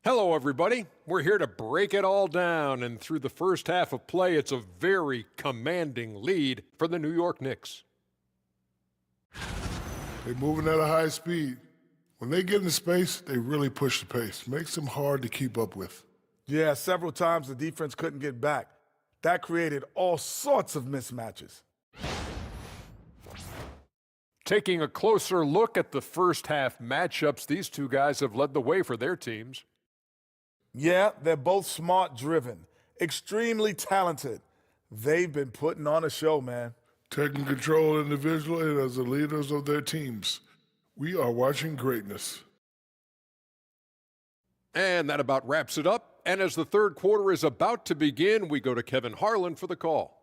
Hello, everybody. We're here to break it all down, and through the first half of play, it's a very commanding lead for the New York Knicks. They're moving at a high speed. When they get in space, they really push the pace. Makes them hard to keep up with. Yeah, several times the defense couldn't get back. That created all sorts of mismatches. Taking a closer look at the first half matchups, these two guys have led the way for their teams. Yeah, they're both smart-driven, extremely talented. They've been putting on a show, man. Taking control individually and as the leaders of their teams. We are watching greatness. And that about wraps it up. And as the third quarter is about to begin, we go to Kevin Harlan for the call.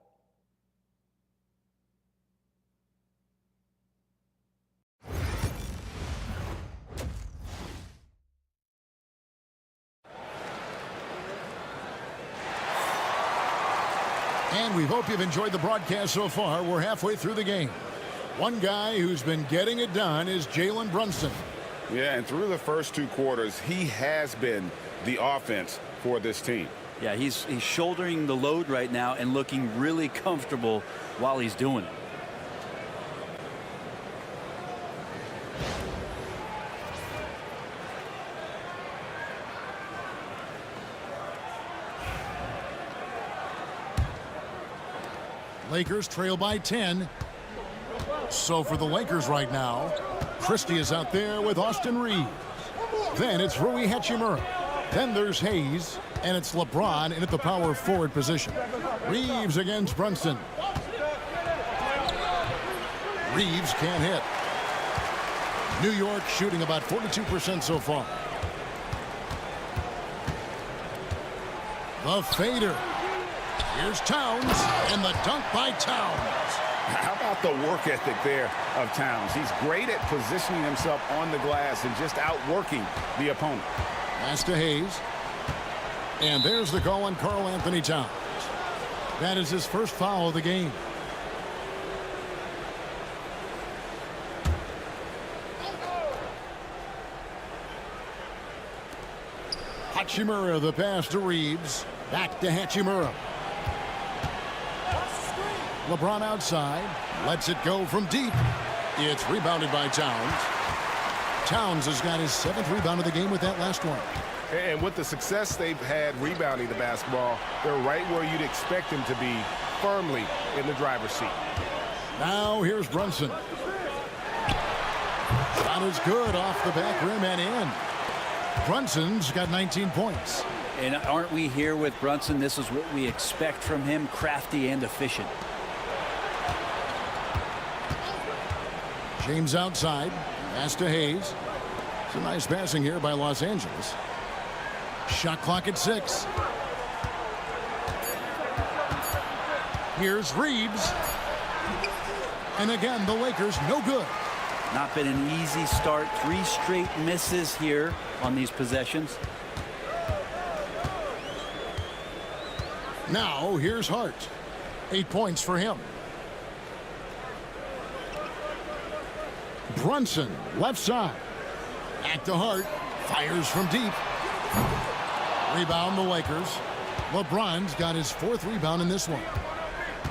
And we hope you've enjoyed the broadcast so far. We're halfway through the game. One guy who's been getting it done is Jalen Brunson. Yeah, and through the first two quarters, he has been the offense for this team. Yeah, he's shouldering the load right now and looking really comfortable while he's doing it. Lakers trail by 10. So for the Lakers right now, Christie is out there with Austin Reeves. Then it's Rui Hachimura. Then there's Hayes, and it's LeBron in at the power forward position. Reeves against Brunson. Reeves can't hit. New York shooting about 42% so far. The fader. Here's Towns, and the dunk by Towns. How about the work ethic there of Towns? He's great at positioning himself on the glass and just outworking the opponent. Pass to Hayes. And there's the call on Karl Anthony Towns. That is his first foul of the game. Hachimura, the pass to Reeves. Back to Hachimura. LeBron outside, lets it go from deep. It's rebounded by Towns. Towns has got his 7th rebound of the game with that last one. And with the success they've had rebounding the basketball, they're right where you'd expect them to be, firmly in the driver's seat. Now here's Brunson. Shot is good off the back rim and in. Brunson's got 19 points. And aren't we here with Brunson? This is what we expect from him, crafty and efficient. James outside. Pass to Hayes. Some nice passing here by Los Angeles. Shot clock at 6. Here's Reeves. And again, the Lakers no good. Not been an easy start. 3 straight misses here on these possessions. Now here's Hart. 8 points for him. Brunson, left side. Back to Hart. Fires from deep. Rebound the Lakers. LeBron's got his 4th rebound in this one.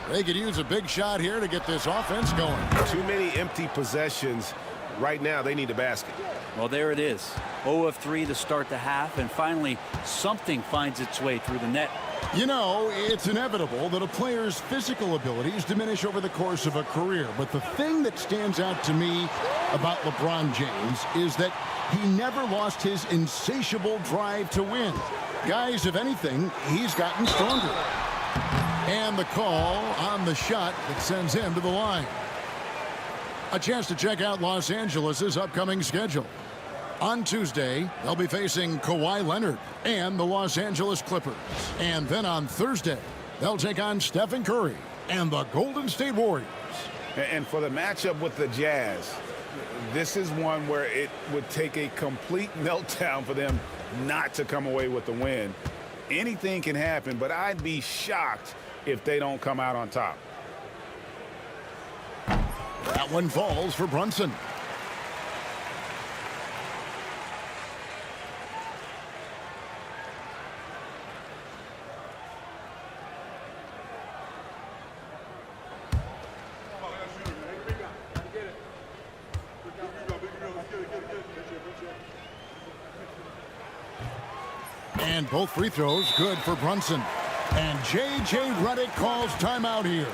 They could use a big shot here to get this offense going. Too many empty possessions. Right now, they need a basket. Well, there it is. 0 of 3 to start the half, and finally something finds its way through the net. You know, it's inevitable that a player's physical abilities diminish over the course of a career. But the thing that stands out to me about LeBron James is that he never lost his insatiable drive to win. Guys, if anything, he's gotten stronger. And the call on the shot that sends him to the line. A chance to check out Los Angeles' upcoming schedule. On Tuesday, they'll be facing Kawhi Leonard and the Los Angeles Clippers. And then on Thursday, they'll take on Stephen Curry and the Golden State Warriors. And for the matchup with the Jazz, this is one where it would take a complete meltdown for them not to come away with the win. Anything can happen, but I'd be shocked if they don't come out on top. That one falls for Brunson. And both free throws good for Brunson. And J.J. Redick calls timeout here.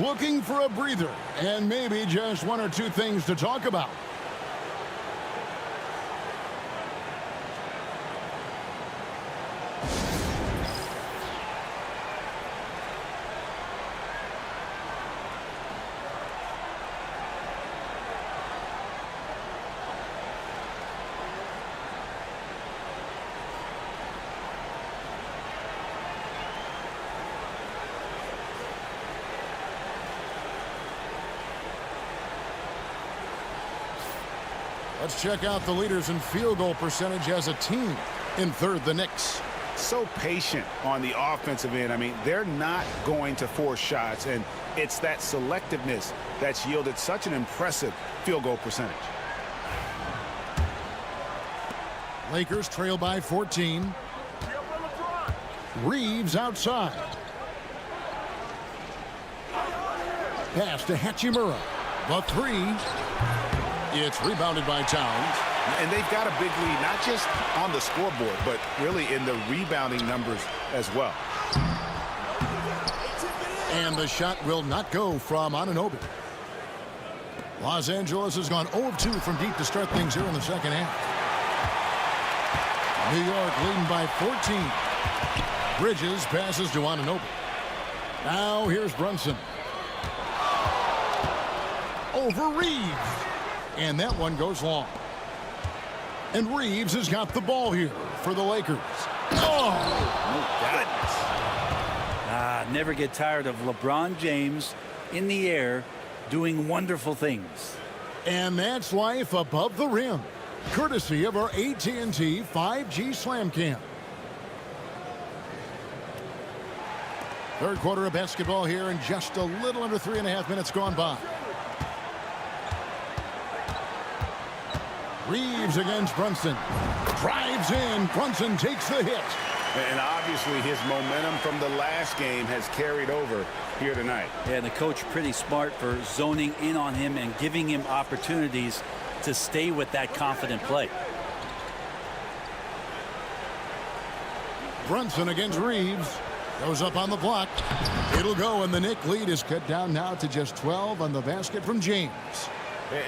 Looking for a breather and maybe just 1 or 2 things to talk about. Let's check out the leaders in field goal percentage as a team. In third, the Knicks. So patient on the offensive end. I mean, they're not going to force shots, and it's that selectiveness that's yielded such an impressive field goal percentage. Lakers trail by 14. Reeves outside. Pass to Hachimura. The three. It's rebounded by Towns. And they've got a big lead, not just on the scoreboard, but really in the rebounding numbers as well. And the shot will not go from Anunoby. Los Angeles has gone 0 of 2 from deep to start things here in the second half. New York leading by 14. Bridges passes to Anunoby. Now here's Brunson. Over Reeves. And that one goes long. And Reeves has got the ball here for the Lakers. Oh, goodness. Never get tired of LeBron James in the air doing wonderful things. And that's life above the rim, courtesy of our AT&T 5G Slam Cam. Third quarter of basketball here, and just a little under 3.5 minutes gone by. Reeves against Brunson. Drives in. Brunson takes the hit. And obviously his momentum from the last game has carried over here tonight. Yeah, and the coach pretty smart for zoning in on him and giving him opportunities to stay with that confident play. Brunson against Reeves. Goes up on the block. It'll go, and the Knick lead is cut down now to just 12 on the basket from James.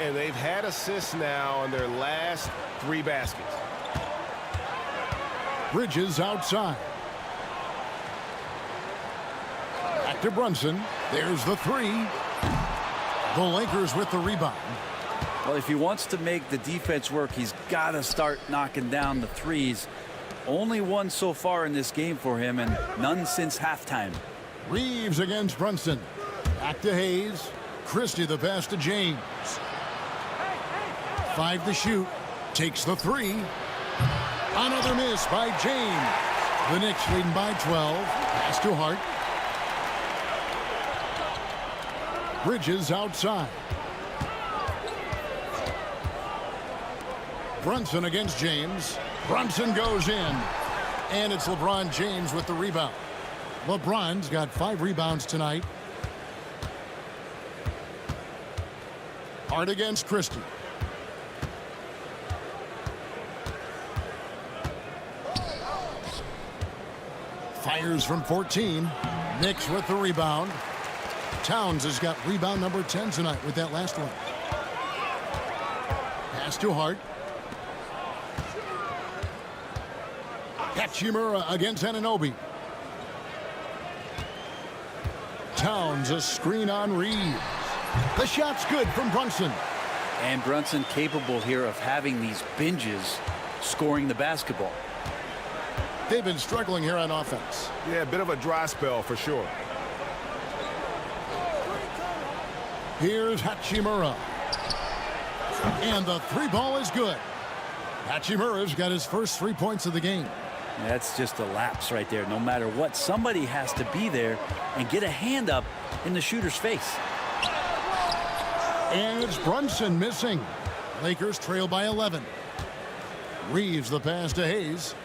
And they've had assists now on their last 3 baskets. Bridges outside. Back to Brunson. There's the three. The Lakers with the rebound. Well, if he wants to make the defense work, he's got to start knocking down the threes. Only one so far in this game for him, and none since halftime. Reeves against Brunson. Back to Hayes. Christie the pass to James. 5 to shoot. Takes the three. Another miss by James. The Knicks leading by 12. Pass to Hart. Bridges outside. Brunson against James. Brunson goes in. And it's LeBron James with the rebound. LeBron's got 5 rebounds tonight. Hart against Christie. Fires from 14. Knicks with the rebound. Towns has got rebound number 10 tonight with that last one. Pass to Hart. Hachimura against Anunoby. Towns a screen on Reeves. The shot's good from Brunson. And Brunson capable here of having these binges scoring the basketball. They've been struggling here on offense. Yeah, a bit of a dry spell for sure. Here's Hachimura. And the 3 ball is good. Hachimura's got his first 3 points of the game. That's just a lapse right there. No matter what, somebody has to be there and get a hand up in the shooter's face. And it's Brunson missing. Lakers trail by 11. Reeves the pass to Hayes.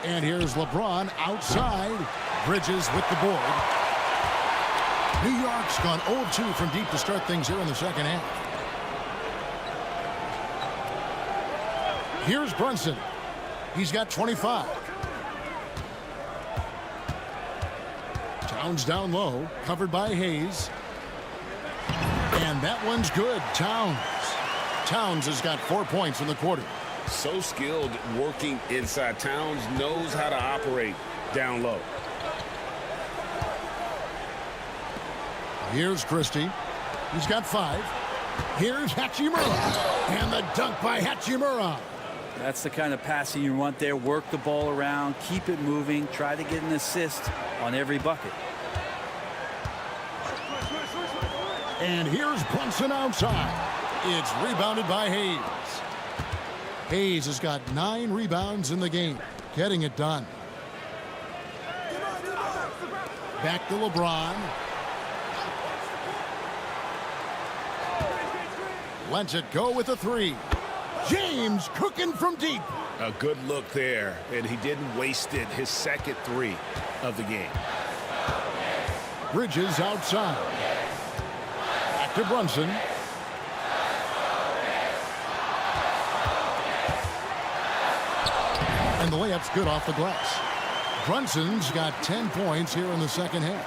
And here's LeBron outside. Bridges with the board. New York's gone 0 of 2 from deep to start things here in the second half. Here's Brunson. He's got 25. Towns down low, covered by Hayes. And that one's good. Towns has got 4 points in the quarter. So skilled working inside. Towns knows how to operate down low. Here's Christie. He's got 5. Here's Hachimura. And the dunk by Hachimura. That's the kind of passing you want there. Work the ball around, keep it moving, try to get an assist on every bucket. And here's Brunson outside. It's rebounded by Hayes. Hayes has got 9 rebounds in the game, getting it done. Back to LeBron. Lets it go with a 3. James cooking from deep. A good look there, and he didn't waste it. His second 3 of the game. Bridges outside. Back to Brunson. And the layup's good off the glass. Brunson's got 10 points here in the second half.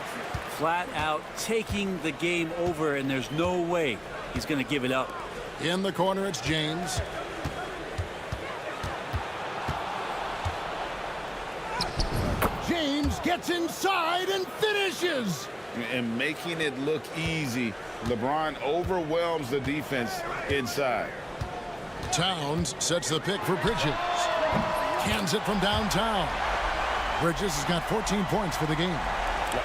Flat out taking the game over, and there's no way he's going to give it up. In the corner, it's James. James gets inside and finishes. And making it look easy. LeBron overwhelms the defense inside. Towns sets the pick for Bridges. Cans it from downtown. Bridges has got 14 points for the game.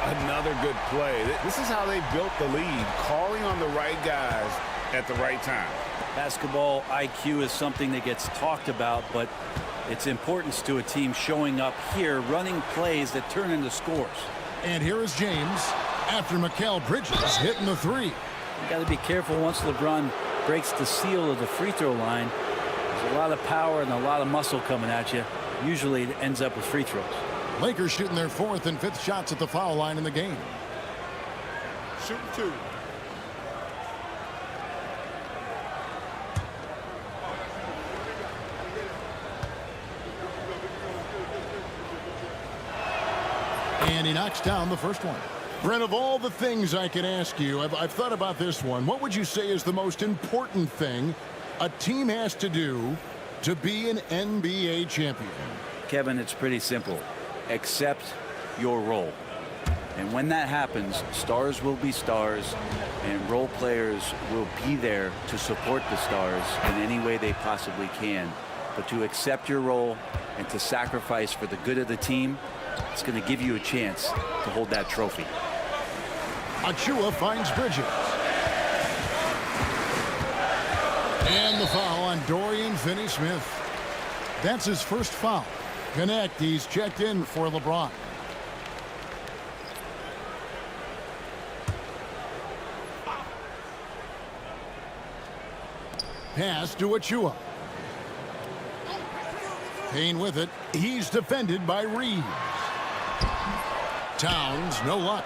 Another good play. This is how they built the lead, calling on the right guys at the right time. Basketball IQ is something that gets talked about, but its importance to a team showing up here, running plays that turn into scores. And here is James after Mikal Bridges hitting the 3. You got to be careful once LeBron breaks the seal of the free throw line. There's a lot of power and a lot of muscle coming at you. Usually it ends up with free throws. Lakers shooting their 4th and 5th shots at the foul line in the game. Shoot 2. And he knocks down the first one. Brent, of all the things I could ask you, I've thought about this one. What would you say is the most important thing a team has to do to be an NBA champion? Kevin, it's pretty simple. Accept your role. And when that happens, stars will be stars, and role players will be there to support the stars in any way they possibly can. But to accept your role and to sacrifice for the good of the team, it's going to give you a chance to hold that trophy. Achua finds Bridges. And the foul on Dorian Finney-Smith. That's his first foul. Connect, he's checked in for LeBron. Pass to Achua. Payne with it. He's defended by Reeves. Towns, no luck.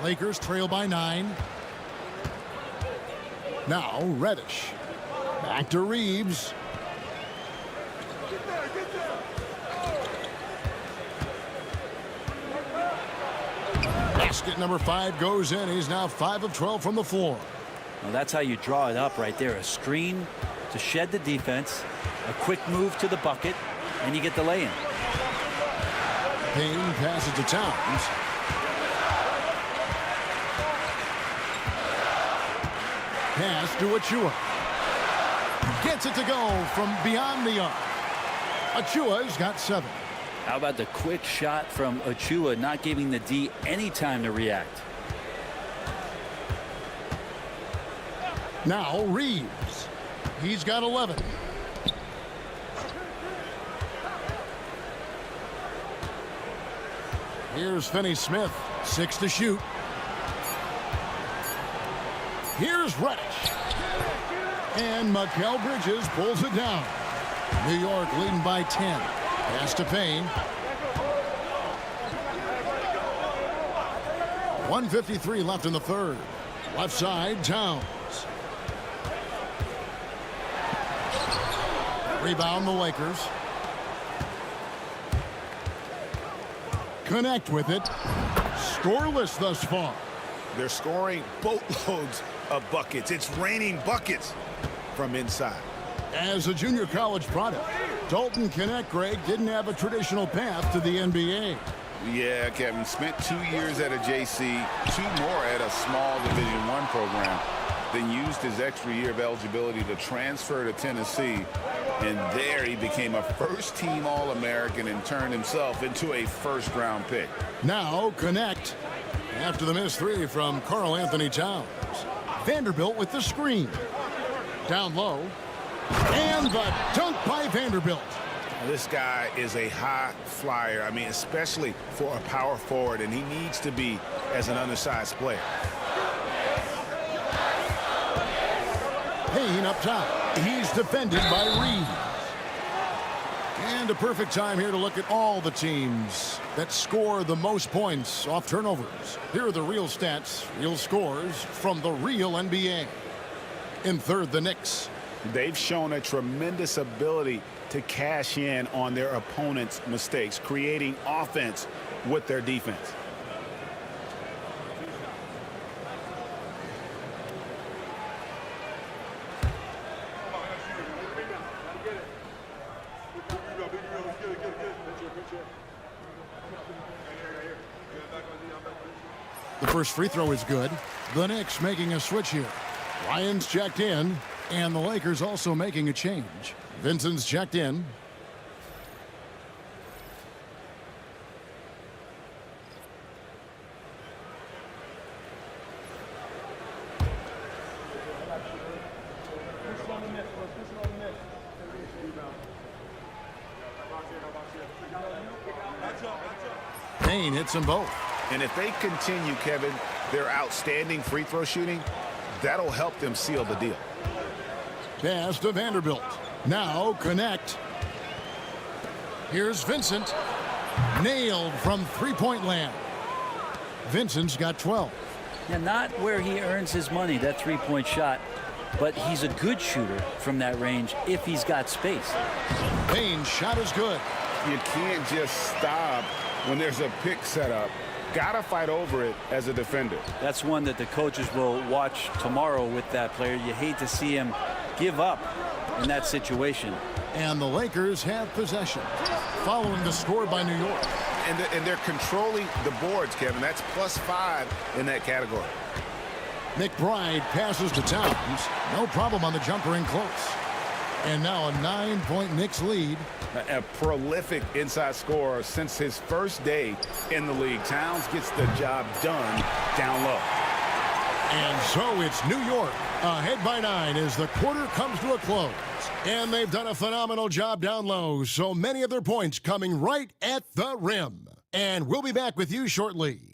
Lakers trail by 9. Now Reddish. Back to Reeves. Basket number 5 goes in. He's now 5 of 12 from the floor. Well, that's how you draw it up right there. A screen to shed the defense, a quick move to the bucket, and you get the lay-in. Payne passes to Towns. Pass to Achua. Gets it to go from beyond the arc. Achua's got 7. How about the quick shot from Achua, not giving the D any time to react? Now Reeves. He's got 11. Here's Finney-Smith. 6 to shoot. Here's Reddish. And Mikal Bridges pulls it down. New York leading by 10. Pass to Payne. 1:53 left in the third. Left side, Towns. Rebound the Lakers. Connect with it. Scoreless thus far. They're scoring boatloads of buckets. It's raining buckets from inside. As a junior college product, Dalton Connect, Greg, didn't have a traditional path to the NBA. Yeah, Kevin, spent 2 years at a JC, 2 more at a small Division I program, then used his extra year of eligibility to transfer to Tennessee. And there he became a first-team All-American and turned himself into a first-round pick. Now Connect after the missed 3 from Karl Anthony Towns. Vanderbilt with the screen. Down low. And the dunk by Vanderbilt. This guy is a high flyer. I mean, especially for a power forward, and he needs to be as an undersized player. Payne up top. He's defended by Reed. And a perfect time here to look at all the teams that score the most points off turnovers. Here are the real stats, real scores from the real NBA. In third, the Knicks. They've shown a tremendous ability to cash in on their opponent's mistakes, creating offense with their defense. The first free throw is good. The Knicks making a switch here. Ryan's checked in, and the Lakers also making a change. Vincent's checked in. Payne hits them both. And if they continue, Kevin, their outstanding free throw shooting, that'll help them seal the deal. Pass to Vanderbilt. Now connect. Here's Vincent. Nailed from three-point land. Vincent's got 12. Yeah, not where he earns his money, that three-point shot, but he's a good shooter from that range if he's got space. Payne's shot is good. You can't just stop when there's a pick set up. Gotta fight over it as a defender. That's one that the coaches will watch tomorrow with that player. You hate to see him give up in that situation. And the Lakers have possession. Following the score by New York. And they're controlling the boards, Kevin. That's +5 in that category. McBride passes to Towns. No problem on the jumper in close. And now a 9-point Knicks lead. A prolific inside scorer since his first day in the league. Towns gets the job done down low. And so it's New York ahead by 9 as the quarter comes to a close. And they've done a phenomenal job down low. So many of their points coming right at the rim. And we'll be back with you shortly.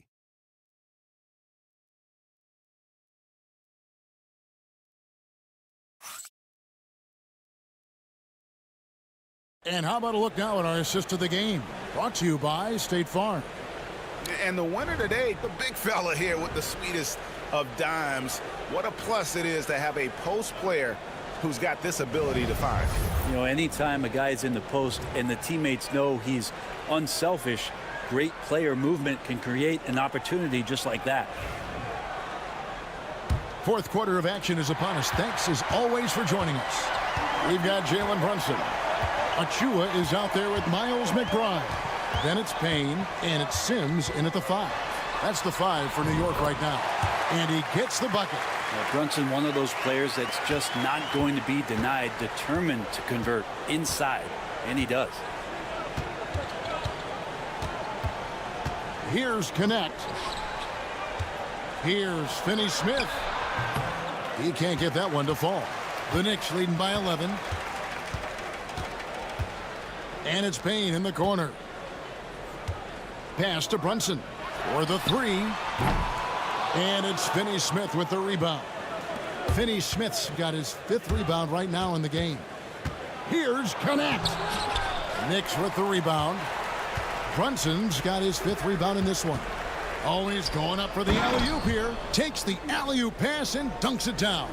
And how about a look now at our assist of the game? Brought to you by State Farm. And the winner today, the big fella here with the sweetest of dimes. What a plus it is to have a post player who's got this ability to find. You know, anytime a guy's in the post and the teammates know he's unselfish, great player movement can create an opportunity just like that. Fourth quarter of action is upon us. Thanks as always for joining us. We've got Jalen Brunson. Achua is out there with Miles McBride. Then it's Payne, and it's Sims in at the 5. That's the 5 for New York right now. And he gets the bucket. Now, Brunson, one of those players that's just not going to be denied, determined to convert inside, and he does. Here's Connect. Here's Finney-Smith. He can't get that one to fall. The Knicks leading by 11. And it's Payne in the corner. Pass to Brunson for the 3. And it's Finney-Smith with the rebound. Finney-Smith's got his 5th rebound right now in the game. Here's Connect. Knicks with the rebound. Brunson's got his 5th rebound in this one. Always going up for the alley-oop here. Takes the alley-oop pass and dunks it down.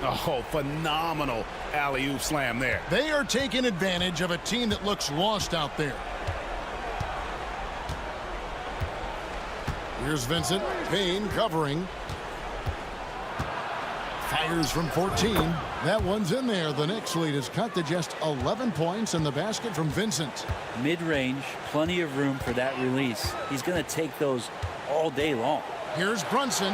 Oh, phenomenal alley-oop slam there. They are taking advantage of a team that looks lost out there. Here's Vincent. Payne covering. Fires from 14. That one's in there. The Knicks lead is cut to just 11 points in the basket from Vincent. Mid-range, plenty of room for that release. He's going to take those all day long. Here's Brunson.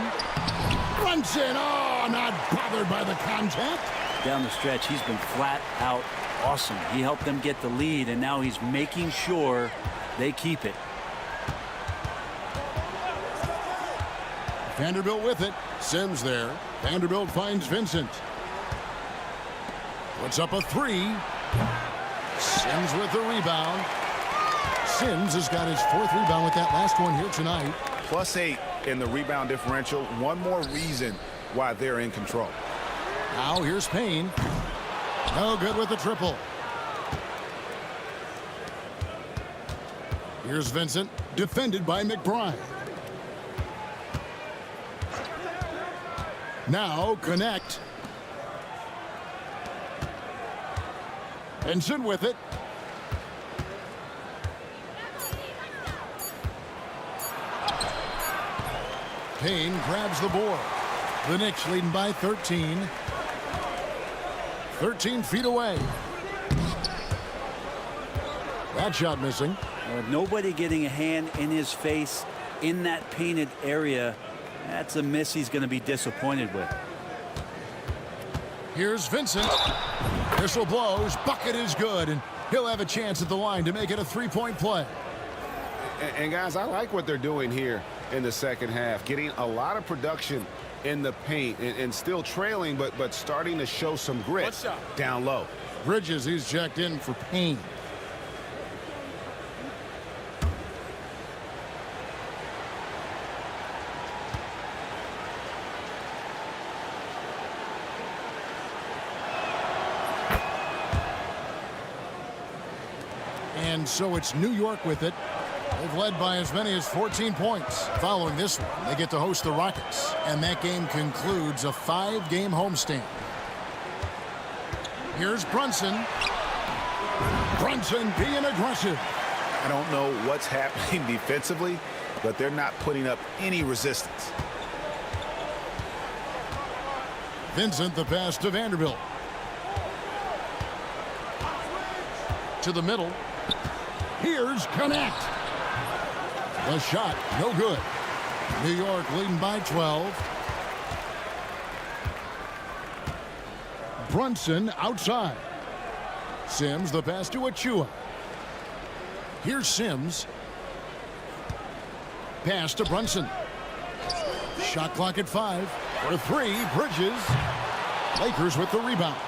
Brunson, oh, not bothered by the contact. Down the stretch, he's been flat out awesome. He helped them get the lead, and now he's making sure they keep it. Vanderbilt with it. Sims there. Vanderbilt finds Vincent. Puts up a three. Sims with the rebound. Sims has got his 4th rebound with that last one here tonight. +8 in the rebound differential. One more reason why they're in control. Now here's Payne. No good with the triple. Here's Vincent, defended by McBride. Now connect. Vincent with it. Payne grabs the board. The Knicks leading by 13. 13 feet away. That shot missing. Nobody getting a hand in his face in that painted area. That's a miss he's going to be disappointed with. Here's Vincent. Whistle blows. Bucket is good, and he'll have a chance at the line to make it a 3-point play. And guys, I like what they're doing here in the second half. Getting a lot of production in the paint and still trailing, but starting to show some grit down low. Bridges, he's checked in for Payne. And so it's New York with it. They've led by as many as 14 points. Following this one, they get to host the Rockets. And that game concludes a 5-game homestand. Here's Brunson. Brunson being aggressive. I don't know what's happening defensively, but they're not putting up any resistance. Vincent, the pass to Vanderbilt. To the middle. Here's Connect. The shot, no good. New York leading by 12. Brunson outside. Sims, the pass to Achua. Here's Sims. Pass to Brunson. Shot clock at 5. For 3, Bridges. Lakers with the rebound.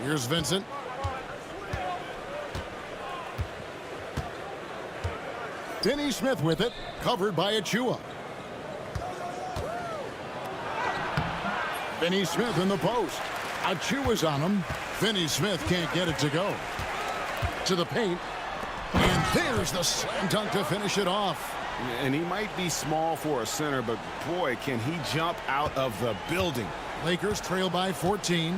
Here's Vincent. Finney Smith with it, covered by Achua. Finney Smith in the post. Achua's on him. Finney Smith can't get it to go. To the paint. And there's the slam dunk to finish it off. And he might be small for a center, but boy, can he jump out of the building. Lakers trail by 14.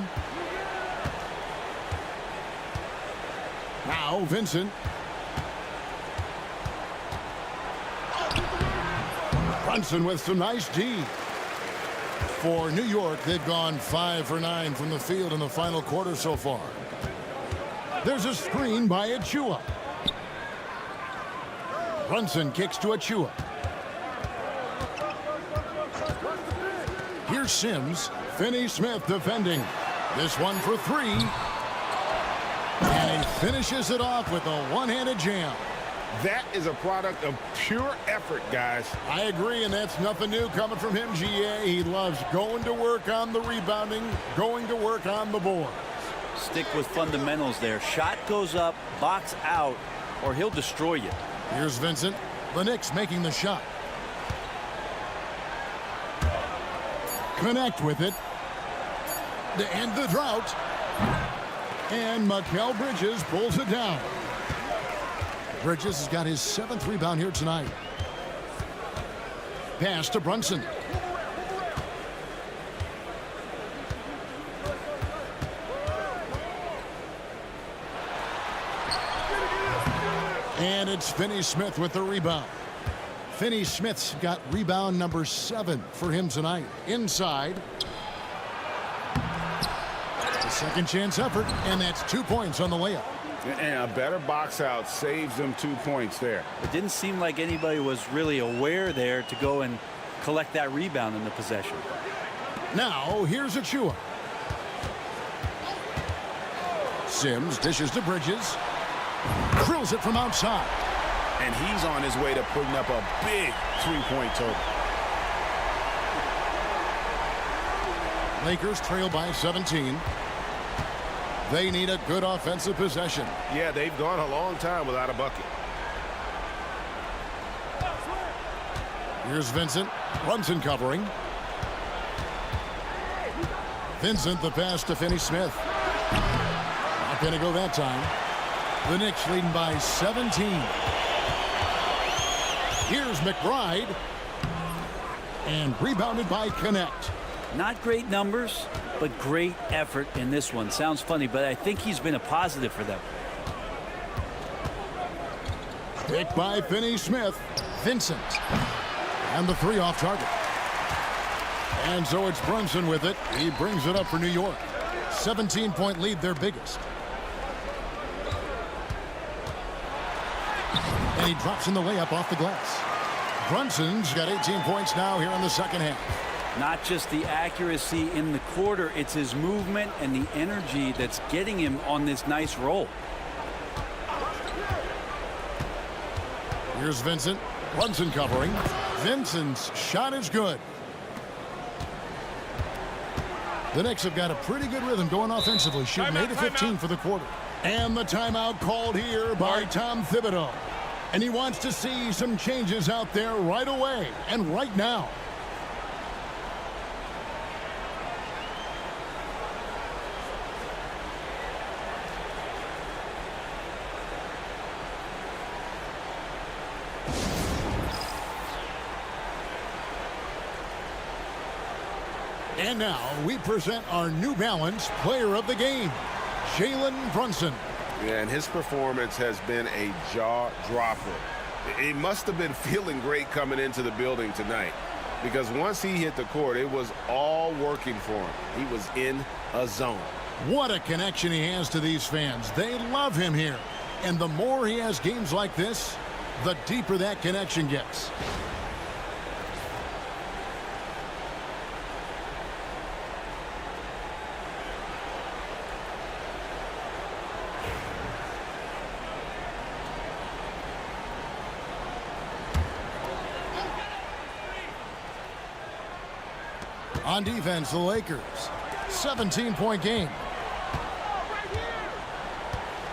Now Vincent. Brunson with some nice D. For New York, they've gone 5 for 9 from the field in the final quarter so far. There's a screen by Achua. Brunson kicks to Achua. Here's Sims. Finney Smith defending. This one for 3. And he finishes it off with a one-handed jam. That is a product of pure effort, guys. I agree, and that's nothing new coming from him, GA. He loves going to work on the rebounding, going to work on the board. Stick with fundamentals there. Shot goes up, box out, or he'll destroy you. Here's Vincent. The Knicks making the shot. Connect with it. To end the drought. And Mikal Bridges pulls it down. Bridges has got his 7th rebound here tonight. Pass to Brunson. And it's Finney Smith with the rebound. Finney Smith's got rebound number 7 for him tonight. Inside. A second chance effort, and that's 2 points on the layup. And a better box out saves them 2 points there. It didn't seem like anybody was really aware there to go and collect that rebound in the possession. Now, here's Achua. Sims dishes to Bridges. Drills it from outside. And he's on his way to putting up a big 3-point total. Lakers trail by 17. They need a good offensive possession. Yeah, they've gone a long time without a bucket. Here's Vincent. Brunson covering. Vincent, the pass to Finney-Smith. Not going to go that time. The Knicks leading by 17. Here's McBride. And rebounded by Connect. Not great numbers, but great effort in this one. Sounds funny, but I think he's been a positive for them. Picked by Finney-Smith. Vincent. And the three off target. And so it's Brunson with it. He brings it up for New York. 17-point lead, their biggest. And he drops in the layup off the glass. Brunson's got 18 points now here in the second half. Not just the accuracy in the quarter, it's his movement and the energy that's getting him on this nice roll. Here's Vincent. Brunson covering. Vincent's shot is good. The Knicks have got a pretty good rhythm going offensively, shooting 8 of 15 for the quarter. And the timeout called here by Tom Thibodeau. And he wants to see some changes out there right away and right now. And now we present our New Balance Player of the Game, Jalen Brunson. Yeah, and his performance has been a jaw-dropper. He must have been feeling great coming into the building tonight, because once he hit the court, it was all working for him. He was in a zone. What a connection he has to these fans. They love him here. And the more he has games like this, the deeper that connection gets. On defense, the Lakers. 17-point game.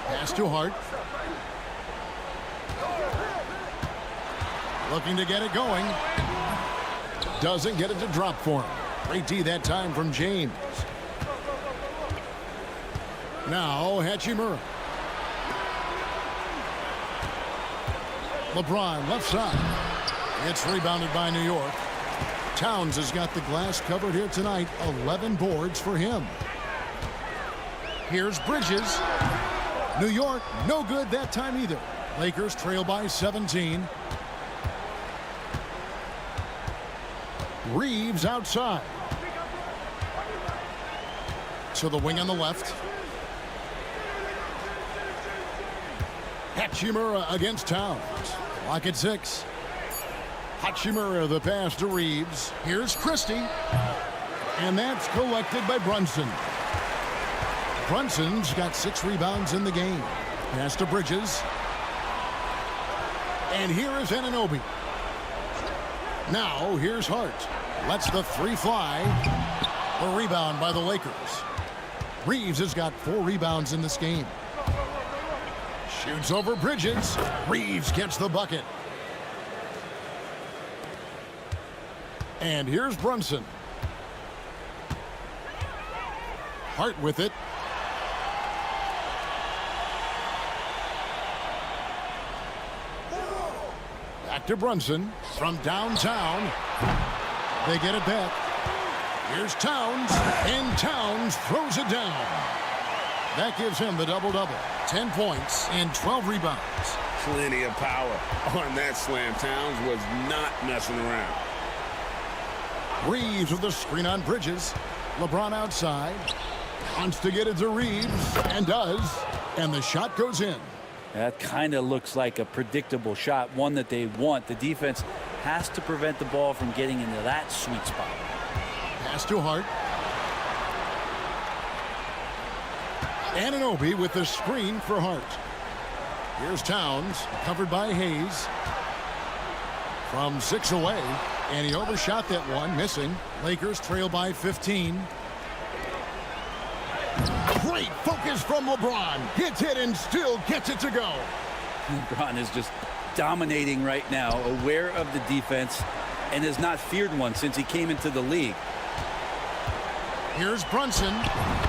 Pass to Hart. Looking to get it going. Doesn't get it to drop for him. Great D that time from James. Now Hachimura. LeBron left side. It's rebounded by New York. Towns has got the glass covered here tonight. 11 boards for him. Here's Bridges. New York, no good that time either. Lakers trail by 17. Reeves outside. To the wing on the left. Hachimura against Towns. Clock at 6. Hachimura, the pass to Reeves. Here's Christie. And that's collected by Brunson. Brunson's got 6 rebounds in the game. Pass to Bridges. And here is Anunoby. Now here's Hart. Lets the 3 fly. A rebound by the Lakers. Reeves has got 4 rebounds in this game. Shoots over Bridges. Reeves gets the bucket. And here's Brunson. Hart with it. Back to Brunson from downtown. They get it back. Here's Towns, and Towns throws it down. That gives him the double-double. 10 points and 12 rebounds. Plenty of power on that slam. Towns was not messing around. Reeves with the screen on Bridges. LeBron outside. Wants to get it to Reeves, and does. And the shot goes in. That kind of looks like a predictable shot, one that they want. The defense has to prevent the ball from getting into that sweet spot. Pass to Hart. Anunoby with the screen for Hart. Here's Towns, covered by Hayes. From 6 away, and he overshot that one, missing. Lakers trail by 15. Great focus from LeBron. Hits it and still gets it to go. LeBron is just dominating right now, aware of the defense, and has not feared one since he came into the league. Here's Brunson.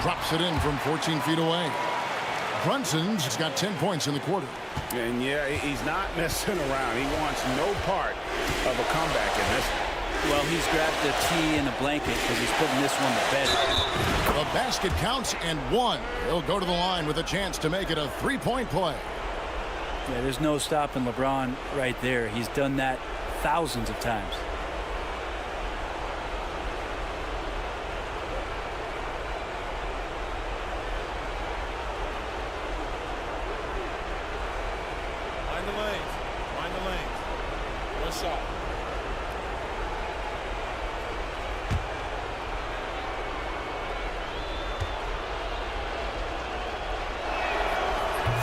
Drops it in from 14 feet away. Brunson's got 10 points in the quarter. And yeah, he's not messing around. He wants no part of a comeback in this. Well, he's grabbed the tee and a blanket because he's putting this one to bed. The basket counts and one. He'll go to the line with a chance to make it a three-point play. Yeah, there's no stopping LeBron right there. He's done that thousands of times. Find the lanes. Find the lanes. West side.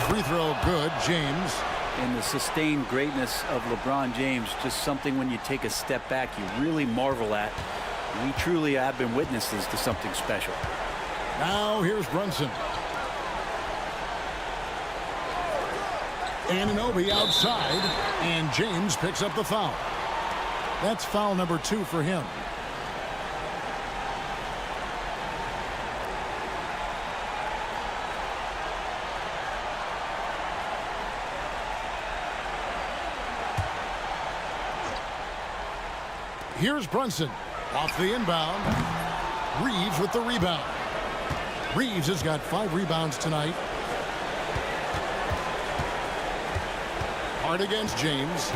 Free throw good, James. And the sustained greatness of LeBron James, just something when you take a step back you really marvel at. We truly have been witnesses to something special. Now here's Brunson. Anunoby outside, and James picks up the foul. That's foul number 2 for him. Here's Brunson off the inbound. Reeves with the rebound. Reeves has got 5 rebounds tonight. Hard against James.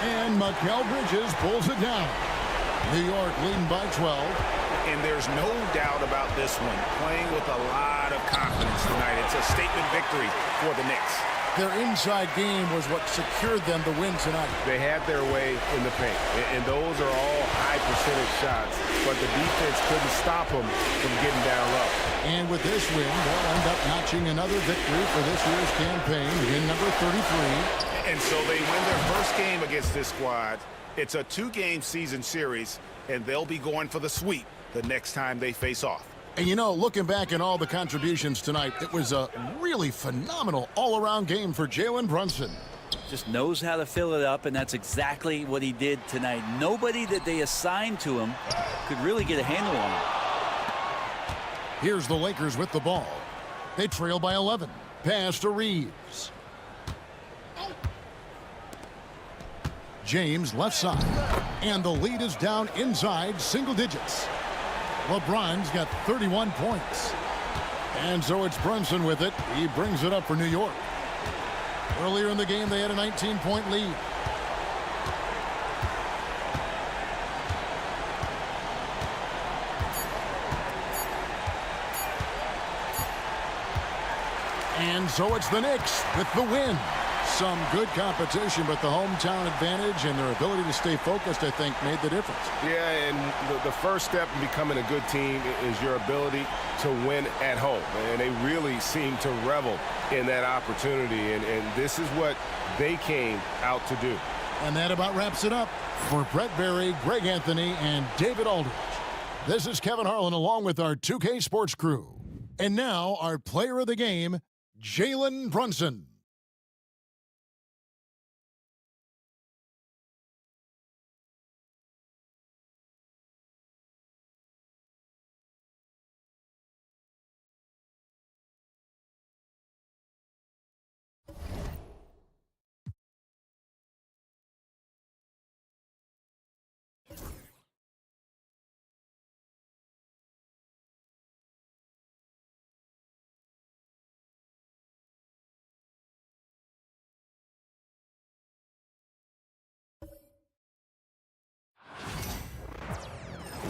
And Mikal Bridges pulls it down. New York leading by 12. And there's no doubt about this one. Playing with a lot of confidence tonight. It's a statement victory for the Knicks. Their inside game was what secured them the win tonight. They had their way in the paint, and those are all high percentage shots, but the defense couldn't stop them from getting down low. And with this win, they'll end up notching another victory for this year's campaign, win number 33. And so they win their first game against this squad. It's a 2-game season series, and they'll be going for the sweep the next time they face off. And you know, looking back at all the contributions tonight, it was a really phenomenal all-around game for Jalen Brunson. Just knows how to fill it up, and that's exactly what he did tonight. Nobody that they assigned to him could really get a handle on him. Here's the Lakers with the ball. They trail by 11. Pass to Reeves. James left side. And the lead is down inside single digits. LeBron's got 31 points. And so it's Brunson with it. He brings it up for New York. Earlier in the game, they had a 19-point lead. And so it's the Knicks with the win. Some good competition, but the hometown advantage and their ability to stay focused, I think, made the difference. Yeah, and the first step in becoming a good team is your ability to win at home. And they really seem to revel in that opportunity, and this is what they came out to do. And that about wraps it up. For Brett Berry, Greg Anthony, and David Aldridge, this is Kevin Harlan along with our 2K Sports crew. And now our player of the game, Jalen Brunson.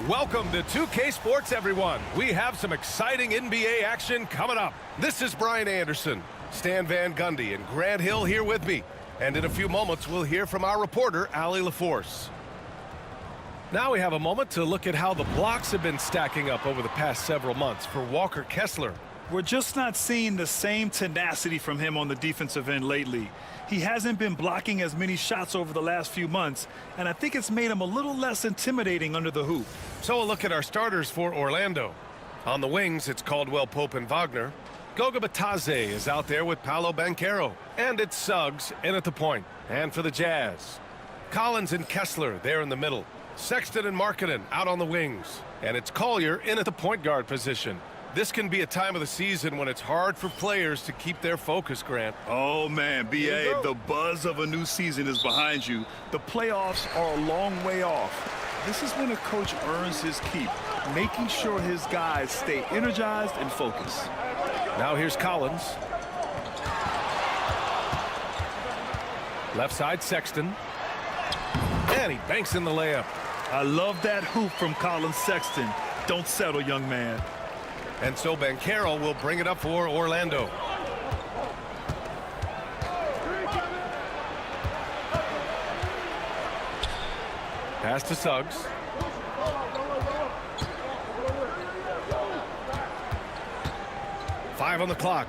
Welcome to 2K Sports, everyone. We have some exciting NBA action coming up. This is Brian Anderson, Stan Van Gundy, and Grant Hill here with me. And in a few moments, we'll hear from our reporter, Allie LaForce. Now we have a moment to look at how the blocks have been stacking up over the past several months for Walker Kessler. We're just not seeing the same tenacity from him on the defensive end lately. He hasn't been blocking as many shots over the last few months, and I think it's made him a little less intimidating under the hoop. So a look at our starters for Orlando. On the wings, it's Caldwell, Pope, and Wagner. Goga Bitadze is out there with Paolo Banchero. And it's Suggs in at the point. And for the Jazz, Collins and Kessler there in the middle. Sexton and Markkanen out on the wings. And it's Collier in at the point guard position. This can be a time of the season when it's hard for players to keep their focus, Grant. Oh, man, B.A., the buzz of a new season is behind you. The playoffs are a long way off. This is when a coach earns his keep, making sure his guys stay energized and focused. Now here's Collins. Left side, Sexton. And he banks in the layup. I love that hoop from Colin Sexton. Don't settle, young man. And so Banchero will bring it up for Orlando. Pass to Suggs. Five on the clock.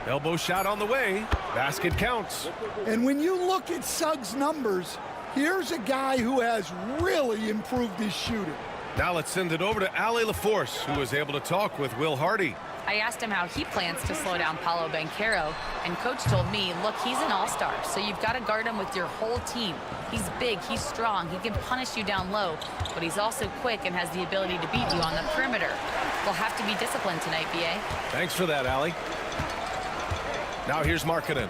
Elbow shot on the way. Basket counts. And when you look at Suggs' numbers, here's a guy who has really improved his shooting. Now let's send it over to Ali LaForce, who was able to talk with Will Hardy. I asked him how he plans to slow down Paolo Banchero, and Coach told me, look, he's an all-star, so you've got to guard him with your whole team. He's big, he's strong, he can punish you down low, but he's also quick and has the ability to beat you on the perimeter. We'll have to be disciplined tonight, B.A. Thanks for that, Ali. Now here's Markkanen.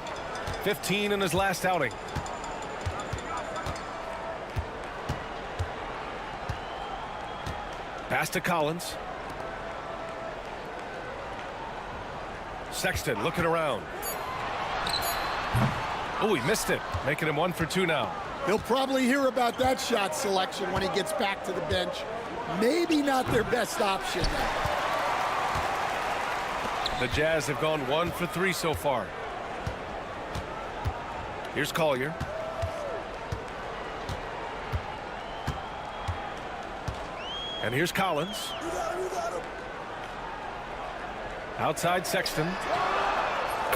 15 in his last outing. Pass to Collins. Sexton looking around. Oh, he missed it, making him 1 for 2 now. He'll probably hear about that shot selection when he gets back to the bench. Maybe not their best option now. The Jazz have gone 1 for 3 so far. Here's Collier. And here's Collins. Outside Sexton.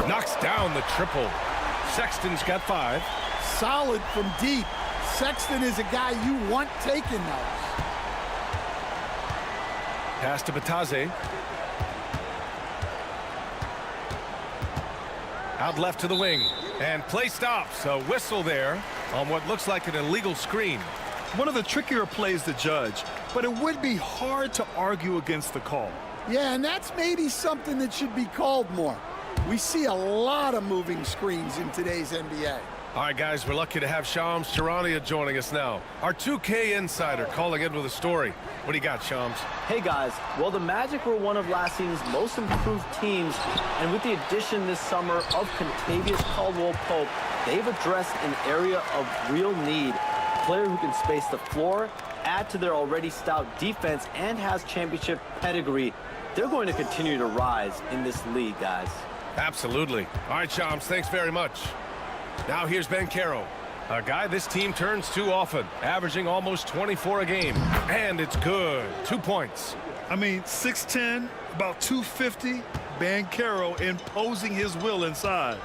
Knocks down the triple. Sexton's got 5. Solid from deep. Sexton is a guy you want taking those. Pass to Bitadze. Out left to the wing. And play stops. A whistle there on what looks like an illegal screen. One of the trickier plays to judge, but it would be hard to argue against the call. Yeah, and that's maybe something that should be called more. We see a lot of moving screens in today's NBA. All right, guys, we're lucky to have Shams Charania joining us now. Our 2K insider calling in with a story. What do you got, Shams? Hey, guys. Well, the Magic were one of last season's most improved teams, and with the addition this summer of Kentavious Caldwell-Pope, they've addressed an area of real need. A player who can space the floor, add to their already stout defense, and has championship pedigree. They're going to continue to rise in this league, guys. Absolutely. All right, Shams, thanks very much. Now here's Banchero, a guy this team turns to often, averaging almost 24 a game. And it's good. 2 points. I mean, 6'10", about 250. Banchero imposing his will inside.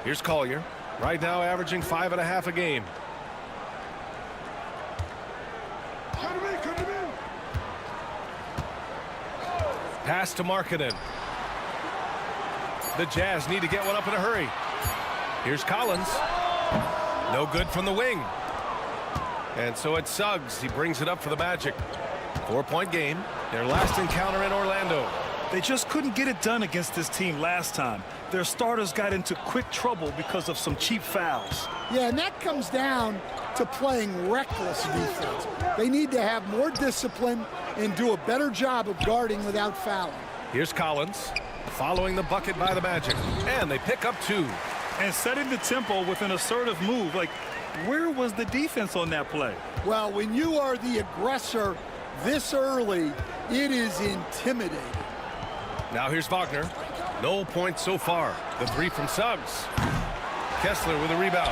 Here's Collier, right now averaging 5.5 a game. Pass to Markkanen. The Jazz need to get one up in a hurry. Here's Collins. No good from the wing. And so it's Suggs. He brings it up for the Magic. 4-point game. Their last encounter in Orlando. They just couldn't get it done against this team last time. Their starters got into quick trouble because of some cheap fouls. Yeah, and that comes down to playing reckless defense. They need to have more discipline and do a better job of guarding without fouling. Here's Collins, following the bucket by the Magic. And they pick up 2. And setting the tempo with an assertive move. Like, where was the defense on that play? Well, when you are the aggressor this early, it is intimidating. Now here's Wagner. No points so far. The 3 from Suggs. Kessler with a rebound.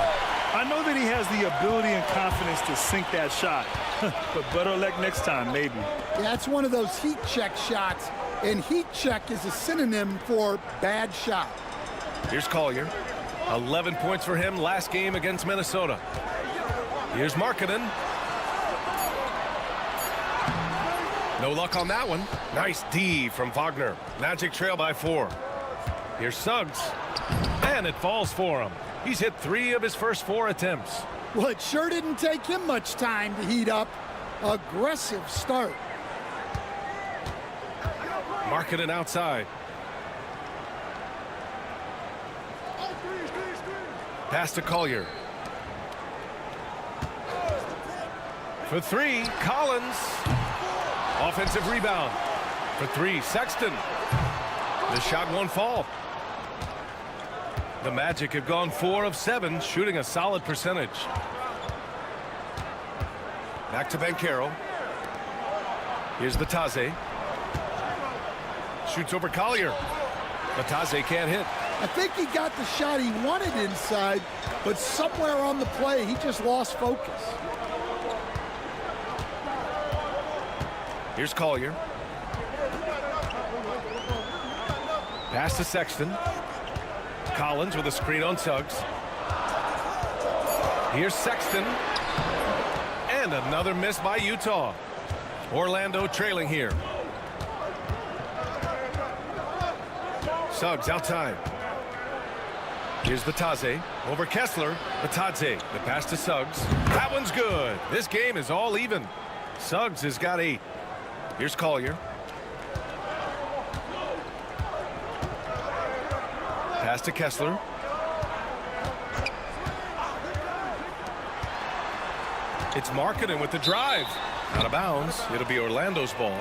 I know that he has the ability and confidence to sink that shot, but better luck next time, maybe. Yeah, it's one of those heat check shots, and heat check is a synonym for bad shot. Here's Collier. 11 points for him last game against Minnesota. Here's Markkanen. No luck on that one. Nice D from Wagner. Magic trail by 4. Here's Suggs. And it falls for him. He's hit 3 of his first 4 attempts. Well, it sure didn't take him much time to heat up. Aggressive start. Markkanen outside. Pass to Collier. For 3, Collins. Offensive rebound. For 3, Sexton. The shot won't fall. The Magic have gone 4 of 7, shooting a solid percentage. Back to Banchero. Here's Batase. Shoots over Collier. Batase can't hit. I think he got the shot he wanted inside, but somewhere on the play, he just lost focus. Here's Collier. Pass to Sexton. Collins with a screen on Suggs. Here's Sexton. And another miss by Utah. Orlando trailing here. Suggs outside. Here's Batase over Kessler. Batase, the pass to Suggs. That one's good. This game is all even. Suggs has got 8. Here's Collier. Pass to Kessler. It's Markkanen with the drive. Out of bounds. It'll be Orlando's ball.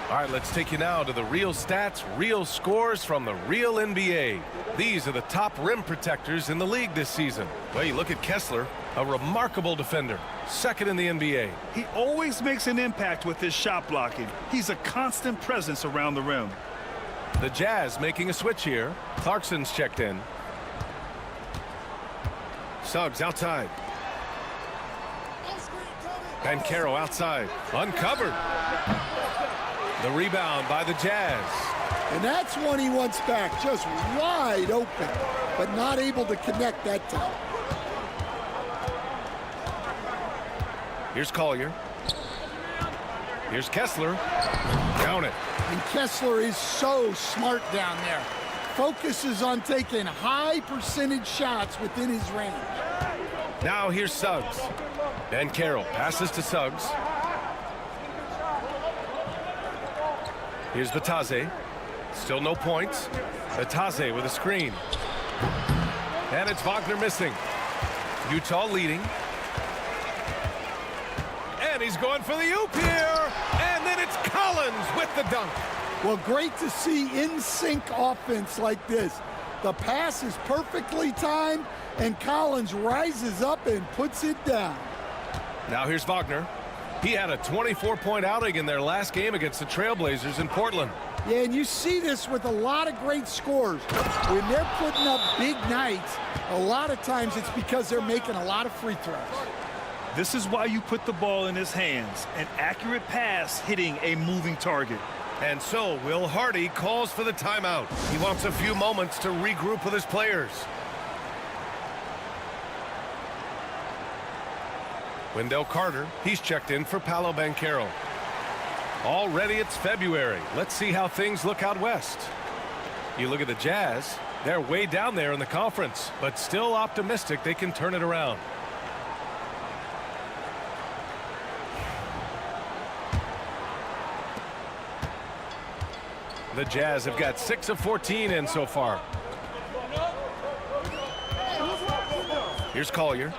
All right, let's take you now to the real stats, real scores from the real NBA. These are the top rim protectors in the league this season. Well, you look at Kessler, a remarkable defender, second in the NBA. He always makes an impact with his shot blocking. He's a constant presence around the rim. The Jazz making a switch here. Clarkson's checked in. Suggs outside. Banchero outside. Uncovered. The rebound by the Jazz. And that's one he wants back, just wide open, but not able to connect that time. Here's Collier. Here's Kessler. Count it. And Kessler is so smart down there. Focuses on taking high percentage shots within his range. Now here's Suggs. Banchero passes to Suggs. Here's Batase. Still no points. Batase with a screen. And it's Wagner missing. Utah leading. And he's going for the oop here. And then it's Collins with the dunk. Well, great to see in-sync offense like this. The pass is perfectly timed, and Collins rises up and puts it down. Now here's Wagner. He had a 24-point outing in their last game against the Trailblazers in Portland. Yeah, and you see this with a lot of great scores. When they're putting up big nights, a lot of times it's because they're making a lot of free throws. This is why you put the ball in his hands. An accurate pass hitting a moving target. And so Will Hardy calls for the timeout. He wants a few moments to regroup with his players. Wendell Carter, he's checked in for Paolo Banchero. Already it's February. Let's see how things look out west. You look at the Jazz, they're way down there in the conference, but still optimistic they can turn it around. The Jazz have got 6 of 14 in so far. Here's Collier.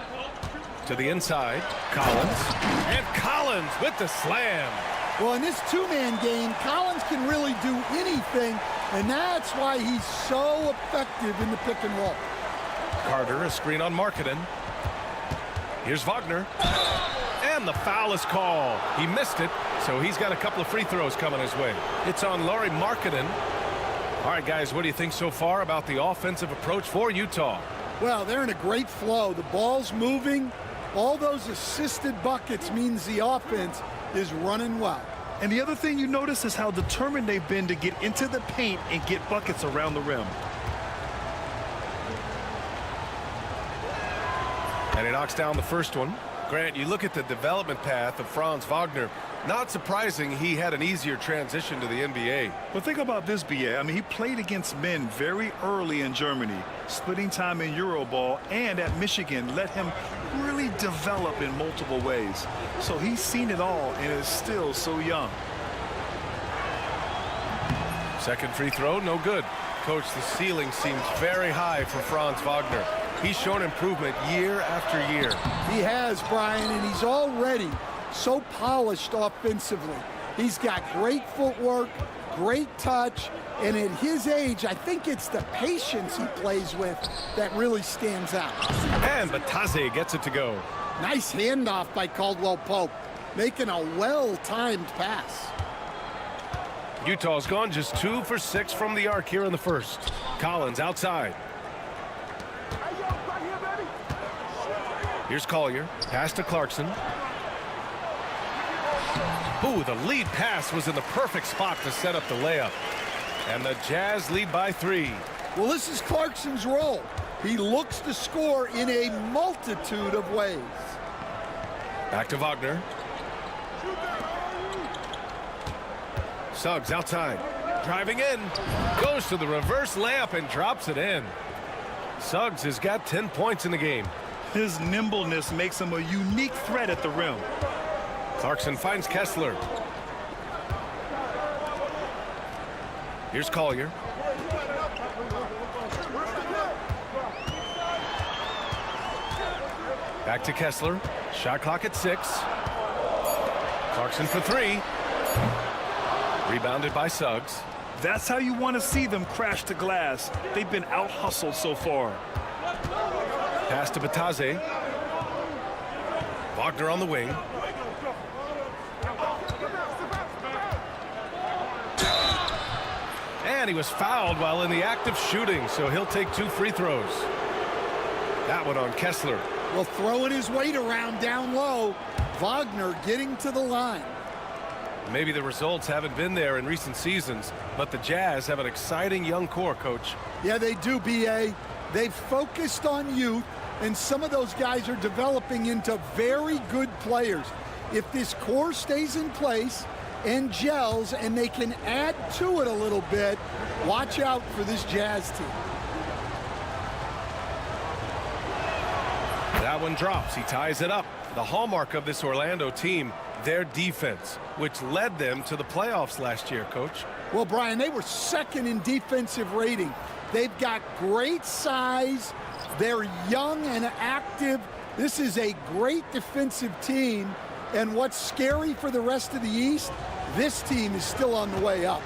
To the inside, Collins. And Collins with the slam. Well, in this two-man game, Collins can really do anything, and that's why he's so effective in the pick and roll. Carter, a screen on Markkanen. Here's Wagner. And the foul is called. He missed it, so he's got a couple of free throws coming his way. It's on Lauri Markkanen. All right, guys, what do you think so far about the offensive approach for Utah? Well, they're in a great flow. The ball's moving. All those assisted buckets means the offense is running well. And the other thing you notice is how determined they've been to get into the paint and get buckets around the rim. And he knocks down the first one. Grant, you look at the development path of Franz Wagner. Not surprising he had an easier transition to the NBA. But think about this, BA. I mean, he played against men very early in Germany, splitting time in Euroball, and at Michigan let him really develop in multiple ways. So he's seen it all and is still so young. Second free throw, no good. Coach, the ceiling seems very high for Franz Wagner. He's shown improvement year after year. He has, Brian, and he's already so polished offensively. He's got great footwork, great touch, and at his age, I think it's the patience he plays with that really stands out. And Bataze gets it to go. Nice handoff by Caldwell Pope, making a well-timed pass. Utah's gone just 2 for 6 from the arc here in the first. Collins outside. Here's Collier. Pass to Clarkson. Ooh, the lead pass was in the perfect spot to set up the layup. And the Jazz lead by 3. Well, this is Clarkson's role. He looks to score in a multitude of ways. Back to Wagner. Suggs outside. Driving in. Goes to the reverse layup and drops it in. Suggs has got 10 points in the game. His nimbleness makes him a unique threat at the rim. Clarkson finds Kessler. Here's Collier. Back to Kessler. Shot clock at 6. Clarkson for 3. Rebounded by Suggs. That's how you want to see them crash to glass. They've been out-hustled so far. Pass to Bataze. Wagner on the wing. And he was fouled while in the act of shooting, so he'll take 2 free throws. That one on Kessler. Well, throwing his weight around down low. Wagner getting to the line. Maybe the results haven't been there in recent seasons, but the Jazz have an exciting young core, Coach. Yeah, they do, B.A. They've focused on youth, and some of those guys are developing into very good players. If this core stays in place and gels and they can add to it a little bit, watch out for this Jazz team. That one drops. He ties it up. The hallmark of this Orlando team, their defense, which led them to the playoffs last year, Coach. Well, Brian, they were second in defensive rating. They've got great size. They're young and active. This is a great defensive team. And what's scary for the rest of the East, this team is still on the way up.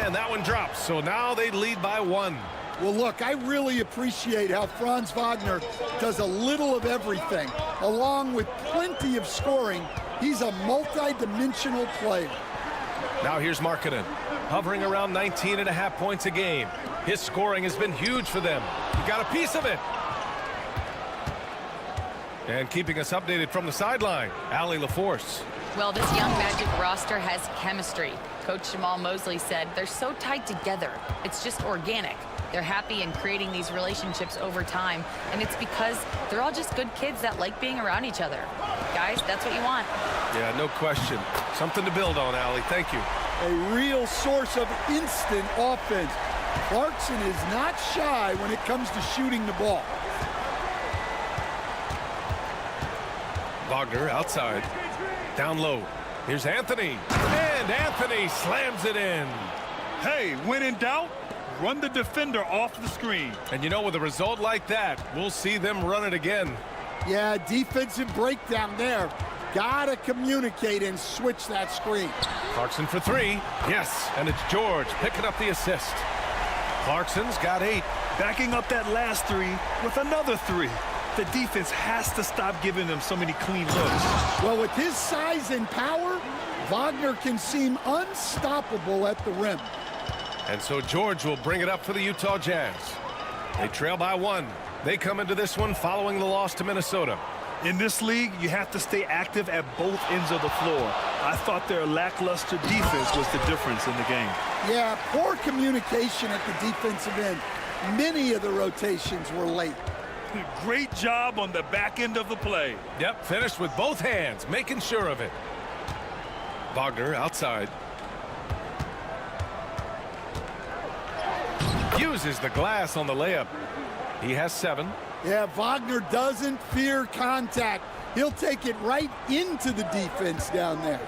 And that one drops. So now they lead by 1. Well, look, I really appreciate how Franz Wagner does a little of everything. Along with plenty of scoring, he's a multi-dimensional player. Now here's Markkanen, hovering around 19.5 points a game. His scoring has been huge for them. He got a piece of it. And keeping us updated from the sideline, Allie LaForce. Well, this young Magic roster has chemistry. Coach Jamal Mosley said they're so tied together. It's just organic. They're happy in creating these relationships over time, and it's because they're all just good kids that like being around each other. Guys, that's what you want. Yeah, no question. Something to build on, Allie. Thank you. A real source of instant offense. Clarkson is not shy when it comes to shooting the ball. Wagner outside. Down low. Here's Anthony. And Anthony slams it in. Hey, when in doubt, run the defender off the screen. And you know, with a result like that, we'll see them run it again. Yeah, defensive breakdown there. Gotta communicate and switch that screen. Clarkson for 3. Yes, and it's George picking up the assist. Clarkson's got 8. Backing up that last 3 with another 3. The defense has to stop giving them so many clean looks. Well, with his size and power, Wagner can seem unstoppable at the rim. And so George will bring it up for the Utah Jazz. They trail by 1. They come into this one following the loss to Minnesota. In this league, you have to stay active at both ends of the floor. I thought their lackluster defense was the difference in the game. Yeah, poor communication at the defensive end. Many of the rotations were late. Great job on the back end of the play. Yep, finished with both hands, making sure of it. Wagner outside. Uses the glass on the layup. He has 7. Yeah, Wagner doesn't fear contact. He'll take it right into the defense down there.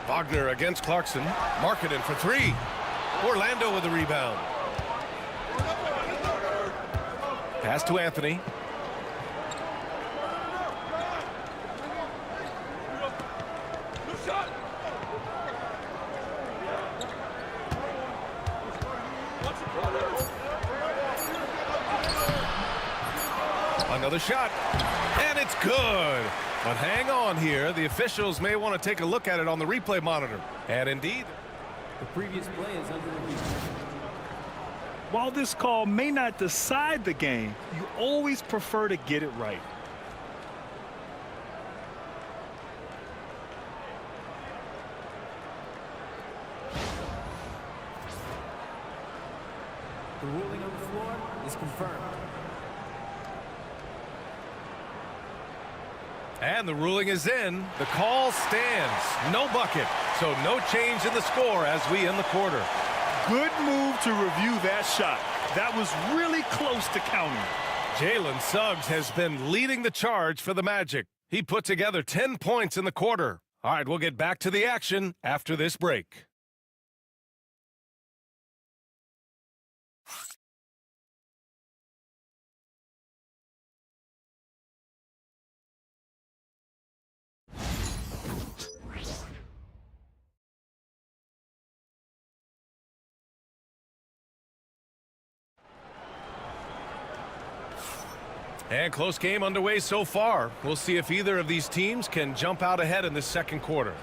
Wagner against Clarkson. Marketing for 3. Orlando with the rebound. Pass to Anthony. Another shot, and it's good. But hang on here. The officials may want to take a look at it on the replay monitor. And indeed, the previous play is under review. While this call may not decide the game, you always prefer to get it right. The ruling on the floor is confirmed. And the ruling is in. The call stands. No bucket. So no change in the score as we end the quarter. Good move to review that shot. That was really close to counting. Jalen Suggs has been leading the charge for the Magic. He put together 10 points in the quarter. All right, we'll get back to the action after this break. And close game underway so far. We'll see if either of these teams can jump out ahead in the second quarter.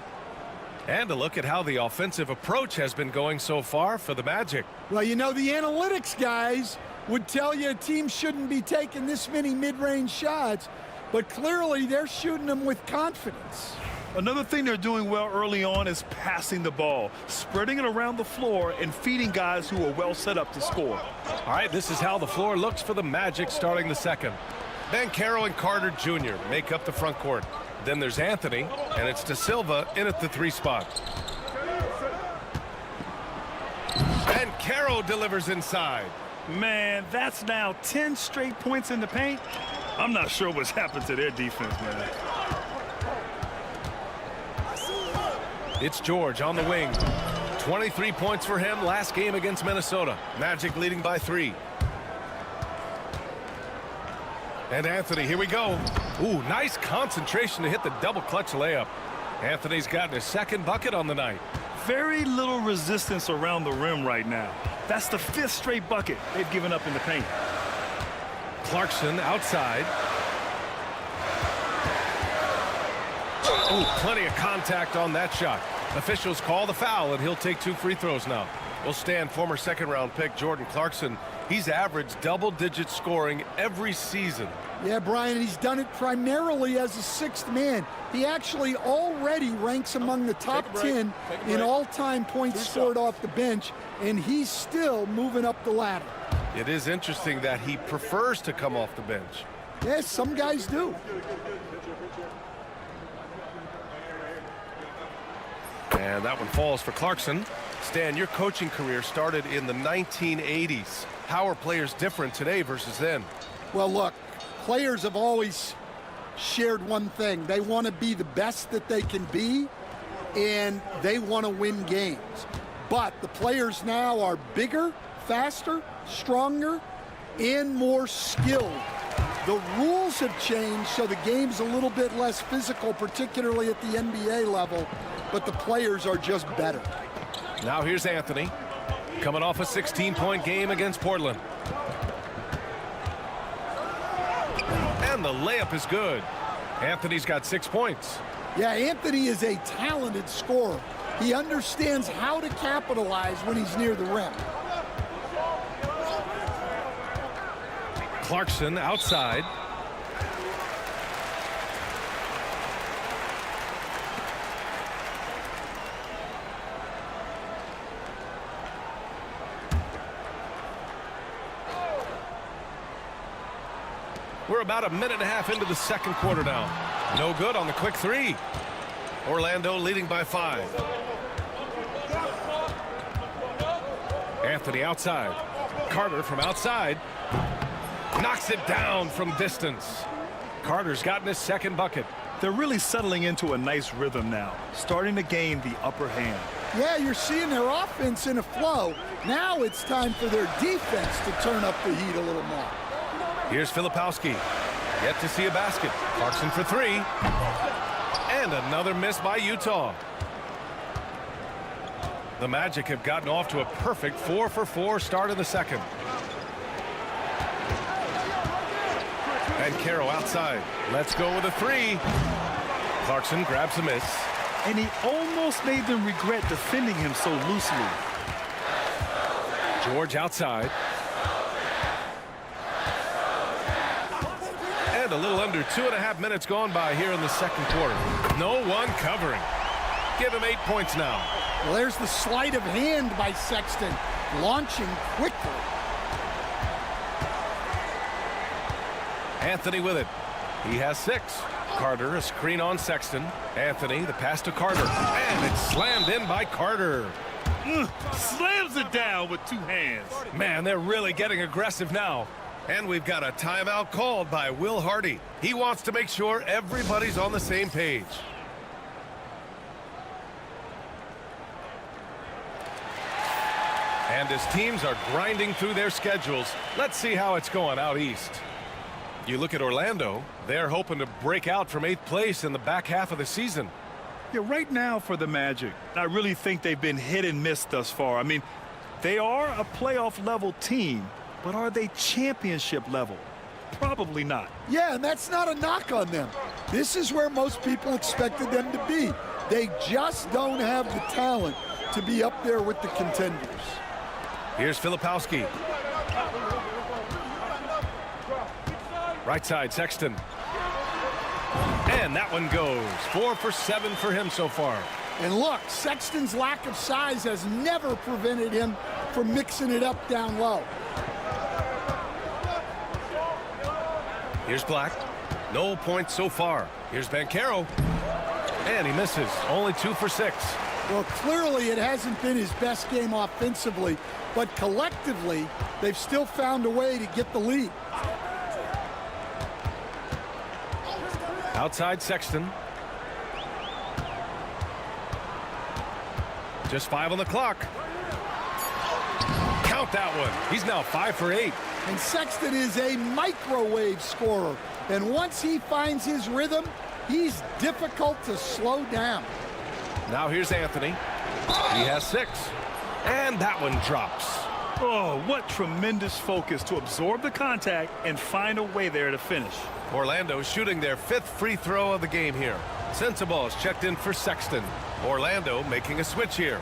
And a look at how the offensive approach has been going so far for the Magic. Well, you know, the analytics guys would tell you a team shouldn't be taking this many mid-range shots, but clearly they're shooting them with confidence. Another thing they're doing well early on is passing the ball, spreading it around the floor and feeding guys who are well set up to score. All right, this is how the floor looks for the Magic starting the second. Banchero and Carter Jr. make up the front court. Then there's Anthony, and it's De Silva in at the 3 spot. Banchero delivers inside. Man, that's now 10 straight points in the paint. I'm not sure what's happened to their defense, man. It's George on the wing. 23 points for him last game against Minnesota. Magic leading by 3. And Anthony, here we go. Ooh, nice concentration to hit the double clutch layup. Anthony's gotten his second bucket on the night. Very little resistance around the rim right now. That's the 5th straight bucket they've given up in the paint. Clarkson outside. Oh, plenty of contact on that shot. Officials call the foul, and he'll take 2 free throws now. We'll stand former second-round pick Jordan Clarkson. He's averaged double-digit scoring every season. Yeah, Brian, he's done it primarily as a 6th man. He actually already ranks among the top 10 in all-time points scored off the bench, and he's still moving up the ladder. It is interesting that he prefers to come off the bench. Yes, some guys do. And that one falls for Clarkson. Stan, your coaching career started in the 1980s. How are players different today versus then? Well, look, players have always shared one thing. They want to be the best that they can be, and they want to win games. But the players now are bigger, faster, stronger, and more skilled. The rules have changed, so the game's a little bit less physical, particularly at the NBA level, but the players are just better. Now here's Anthony, coming off a 16-point game against Portland. And the layup is good. Anthony's got 6 points. Yeah, Anthony is a talented scorer. He understands how to capitalize when he's near the rim. Clarkson outside. We're about a minute and a half into the second quarter now. No good on the quick three. Orlando leading by 5. Anthony outside. Carter from outside. Knocks it down from distance. Carter's gotten his second bucket. They're really settling into a nice rhythm now, starting to gain the upper hand. Yeah, you're seeing their offense in a flow. Now it's time for their defense to turn up the heat a little more. Here's Filipowski. Yet to see a basket. Clarkson for 3. And another miss by Utah. The Magic have gotten off to a perfect 4-for-4 start in the second. And Caro outside. Let's go with a 3. Clarkson grabs a miss. And he almost made them regret defending him so loosely. George outside. And a little under 2.5 minutes gone by here in the second quarter. No one covering. Give him 8 points now. Well, there's the sleight of hand by Sexton, launching quickly. Anthony with it. He has 6. Carter, a screen on Sexton. Anthony, the pass to Carter. And it's slammed in by Carter. Slams it down with 2 hands. Man, they're really getting aggressive now. And we've got a timeout called by Will Hardy. He wants to make sure everybody's on the same page. And as teams are grinding through their schedules, let's see how it's going out east. You look at Orlando, they're hoping to break out from 8th place in the back half of the season. Yeah, right now for the Magic, I really think they've been hit and miss thus far. I mean, they are a playoff level team, but are they championship level? Probably not. Yeah, and that's not a knock on them. This is where most people expected them to be. They just don't have the talent to be up there with the contenders. Here's Filipowski. Right side, Sexton. And that one goes. 4 for 7 for him so far. And look, Sexton's lack of size has never prevented him from mixing it up down low. Here's Black. No points so far. Here's Banchero. And he misses. Only 2 for 6. Well, clearly it hasn't been his best game offensively, but collectively, they've still found a way to get the lead. Outside Sexton. Just 5 on the clock. Count that one. He's now 5 for 8. And Sexton is a microwave scorer. And once he finds his rhythm, he's difficult to slow down. Now here's Anthony. He has 6. And that one drops. Oh, what tremendous focus to absorb the contact and find a way there to finish. Orlando shooting their 5th free throw of the game here. Sensabaugh is checked in for Sexton. Orlando making a switch here.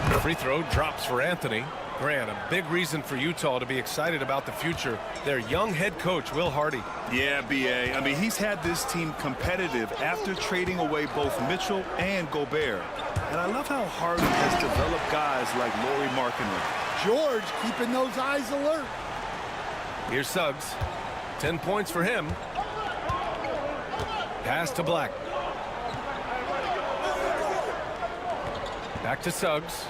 The free throw drops for Anthony. Grant, a big reason for Utah to be excited about the future. Their young head coach, Will Hardy. Yeah, B.A. I mean, he's had this team competitive after trading away both Mitchell and Gobert. And I love how Hardy has developed guys like Lauri Markkanen. George keeping those eyes alert. Here's Suggs. 10 points for him. Pass to Black. Back to Suggs.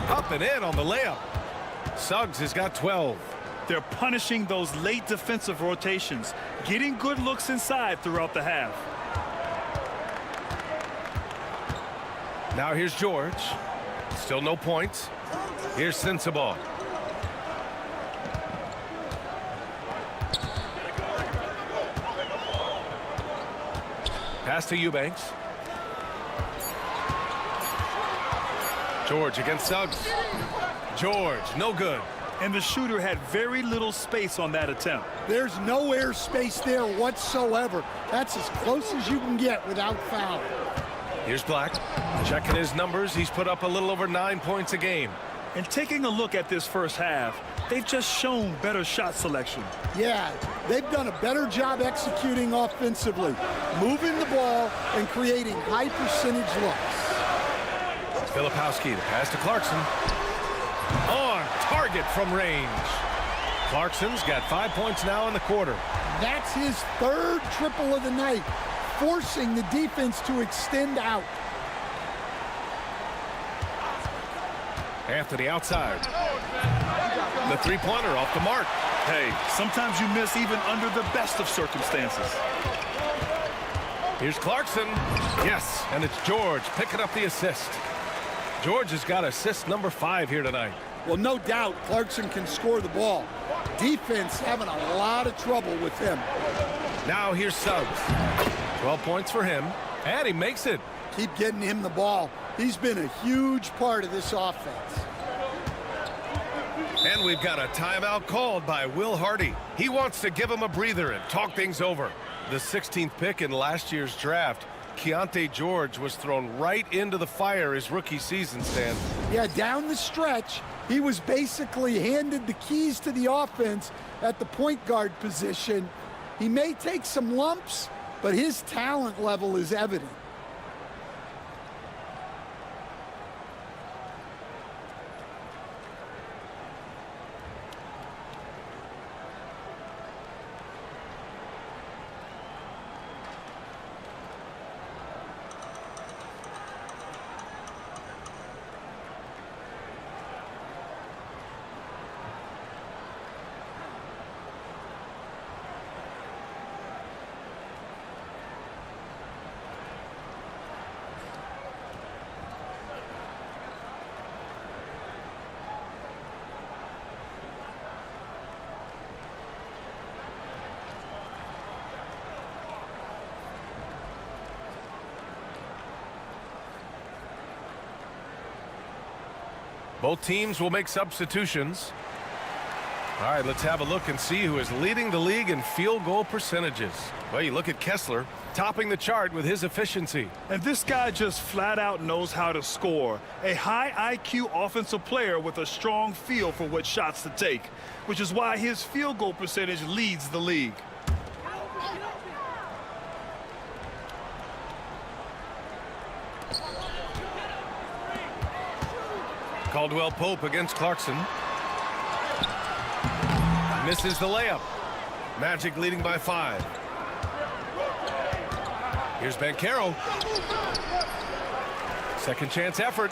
Up and in on the layup. Suggs has got 12. They're punishing those late defensive rotations, getting good looks inside throughout the half. Now here's George. Still no points. Here's Sensabaugh. Pass to Eubanks. George against Suggs. George, no good. And the shooter had very little space on that attempt. There's no air space there whatsoever. That's as close as you can get without foul. Here's Black. Checking his numbers. He's put up a little over 9 points a game. And taking a look at this first half, they've just shown better shot selection. Yeah, they've done a better job executing offensively, moving the ball and creating high percentage looks. Filipowski, the pass to Clarkson. On target from range. Clarkson's got 5 points now in the quarter. That's his 3rd triple of the night, forcing the defense to extend out. Anthony outside. The three-pointer off the mark. Hey, sometimes you miss even under the best of circumstances. Here's Clarkson. Yes, and it's George picking up the assist. George has got assist number 5 here tonight. Well, no doubt Clarkson can score the ball. Defense having a lot of trouble with him. Now here's Suggs. 12 points for him, and he makes it. Keep getting him the ball. He's been a huge part of this offense. And we've got a timeout called by Will Hardy. He wants to give him a breather and talk things over. The 16th pick in last year's draft, Keontae George, was thrown right into the fire his rookie season, Stan. Yeah, down the stretch, he was basically handed the keys to the offense at the point guard position. He may take some lumps, but his talent level is evident. Both teams will make substitutions. All right, let's have a look and see who is leading the league in field goal percentages. Well, you look at Kessler, topping the chart with his efficiency. And this guy just flat out knows how to score. A high IQ offensive player with a strong feel for what shots to take, which is why his field goal percentage leads the league. Caldwell Pope against Clarkson. Misses the layup. Magic leading by 5. Here's Banchero. Second chance effort.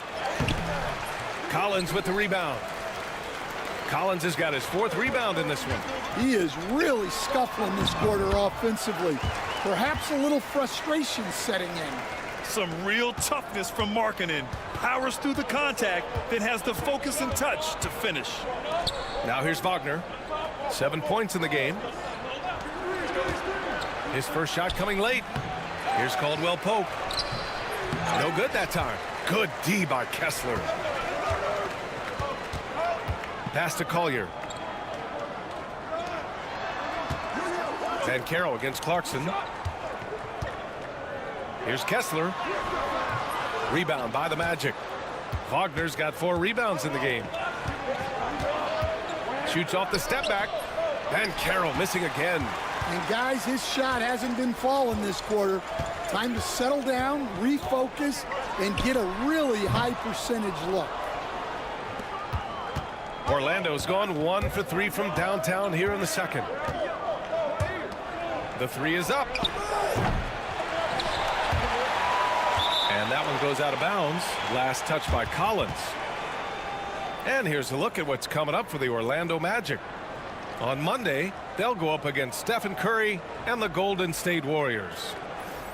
Collins with the rebound. Collins has got his 4th rebound in this one. He is really scuffling this quarter offensively. Perhaps a little frustration setting in. Some real toughness from Markkanen. Powers through the contact, then has the focus and touch to finish. Now here's Wagner. 7 points in the game. His first shot coming late. Here's Caldwell Pope. No good that time. Good D by Kessler. Pass to Collier. Banchero against Clarkson. Here's Kessler. Rebound by the Magic. Wagner's got 4 rebounds in the game. Shoots off the step back. Banchero missing again. And guys, his shot hasn't been falling this quarter. Time to settle down, refocus, and get a really high percentage look. Orlando's gone 1 for 3 from downtown here in the second. The 3 is up. And that one goes out of bounds. Last touch by Collins. And here's a look at what's coming up for the Orlando Magic. On Monday, they'll go up against Stephen Curry and the Golden State Warriors.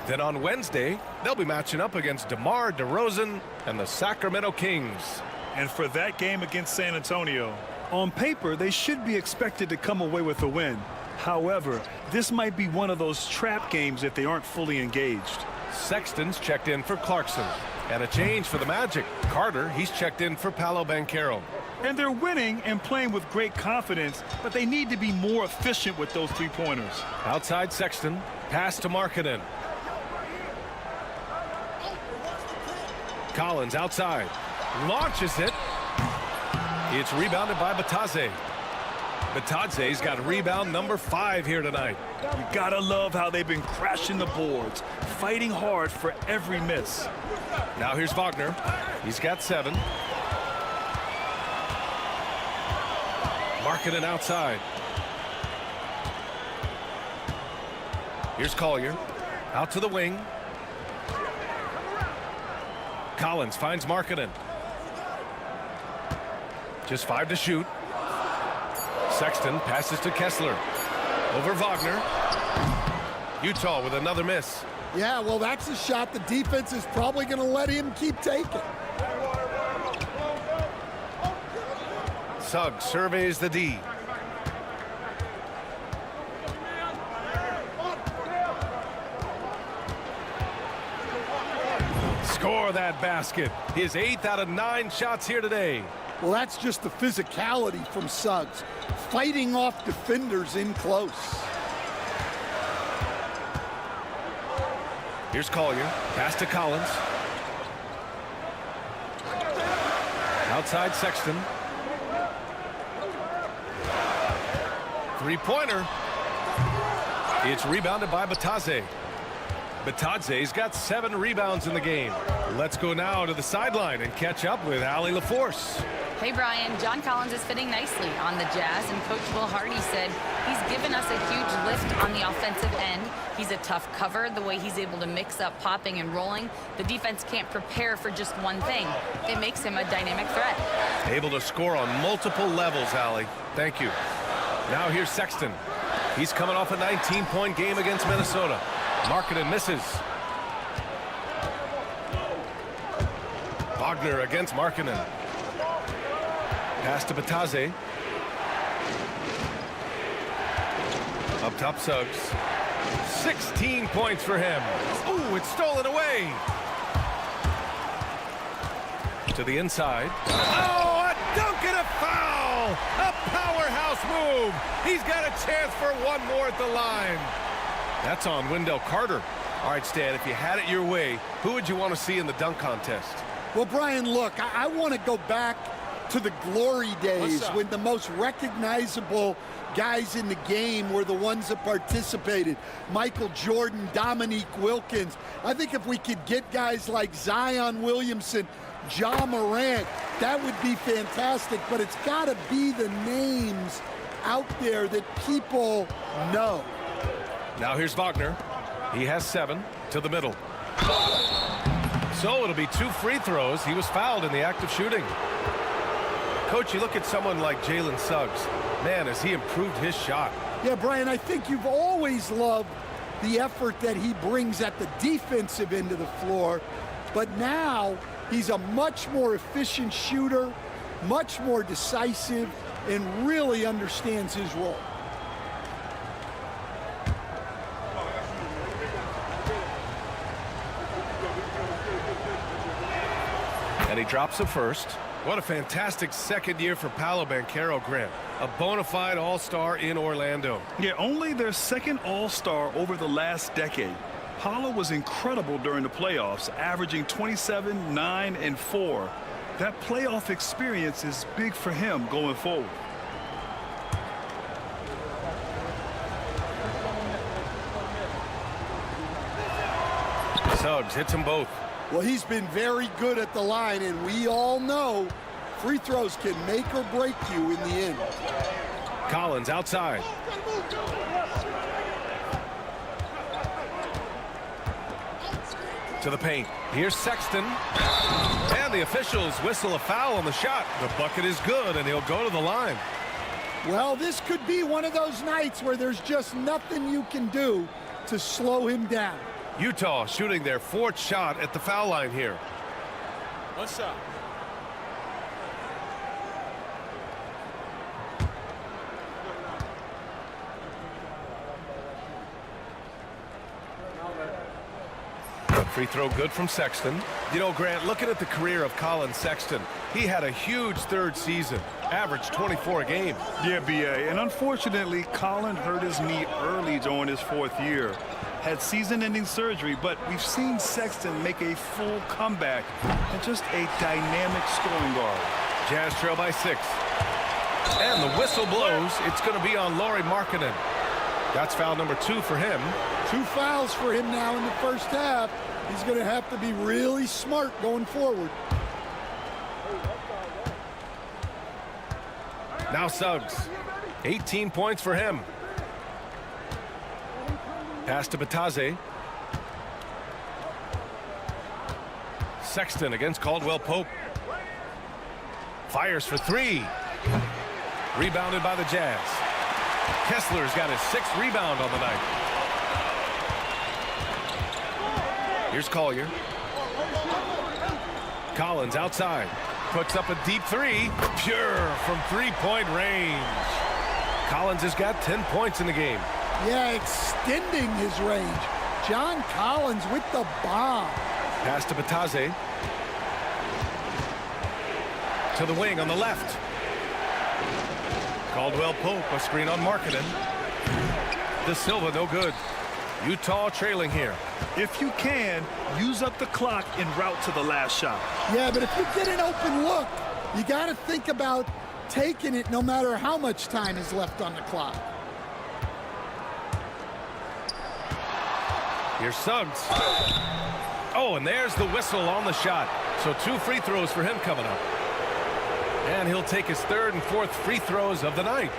Then on Wednesday, they'll be matching up against DeMar DeRozan and the Sacramento Kings. And for that game against San Antonio, on paper, they should be expected to come away with a win. However, this might be one of those trap games if they aren't fully engaged. Sexton's checked in for Clarkson. And a change for the Magic. Carter, he's checked in for Paolo Banchero. And they're winning and playing with great confidence, but they need to be more efficient with those three-pointers. Outside Sexton, pass to Markkanen. Collins outside, launches it. It's rebounded by Batadze. Batadze's got rebound number 5 here tonight. You gotta love how they've been crashing the boards, fighting hard for every miss. Now here's Wagner. He's got 7. Markkanen outside. Here's Collier. Out to the wing. Collins finds Markkanen. Just 5 to shoot. Sexton passes to Kessler. Over Wagner. Utah with another miss. Yeah, well, that's a shot the defense is probably going to let him keep taking. Suggs surveys the D. Score that basket. His 8th out of 9 shots here today. Well, that's just the physicality from Suggs, fighting off defenders in close. Here's Collier. Pass to Collins. Outside Sexton. Three-pointer. It's rebounded by Batadze. Batadze's got 7 rebounds in the game. Let's go now to the sideline and catch up with Allie LaForce. Hey, Brian, John Collins is fitting nicely on the Jazz, and Coach Will Hardy said he's given us a huge lift on the offensive end. He's a tough cover, the way he's able to mix up popping and rolling. The defense can't prepare for just one thing. It makes him a dynamic threat. Able to score on multiple levels, Allie. Thank you. Now here's Sexton. He's coming off a 19-point game against Minnesota. Markkanen misses. Wagner against Markkanen. Pass to Batadze. Up top Suggs. 16 points for him. Ooh, it's stolen away. To the inside. Oh, a dunk and a foul! A powerhouse move. He's got a chance for one more at the line. That's on Wendell Carter. All right, Stan, if you had it your way, who would you want to see in the dunk contest? Well, Brian, look, I want to go back to the glory days when the most recognizable guys in the game were the ones that participated. Michael Jordan, Dominique Wilkins. I think if we could get guys like Zion Williamson, Ja Morant, that would be fantastic, but it's got to be the names out there that people know. Now here's Wagner. He has 7 to the middle. So it'll be 2 free throws. He was fouled in the act of shooting. Coach, you look at someone like Jalen Suggs. Man, has he improved his shot. Yeah, Brian, I think you've always loved the effort that he brings at the defensive end of the floor, but now he's a much more efficient shooter, much more decisive, and really understands his role. And he drops the first. What a fantastic second year for Paolo Banchero, Grant. A bona fide all-star in Orlando. Yeah, only their second all-star over the last decade. Paolo was incredible during the playoffs, averaging 27, 9, and 4. That playoff experience is big for him going forward. Suggs hits them both. Well, he's been very good at the line, and we all know free throws can make or break you in the end. Collins outside. To the paint. Here's Sexton. And the officials whistle a foul on the shot. The bucket is good, and he'll go to the line. Well, this could be one of those nights where there's just nothing you can do to slow him down. Utah shooting their 4th shot at the foul line here. One shot. Free throw good from Sexton. You know, Grant, looking at the career of Colin Sexton, he had a huge 3rd season, averaged 24 a game. Yeah, B.A., and unfortunately, Colin hurt his knee early during his 4th year. Had season-ending surgery, but we've seen Sexton make a full comeback and just a dynamic scoring guard. Jazz trail by 6. And the whistle blows. It's going to be on Lauri Markkanen. That's foul number 2 for him. 2 fouls for him now in the first half. He's going to have to be really smart going forward. Now Suggs. 18 points for him. Pass to Batase. Sexton against Caldwell Pope. Fires for 3. Rebounded by the Jazz. Kessler's got his 6th rebound on the night. Here's Collier. Collins outside. Puts up a deep 3. Pure from 3-point range. Collins has got 10 points in the game. Yeah, extending his range. John Collins with the bomb. Pass to Batase. To the wing on the left. Caldwell Pope, a screen on Markkanen. De Silva, no good. Utah trailing here. If you can, use up the clock en route to the last shot. Yeah, but if you get an open look, you got to think about taking it no matter how much time is left on the clock. Here's Suggs. Oh, and there's the whistle on the shot. So 2 free throws for him coming up. And he'll take his 3rd and 4th free throws of the night.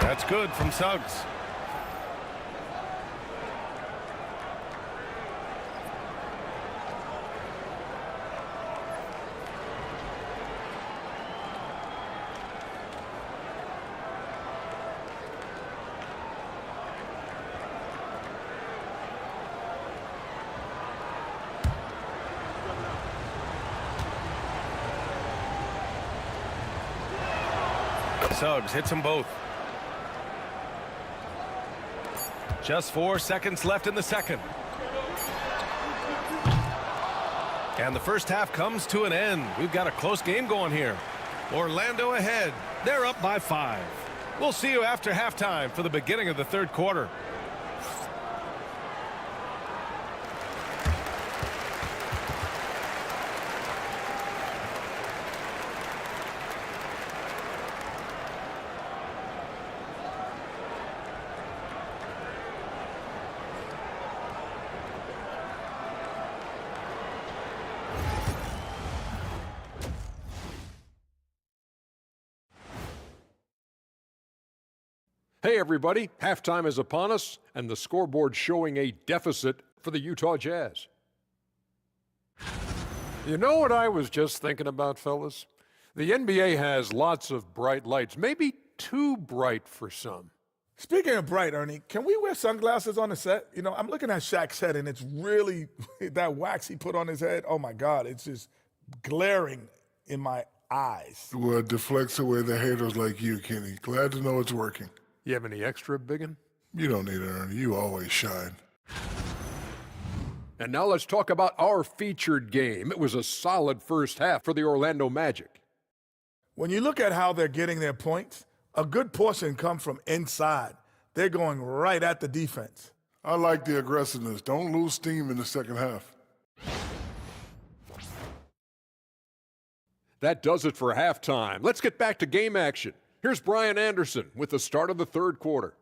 That's good from Suggs. Suggs hits them both. Just 4 seconds left in the second. And the first half comes to an end. We've got a close game going here. Orlando ahead. They're up by 5. We'll see you after halftime for the beginning of the 3rd quarter. Hey, everybody. Halftime is upon us, and the scoreboard showing a deficit for the Utah Jazz. You know what I was just thinking about, fellas? The NBA has lots of bright lights, maybe too bright for some. Speaking of bright, Ernie, can we wear sunglasses on the set? You know, I'm looking at Shaq's head, and it's really that wax he put on his head. Oh, my God, it's just glaring in my eyes. Well, it deflects away the haters like you, Kenny. Glad to know it's working. You have any extra, biggin? You don't need it, Ernie. You always shine. And now let's talk about our featured game. It was a solid first half for the Orlando Magic. When you look at how they're getting their points, a good portion comes from inside. They're going right at the defense. I like the aggressiveness. Don't lose steam in the second half. That does it for halftime. Let's get back to game action. Here's Brian Anderson with the start of the 3rd quarter.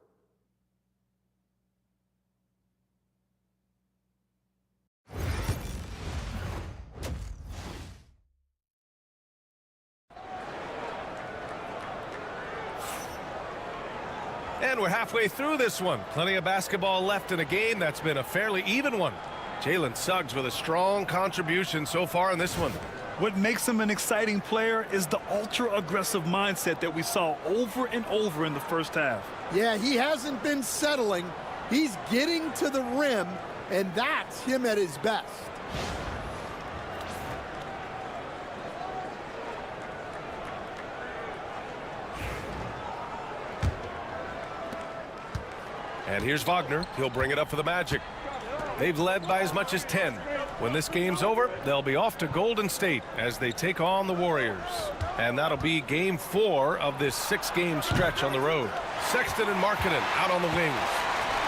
And we're halfway through this one. Plenty of basketball left in a game that's been a fairly even one. Jalen Suggs with a strong contribution so far in this one. What makes him an exciting player is the ultra-aggressive mindset that we saw over and over in the first half. Yeah, he hasn't been settling. He's getting to the rim, and that's him at his best. And here's Wagner. He'll bring it up for the Magic. They've led by as much as 10. When this game's over, they'll be off to Golden State as they take on the Warriors. And that'll be game 4 of this 6-game stretch on the road. Sexton and Markkanen out on the wings.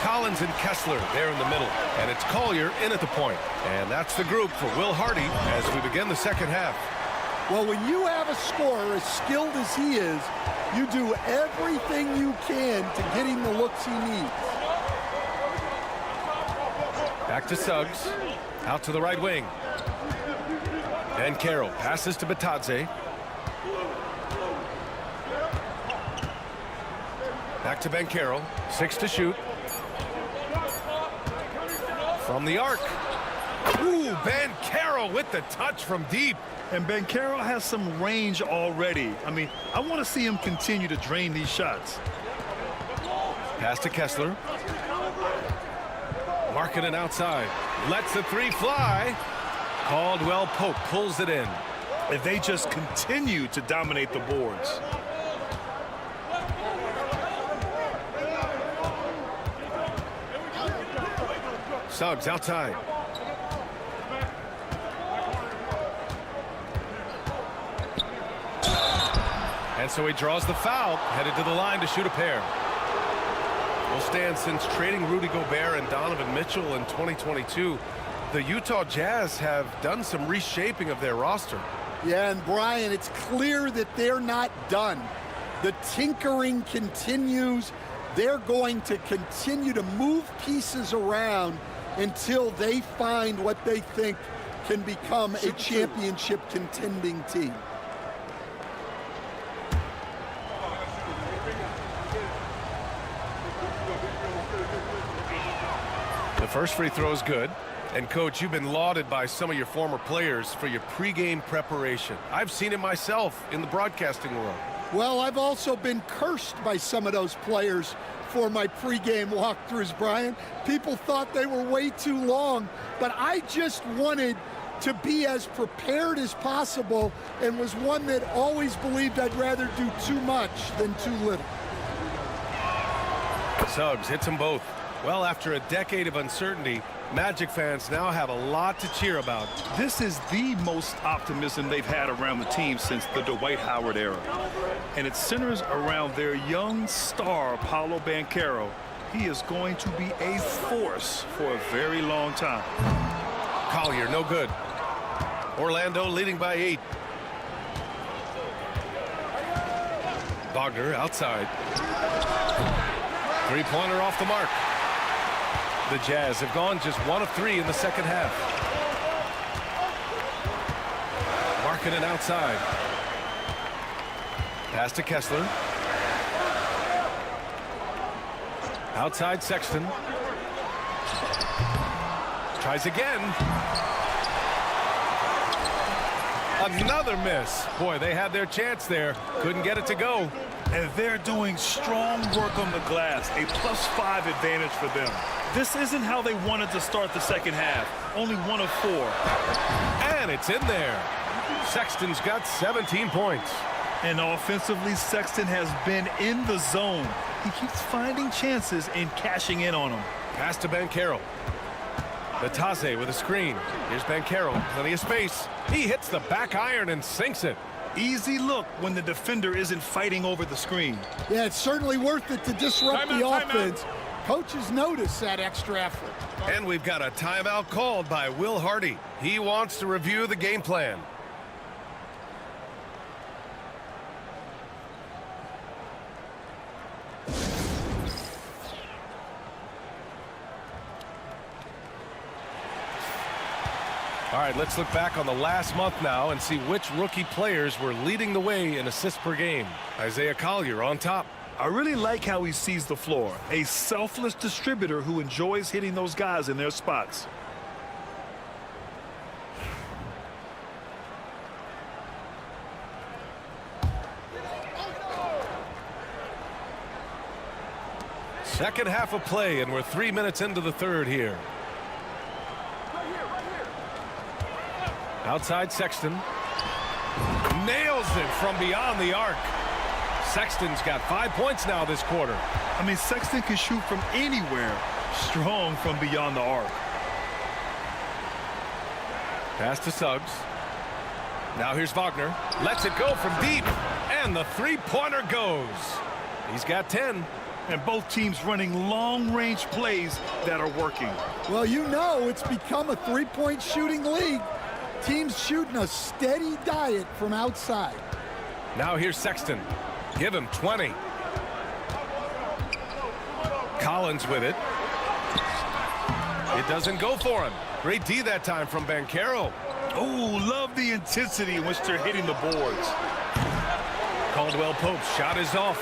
Collins and Kessler there in the middle. And it's Collier in at the point. And that's the group for Will Hardy as we begin the second half. Well, when you have a scorer as skilled as he is, you do everything you can to get him the looks he needs. Back to Suggs. Out to the right wing. And Carroll passes to Batadze. Back to Ben Carroll. 6 to shoot. From the arc. Ooh, Ben Carroll with the touch from deep. And Ben Carroll has some range already. I mean, I want to see him continue to drain these shots. Pass to Kessler. Markkanen outside. Lets the 3 fly. Caldwell Pope pulls it in. And they just continue to dominate the boards. Suggs outside. And so he draws the foul, headed to the line to shoot a pair. Will stand since trading Rudy Gobert and Donovan Mitchell in 2022. The Utah Jazz have done some reshaping of their roster. Yeah, and Brian, it's clear that they're not done. The tinkering continues. They're going to continue to move pieces around until they find what they think can become a championship contending team. The first free throw is good. And, Coach, you've been lauded by some of your former players for your pregame preparation. I've seen it myself in the broadcasting world. Well, I've also been cursed by some of those players for my pregame walkthroughs, Brian. People thought they were way too long, but I just wanted to be as prepared as possible and was one that always believed I'd rather do too much than too little. Suggs hits them both. Well, after a decade of uncertainty, Magic fans now have a lot to cheer about. This is the most optimism they've had around the team since the Dwight Howard era. And it centers around their young star, Paolo Banchero. He is going to be a force for a very long time. Collier, no good. Orlando leading by 8. Wagner outside. Three-pointer off the mark. The Jazz have gone just 1 of 3 in the second half. Markkanen outside. Pass to Kessler. Outside Sexton. Tries again. Another miss. Boy, they had their chance there. Couldn't get it to go. And they're doing strong work on the glass. A +5 advantage for them. This isn't how they wanted to start the second half. Only 1 of 4. And it's in there. Sexton's got 17 points. And offensively, Sexton has been in the zone. He keeps finding chances and cashing in on them. Pass to Ben Carroll. Batadze with a screen. Here's Ben Carroll. Plenty of space. He hits the back iron and sinks it. Easy look when the defender isn't fighting over the screen. Yeah, it's certainly worth it to disrupt the offense. Coaches notice that extra effort. And we've got a timeout called by Will Hardy. He wants to review the game plan. All right, let's look back on the last month now and see which rookie players were leading the way in assists per game. Isaiah Collier on top. I really like how he sees the floor. A selfless distributor who enjoys hitting those guys in their spots. Second half of play, and we're 3 minutes into the third here. Outside Sexton. Nails it from beyond the arc. Sexton's got 5 points now this quarter. I mean, Sexton can shoot from anywhere, strong from beyond the arc. Pass to Suggs. Now here's Wagner. Lets it go from deep. And the three-pointer goes. He's got 10. And both teams running long-range plays that are working. Well, you know it's become a three-point shooting league. Teams shooting a steady diet from outside. Now here's Sexton. Give him 20. Collins with it. It doesn't go for him. Great D that time from Banchero. Oh, love the intensity in which they're hitting the boards. Caldwell Pope's shot is off.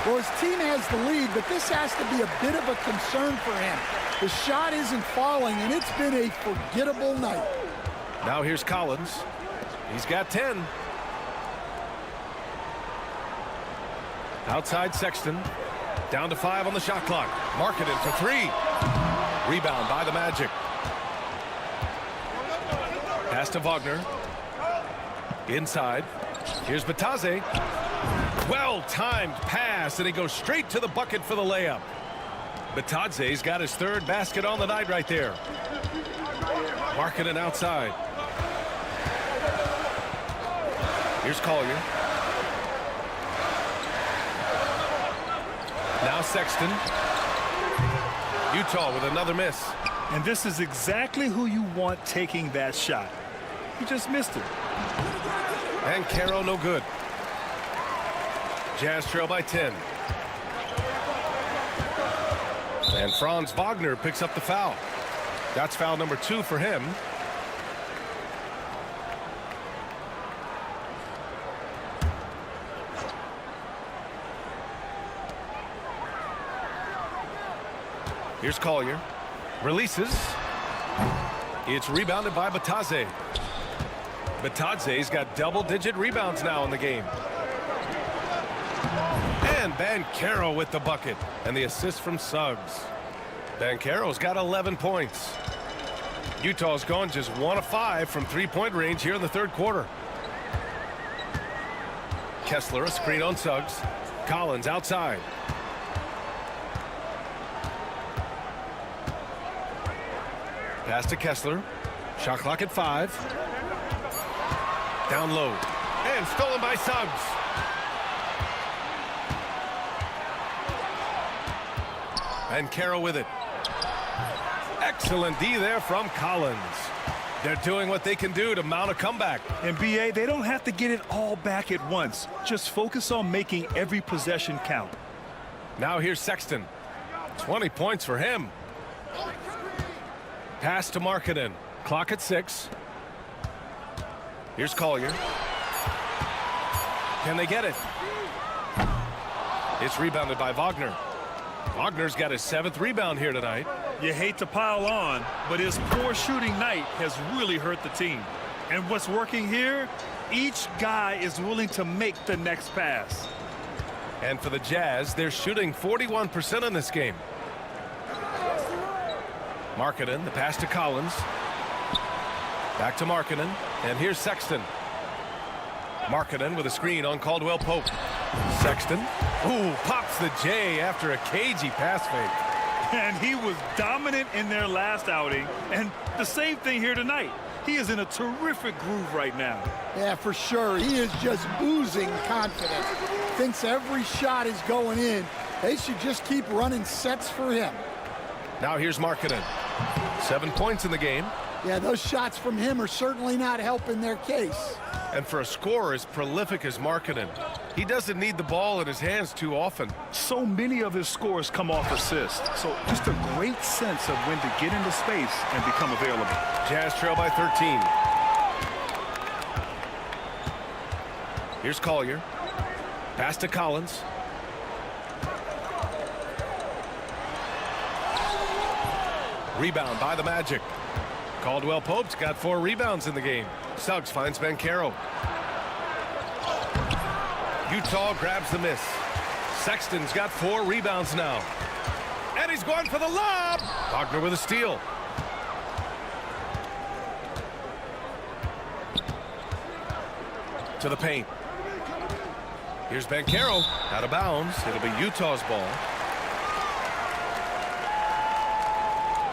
Well, his team has the lead, but this has to be a bit of a concern for him. The shot isn't falling, and it's been a forgettable night. Now here's Collins. He's got 10. Outside Sexton. Down to 5 on the shot clock. Marketed for 3. Rebound by the Magic. Pass to Wagner. Inside. Here's Batadze. Well-timed pass, and he goes straight to the bucket for the layup. Batadze's got his 3rd basket on the night right there. Marketed outside. Here's Collier. Now Sexton. Utah with another miss. And this is exactly who you want taking that shot. He just missed it. And Caro no good. Jazz trail by 10. And Franz Wagner picks up the foul. That's foul number 2 for him. Here's Collier. Releases. It's rebounded by Batadze. Batadze's got double-digit rebounds now in the game. And Banchero with the bucket. And the assist from Suggs. Banchero's got 11 points. Utah's gone just 1 of 5 from three-point range here in the 3rd quarter. Kessler, a screen on Suggs. Collins outside. Pass to Kessler. Shot clock at 5. Down low. And stolen by Suggs. And Caro with it. Excellent D there from Collins. They're doing what they can do to mount a comeback. And BA, they don't have to get it all back at once. Just focus on making every possession count. Now here's Sexton. 20 points for him. Pass to Markkanen. Clock at 6. Here's Collier. Can they get it? It's rebounded by Wagner. Wagner's got his 7th rebound here tonight. You hate to pile on, but his poor shooting night has really hurt the team. And what's working here? Each guy is willing to make the next pass. And for the Jazz, they're shooting 41% in this game. Markkanen, the pass to Collins. Back to Markkanen, and here's Sexton. Markkanen with a screen on Caldwell Pope. Sexton, ooh, pops the J after a cagey pass fake. And he was dominant in their last outing, and the same thing here tonight. He is in a terrific groove right now. Yeah, for sure. He is just oozing confidence. Thinks every shot is going in. They should just keep running sets for him. Now here's Markkanen. 7 points in the game. Yeah, those shots from him are certainly not helping their case. And for a scorer as prolific as Markkanen, he doesn't need the ball in his hands too often. So many of his scores come off assists. So just a great sense of when to get into space and become available. Jazz trail by 13. Here's Collier. Pass to Collins. Rebound by the Magic. Caldwell Pope's got 4 rebounds in the game. Suggs finds Banchero. Utah grabs the miss. Sexton's got 4 rebounds now. And he's going for the lob. Wagner with a steal. To the paint. Here's Banchero out of bounds. It'll be Utah's ball.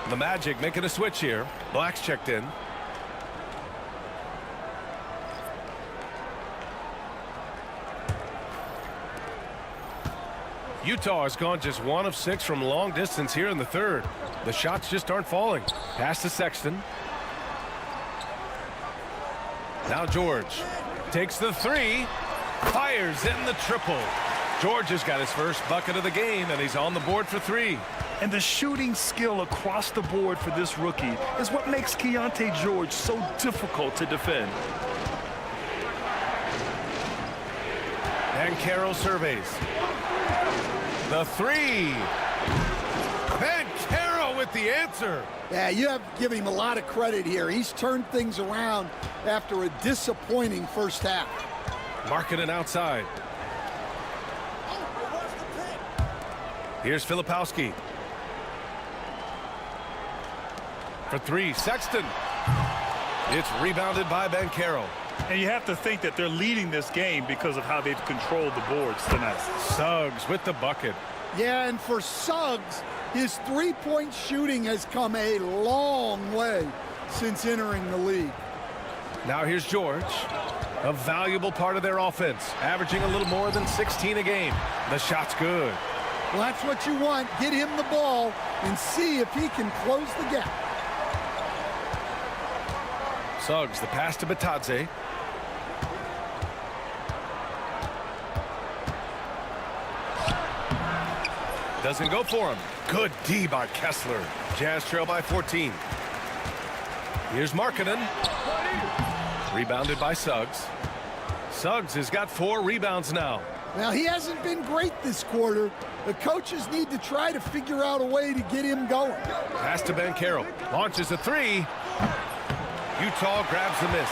The Magic making a switch here. Black's checked in. Utah has gone just 1 of 6 from long distance here in the third. The shots just aren't falling. Pass to Sexton. Now George takes the 3, fires in the triple. George has got his first bucket of the game, and he's on the board for 3. And the shooting skill across the board for this rookie is what makes Keontae George so difficult to defend. Banchero surveys. The 3. Banchero with the answer. Yeah, you have to give him a lot of credit here. He's turned things around after a disappointing first half. Markkanen outside. Here's Filipowski. For 3, Sexton. It's rebounded by Banchero. And you have to think that they're leading this game because of how they've controlled the boards tonight. Suggs with the bucket. Yeah, and for Suggs, his three-point shooting has come a long way since entering the league. Now here's George. A valuable part of their offense, averaging a little more than 16 a game. The shot's good. Well, that's what you want. Get him the ball and see if he can close the gap. Suggs, the pass to Batadze. Doesn't go for him. Good D by Kessler. Jazz trail by 14. Here's Markkanen. Rebounded by Suggs. Suggs has got 4 rebounds now. Now, he hasn't been great this quarter. The coaches need to try to figure out a way to get him going. Pass to Banchero. Launches a 3. Utah grabs the miss.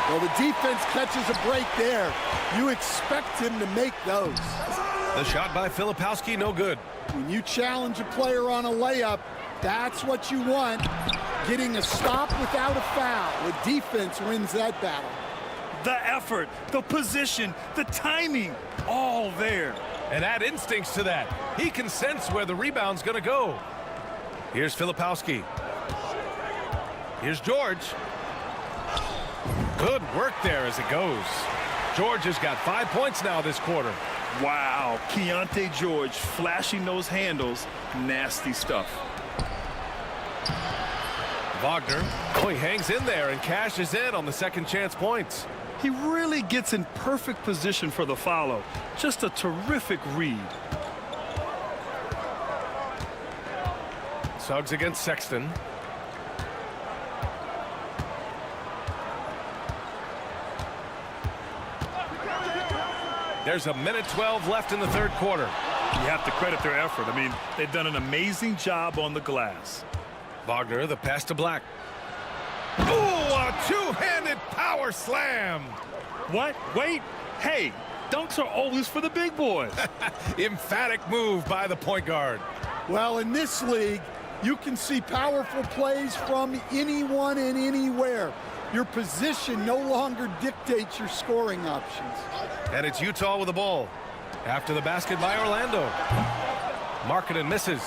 Well, the defense catches a break there. You expect him to make those. The shot by Filipowski, no good. When you challenge a player on a layup, that's what you want. Getting a stop without a foul. The defense wins that battle. The effort, the position, the timing, all there. And add instincts to that. He can sense where the rebound's going to go. Here's Filipowski. Here's George. Good work there as it goes. George has got 5 points now this quarter. Wow, Keontae George flashing those handles. Nasty stuff. Wagner, he hangs in there and cashes in on the second chance points. He really gets in perfect position for the follow. Just a terrific read. Suggs against Sexton. There's a minute 12 left in the third quarter. You have to credit their effort. I mean, they've done an amazing job on the glass. Wagner, the pass to Black. Ooh, a two-handed power slam. What? Wait. Hey, dunks are always for the big boys. Emphatic move by the point guard. Well, in this league, you can see powerful plays from anyone and anywhere. Your position no longer dictates your scoring options. And it's Utah with the ball. After the basket by Orlando. Markkanen misses.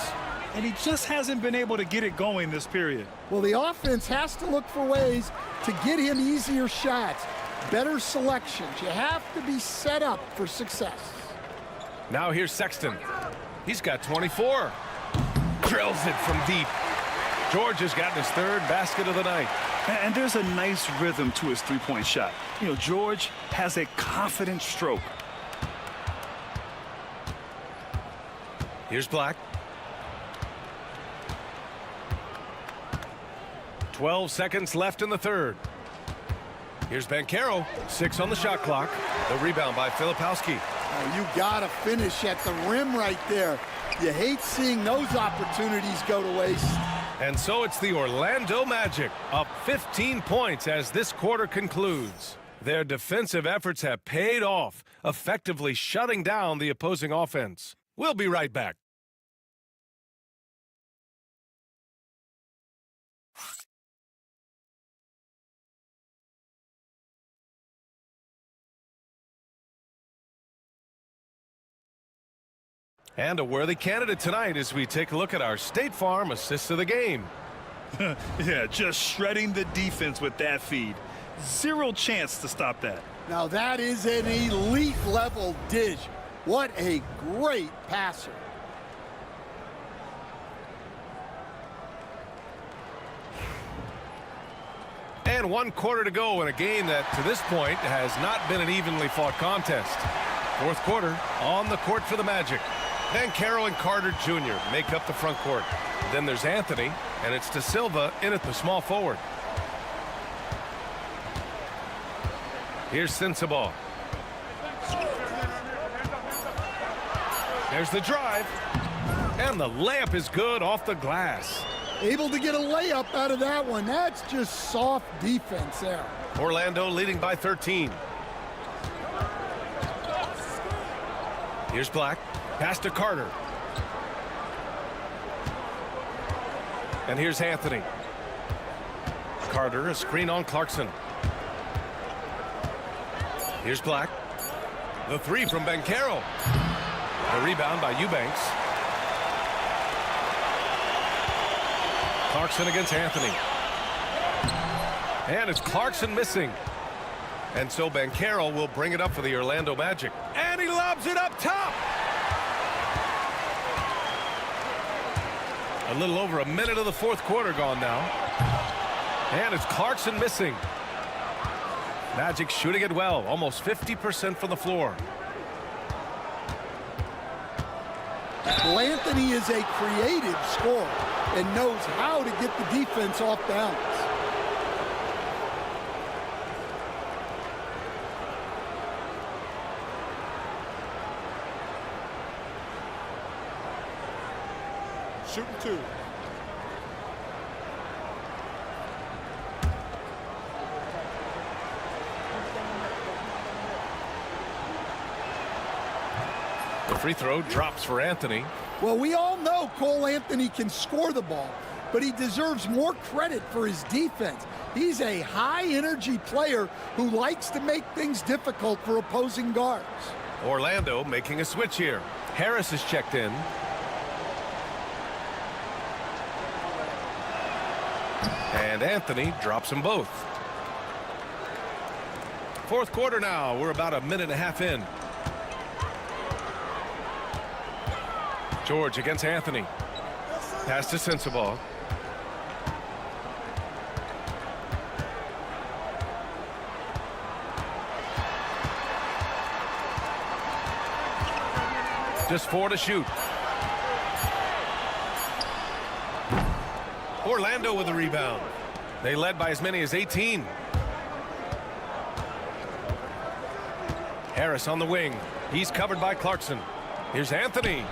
And he just hasn't been able to get it going this period. Well, the offense has to look for ways to get him easier shots, better selections. You have to be set up for success. Now here's Sexton. He's got 24. Drills it from deep. George has gotten his 3rd basket of the night. And there's a nice rhythm to his three-point shot. You know, George has a confident stroke. Here's Black. 12 seconds left in the third. Here's Banchero. 6 on the shot clock. The rebound by Filipowski. Oh, you got to finish at the rim right there. You hate seeing those opportunities go to waste. And so it's the Orlando Magic, up 15 points as this quarter concludes. Their defensive efforts have paid off, effectively shutting down the opposing offense. We'll be right back. And a worthy candidate tonight as we take a look at our State Farm assist of the game. Yeah, just shredding the defense with that feed. Zero chance to stop that. Now that is an elite level dish. What a great passer. And 1 quarter to go in a game that to this point has not been an evenly fought contest. 4th quarter on the court for the Magic. Then Carroll and Carter Jr. make up the front court. Then there's Anthony, and it's De Silva in at the small forward. Here's Sensabaugh. There's the drive. And the layup is good off the glass. Able to get a layup out of that one. That's just soft defense there. Orlando leading by 13. Here's Black. Pass to Carter. And here's Anthony. Carter, a screen on Clarkson. Here's Black. The 3 from Banchero. The rebound by Eubanks. Clarkson against Anthony. And it's Clarkson missing. And so Banchero will bring it up for the Orlando Magic. And he lobs it up top. A little over a minute of the 4th quarter gone now. And it's Clarkson missing. Magic shooting it well, almost 50% from the floor. Well, Anthony is a creative scorer and knows how to get the defense off balance. Shooting 2. The free throw drops for Anthony. Well, we all know Cole Anthony can score the ball, but he deserves more credit for his defense. He's a high-energy player who likes to make things difficult for opposing guards. Orlando making a switch here. Harris is checked in. And Anthony drops them both. 4th quarter now. We're about a minute and a half in. George against Anthony. Pass to Sensabaugh. Just 4 to shoot. Orlando with the rebound. They led by as many as 18. Harris on the wing. He's covered by Clarkson. Here's Anthony.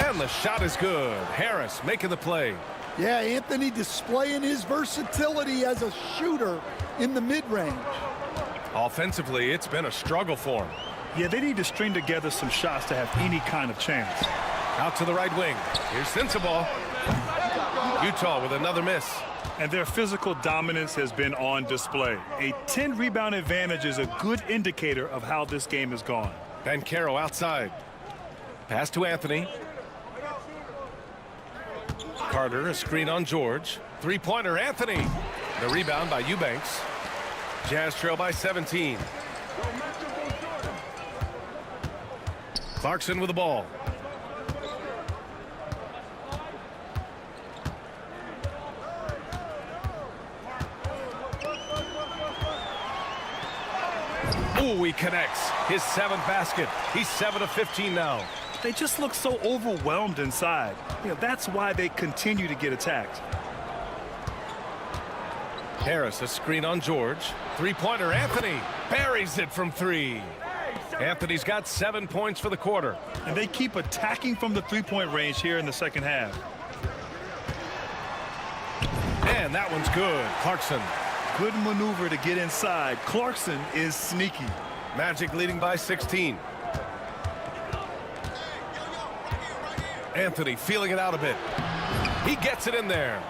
And the shot is good. Harris making the play. Yeah, Anthony displaying his versatility as a shooter in the mid-range. Offensively, it's been a struggle for him. Yeah, they need to string together some shots to have any kind of chance. Out to the right wing. Here's Sensabaugh. Utah with another miss. And their physical dominance has been on display. A 10-rebound advantage is a good indicator of how this game has gone. Banchero outside. Pass to Anthony. Carter, a screen on George. 3-pointer, Anthony. The rebound by Eubanks. Jazz trail by 17. Clarkson with the ball. Ooh, he connects. His 7th basket. He's 7 of 15 now. They just look so overwhelmed inside. You know, that's why they continue to get attacked. Harris, a screen on George. 3-pointer, Anthony. Buries it from 3. Anthony's got 7 points for the quarter. And they keep attacking from the 3-point range here in the second half. And that one's good. Clarkson. Good maneuver to get inside. Clarkson is sneaky. Magic leading by 16. Anthony feeling it out a bit. He gets it in there.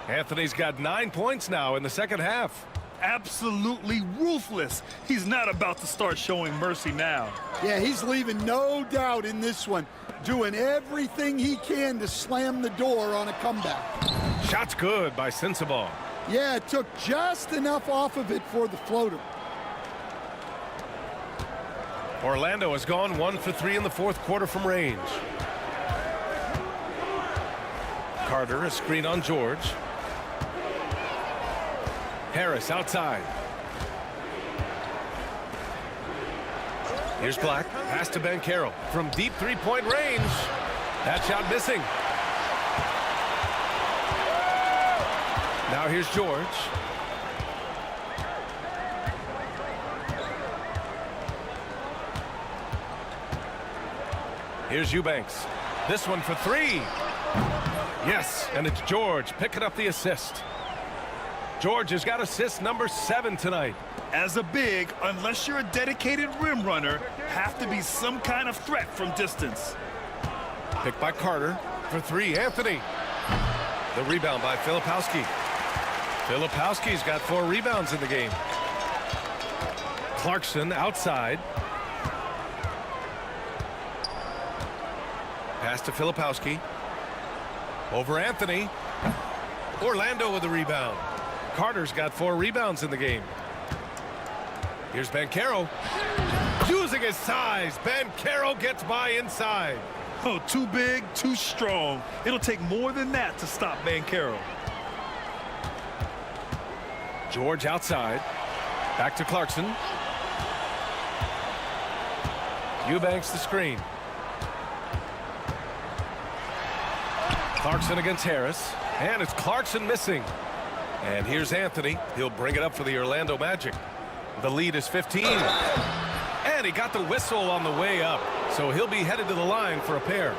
Anthony's got 9 points now in the second half. Absolutely ruthless. He's not about to start showing mercy now. Yeah, he's leaving no doubt in this one. doing everything he can to slam the door on a comeback. Shot's good by Sensabaugh. Yeah, it took just enough off of it for the floater. Orlando has gone 1 for 3 in the fourth quarter from range. Carter, a screen on George. Harris outside. Here's Black. Pass to Banchero from deep three-point range. That shot missing. Now here's George. Here's Eubanks. This one for 3. Yes, and it's George picking up the assist. George has got assist number 7 tonight. As a big, unless you're a dedicated rim runner, have to be some kind of threat from distance. Picked by Carter for 3. Anthony. The rebound by Filipowski. Filipowski's got 4 rebounds in the game. Clarkson outside. Pass to Filipowski. Over Anthony. Orlando with the rebound. Carter's got 4 rebounds in the game. Here's Banchero. Using his size. Banchero gets by inside. Oh, too big, too strong. It'll take more than that to stop Banchero. George outside. Back to Clarkson. Eubanks the screen. Clarkson against Harris. And it's Clarkson missing. And here's Anthony. He'll bring it up for the Orlando Magic. The lead is 15. And he got the whistle on the way up. So he'll be headed to the line for a pair.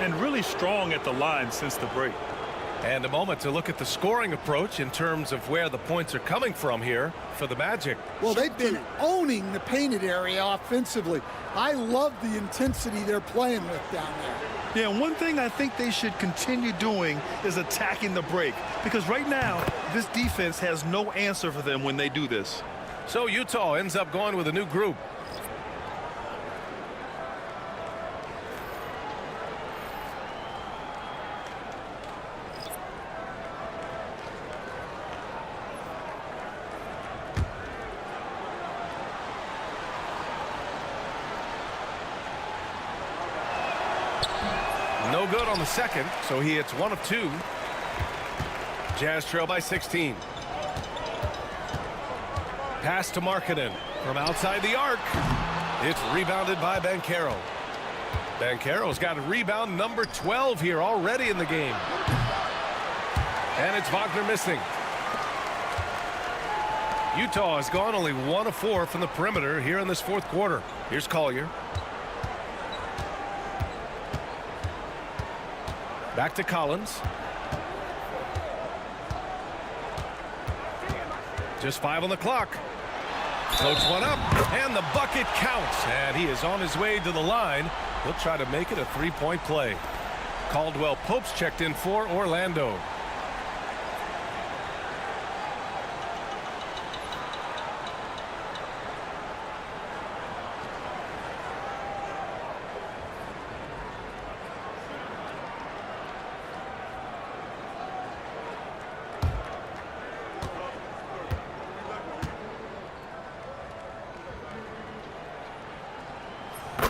And really strong at the line since the break. And a moment to look at the scoring approach in terms of where the points are coming from here for the Magic. Well, they've been owning the painted area offensively. I love the intensity they're playing with down there. Yeah, one thing I think they should continue doing is attacking the break. Because right now, this defense has no answer for them when they do this. So Utah ends up going with a new group. No good on the second, so he hits 1 of 2. Jazz trail by 16. Pass to Markkanen from outside the arc. It's rebounded by Banchero. Banchero's got a rebound number 12 here already in the game. And it's Wagner missing. Utah has gone only 1 of 4 from the perimeter here in this fourth quarter. Here's Collier. Back to Collins. Just 5 on the clock. Floats one up, and the bucket counts. And he is on his way to the line. He'll try to make it a 3-point play. Caldwell Pope's checked in for Orlando.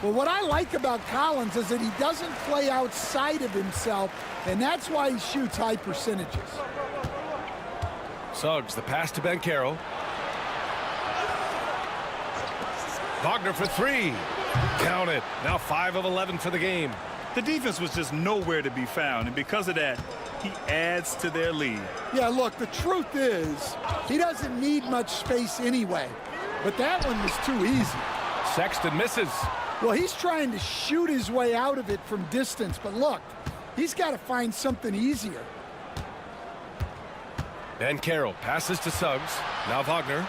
Well, what I like about Collins is that he doesn't play outside of himself, and that's why he shoots high percentages. Suggs, the pass to Banchero. Wagner for 3. Count it. Now 5 of 11 for the game. The defense was just nowhere to be found, and because of that, he adds to their lead. Yeah, look, the truth is, he doesn't need much space anyway, but that one was too easy. Sexton misses. Well, he's trying to shoot his way out of it from distance, but look, he's got to find something easier. Banchero passes to Suggs. Now Wagner.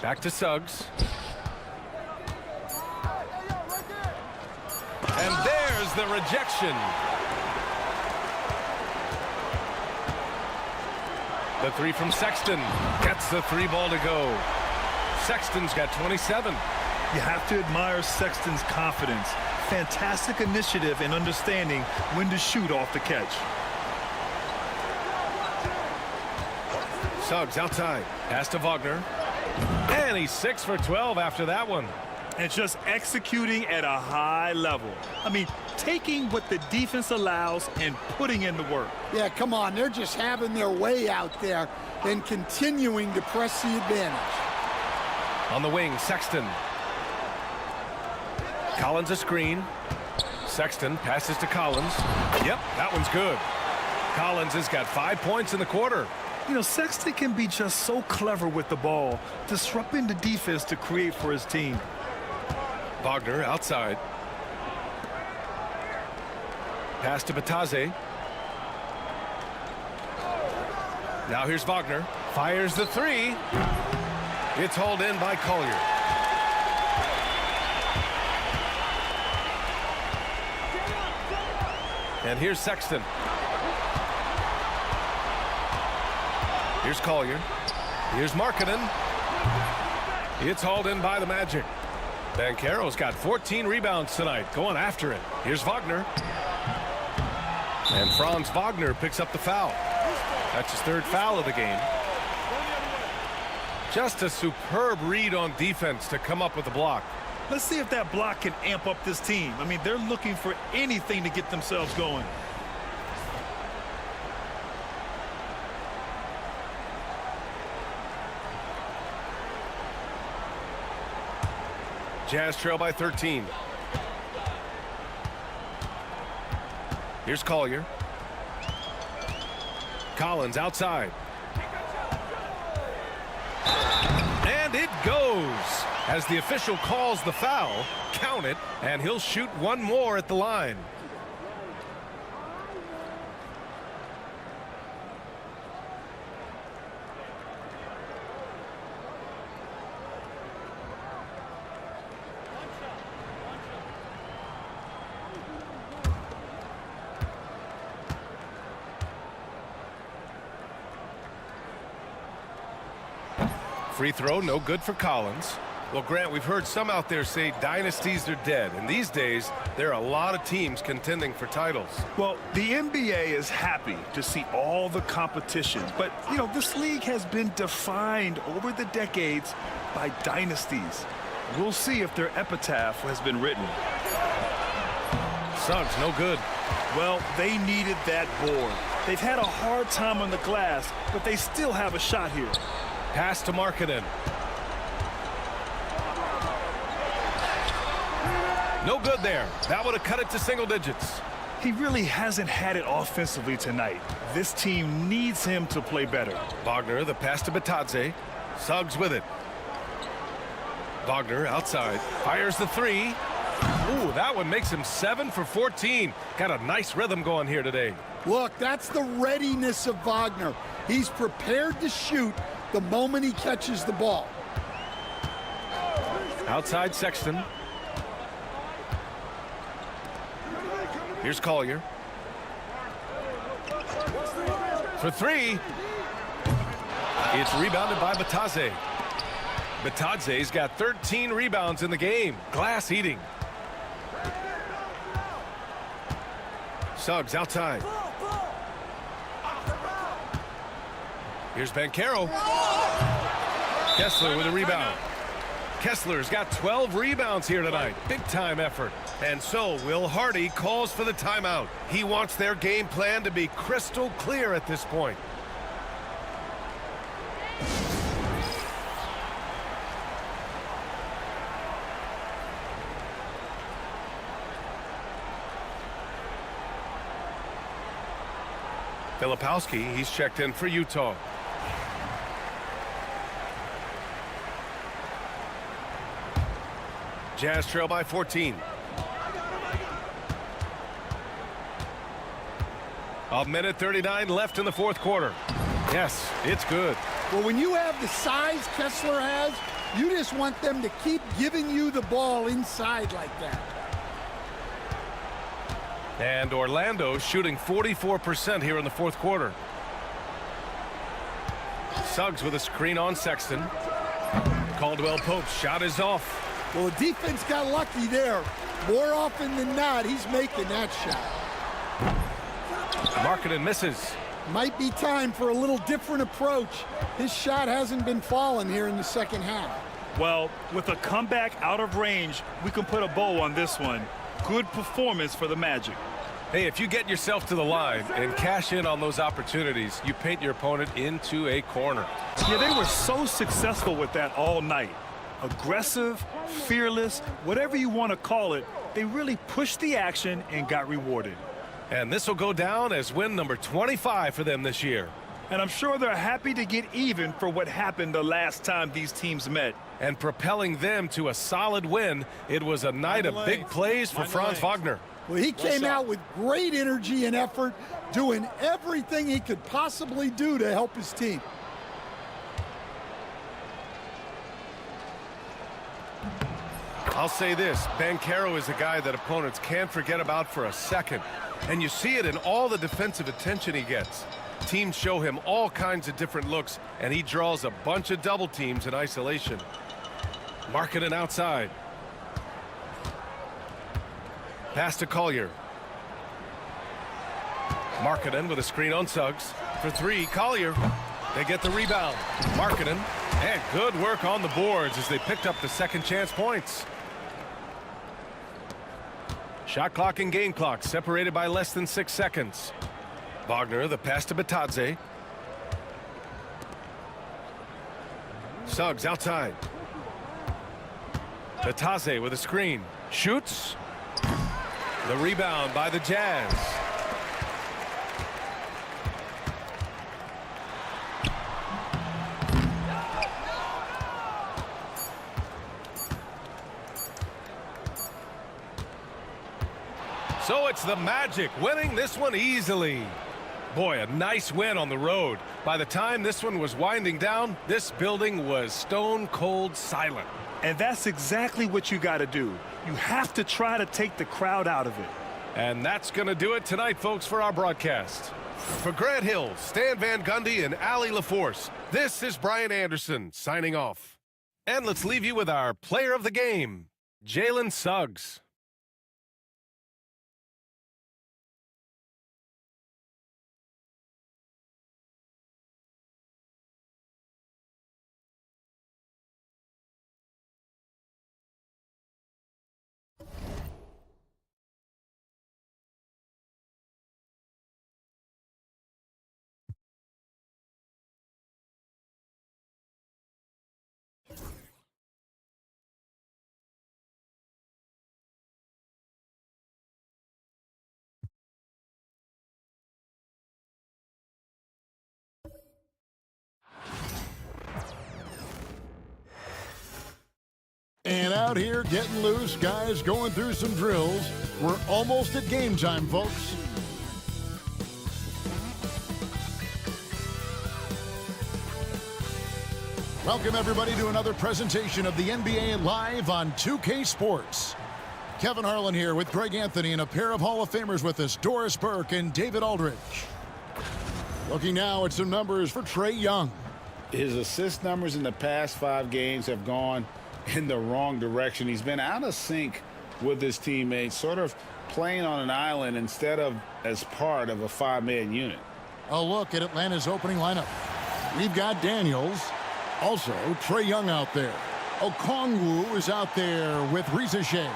Back to Suggs. And there's the rejection. The 3 from Sexton. Gets the 3 ball to go. Sexton's got 27. You have to admire Sexton's confidence. Fantastic initiative and understanding when to shoot off the catch. Suggs outside. Pass to Wagner. And he's 6 for 12 after that one. And just executing at a high level. I mean, taking what the defense allows and putting in the work. Yeah, come on. They're just having their way out there and continuing to press the advantage. On the wing, Sexton. Collins a screen. Sexton passes to Collins. Yep, that one's good. Collins has got 5 points in the quarter. You know, Sexton can be just so clever with the ball, disrupting the defense to create for his team. Wagner outside. Pass to Batadze. Now here's Wagner. Fires the three. It's hauled in by Collier. And here's Sexton. Here's Collier. Here's Markkanen. It's hauled in by the Magic. Banchero's got 14 rebounds tonight, going after it. Here's Wagner. And Franz Wagner picks up the foul. That's his 3rd foul of the game. Just a superb read on defense to come up with the block. Let's see if that block can amp up this team. I mean, they're looking for anything to get themselves going. Jazz trail by 13. Here's Collier. Collins outside. And it goes. As the official calls the foul, count it, and he'll shoot one more at the line. Free throw, no good for Collins. Well, Grant, we've heard some out there say dynasties are dead, and these days there are a lot of teams contending for titles. Well, the NBA is happy to see all the competition, but, you know, this league has been defined over the decades by dynasties. We'll see if their epitaph has been written. Suggs, no good. Well, they needed that board. They've had a hard time on the glass, but they still have a shot here. Pass to Markkanen. No good there. That would have cut it to single digits. He really hasn't had it offensively tonight. This team needs him to play better. Wagner, the pass to Batadze. Suggs with it. Wagner outside. Fires the three. Ooh, that one makes him 7 for 14. Got a nice rhythm going here today. Look, that's the readiness of Wagner. He's prepared to shoot the moment he catches the ball. Outside Sexton. Here's Collier. For three. It's rebounded by Batadze. Batadze's got 13 rebounds in the game. Glass eating. Suggs outside. Here's Banchero. Kessler with a rebound. Kessler's got 12 rebounds here tonight. Big time effort. And so Will Hardy calls for the timeout. He wants their game plan to be crystal clear at this point. Filipowski, he's checked in for Utah. Jazz trail by 14. A minute 39 left in the fourth quarter. Yes, it's good. Well, when you have the size Kessler has, you just want them to keep giving you the ball inside like that. And Orlando shooting 44% here in the fourth quarter. Suggs with a screen on Sexton. Caldwell Pope's shot is off. Well, the defense got lucky there. More often than not, he's making that shot. Markkanen misses. Might be time for a little different approach. His shot hasn't been falling here in the second half. Well, with a comeback out of range, we can put a bow on this one. Good performance for the Magic. Hey, if you get yourself to the line and cash in on those opportunities, you paint your opponent into a corner. Yeah, they were so successful with that all night. Aggressive, fearless, whatever you want to call it, they really pushed the action and got rewarded. And this will go down as win number 25 for them this year. And I'm sure they're happy to get even for what happened the last time these teams met. And propelling them to a solid win, it was a night of big plays for Franz Wagner. Well, he came out with great energy and effort, doing everything he could possibly do to help his team. I'll say this, Banchero is a guy that opponents can't forget about for a second. And you see it in all the defensive attention he gets. Teams show him all kinds of different looks, and he draws a bunch of double teams in isolation. Markkanen outside. Pass to Collier. Markkanen with a screen on Suggs. For three, Collier. They get the rebound. Markkanen, and good work on the boards as they picked up the second chance points. Shot clock and game clock separated by less than 6 seconds. Wagner, the pass to Batadze. Suggs outside. Batadze with a screen. Shoots. The rebound by the Jazz. So it's the Magic winning this one easily. Boy, a nice win on the road. By the time this one was winding down, this building was stone cold silent. And that's exactly what you got to do. You have to try to take the crowd out of it. And that's going to do it tonight, folks, for our broadcast. For Grant Hill, Stan Van Gundy, and Allie LaForce, this is Brian Anderson signing off. And let's leave you with our player of the game, Jalen Suggs. And out here getting loose, guys going through some drills. We're almost at game time, folks. Welcome, everybody, to another presentation of the NBA Live on 2K Sports. Kevin Harlan here with Greg Anthony and a pair of Hall of Famers with us, Doris Burke and David Aldridge. Looking now at some numbers for Trae Young. His assist numbers in the past 5 games have gone in the wrong direction. He's been out of sync with his teammates, sort of playing on an island instead of as part of a 5-man unit. A look at Atlanta's opening lineup. We've got Daniels. Also, Trae Young out there. Okongwu is out there with Risa Shea.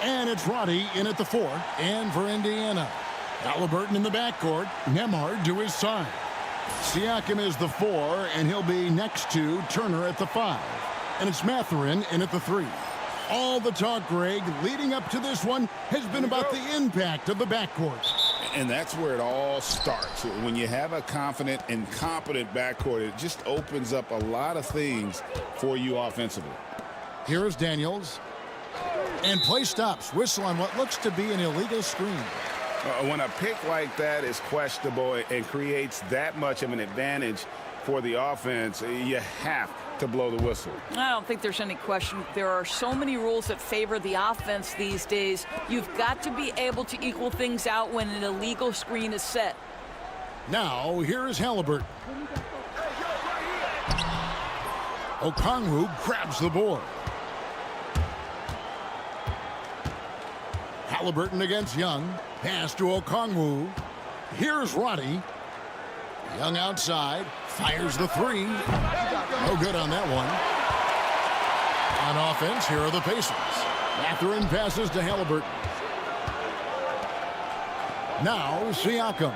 And it's Roddy in at the 4. And for Indiana, Halliburton in the backcourt. Nembhard to his side. Siakam is the 4, and he'll be next to Turner at the 5. And it's Mathurin in at the 3. All the talk, Greg, leading up to this one has been about the impact of the backcourt. And that's where it all starts. When you have a confident and competent backcourt, it just opens up a lot of things for you offensively. Here is Daniels. And play stops. Whistle on what looks to be an illegal screen. When a pick like that is questionable and creates that much of an advantage for the offense, you have to blow the whistle. I don't think there's any question. There are so many rules that favor the offense these days. You've got to be able to equal things out when an illegal screen is set. Now, here is Halliburton. Okongwu grabs the board. Halliburton against Young. Pass to Okongwu. Here's Roddy. Young outside. Fires the three. No good on that one. On offense, here are the Pacers. Mathurin passes to Halliburton. Now Siakam.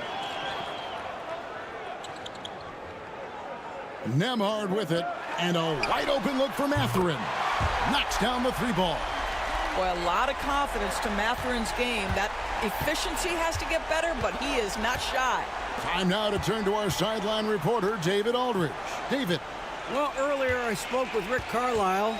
Nembhard with it. And a wide open look for Mathurin. Knocks down the three ball. Boy, a lot of confidence to Mathurin's game. That efficiency has to get better, but he is not shy. Time now to turn to our sideline reporter, David Aldridge. David. Well, earlier I spoke with Rick Carlisle.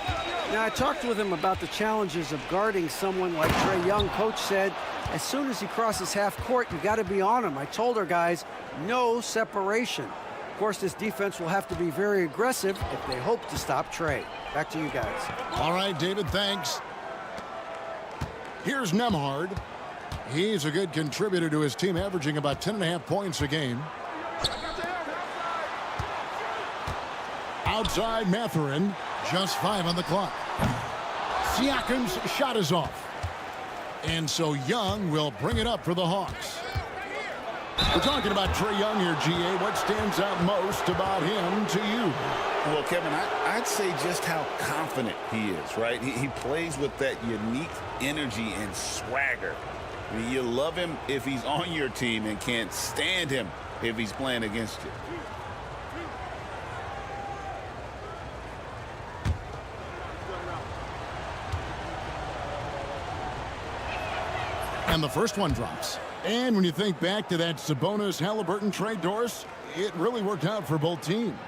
Now, I talked with him about the challenges of guarding someone like Trae Young. Coach said, as soon as he crosses half court, you got to be on him. I told our guys, no separation. Of course, this defense will have to be very aggressive if they hope to stop Trae. Back to you guys. All right, David, thanks. Here's Nembhard. He's a good contributor to his team, averaging about 10.5 points a game. Outside Mathurin, just 5 on the clock. Siakam's shot is off. And so Young will bring it up for the Hawks. We're talking about Trae Young here, GA. What stands out most about him to you? Well, Kevin, I'd say just how confident he is, right? He plays with that unique energy and swagger. I mean, you love him if he's on your team and can't stand him if he's playing against you. And the first one drops. And when you think back to that Sabonis-Halliburton trade, Doris, it really worked out for both teams.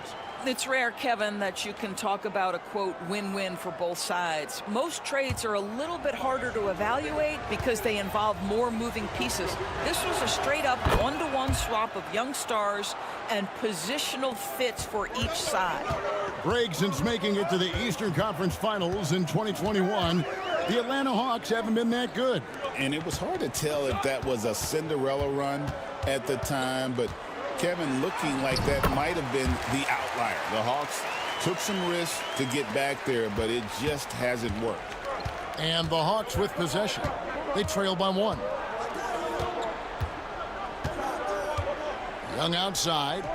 It's rare, Kevin, that you can talk about a, quote, win-win for both sides. Most trades are a little bit harder to evaluate because they involve more moving pieces. This was a straight-up one-to-one swap of young stars and positional fits for each side. Greg, since making it to the Eastern Conference Finals in 2021, the Atlanta Hawks haven't been that good. And it was hard to tell if that was a Cinderella run at the time, but Kevin, looking like that might have been the outlier. The Hawks took some risks to get back there, but it just hasn't worked. And the Hawks with possession. They trail by 1. Young outside.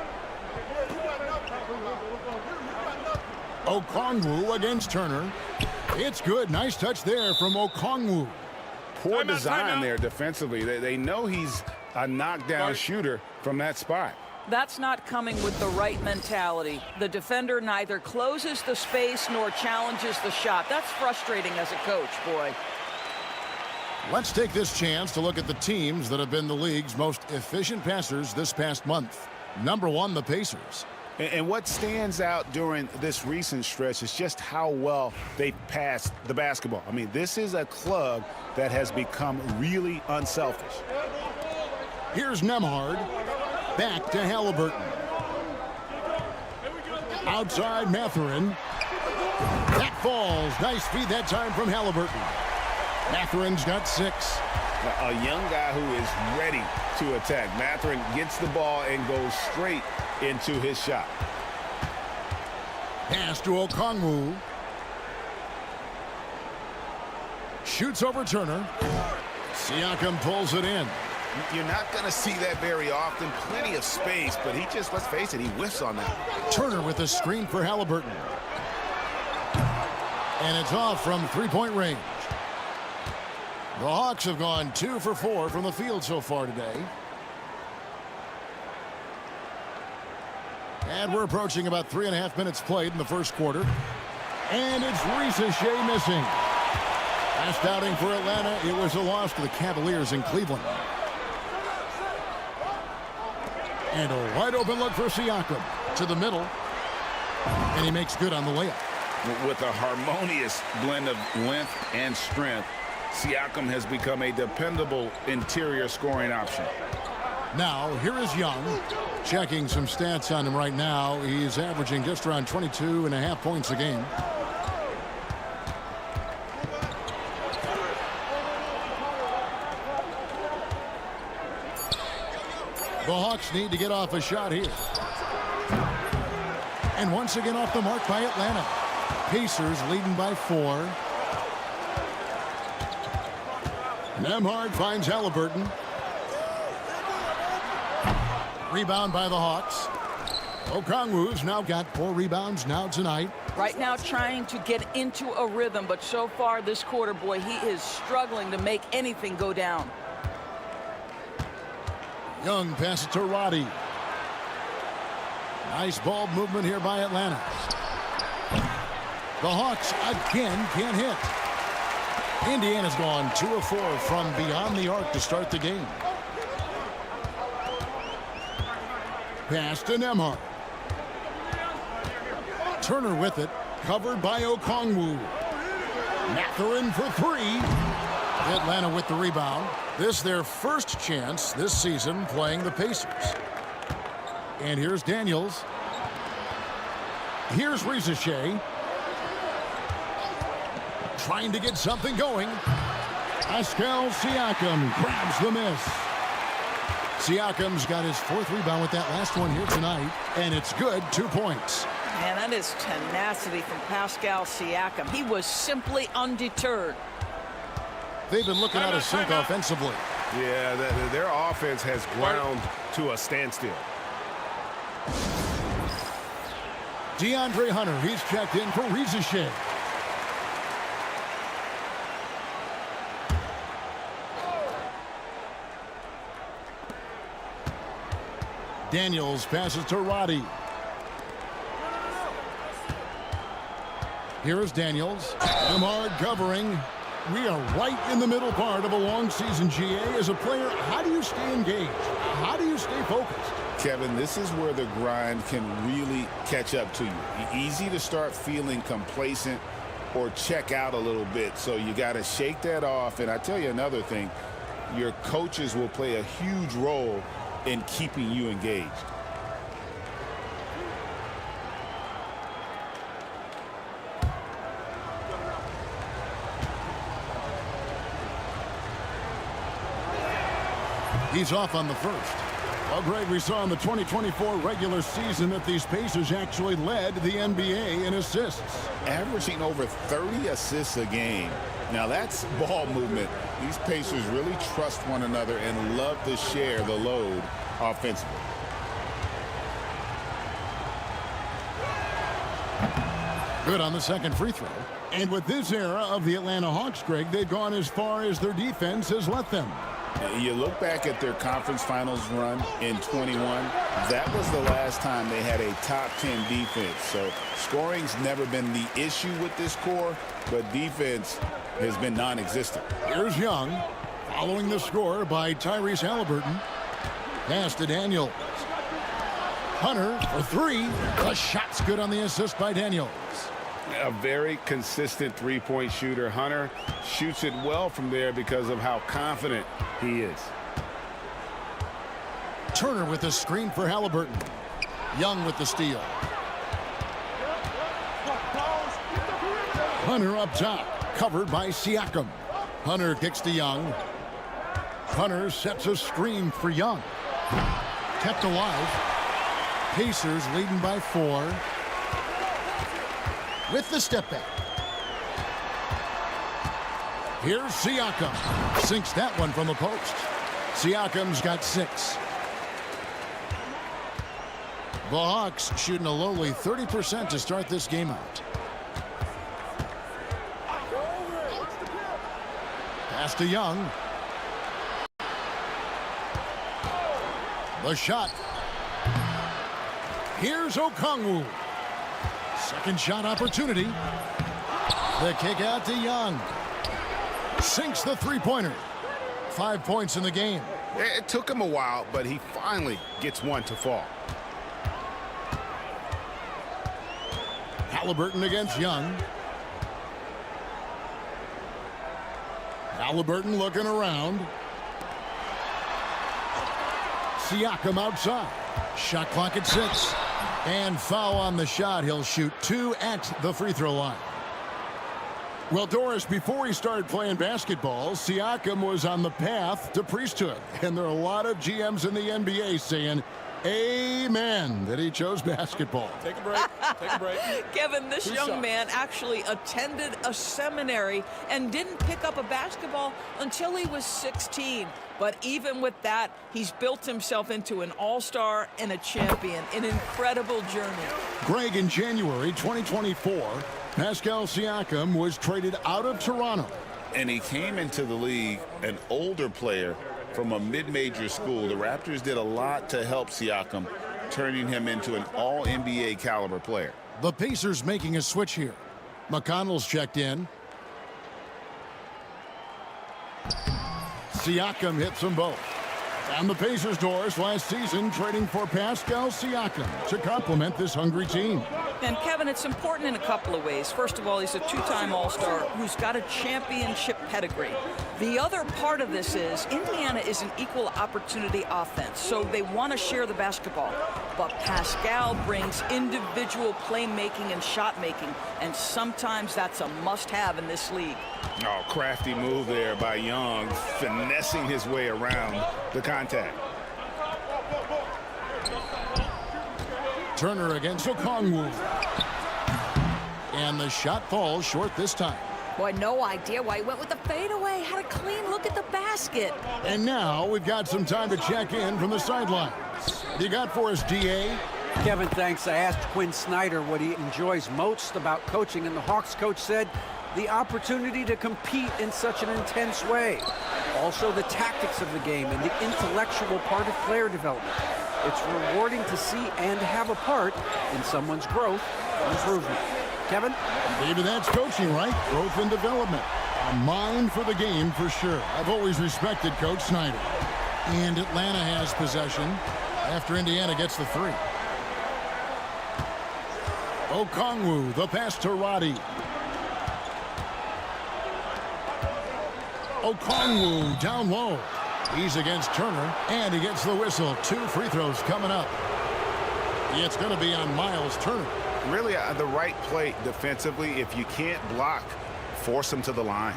Okongwu against Turner. It's good. Nice touch there from Okongwu. Poor design there defensively. They know he's a knockdown shooter from that spot. That's not coming with the right mentality. The defender neither closes the space nor challenges the shot. That's frustrating as a coach, boy. Let's take this chance to look at the teams that have been the league's most efficient passers this past month. Number 1, the Pacers. And what stands out during this recent stretch is just how well they passed the basketball. I mean, this is a club that has become really unselfish. Here's Nembhard. Back to Halliburton. Outside Mathurin. That falls. Nice feed that time from Halliburton. Mathurin's got 6. A young guy who is ready to attack. Mathurin gets the ball and goes straight into his shot. Pass to Okongwu. Shoots over Turner. Siakam pulls it in. You're not going to see that very often. Plenty of space, but he just, let's face it, he whiffs on that. Turner with a screen for Halliburton. And it's off from three-point range. The Hawks have gone 2 for 4 from the field so far today. And we're approaching about 3.5 minutes played in the first quarter. And it's Ricochet missing. Last outing for Atlanta, it was a loss to the Cavaliers in Cleveland. And a wide open look for Siakam to the middle. And he makes good on the layup. With a harmonious blend of length and strength, Siakam has become a dependable interior scoring option. Now, here is Young. Checking some stats on him right now. He's averaging just around 22.5 points a game. The Hawks need to get off a shot here. And once again off the mark by Atlanta. Pacers leading by 4. Nembhard finds Halliburton. Rebound by the Hawks. Okongwu's now got 4 rebounds now tonight. Right now trying to get into a rhythm, but so far this quarter, boy, he is struggling to make anything go down. Young passes to Roddy. Nice ball movement here by Atlanta. The Hawks again can't hit. Indiana's gone 2 of 4 from beyond the arc to start the game. Pass to Nembhard. Turner with it, covered by Okongwu. Mathurin for 3. Atlanta with the rebound. This their first chance this season playing the Pacers. And here's Daniels. Here's Rizichet. Trying to get something going. Pascal Siakam grabs the miss. Siakam's got his 4th rebound with that last one here tonight, and it's good. 2 points. Man, that is tenacity from Pascal Siakam. He was simply undeterred. They've been looking out of sync offensively. Yeah, their offense has ground to a standstill. DeAndre Hunter, he's checked in for Rizichet. Daniels passes to Roddy. Here is Daniels. Nembhard covering. We are right in the middle part of a long season, GA. As a player, how do you stay engaged? How do you stay focused? Kevin, this is where the grind can really catch up to you. Easy to start feeling complacent or check out a little bit. So you got to shake that off. And I tell you another thing, your coaches will play a huge role in keeping you engaged. He's off on the first. Well, Greg, we saw in the 2024 regular season that these Pacers actually led the NBA in assists. Averaging over 30 assists a game. Now that's ball movement. These Pacers really trust one another and love to share the load offensively. Good on the second free throw. And with this era of the Atlanta Hawks, Greg, they've gone as far as their defense has let them. You look back at their conference finals run in 21, that was the last time they had a top 10 defense. So scoring's never been the issue with this core, but defense has been non-existent. Here's Young, following the score by Tyrese Halliburton. Pass to Daniels. Hunter for 3. The shot's good on the assist by Daniels. A very consistent three-point shooter. Hunter shoots it well from there because of how confident he is. Turner with the screen for Halliburton. Young with the steal. Hunter up top, covered by Siakam. Hunter kicks to Young. Hunter sets a screen for Young. Kept alive. Pacers leading by 4. With the step back. Here's Siakam. Sinks that one from the post. Siakam's got 6. The Hawks shooting a lowly 30% to start this game out. Pass to Young. The shot. Here's Okongwu. Second shot opportunity. The kick out to Young. Sinks the three-pointer. 5 points in the game. It took him a while, but he finally gets one to fall. Halliburton against Young. Halliburton looking around. Siakam outside. Shot clock at 6. And foul on the shot. He'll shoot 2 at the free throw line. Well, Doris, before he started playing basketball, Siakam was on the path to priesthood. And there are a lot of GMs in the NBA saying Amen that he chose basketball. Take a break. Take a break. Kevin, this Two young shots. man actually attended a seminary and didn't pick up a basketball until he was 16. But even with that, he's built himself into an all-star and a champion. An incredible journey. Greg, in January 2024, Pascal Siakam was traded out of Toronto. And he came into the league an older player from a mid-major school. The Raptors did a lot to help Siakam, turning him into an all-NBA caliber player. The Pacers making a switch here. McConnell's checked in. Siakam hits them both. And the Pacers' doors last season trading for Pascal Siakam to complement this hungry team. And Kevin, it's important in a couple of ways. First of all, he's a two-time All-Star who's got a championship pedigree. The other part of this is Indiana is an equal opportunity offense, so they want to share the basketball. But Pascal brings individual playmaking and shot making, and sometimes that's a must-have in this league. Oh, crafty move there by Young, finessing his way around the contact. Turner against Okongwu. And the shot falls short this time. Boy, no idea why he went with the fadeaway. Had a clean look at the basket. And now we've got some time to check in from the sidelines. What you got for us, DA? Kevin, thanks. I asked Quinn Snyder what he enjoys most about coaching, and the Hawks coach said the opportunity to compete in such an intense way. Also, the tactics of the game and the intellectual part of player development. It's rewarding to see and have a part in someone's growth and improvement. Kevin? Maybe that's coaching, right? Growth and development. A mind for the game for sure. I've always respected Coach Snyder. And Atlanta has possession after Indiana gets the three. Okongwu, the pass to Roddy. Okongwu down low. He's against Turner, and he gets the whistle. 2 free throws coming up. It's going to be on Miles Turner. Really the right play defensively. If you can't block, force him to the line.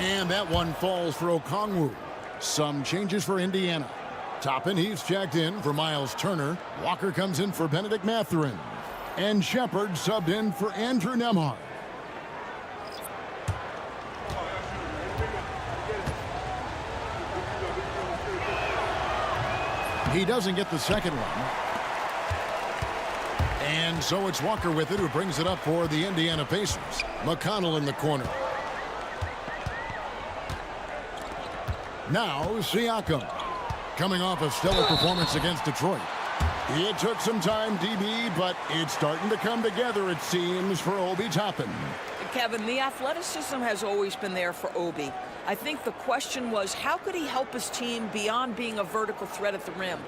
And that one falls for Okongwu. Some changes for Indiana. Toppin, he's checked in for Miles Turner. Walker comes in for Benedict Mathurin. And Shepard subbed in for Andrew Nembhard. He doesn't get the second one. And so it's Walker with it, who brings it up for the Indiana Pacers. McConnell in the corner. Now Siakam, coming off a stellar performance against Detroit. It took some time, DB, but it's starting to come together, it seems, for Obi Toppin. Kevin, the athleticism has always been there for Obi. I think the question was, how could he help his team beyond being a vertical threat at the rim?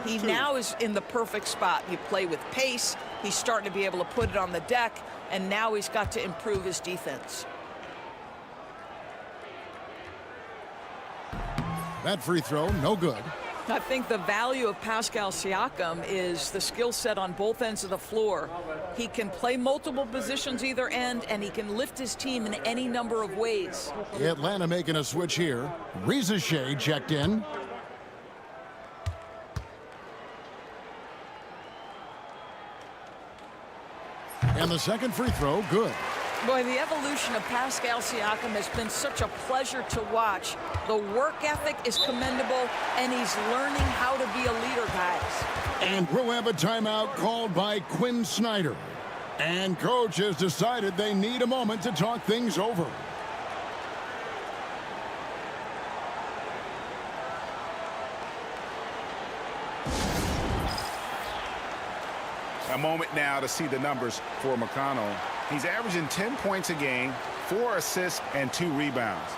He now is in the perfect spot. You play with pace. He's starting to be able to put it on the deck, and now he's got to improve his defense. That free throw, no good. I think the value of Pascal Siakam is the skill set on both ends of the floor. He can play multiple positions either end, and he can lift his team in any number of ways. Atlanta making a switch here. Reza Shea checked in. And the second free throw, good. Boy, the evolution of Pascal Siakam has been such a pleasure to watch. The work ethic is commendable, and he's learning how to be a leader, guys. And we'll have a timeout called by Quinn Snyder. And coach has decided they need a moment to talk things over. A moment now to see the numbers for McConnell. He's averaging 10 points a game, 4 assists, and 2 rebounds.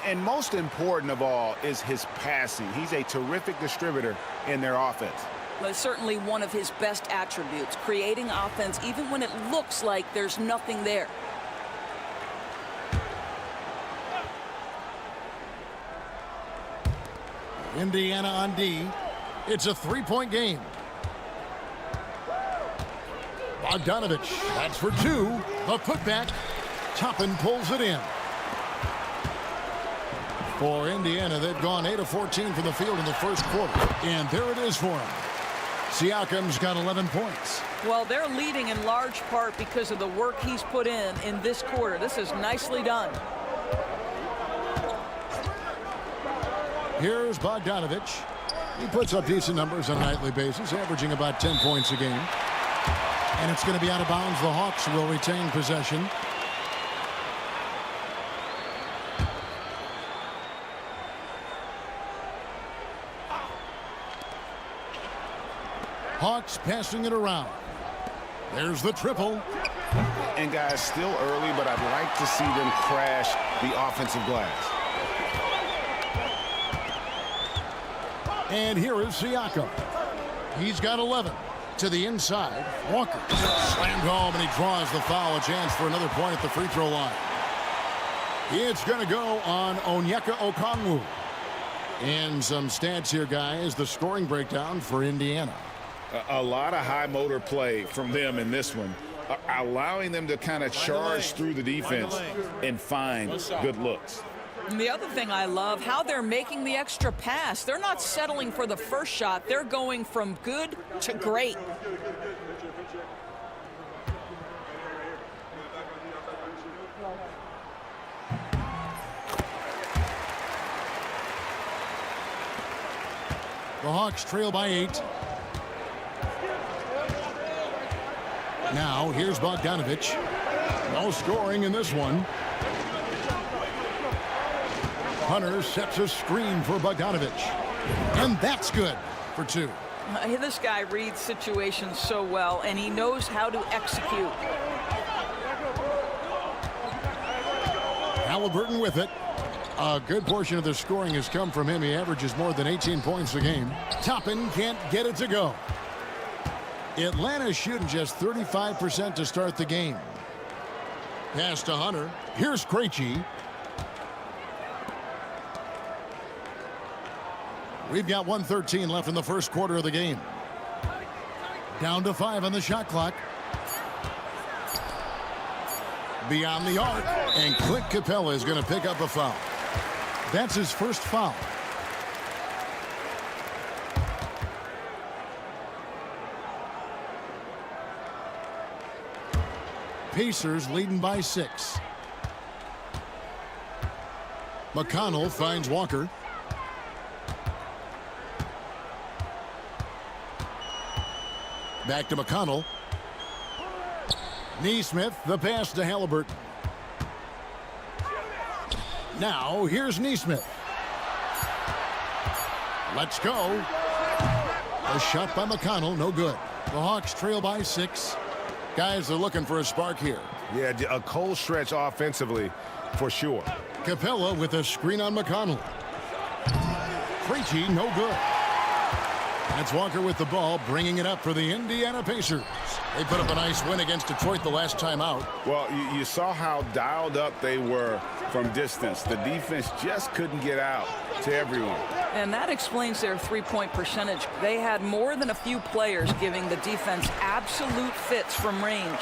And most important of all is his passing. He's a terrific distributor in their offense. Well, it's certainly one of his best attributes, creating offense even when it looks like there's nothing there. Indiana on D. It's a 3-point game. Bogdanovich, that's for two. The putback. Toppin pulls it in. For Indiana, they've gone 8 of 14 from the field in the first quarter. And there it is for him. Siakam's got 11 points. Well, they're leading in large part because of the work he's put in this quarter. This is nicely done. Here's Bogdanovich. He puts up decent numbers on a nightly basis, averaging about 10 points a game. And it's going to be out of bounds. The Hawks will retain possession. Hawks passing it around. There's the triple. And guys, still early, but I'd like to see them crash the offensive glass. And here is Siakam. He's got 11. To the inside, Walker. Slammed home, and he draws the foul. A chance for another point at the free throw line. It's going to go on Onyeka Okongwu. And some stats here, guys. The scoring breakdown for Indiana. A lot of high motor play from them in this one, allowing them to kind of charge through the defense and find good looks. And the other thing I love, how they're making the extra pass. They're not settling for the first shot. They're going from good to great. The Hawks trail by 8. Now, here's Bogdanovich. No scoring in this one. Hunter sets a screen for Bogdanovich. And that's good for 2. This guy reads situations so well, and he knows how to execute. Halliburton with it. A good portion of the scoring has come from him. He averages more than 18 points a game. Toppin can't get it to go. Atlanta shooting just 35% to start the game. Pass to Hunter. Here's Krejci. We've got 1:13 left in the first quarter of the game. Down to 5 on the shot clock. Beyond the arc. And Clint Capella is going to pick up a foul. That's his first foul. Pacers leading by 6. McConnell finds Walker. Back to McConnell. Neesmith, the pass to Halliburton. Now, here's Neesmith. Let's go. A shot by McConnell, no good. The Hawks trail by 6. Guys are looking for a spark here. Yeah, a cold stretch offensively, for sure. Capella with a screen on McConnell. Krejci, no good. That's Walker with the ball, bringing it up for the Indiana Pacers. They put up a nice win against Detroit the last time out. Well, you saw how dialed up they were from distance. The defense just couldn't get out to everyone. And that explains their three-point percentage. They had more than a few players giving the defense absolute fits from range.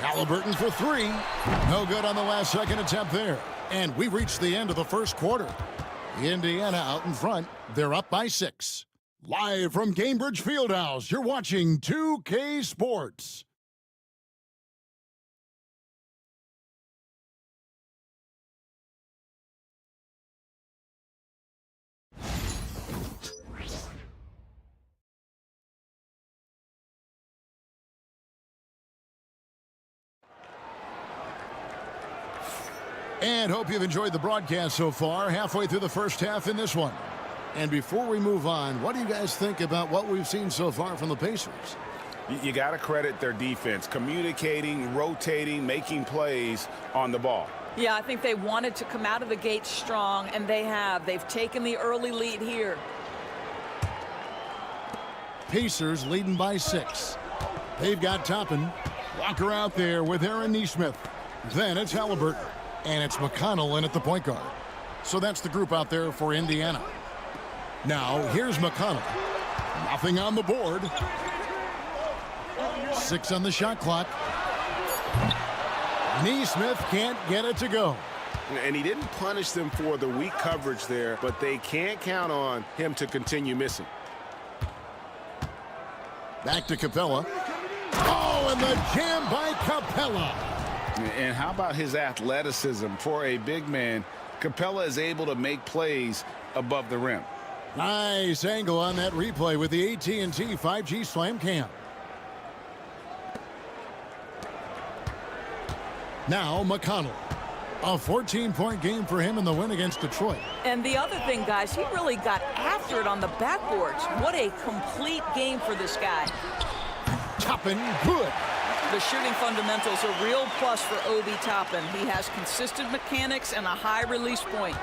Halliburton for 3. No good on the last second attempt there. And we reached the end of the first quarter. Indiana out in front. They're up by 6. Live from Cambridge Fieldhouse, you're watching 2K Sports. And hope you've enjoyed the broadcast so far. Halfway through the first half in this one. And before we move on, what do you guys think about what we've seen so far from the Pacers? You got to credit their defense, communicating, rotating, making plays on the ball. Yeah, I think they wanted to come out of the gate strong, and they have. They've taken the early lead here. Pacers leading by 6. They've got Toppin. Walker out there with Aaron Neesmith. Then it's Halliburton. And it's McConnell in at the point guard. So that's the group out there for Indiana. Now, here's McConnell. Nothing on the board. 6 on the shot clock. Neesmith can't get it to go. And he didn't punish them for the weak coverage there, but they can't count on him to continue missing. Back to Capella. Oh, and the jam by Capella. And how about his athleticism? For a big man, Capella is able to make plays above the rim. Nice angle on that replay with the AT&T 5G Slam Cam. Now McConnell. A 14-point game for him in the win against Detroit. And the other thing, guys, he really got after it on the backboards. What a complete game for this guy. Toppin, good. The shooting fundamentals are real plus for Obi Toppin. He has consistent mechanics and a high release point.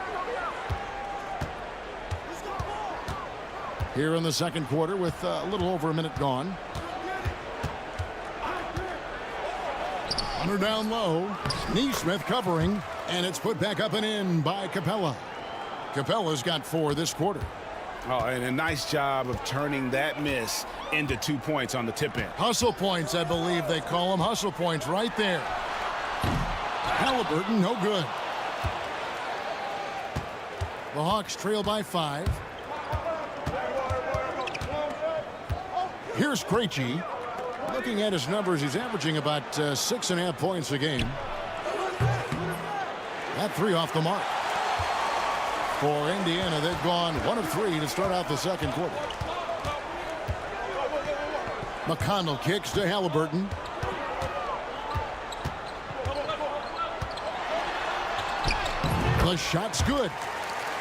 Here in the second quarter with a little over a minute gone. Hunter down low. Neesmith covering, and it's put back up and in by Capella. Capella's got 4 this quarter. Oh, and a nice job of turning that miss into 2 points on the tip in. Hustle points, I believe they call them. Hustle points right there. Halliburton, no good. The Hawks trail by 5. Here's Krejci. Looking at his numbers, he's averaging about 6.5 points a game. That 3 off the mark. For Indiana, they've gone 1 of 3 to start out the second quarter. McConnell kicks to Halliburton. The shot's good.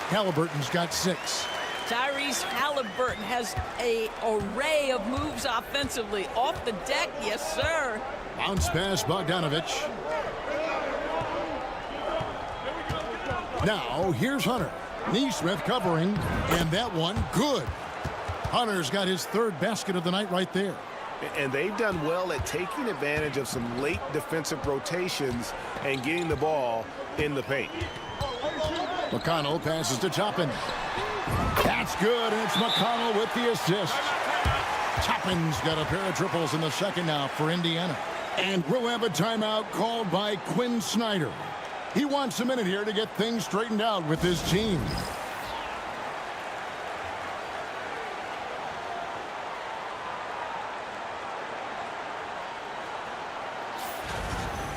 Halliburton's got 6. Tyrese Halliburton has an array of moves offensively. Off the deck, yes, sir. Bounce pass, Bogdanovich. Now, here's Hunter. Neesmith covering, and that one, good. Hunter's got his 3rd basket of the night right there. And they've done well at taking advantage of some late defensive rotations and getting the ball in the paint. McConnell passes to Toppin. That's good, and it's McConnell with the assist. Toppin's got a pair of triples in the second now for Indiana. And we'll have a timeout called by Quinn Snyder. He wants a minute here to get things straightened out with his team.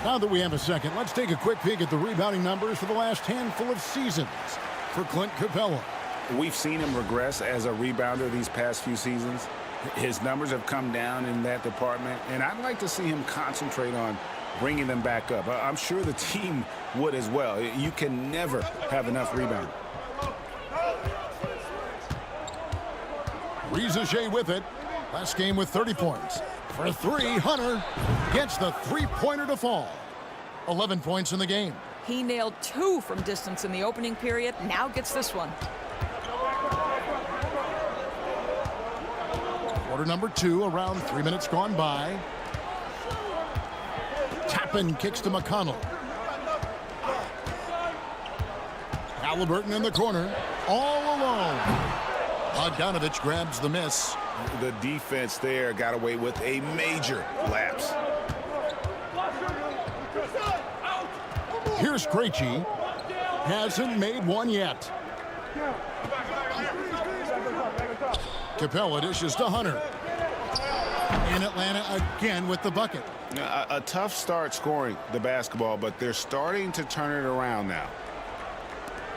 Now that we have a second, let's take a quick peek at the rebounding numbers for the last handful of seasons for Clint Capella. We've seen him regress as a rebounder these past few seasons. His numbers have come down in that department, and I'd like to see him concentrate on bringing them back up. I'm sure the team would as well. You can never have enough rebounding. Rizachet with it. Last game with 30 points. For 3, Hunter gets the 3-pointer to fall. 11 points in the game. He nailed 2 from distance in the opening period. Now gets this one. Quarter number 2, around 3 minutes gone by. Toppin kicks to McConnell. Halliburton in the corner, all alone. Bogdanovich grabs the miss. The defense there got away with a major lapse. Here's Krejci. Hasn't made one yet. Capella dishes to Hunter. In Atlanta again with the bucket. A tough start scoring the basketball, but they're starting to turn it around now.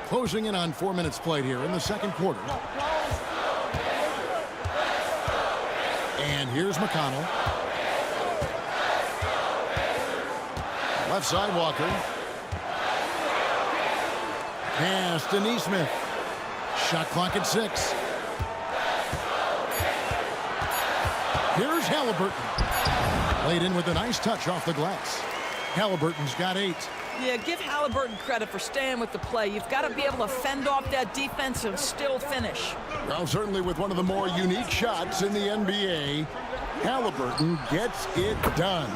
Closing in on 4 minutes played here in the second quarter. And here's McConnell. Left side, Walker. Pass to Neesmith. Shot clock at 6. Here's Halliburton. Laid in with a nice touch off the glass. Halliburton's got 8. Yeah, give Halliburton credit for staying with the play. You've got to be able to fend off that defense and still finish. Well, certainly with one of the more unique shots in the NBA, Halliburton gets it done.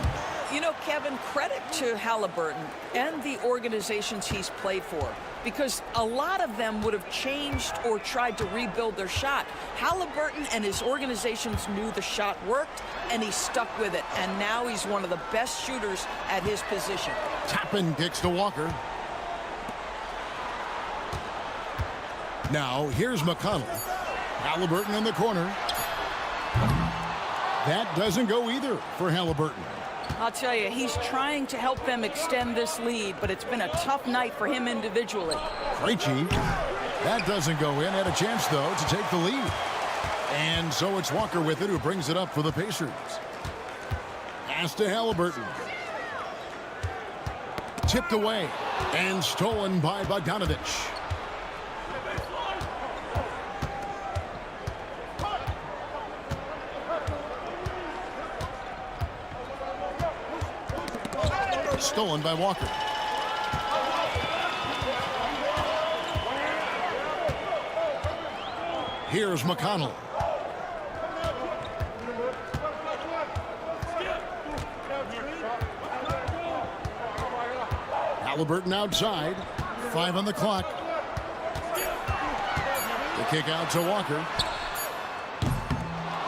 You know, Kevin, credit to Halliburton and the organizations he's played for, because a lot of them would have changed or tried to rebuild their shot. Halliburton and his organizations knew the shot worked, and he stuck with it. And now he's one of the best shooters at his position. Tappan kicks to Walker. Now, here's McConnell. Halliburton in the corner. That doesn't go either for Halliburton. I'll tell you, he's trying to help them extend this lead, but it's been a tough night for him individually. Krejci. That doesn't go in. Had a chance, though, to take the lead. And so it's Walker with it, who brings it up for the Pacers. Pass to Halliburton. Tipped away and stolen by Bogdanovich. Stolen by Walker. Here's McConnell. Halliburton outside. 5 on the clock. The kick out to Walker.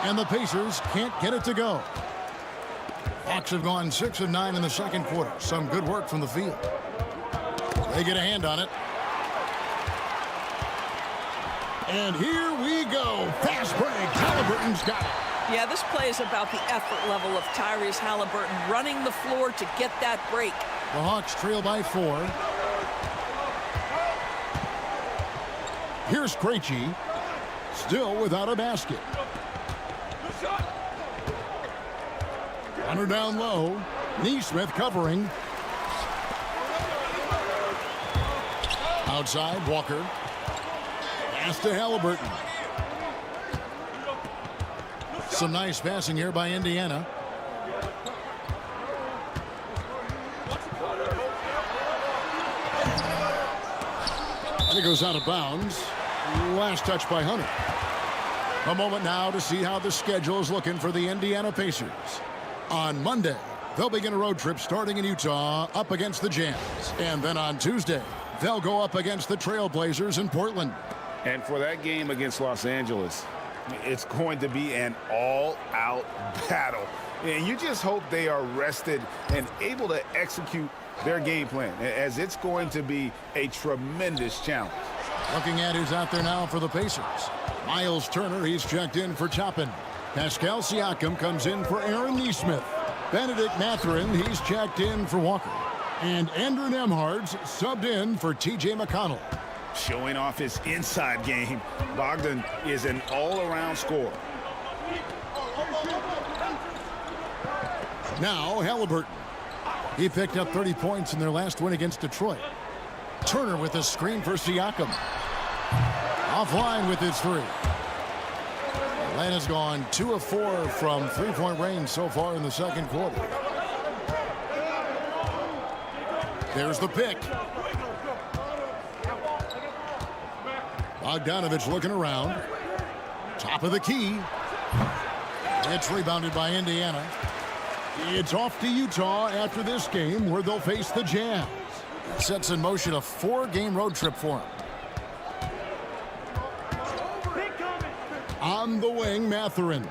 And the Pacers can't get it to go. Hawks have gone 6 of 9 in the second quarter. Some good work from the field. They get a hand on it. And here we go. Fast break. Halliburton's got it. Yeah, this play is about the effort level of Tyrese Halliburton running the floor to get that break. The Hawks trail by 4. Here's Krejci. Still without a basket. Hunter down low. Neesmith covering. Outside, Walker. Pass to Halliburton. Some nice passing here by Indiana. And it goes out of bounds. Last touch by Hunter. A moment now to see how the schedule is looking for the Indiana Pacers. On Monday, they'll begin a road trip starting in Utah up against the Jazz. And then on Tuesday, they'll go up against the Trailblazers in Portland. And for that game against Los Angeles, it's going to be an all-out battle. And you just hope they are rested and able to execute their game plan, as it's going to be a tremendous challenge. Looking at who's out there now for the Pacers. Miles Turner, he's checked in for Toppin. Pascal Siakam comes in for Aaron Neesmith. Benedict Mathurin, he's checked in for Walker. And Andrew Nembhard's subbed in for T.J. McConnell. Showing off his inside game, Bogdan is an all-around scorer. Now Halliburton. He picked up 30 points in their last win against Detroit. Turner with a screen for Siakam. Offline with his 3. Atlanta's gone 2 of 4 from three-point range so far in the second quarter. There's the pick. Bogdanovich looking around. Top of the key. It's rebounded by Indiana. It's off to Utah after this game, where they'll face the Jazz. That sets in motion a 4-game road trip for them. On the wing, Mathurin.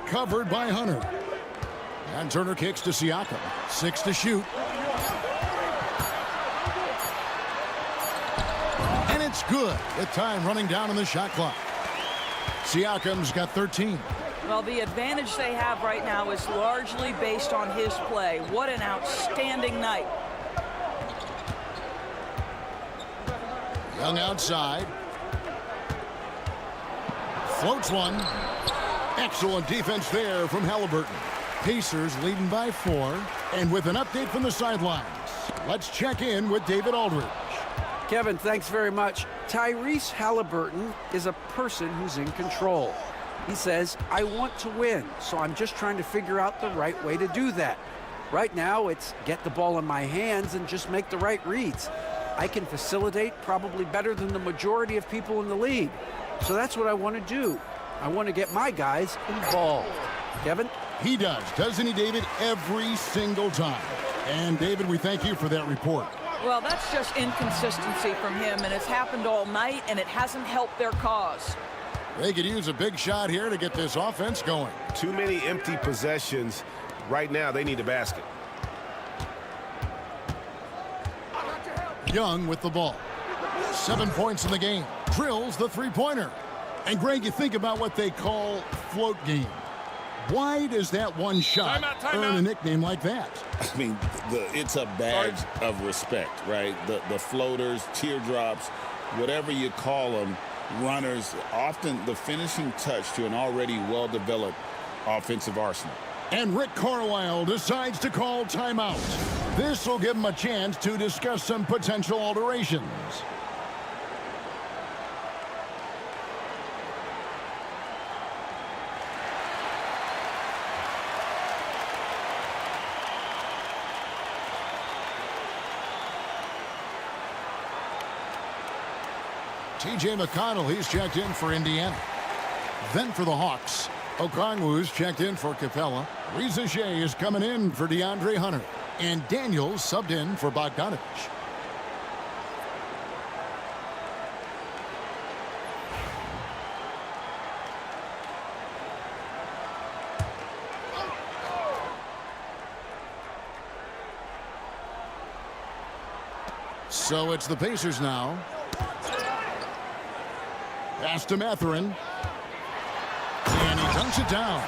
Covered by Hunter. And Turner kicks to Siakam. 6 to shoot. And it's good. With time running down on the shot clock. Siakam's got 13. Well, the advantage they have right now is largely based on his play. What an outstanding night. Young outside. Floats one. Excellent defense there from Halliburton. Pacers leading by 4. And with an update from the sidelines, let's check in with David Aldridge. Kevin, thanks very much. Tyrese Halliburton is a person who's in control. He says, I want to win, so I'm just trying to figure out the right way to do that. Right now, it's get the ball in my hands and just make the right reads. I can facilitate probably better than the majority of people in the league. So that's what I want to do. I want to get my guys involved. Kevin? He does, doesn't he, David? Every single time. And, David, we thank you for that report. Well, that's just inconsistency from him, and it's happened all night, and it hasn't helped their cause. They could use a big shot here to get this offense going. Too many empty possessions. Right now, they need a basket. Young with the ball. 7 points in the game. Drills the three-pointer. And, Greg, you think about what they call float game. Why does that one shot earn a nickname like that? I mean, it's a badge of respect, right? The floaters, teardrops, whatever you call them, runners, often the finishing touch to an already well-developed offensive arsenal. And Rick Carlisle decides to call timeout. This will give him a chance to discuss some potential alterations. T.J. McConnell, he's checked in for Indiana. Then for the Hawks, Okongwu's checked in for Capella. Reza Shea is coming in for DeAndre Hunter. And Daniels subbed in for Bogdanovich. So it's the Pacers now. Pass to Mathurin. And he dunks it down.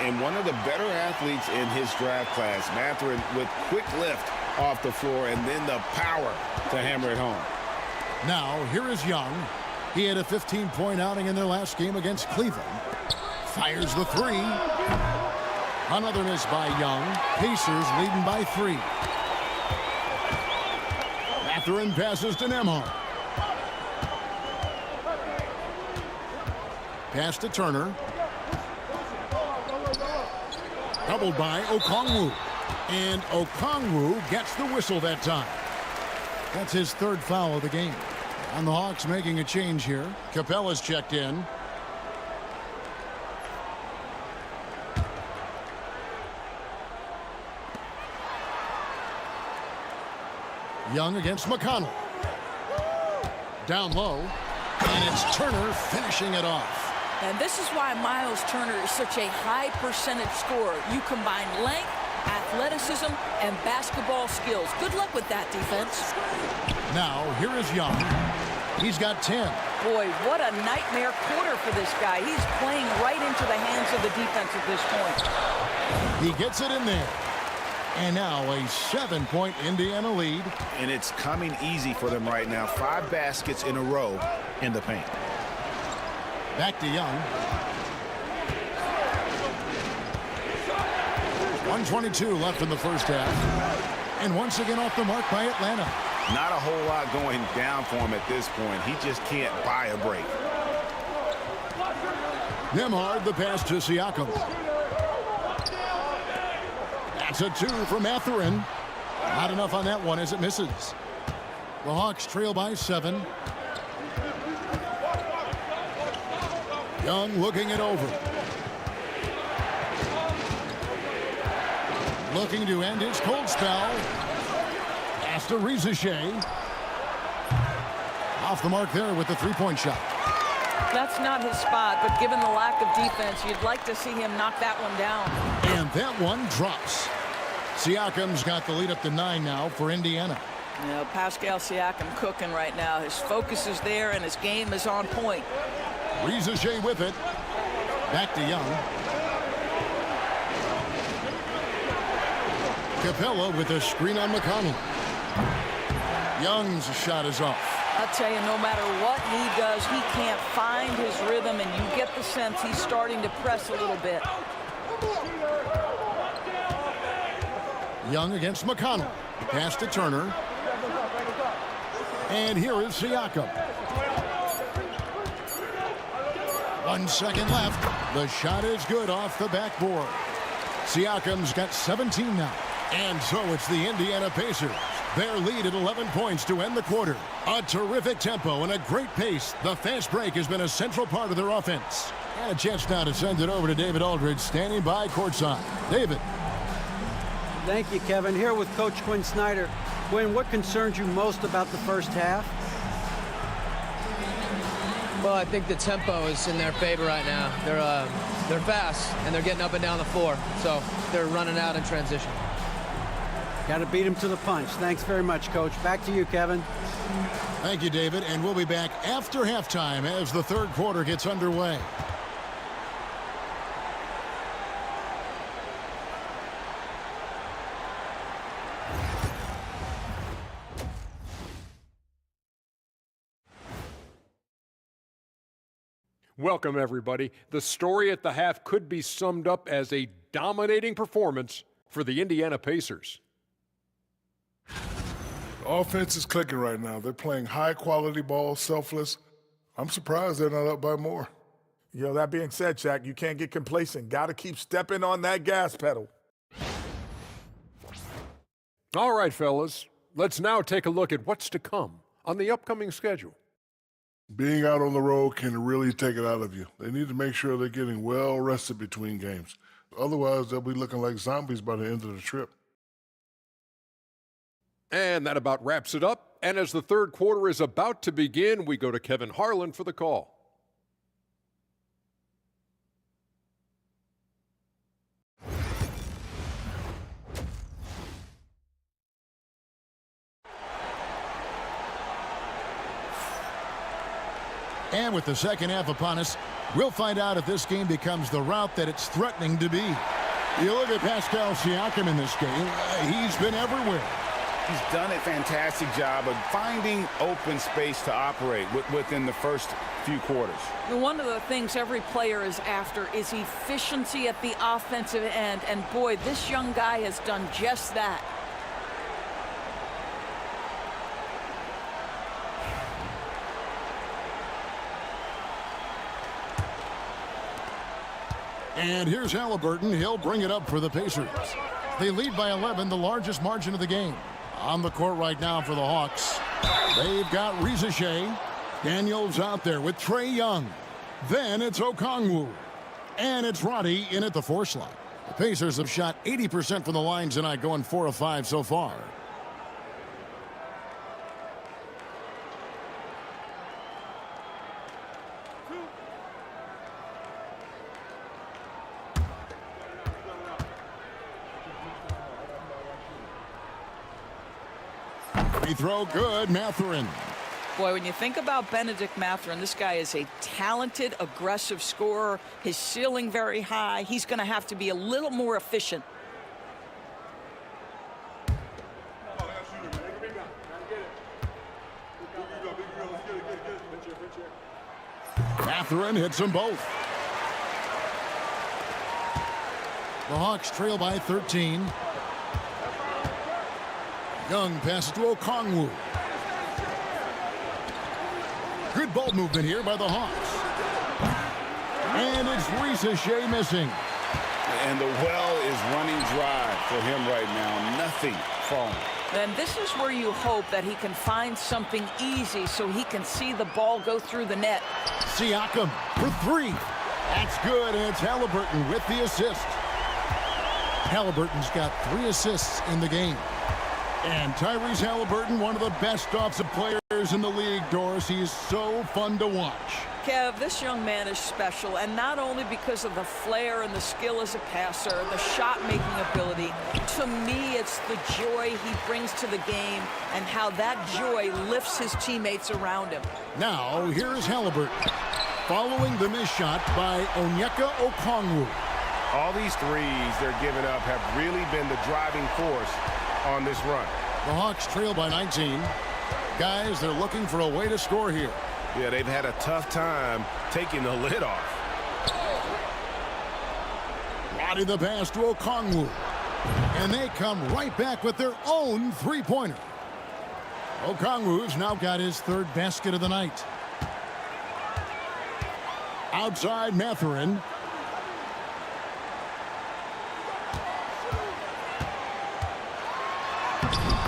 And one of the better athletes in his draft class, Mathurin, with quick lift off the floor and then the power to hammer it home. Now, here is Young. He had a 15-point outing in their last game against Cleveland. Fires the three. Another miss by Young. Pacers leading by 3. Mathurin passes to Nembhard. Pass to Turner. Doubled by Okongwu. And Okongwu gets the whistle that time. That's his 3rd foul of the game. And the Hawks making a change here. Capella's checked in. Young against McConnell. Down low. And it's Turner finishing it off. And this is why Miles Turner is such a high percentage scorer. You combine length, athleticism, and basketball skills. Good luck with that, defense. Now, here is Young. He's got 10. Boy, what a nightmare quarter for this guy. He's playing right into the hands of the defense at this point. He gets it in there. And now a 7-point Indiana lead. And it's coming easy for them right now. 5 baskets in a row in the paint. Back to Young. 1:22 left in the first half. And once again off the mark by Atlanta. Not a whole lot going down for him at this point. He just can't buy a break. Nembhard, the pass to Siakam. That's a 2 from Mathurin. Not enough on that one as it misses. The Hawks trail by 7. Young looking it over. Looking to end his cold spell. Pass to Reza Shea. Off the mark there with the 3-point shot. That's not his spot, but given the lack of defense, you'd like to see him knock that one down. And that one drops. Siakam's got the lead up to 9 now for Indiana. You know, Pascal Siakam cooking right now. His focus is there, and his game is on point. Reza Shea with it. Back to Young. Capella with a screen on McConnell. Young's shot is off. I'll tell you, no matter what he does, he can't find his rhythm, and you get the sense he's starting to press a little bit. Young against McConnell. Pass to Turner. And here is Siakam. 1 second left. The shot is good off the backboard. Siakam's got 17 now. And so it's the Indiana Pacers. Their lead at 11 points to end the quarter. A terrific tempo and a great pace. The fast break has been a central part of their offense. And a chance now to send it over to David Aldridge, standing by courtside. David. Thank you, Kevin. Here with Coach Quinn Snyder. Quinn, what concerns you most about the first half? Well, I think the tempo is in their favor right now. They're fast, and they're getting up and down the floor, so they're running out in transition. Got to beat him to the punch. Thanks very much, Coach. Back to you, Kevin. Thank you, David, and we'll be back after halftime as the third quarter gets underway. Welcome, everybody. The story at the half could be summed up as a dominating performance for the Indiana Pacers. The offense is clicking right now. They're playing high-quality ball, selfless. I'm surprised they're not up by more. That being said, Shaq, you can't get complacent. Got to keep stepping on that gas pedal. All right, fellas. Let's now take a look at what's to come on the upcoming schedule. Being out on the road can really take it out of you. They need to make sure they're getting well rested between games. Otherwise, they'll be looking like zombies by the end of the trip. And that about wraps it up. And as the third quarter is about to begin, we go to Kevin Harlan for the call. And with the second half upon us, we'll find out if this game becomes the route that it's threatening to be. You look at Pascal Siakam in this game, he's been everywhere. He's done a fantastic job of finding open space to operate within the first few quarters. One of the things every player is after is efficiency at the offensive end, and boy, this young guy has done just that. And here's Halliburton. He'll bring it up for the Pacers. They lead by 11, the largest margin of the game. On the court right now for the Hawks. They've got Reza Shea. Daniels out there with Trae Young. Then it's Okongwu. And it's Roddy in at the 4 slot. The Pacers have shot 80% from the line tonight, going 4 of 5 so far. Free throw good, Mathurin. Boy, when you think about Benedict Mathurin, this guy is a talented, aggressive scorer. His ceiling very high. He's going to have to be a little more efficient. Mathurin hits them both. The Hawks trail by 13. Young passes to Okongwu. Good ball movement here by the Hawks. And it's Reza Shea missing. And the well is running dry for him right now. Nothing falling. And this is where you hope that he can find something easy so he can see the ball go through the net. Siakam for 3. That's good, and it's Halliburton with the assist. Halliburton's got 3 assists in the game. And Tyrese Halliburton, one of the best offensive players in the league, Doris. He's so fun to watch. Kev, this young man is special, and not only because of the flair and the skill as a passer, the shot-making ability. To me, it's the joy he brings to the game and how that joy lifts his teammates around him. Now, here's Halliburton, following the missed shot by Onyeka Okongwu. All these threes they're giving up have really been the driving force on this run. The Hawks trail by 19. Guys, they're looking for a way to score here. Yeah, they've had a tough time taking the lid off. Roddy the pass to Okongwu. And they come right back with their own three-pointer. Okongwu's now got his 3rd basket of the night. Outside Mathurin.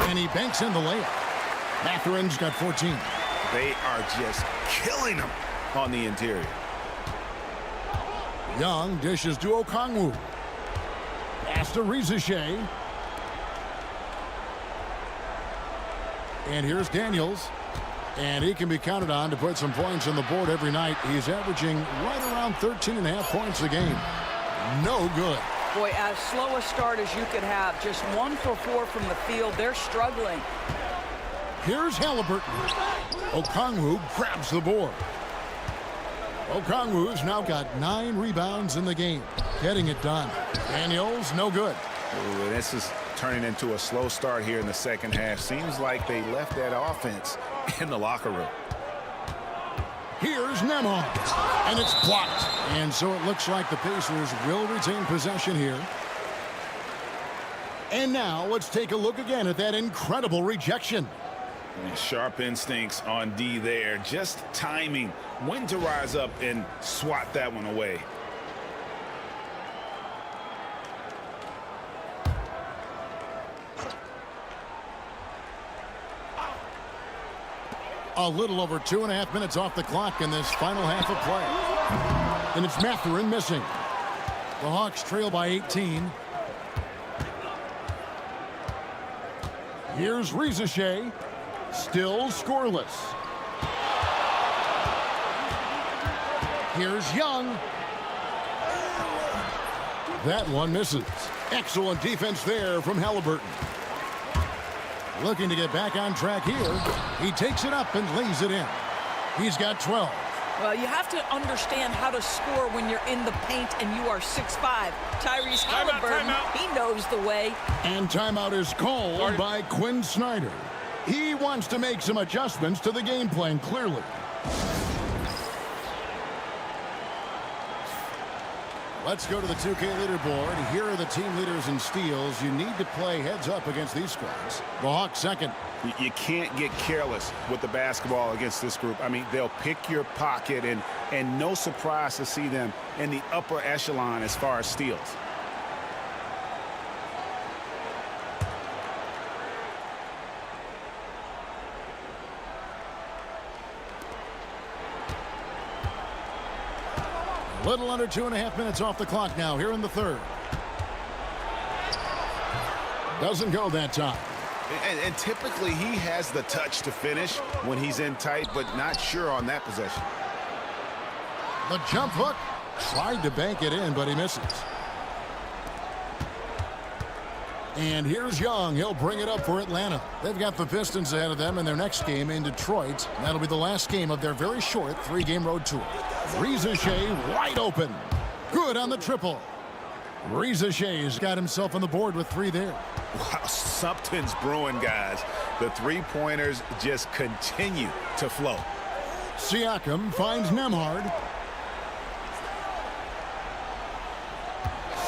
And he banks in the layup. Mathurin's got 14. They are just killing them on the interior. Young dishes to Okongwu. Pass to Rizeshe. And here's Daniels. And he can be counted on to put some points on the board every night. He's averaging right around 13.5 points a game. No good. Boy, as slow a start as you could have. Just 1 for 4 from the field. They're struggling. Here's Halliburton. Okongwu grabs the board. Okongwu's now got 9 rebounds in the game. Getting it done. Daniels, no good. Ooh, this is turning into a slow start here in the second half. Seems like they left that offense in the locker room. Here's Nembhard, and it's blocked. And so it looks like the Pacers will retain possession here. And now let's take a look again at that incredible rejection. Sharp instincts on D there. Just timing when to rise up and swat that one away. A little over 2.5 minutes off the clock in this final half of play. And it's Mathurin missing. The Hawks trail by 18. Here's Rizeshe. Still scoreless. Here's Young. That one misses. Excellent defense there from Halliburton. Looking to get back on track here. He takes it up and lays it in. He's got 12. Well, you have to understand how to score when you're in the paint and you are 6'5". Tyrese Halliburton, he knows the way. And timeout is called by Quinn Snyder. He wants to make some adjustments to the game plan, clearly. Let's go to the 2K leaderboard. Here are the team leaders in steals. You need to play heads up against these squads. The Hawks second. You can't get careless with the basketball against this group. I mean, they'll pick your pocket, and no surprise to see them in the upper echelon as far as steals. Little under 2.5 minutes off the clock now here in the third. Doesn't go that time. And typically he has the touch to finish when he's in tight, but not sure on that possession. The jump hook. Tried to bank it in, but he misses. And here's Young. He'll bring it up for Atlanta. They've got the Pistons ahead of them in their next game in Detroit. That'll be the last game of their very short 3-game road tour. Rizeshe wide open. Good on the triple. Rizeshe's got himself on the board with 3 there. Wow, something's brewing, guys. The three-pointers just continue to flow. Siakam finds Nembhard.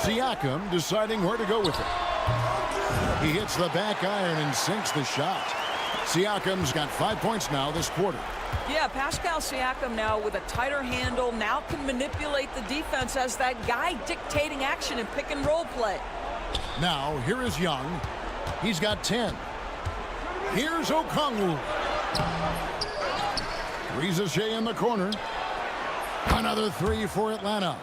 Siakam deciding where to go with it. He hits the back iron and sinks the shot. Siakam's got 5 points now this quarter. Yeah, Pascal Siakam now with a tighter handle, now can manipulate the defense as that guy dictating action in pick and roll play. Now, here is Young. He's got 10. Here's Okongwu. Rizeshe in the corner. Another 3 for Atlanta.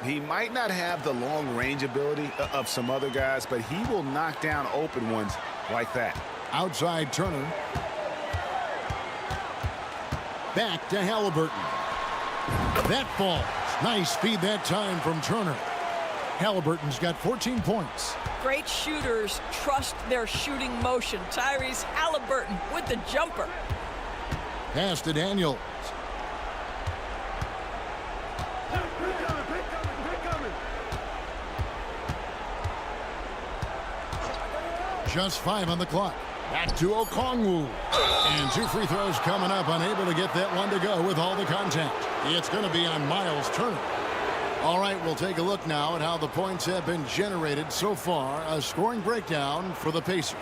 He might not have the long-range ability of some other guys, but he will knock down open ones like that. Outside Turner. Back to Halliburton. That falls. Nice feed that time from Turner. Halliburton's got 14 points. Great shooters trust their shooting motion. Tyrese Halliburton with the jumper. Pass to Daniels. Just 5 on the clock. Back to Okongwu. And 2 free throws coming up. Unable to get that one to go with all the contact. It's going to be on Miles Turner. All right, we'll take a look now at how the points have been generated so far. A scoring breakdown for the Pacers.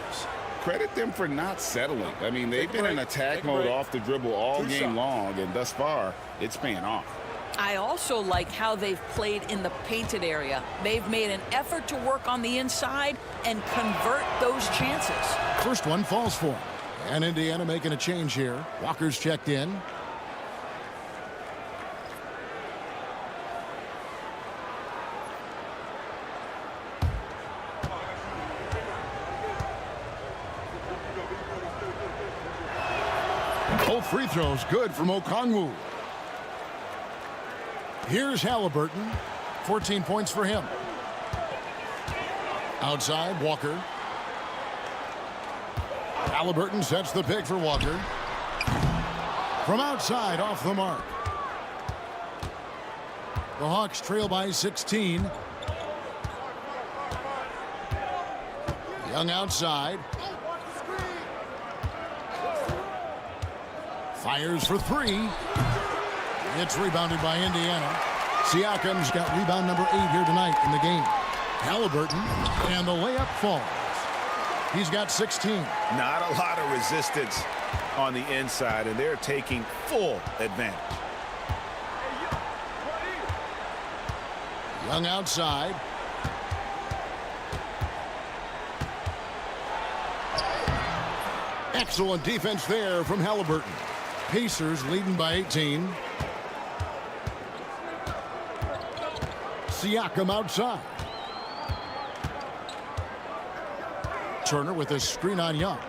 Credit them for not settling. I mean, they've been in attack mode off the dribble all game long, and thus far, it's paying off. I also like how they've played in the painted area. They've made an effort to work on the inside and convert those chances. First one falls for him. And Indiana making a change here. Walker's checked in. free throws good from Okongwu. Here's Halliburton. 14 points for him. Outside, Walker. Halliburton sets the pick for Walker. From outside, off the mark. The Hawks trail by 16. Young outside. Fires for three. It's rebounded by Indiana. Siakam's got rebound number 8 here tonight in the game. Halliburton, and the layup falls. He's got 16. Not a lot of resistance on the inside, and they're taking full advantage. Young outside. Excellent defense there from Halliburton. Pacers leading by 18. Siakam outside. Turner with a screen on Young.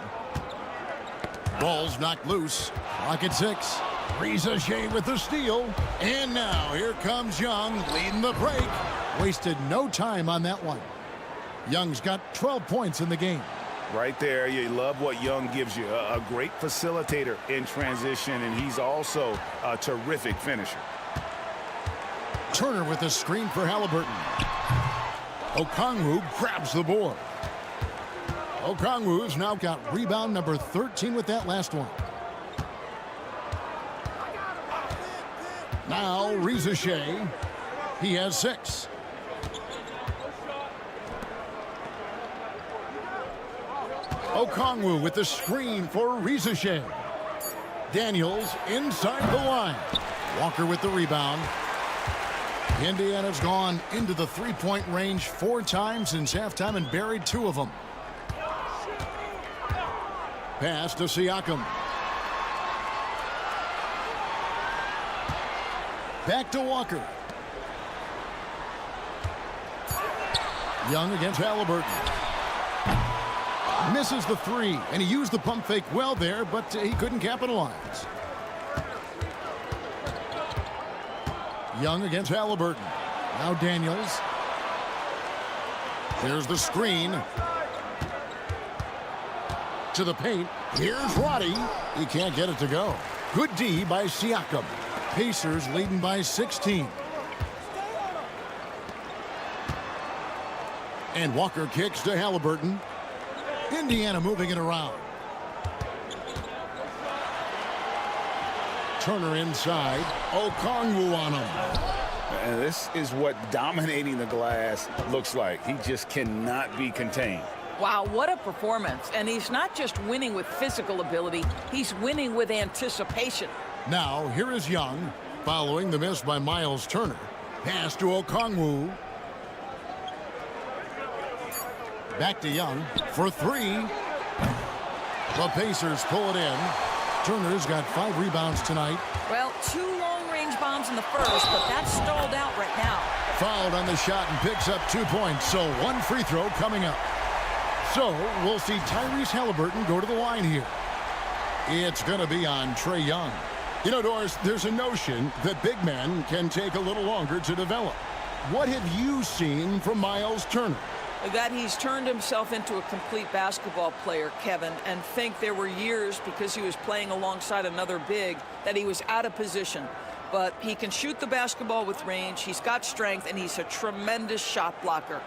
Ball's knocked loose. Clock at 6. Reza Shea with the steal. And now here comes Young leading the break. Wasted no time on that one. Young's got 12 points in the game. Right there, you love what Young gives you. A great facilitator in transition, and he's also a terrific finisher. Turner with the screen for Halliburton. Okongwu grabs the board. Okongwu's now got rebound number 13 with that last one. Now Reza Shea. He has 6. Okongwu with the screen for Reza Shea. Daniels inside the line. Walker with the rebound. Indiana's gone into the three-point range 4 times since halftime and buried 2 of them. Pass to Siakam. Back to Walker. Young against Halliburton. Misses the 3, and he used the pump fake well there, but he couldn't capitalize. Young against Halliburton. Now Daniels. There's the screen. To the paint. Here's Roddy. He can't get it to go. Good D by Siakam. Pacers leading by 16. And Walker kicks to Halliburton. Indiana moving it around. Turner inside. Okongwu on him. And this is what dominating the glass looks like. He just cannot be contained. Wow, what a performance. And he's not just winning with physical ability, he's winning with anticipation. Now, here is Young, following the miss by Miles Turner. Pass to Okongwu. Back to Young for 3. The Pacers pull it in. Turner's got 5 rebounds tonight. Well, 2 long-range bombs in the first, but that's stalled out right now. Fouled on the shot and picks up 2 points, so 1 free throw coming up. So we'll see Tyrese Halliburton go to the line here. It's going to be on Trae Young. You know, Doris, there's a notion that big men can take a little longer to develop. What have you seen from Miles Turner? That he's turned himself into a complete basketball player, Kevin, and think there were years because he was playing alongside another big that he was out of position. But he can shoot the basketball with range, he's got strength, and he's a tremendous shot blocker.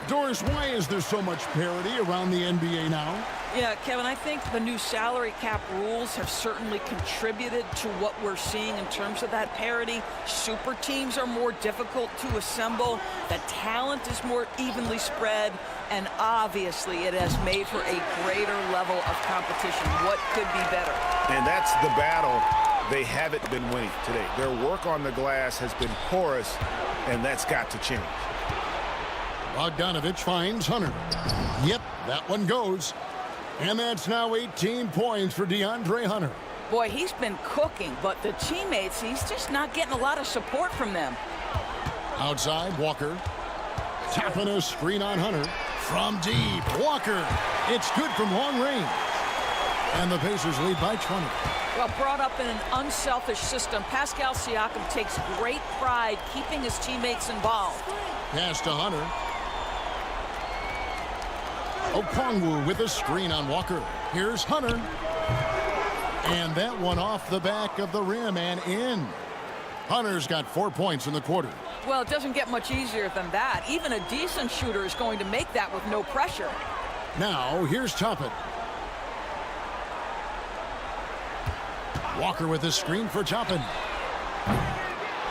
Doris, why is there so much parity around the NBA now? Yeah, Kevin, I think the new salary cap rules have certainly contributed to what we're seeing in terms of that parity. Super teams are more difficult to assemble. The talent is more evenly spread. And obviously, it has made for a greater level of competition. What could be better? And that's the battle they haven't been winning today. Their work on the glass has been porous, and that's got to change. Bogdanovich finds Hunter. Yep, that one goes. And that's now 18 points for DeAndre Hunter. Boy, he's been cooking, but the teammates, he's just not getting a lot of support from them. Outside, Walker. Tapping a screen on Hunter. From deep, Walker. It's good from long range. And the Pacers lead by 20. Well, brought up in an unselfish system, Pascal Siakam takes great pride keeping his teammates involved. Pass to Hunter. Okongwu with a screen on Walker. Here's Hunter. And that one off the back of the rim and in. Hunter's got 4 points in the quarter. Well, it doesn't get much easier than that. Even a decent shooter is going to make that with no pressure. Now, here's Toppin. Walker with a screen for Toppin.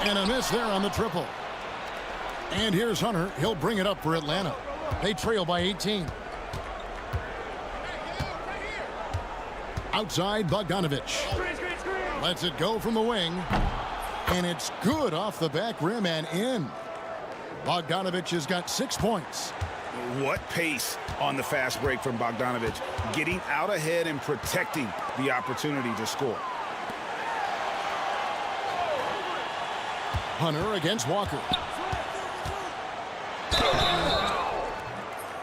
And a miss there on the triple. And here's Hunter. He'll bring it up for Atlanta. They trail by 18. Outside, Bogdanovich. Lets it go from the wing. And it's good off the back rim and in. Bogdanovich has got 6 points. What pace on the fast break from Bogdanovich. Getting out ahead and protecting the opportunity to score. Hunter against Walker.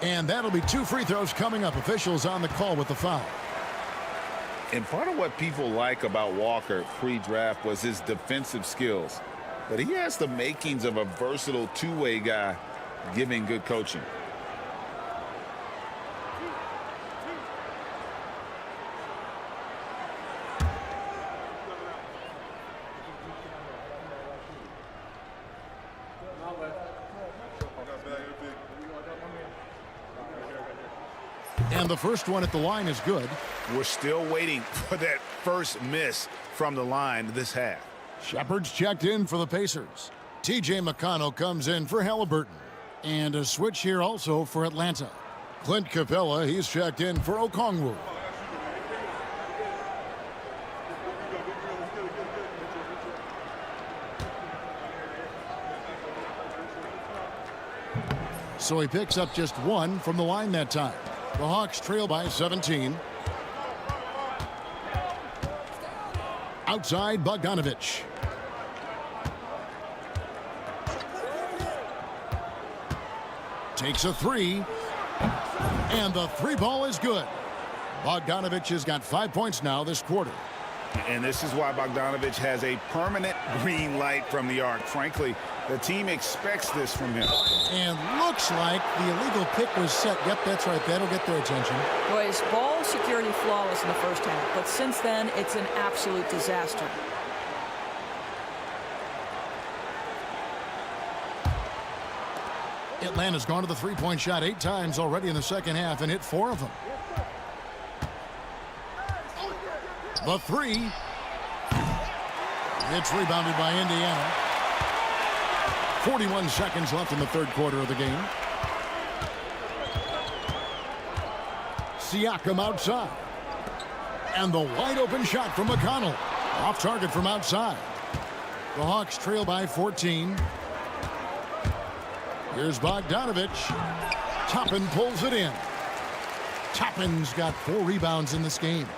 And that'll be 2 free throws coming up. Officials on the call with the foul. And part of what people like about Walker pre-draft was his defensive skills. But he has the makings of a versatile two-way guy giving good coaching. And the first one at the line is good. We're still waiting for that first miss from the line this half. Shepard's checked in for the Pacers. T.J. McConnell comes in for Halliburton. And a switch here also for Atlanta. Clint Capella, he's checked in for Okongwu. So he picks up just 1 from the line that time. The Hawks trail by 17. Outside, Bogdanovich. Takes a 3. And the 3 ball is good. Bogdanovich has got 5 points now this quarter. And this is why Bogdanovich has a permanent green light from the arc. Frankly, the team expects this from him. And looks like the illegal pick was set. Yep, that's right. That'll get their attention. Boys, ball security flawless in the first half, but since then, it's an absolute disaster. Atlanta's gone to the three-point shot 8 times already in the second half and hit 4 of them. The 3. It's rebounded by Indiana. 41 seconds left in the third quarter of the game. Siakam outside. And the wide open shot from McConnell. Off target from outside. The Hawks trail by 14. Here's Bogdanovich. Toppin pulls it in. Toppin's got 4 rebounds in this game.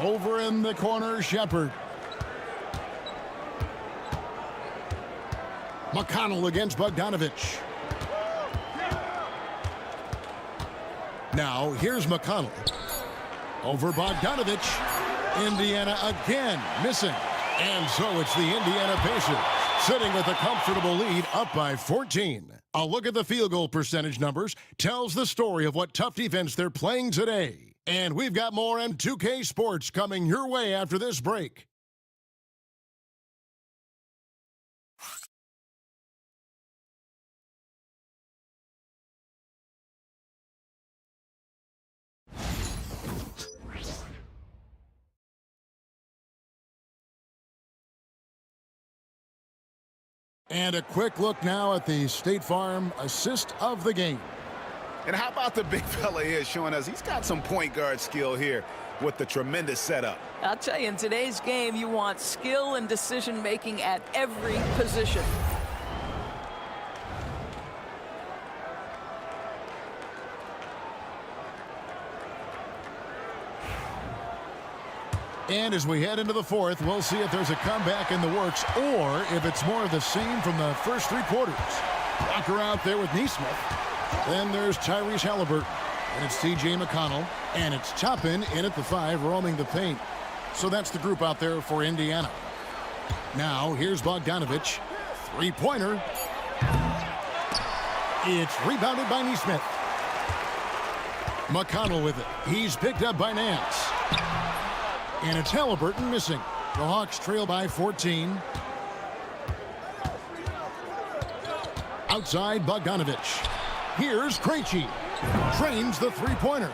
Over in the corner, Shepard. McConnell against Bogdanovich. Now, here's McConnell. Over Bogdanovich. Indiana again missing. And so it's the Indiana Pacers sitting with a comfortable lead up by 14. A look at the field goal percentage numbers tells the story of what tough defense they're playing today. And we've got more M2K Sports coming your way after this break. And a quick look now at the State Farm assist of the game. And how about the big fella here showing us he's got some point guard skill here with the tremendous setup. I'll tell you, in today's game, you want skill and decision-making at every position. And as we head into the fourth, we'll see if there's a comeback in the works or if it's more of the same from the first 3 quarters. Walker out there with Neesmith. Then there's Tyrese Halliburton. And it's T.J. McConnell. And it's Toppin in at the 5, roaming the paint. So that's the group out there for Indiana. Now, here's Bogdanovich. 3-pointer. It's rebounded by Neesmith. McConnell with it. He's picked up by Nance. And it's Halliburton missing. The Hawks trail by 14. Outside Bogdanovich. Here's Krejci. Trains the 3-pointer.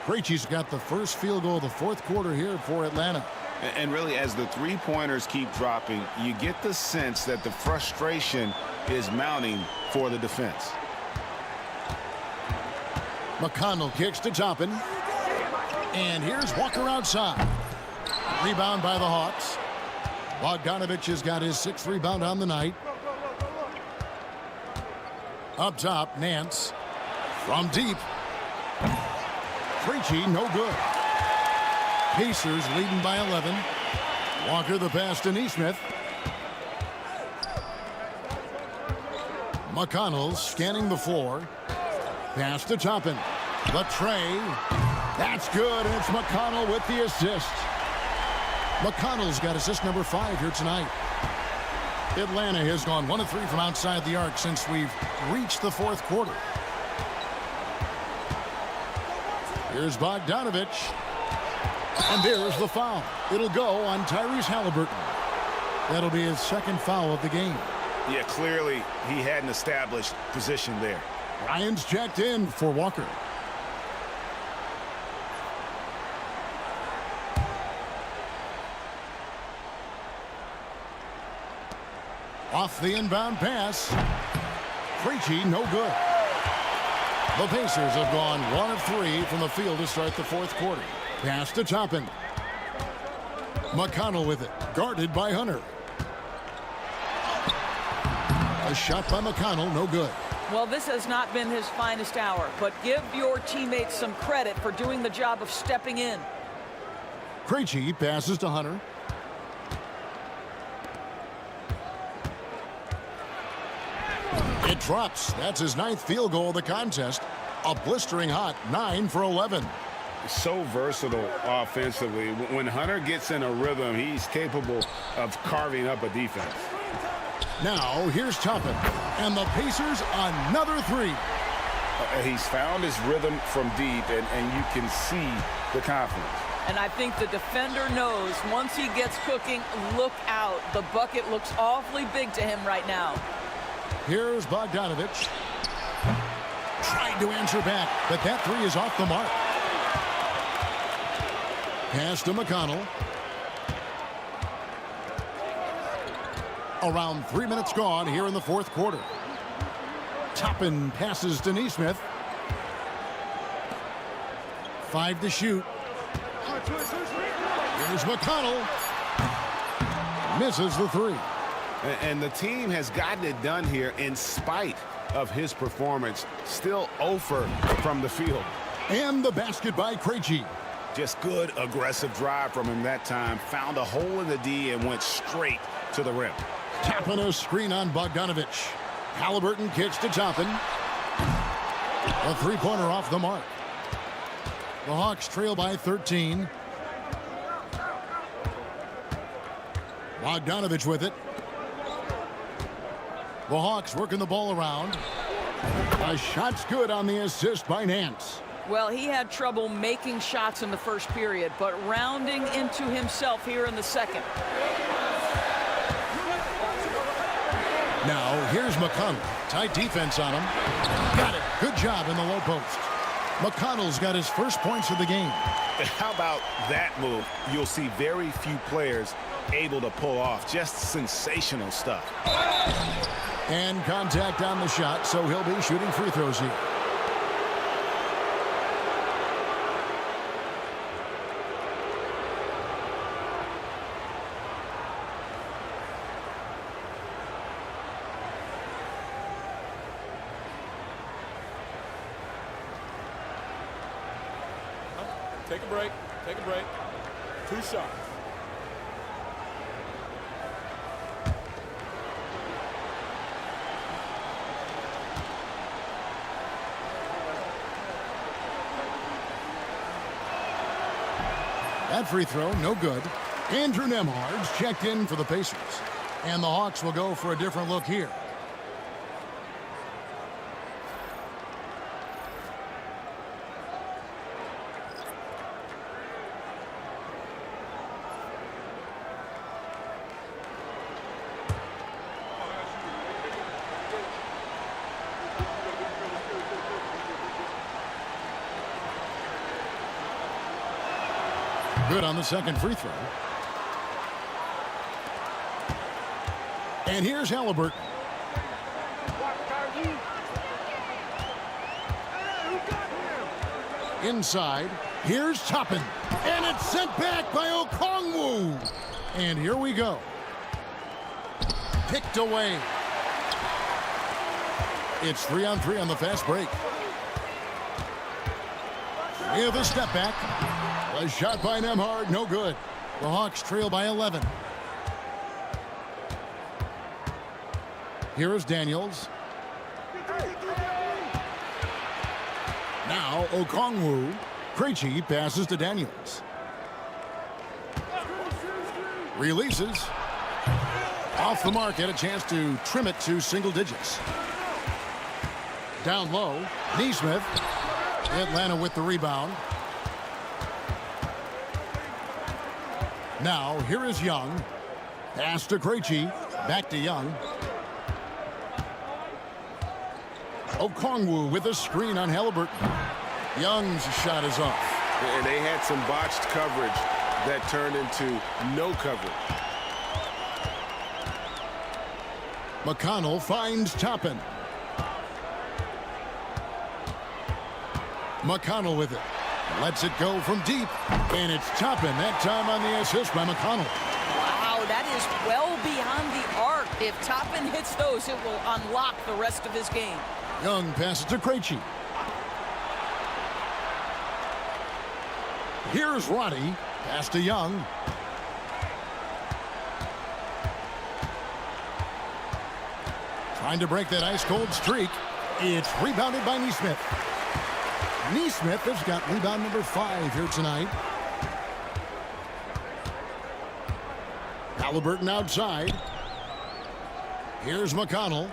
Krejci's got the first field goal of the fourth quarter here for Atlanta. And really, as the 3-pointers keep dropping, you get the sense that the frustration is mounting for the defense. McConnell kicks to Toppin. And here's Walker outside. Rebound by the Hawks. Bogdanovich has got his 6th rebound on the night. Up top, Nance. From deep. Krejci, no good. Pacers leading by 11. Walker the pass to Neesmith. McConnell scanning the floor. Pass to Toppin. The tray. That's good, and it's McConnell with the assist. McConnell's got assist number 5 here tonight. Atlanta has gone 1 of 3 from outside the arc since we've reached the fourth quarter. Here's Bogdanovich. And there's the foul. It'll go on Tyrese Halliburton. That'll be his 2nd foul of the game. Yeah, clearly he had an established position there. Ryan's checked in for Walker. Off the inbound pass. Krejci, no good. The Pacers have gone 1 of 3 from the field to start the fourth quarter. Pass to Toppin. McConnell with it. Guarded by Hunter. A shot by McConnell, no good. Well, this has not been his finest hour, but give your teammates some credit for doing the job of stepping in. Krejci passes to Hunter. It drops. That's his 9th field goal of the contest. A blistering hot 9 for 11. So versatile offensively. When Hunter gets in a rhythm, he's capable of carving up a defense. Now, here's Toppin. And the Pacers another 3. He's found his rhythm from deep, and you can see the confidence. And I think the defender knows once he gets cooking, look out. The bucket looks awfully big to him right now. Here's Bogdanovich. Tried to answer back, but that 3 is off the mark. Pass to McConnell. Around 3 minutes gone here in the fourth quarter. Toppin passes to Neesmith. 5 to shoot. Here's McConnell. Misses the 3. And the team has gotten it done here in spite of his performance. Still 0 from the field. And the basket by Krejci. Just good, aggressive drive from him that time. Found a hole in the D and went straight to the rim. Tapping a screen on Bogdanovich. Halliburton kicks to Toppin. A 3-pointer off the mark. The Hawks trail by 13. Bogdanovich with it. The Hawks working the ball around. A shot's good on the assist by Nance. Well, he had trouble making shots in the first period, but rounding into himself here in the second. Now, here's McConnell. Tight defense on him. Got it. Good job in the low post. McConnell's got his first points of the game. How about that move? You'll see very few players able to pull off. Just sensational stuff. And contact on the shot, so he'll be shooting free throws here. Take a break. Take a break. 2 shots. That free throw, no good. Andrew Nembhard's checked in for the Pacers. And the Hawks will go for a different look here. Good on the second free throw. And here's Halliburton. Inside, here's Toppin. And it's sent back by Okongwu. And here we go. Picked away. It's 3-on-3 on the fast break. With a step back. A shot by Nembhard, no good. The Hawks trail by 11. Here is Daniels. Now Okongwu. Krejci passes to Daniels. Releases. Off the mark, had a chance to trim it to single digits. Down low, Neesmith. Atlanta with the rebound. Now, here is Young. Pass to Krejci. Back to Young. Okongwu with a screen on Halliburton. Young's shot is off. And they had some botched coverage that turned into no coverage. McConnell finds Toppin. McConnell with it. Lets it go from deep. And it's Toppin. That time on the assist by McConnell. Wow, that is well beyond the arc. If Toppin hits those, it will unlock the rest of his game. Young passes to Krejci. Here's Roddy. Pass to Young. Trying to break that ice-cold streak. It's rebounded by Neesmith. Neesmith has got rebound number 5 here tonight. Halliburton outside. Here's McConnell.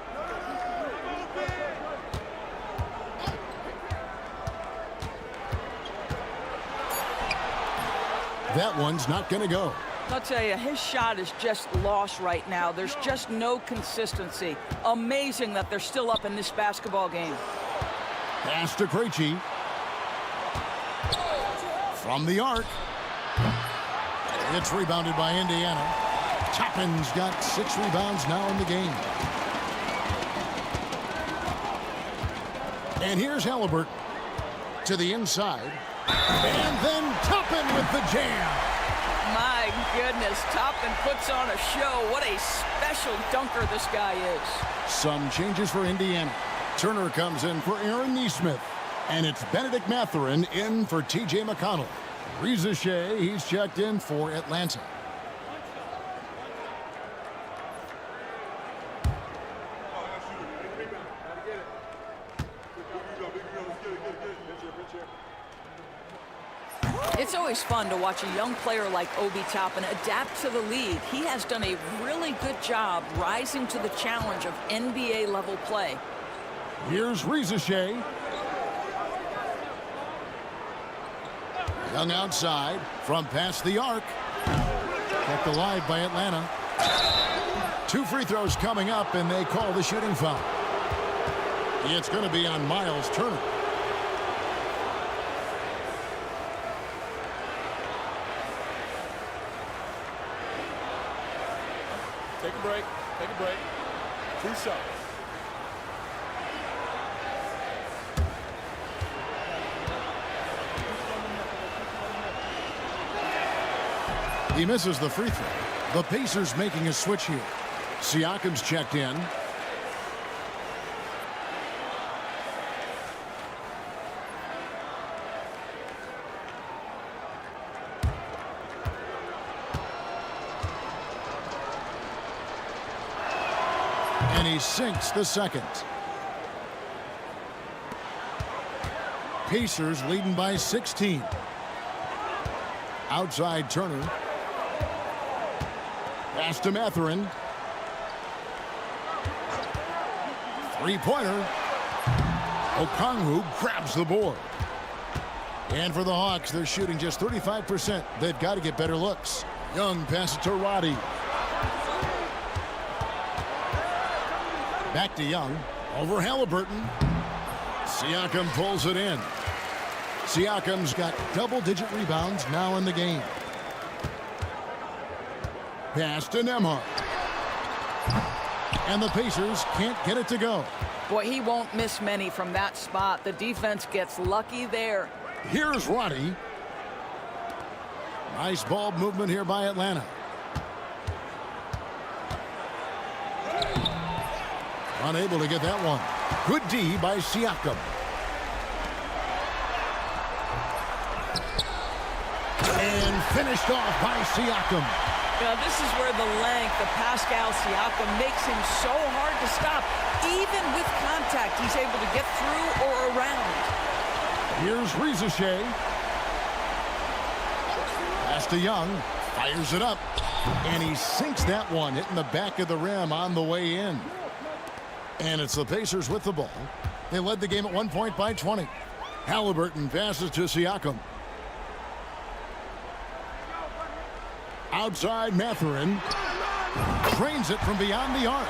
That one's not going to go. I'll tell you, his shot is just lost right now. There's just no consistency. Amazing that they're still up in this basketball game. Pass to Krejci. From the arc. It's rebounded by Indiana. Toppin's got 6 rebounds now in the game. And here's Halliburton to the inside. And then Toppin with the jam. My goodness, Toppin puts on a show. What a special dunker this guy is. Some changes for Indiana. Turner comes in for Aaron Neesmith. And it's Benedict Mathurin in for T.J. McConnell. Reza Shea, he's checked in for Atlanta. It's always fun to watch a young player like Obi Toppin adapt to the league. He has done a really good job rising to the challenge of NBA-level play. Here's Reza Shea. Young outside from past the arc. Kept alive by Atlanta. 2 free throws coming up, and they call the shooting foul. It's going to be on Miles Turner. Take a break. Take a break. 2 shots. He misses the free throw. The Pacers making a switch here. Siakam's checked in. And he sinks the second. Pacers leading by 16. Outside Turner. Pass to Mathurin. Three-pointer. Okongwu grabs the board. And for the Hawks, they're shooting just 35%. They've got to get better looks. Young passes to Roddy. Back to Young. Over Halliburton. Siakam pulls it in. Siakam's got double-digit rebounds now in the game. Pass to Nembhard. And the Pacers can't get it to go. Boy, he won't miss many from that spot. The defense gets lucky there. Here's Roddy. Nice ball movement here by Atlanta. Unable to get that one. Good D by Siakam. And finished off by Siakam. Now, this is where the length of Pascal Siakam makes him so hard to stop. Even with contact, he's able to get through or around. Here's Rizichet. Pass to Young. Fires it up. And he sinks that one, hitting the back of the rim on the way in. And it's the Pacers with the ball. They led the game at 1 point by 20. Halliburton passes to Siakam. Outside Mathurin. Trains it from beyond the arc.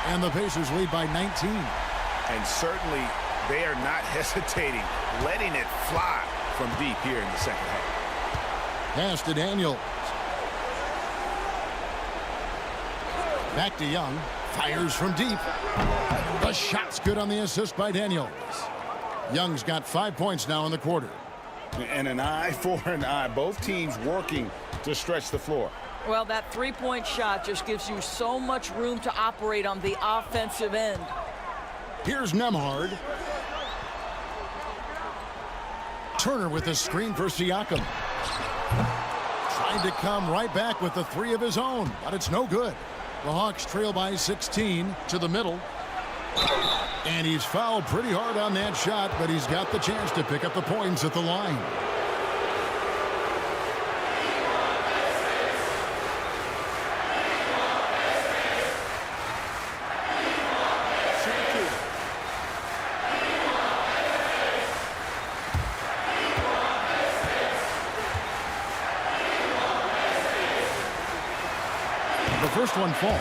And the Pacers lead by 19. And certainly they are not hesitating, letting it fly from deep here in the second half. Pass to Daniels. Back to Young. Fires from deep. The shot's good on the assist by Daniels. Young's got 5 points now in the quarter. And an eye for an eye. Both teams working to stretch the floor. Well, that three-point shot just gives you so much room to operate on the offensive end. Here's Nembhard. Turner with a screen for Siakam. Trying to come right back with the three of his own, but it's no good. The Hawks trail by 16 to the middle. And he's fouled pretty hard on that shot, but he's got the chance to pick up the points at the line. The first one falls.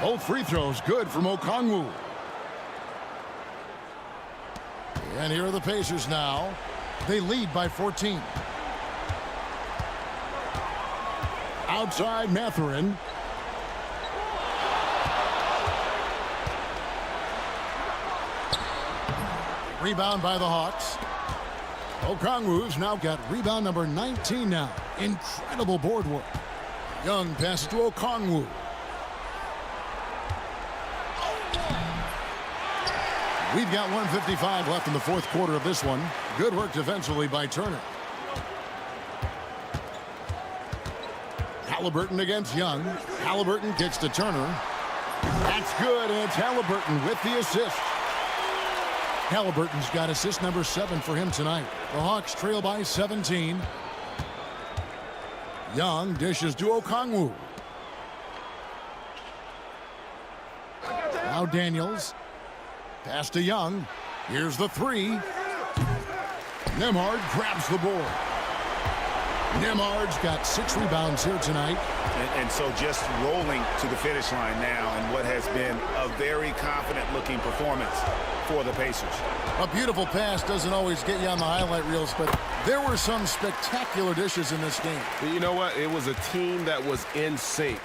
Both free throws good from Okongwu. And here are the Pacers now. They lead by 14. Outside Mathurin. Rebound by the Hawks. Okongwu's now got rebound number 19 now. Incredible board work. Young passes to Okongwu. We've got 1:55 left in the fourth quarter of this one. Good work defensively by Turner. Halliburton against Young. Halliburton gets to Turner. That's good, and it's Halliburton with the assist. Halliburton's got assist number 7 for him tonight. The Hawks trail by 17. Young dishes to Okongwu. Now Daniels. Pass to Young. Here's the three. Nembhard grabs the board. Nembhard's got 6 rebounds here tonight. And so just rolling to the finish line now in what has been a very confident-looking performance for the Pacers. A beautiful pass doesn't always get you on the highlight reels, but there were some spectacular dishes in this game. You know what? It was a team that was in sync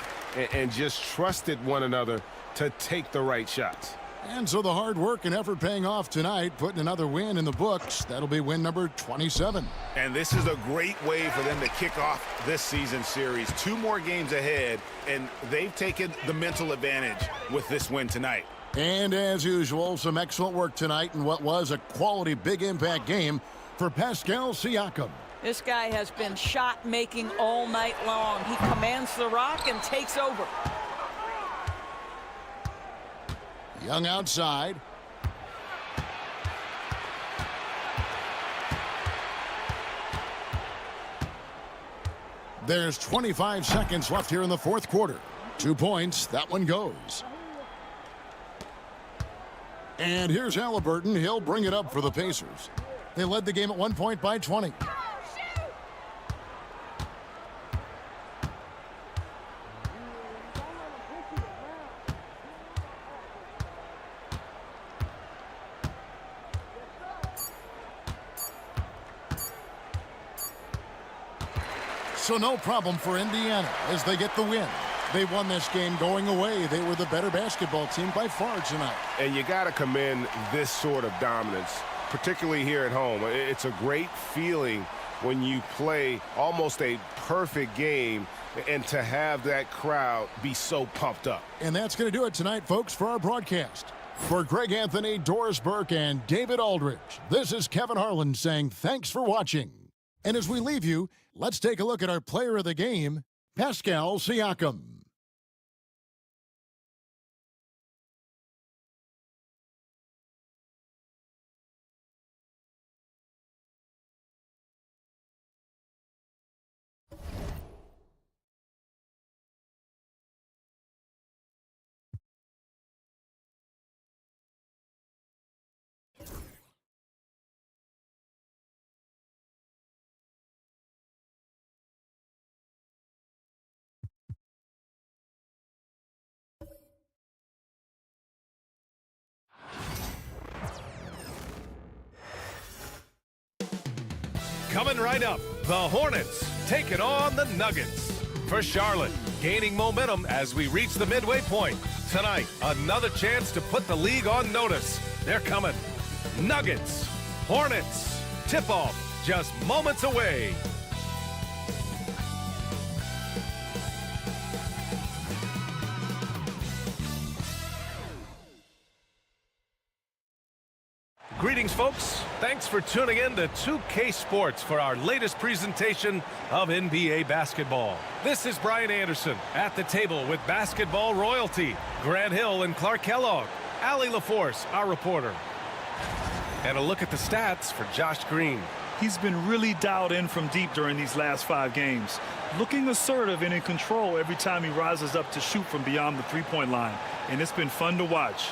and just trusted one another to take the right shots. And so the hard work and effort paying off tonight, putting another win in the books. That'll be win number 27. And this is a great way for them to kick off this season series. 2 more games ahead, and they've taken the mental advantage with this win tonight. And as usual, some excellent work tonight in what was a quality big impact game. for Pascal Siakam. This guy has been shot-making all night long. He commands the rock and takes over. Young outside. There's 25 seconds left here in the fourth quarter. 2 points. That one goes. And here's Halliburton. He'll bring it up for the Pacers. They led the game at 1 point by 20. So no problem for Indiana as they get the win. They won this game going away. They were the better basketball team by far tonight. And you got to commend this sort of dominance, particularly here at home. It's a great feeling when you play almost a perfect game and to have that crowd be so pumped up. And that's going to do it tonight, folks, for our broadcast. For Greg Anthony, Doris Burke, and David Aldridge, this is Kevin Harlan saying thanks for watching. And as we leave you, let's take a look at our player of the game, Pascal Siakam. Coming right up, the Hornets taking on the Nuggets. For Charlotte, gaining momentum as we reach the midway point. Tonight, another chance to put the league on notice. They're coming. Nuggets, Hornets, tip-off just moments away. Greetings, folks. Thanks for tuning in to 2K Sports for our latest presentation of NBA basketball. This is Brian Anderson at the table with basketball royalty, Grant Hill and Clark Kellogg, Allie LaForce, our reporter. And a look at the stats for Josh Green. He's been really dialed in from deep during these last 5 games, looking assertive and in control every time he rises up to shoot from beyond the three-point line, and it's been fun to watch.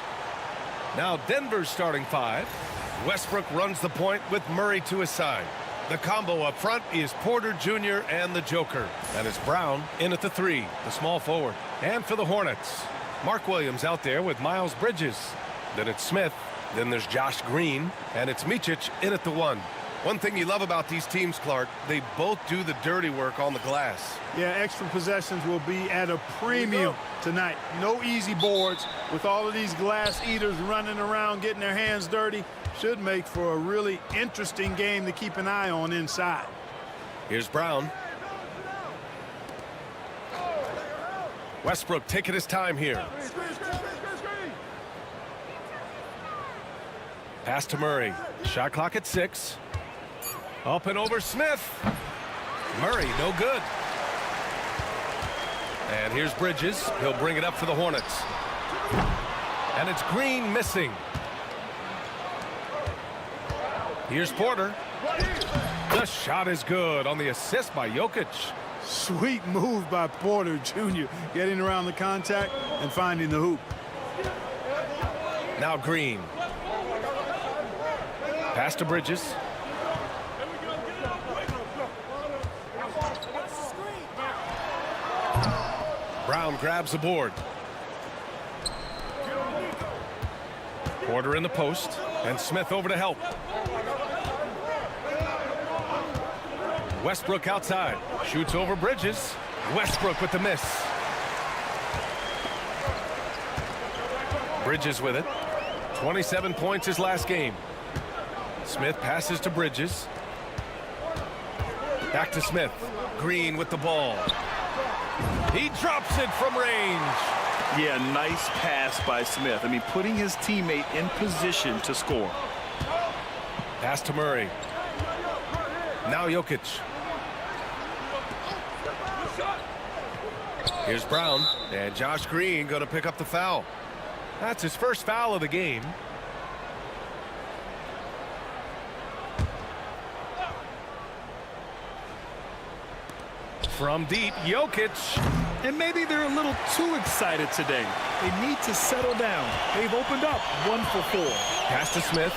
Now Denver's starting 5. Westbrook runs the point with Murray to his side. The combo up front is Porter Jr. and the Joker. And it's Brown in at the 3, the small forward. And for the Hornets, Mark Williams out there with Miles Bridges. Then it's Smith. Then there's Josh Green. And it's Micic in at the 1. One thing you love about these teams, Clark, they both do the dirty work on the glass. Yeah, extra possessions will be at a premium tonight. No easy boards with all of these glass eaters running around, getting their hands dirty. Should make for a really interesting game to keep an eye on inside. Here's Brown. Westbrook taking his time here. Pass to Murray. Shot clock at 6. Up and over Smith. Murray, no good. And here's Bridges. He'll bring it up for the Hornets. And it's Green missing. Here's Porter. The shot is good on the assist by Jokic. Sweet move by Porter Jr. getting around the contact and finding the hoop. Now Green. Pass to Bridges. Brown grabs the board. Porter in the post, and Smith over to help. Westbrook outside, shoots over Bridges. Westbrook with the miss. Bridges with it. 27 points his last game. Smith passes to Bridges. Back to Smith. Green with the ball. He drops it from range. Yeah, nice pass by Smith. I mean, putting his teammate in position to score. Pass to Murray. Now Jokic. Here's Brown, and Josh Green going to pick up the foul. That's his first foul of the game. From deep, Jokic. And maybe they're a little too excited today. They need to settle down. They've opened up 1 for 4. Pass to Smith.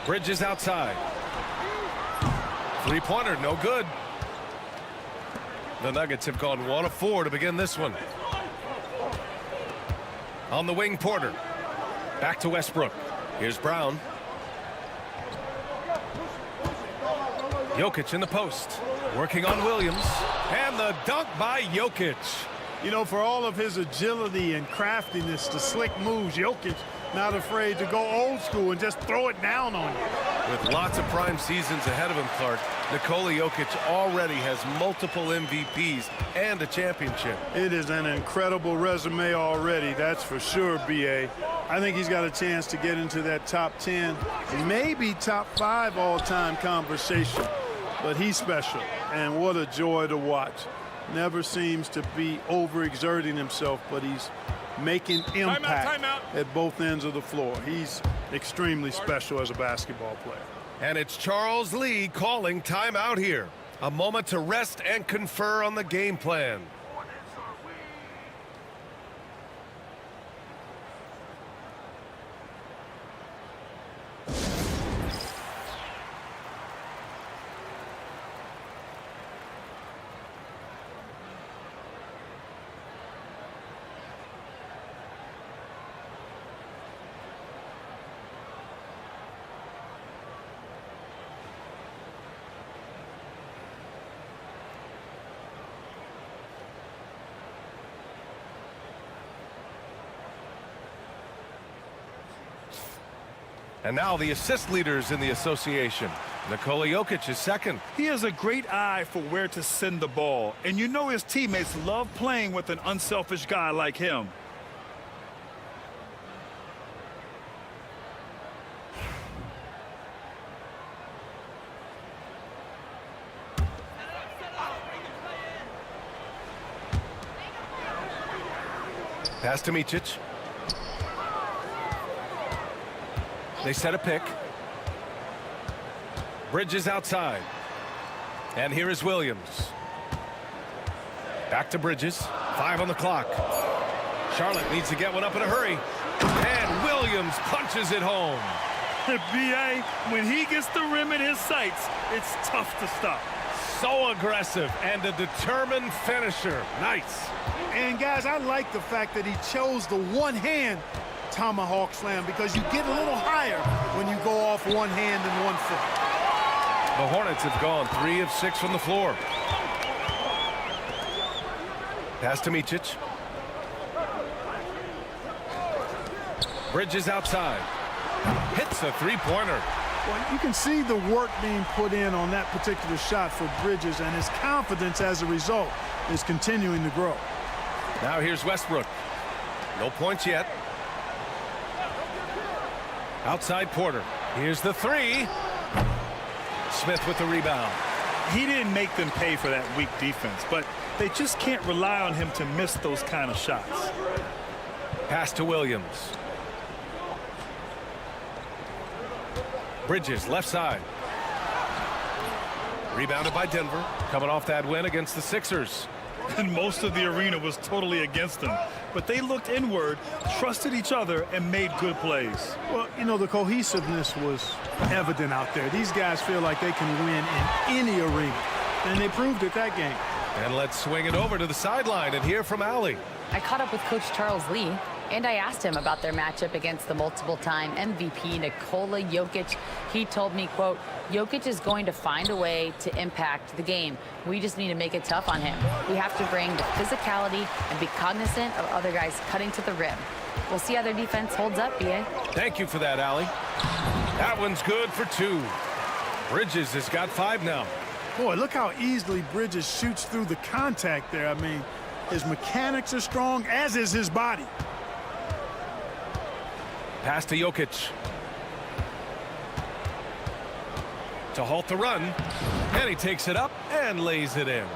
Bridges outside. Three-pointer, no good. The Nuggets have gone 1 of 4 to begin this one. On the wing, Porter. Back to Westbrook. Here's Brown. Jokic in the post. Working on Williams. And the dunk by Jokic. You know, for all of his agility and craftiness, the slick moves, Jokic not afraid to go old school and just throw it down on you. With lots of prime seasons ahead of him, Clark, Nikola Jokic already has multiple MVPs and a championship. It is an incredible resume already, that's for sure, B.A. I think he's got a chance to get into that top 10, maybe top 5 all-time conversation. But he's special, and what a joy to watch. Never seems to be overexerting himself, but he's making impact at both ends of the floor. He's extremely special as a basketball player. And it's Charles Lee calling timeout here. A moment to rest and confer on the game plan. And now the assist leaders in the association. Nikola Jokic is second. He has a great eye for where to send the ball. And you know his teammates love playing with an unselfish guy like him. Pass to Micic. They set a pick. Bridges outside. And here is Williams. Back to Bridges. 5 on the clock. Charlotte needs to get one up in a hurry. And Williams punches it home. B.A., when he gets the rim in his sights, it's tough to stop. So aggressive and a determined finisher. Nice. And guys, I like the fact that he chose the one-hand tomahawk slam because you get a little higher when you go off one hand and 1 foot. The Hornets have gone 3 of 6 from the floor. Pass to Micic. Bridges outside. Hits a three-pointer. Well, you can see the work being put in on that particular shot for Bridges, and his confidence as a result is continuing to grow. Now here's Westbrook. No points yet. Outside Porter. Here's the three. Smith with the rebound. He didn't make them pay for that weak defense, but they just can't rely on him to miss those kind of shots. Pass to Williams. Bridges left side. Rebounded by Denver. Coming off that win against the Sixers. And most of the arena was totally against them. But they looked inward, trusted each other, and made good plays. Well, you know, the cohesiveness was evident out there. These guys feel like they can win in any arena. And they proved it that game. And let's swing it over to the sideline and hear from Allie. I caught up with Coach Charles Lee, and I asked him about their matchup against the multiple-time MVP Nikola Jokic. He told me, quote, Jokic is going to find a way to impact the game. We just need to make it tough on him. We have to bring the physicality and be cognizant of other guys cutting to the rim. We'll see how their defense holds up, B.A. Thank you for that, Allie. That one's good for 2. Bridges has got 5 now. Boy, look how easily Bridges shoots through the contact there. I mean, his mechanics are strong, as is his body. Pass to Jokic. to halt the run. And he takes it up and lays it in.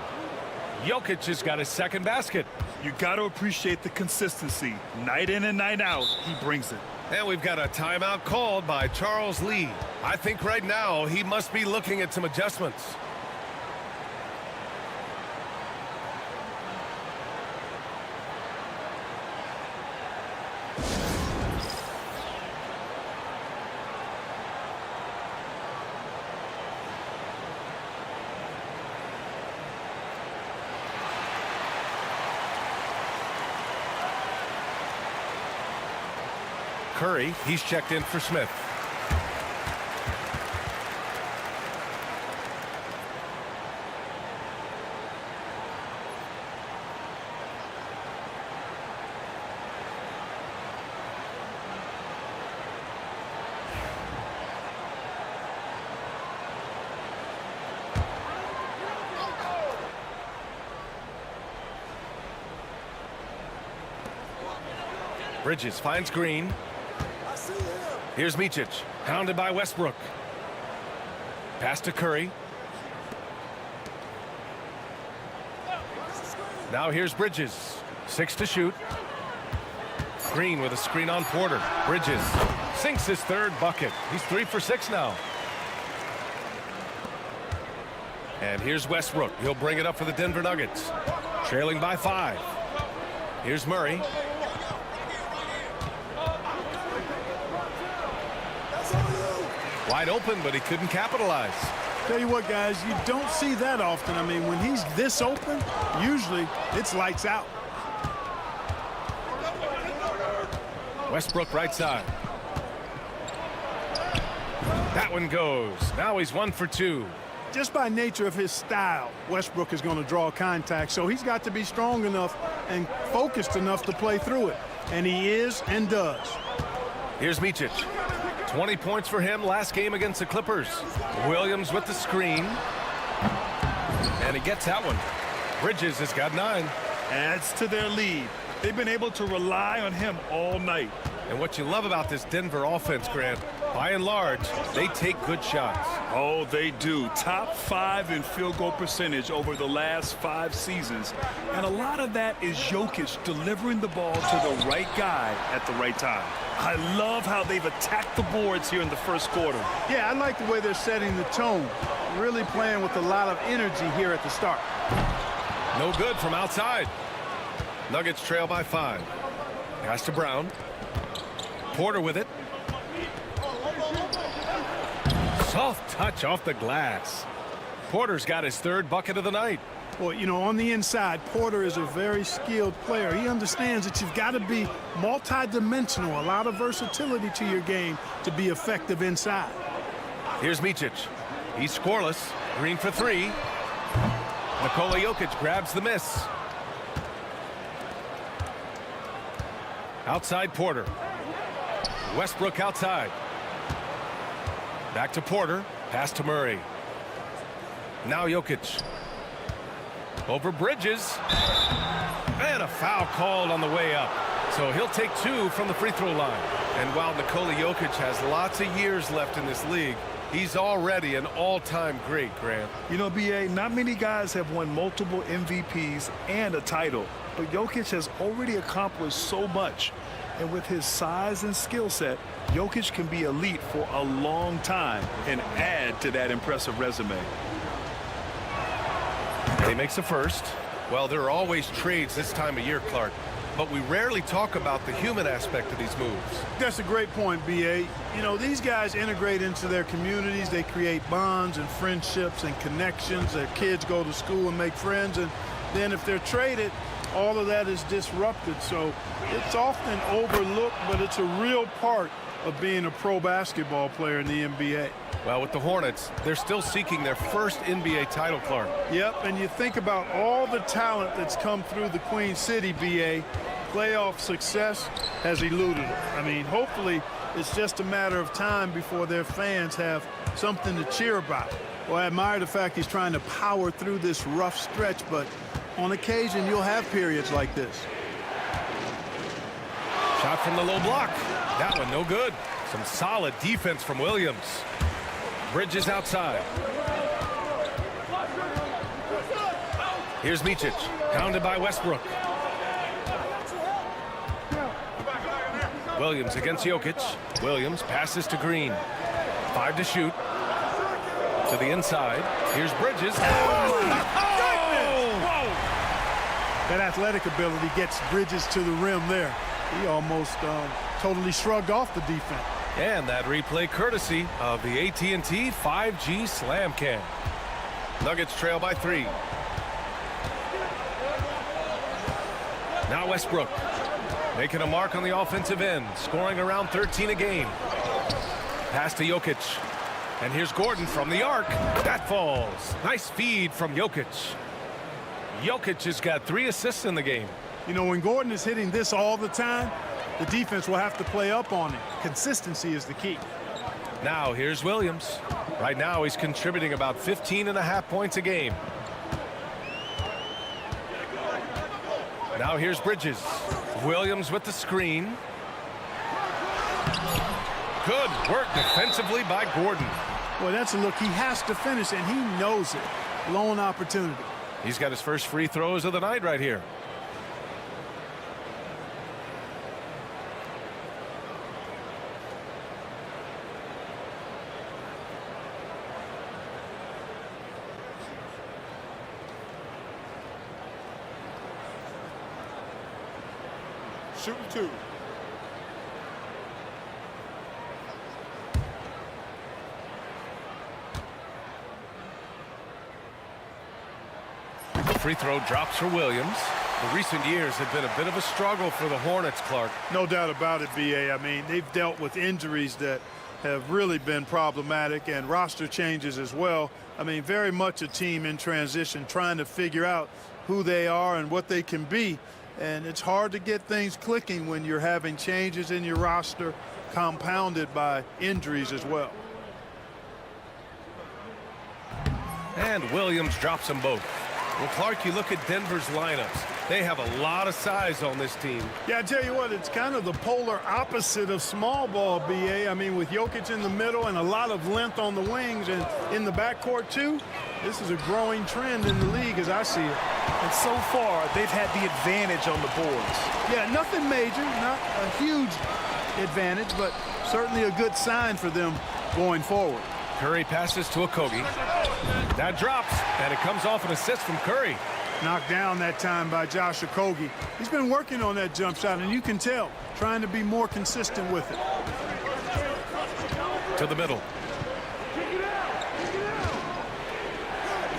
Jokic has got his second basket. You got to appreciate the consistency. Night in and night out, he brings it. And we've got a timeout called by Charles Lee. I think right now he must be looking at some adjustments. Curry, he's checked in for Smith. Bridges finds Green. Here's Micic, hounded by Westbrook. Pass to Curry. Now here's Bridges. 6 to shoot. Green with a screen on Porter. Bridges sinks his third bucket. He's 3 for 6 now. And here's Westbrook. He'll bring it up for the Denver Nuggets. Trailing by 5. Here's Murray. Wide open, but he couldn't capitalize. Tell you what, guys, you don't see that often. I mean, when he's this open, usually it's lights out. Westbrook right side. That one goes. Now he's 1 for 2. Just by nature of his style, Westbrook is going to draw contact, so he's got to be strong enough and focused enough to play through it. And he is and does. Here's Micic. 20 points for him last game against the Clippers. Williams with the screen. And he gets that one. Bridges has got 9. Adds to their lead. They've been able to rely on him all night. And what you love about this Denver offense, Grant, by and large, they take good shots. Oh, they do. Top 5 in field goal percentage over the last 5 seasons. And a lot of that is Jokic delivering the ball to the right guy at the right time. I love how they've attacked the boards here in the first quarter. Yeah, I like the way they're setting the tone. Really playing with a lot of energy here at the start. No good from outside. Nuggets trail by 5. Pass to Brown. Porter with it. Soft touch off the glass. Porter's got his 3rd bucket of the night. Well, you know, on the inside, Porter is a very skilled player. He understands that you've got to be multi-dimensional, a lot of versatility to your game to be effective inside. Here's Micic. He's scoreless. Green for 3. Nikola Jokic grabs the miss. Outside Porter. Westbrook outside. Back to Porter. Pass to Murray. Now Jokic. Over Bridges. And a foul called on the way up. So he'll take 2 from the free throw line. And while Nikola Jokic has lots of years left in this league, he's already an all-time great, Grant. You know, B.A., not many guys have won multiple MVPs and a title. But Jokic has already accomplished so much. And with his size and skill set, Jokic can be elite for a long time and add to that impressive resume. He makes a first. Well, there are always trades this time of year, Clark, but we rarely talk about the human aspect of these moves. That's a great point, B.A. You know, these guys integrate into their communities. They create bonds and friendships and connections. Their kids go to school and make friends, and then if they're traded, all of that is disrupted. So it's often overlooked, but it's a real part of being a pro basketball player in the NBA. Well, with the Hornets, they're still seeking their first NBA title, Clark. Yep, and you think about all the talent that's come through the Queen City, B.A. Playoff success has eluded them. I mean, hopefully it's just a matter of time before their fans have something to cheer about. Well, I admire the fact he's trying to power through this rough stretch, but on occasion you'll have periods like this. Shot from the low block. That one no good. Some solid defense from Williams. Bridges outside. Here's Micic, pounded by Westbrook. Williams against Jokic. Williams passes to Green. 5 to shoot. To the inside. Here's Bridges. That athletic ability gets Bridges to the rim there. He almost totally shrugged off the defense. And that replay courtesy of the AT&T 5G Slam Cam. Nuggets trail by 3. Now Westbrook making a mark on the offensive end, scoring around 13 a game. Pass to Jokic. And here's Gordon from the arc. That falls. Nice feed from Jokic. Jokic has got 3 assists in the game. You know, when Gordon is hitting this all the time, the defense will have to play up on it. Consistency is the key. Now here's Williams. Right now he's contributing about 15.5 points a game. Now here's Bridges. Williams with the screen. Good work defensively by Gordon. Well, that's a look he has to finish, and he knows it. Lone opportunity. He's got his first free throws of the night right here. Shooting 2. Free throw drops for Williams. The recent years have been a bit of a struggle for the Hornets, Clark. No doubt about it, B.A. I mean, they've dealt with injuries that have really been problematic and roster changes as well. I mean, very much a team in transition, trying to figure out who they are and what they can be. And it's hard to get things clicking when you're having changes in your roster compounded by injuries as well. And Williams drops them both. Well, Clark, you look at Denver's lineups. They have a lot of size on this team. Yeah, I tell you what, it's kind of the polar opposite of small ball, B.A. I mean, with Jokic in the middle and a lot of length on the wings and in the backcourt, too, this is a growing trend in the league as I see it. And so far, they've had the advantage on the boards. Yeah, nothing major, not a huge advantage, but certainly a good sign for them going forward. Curry passes to Okogie. That drops, and it comes off an assist from Curry. Knocked down that time by Josh Okogie. He's been working on that jump shot, and you can tell, trying to be more consistent with it. To the middle.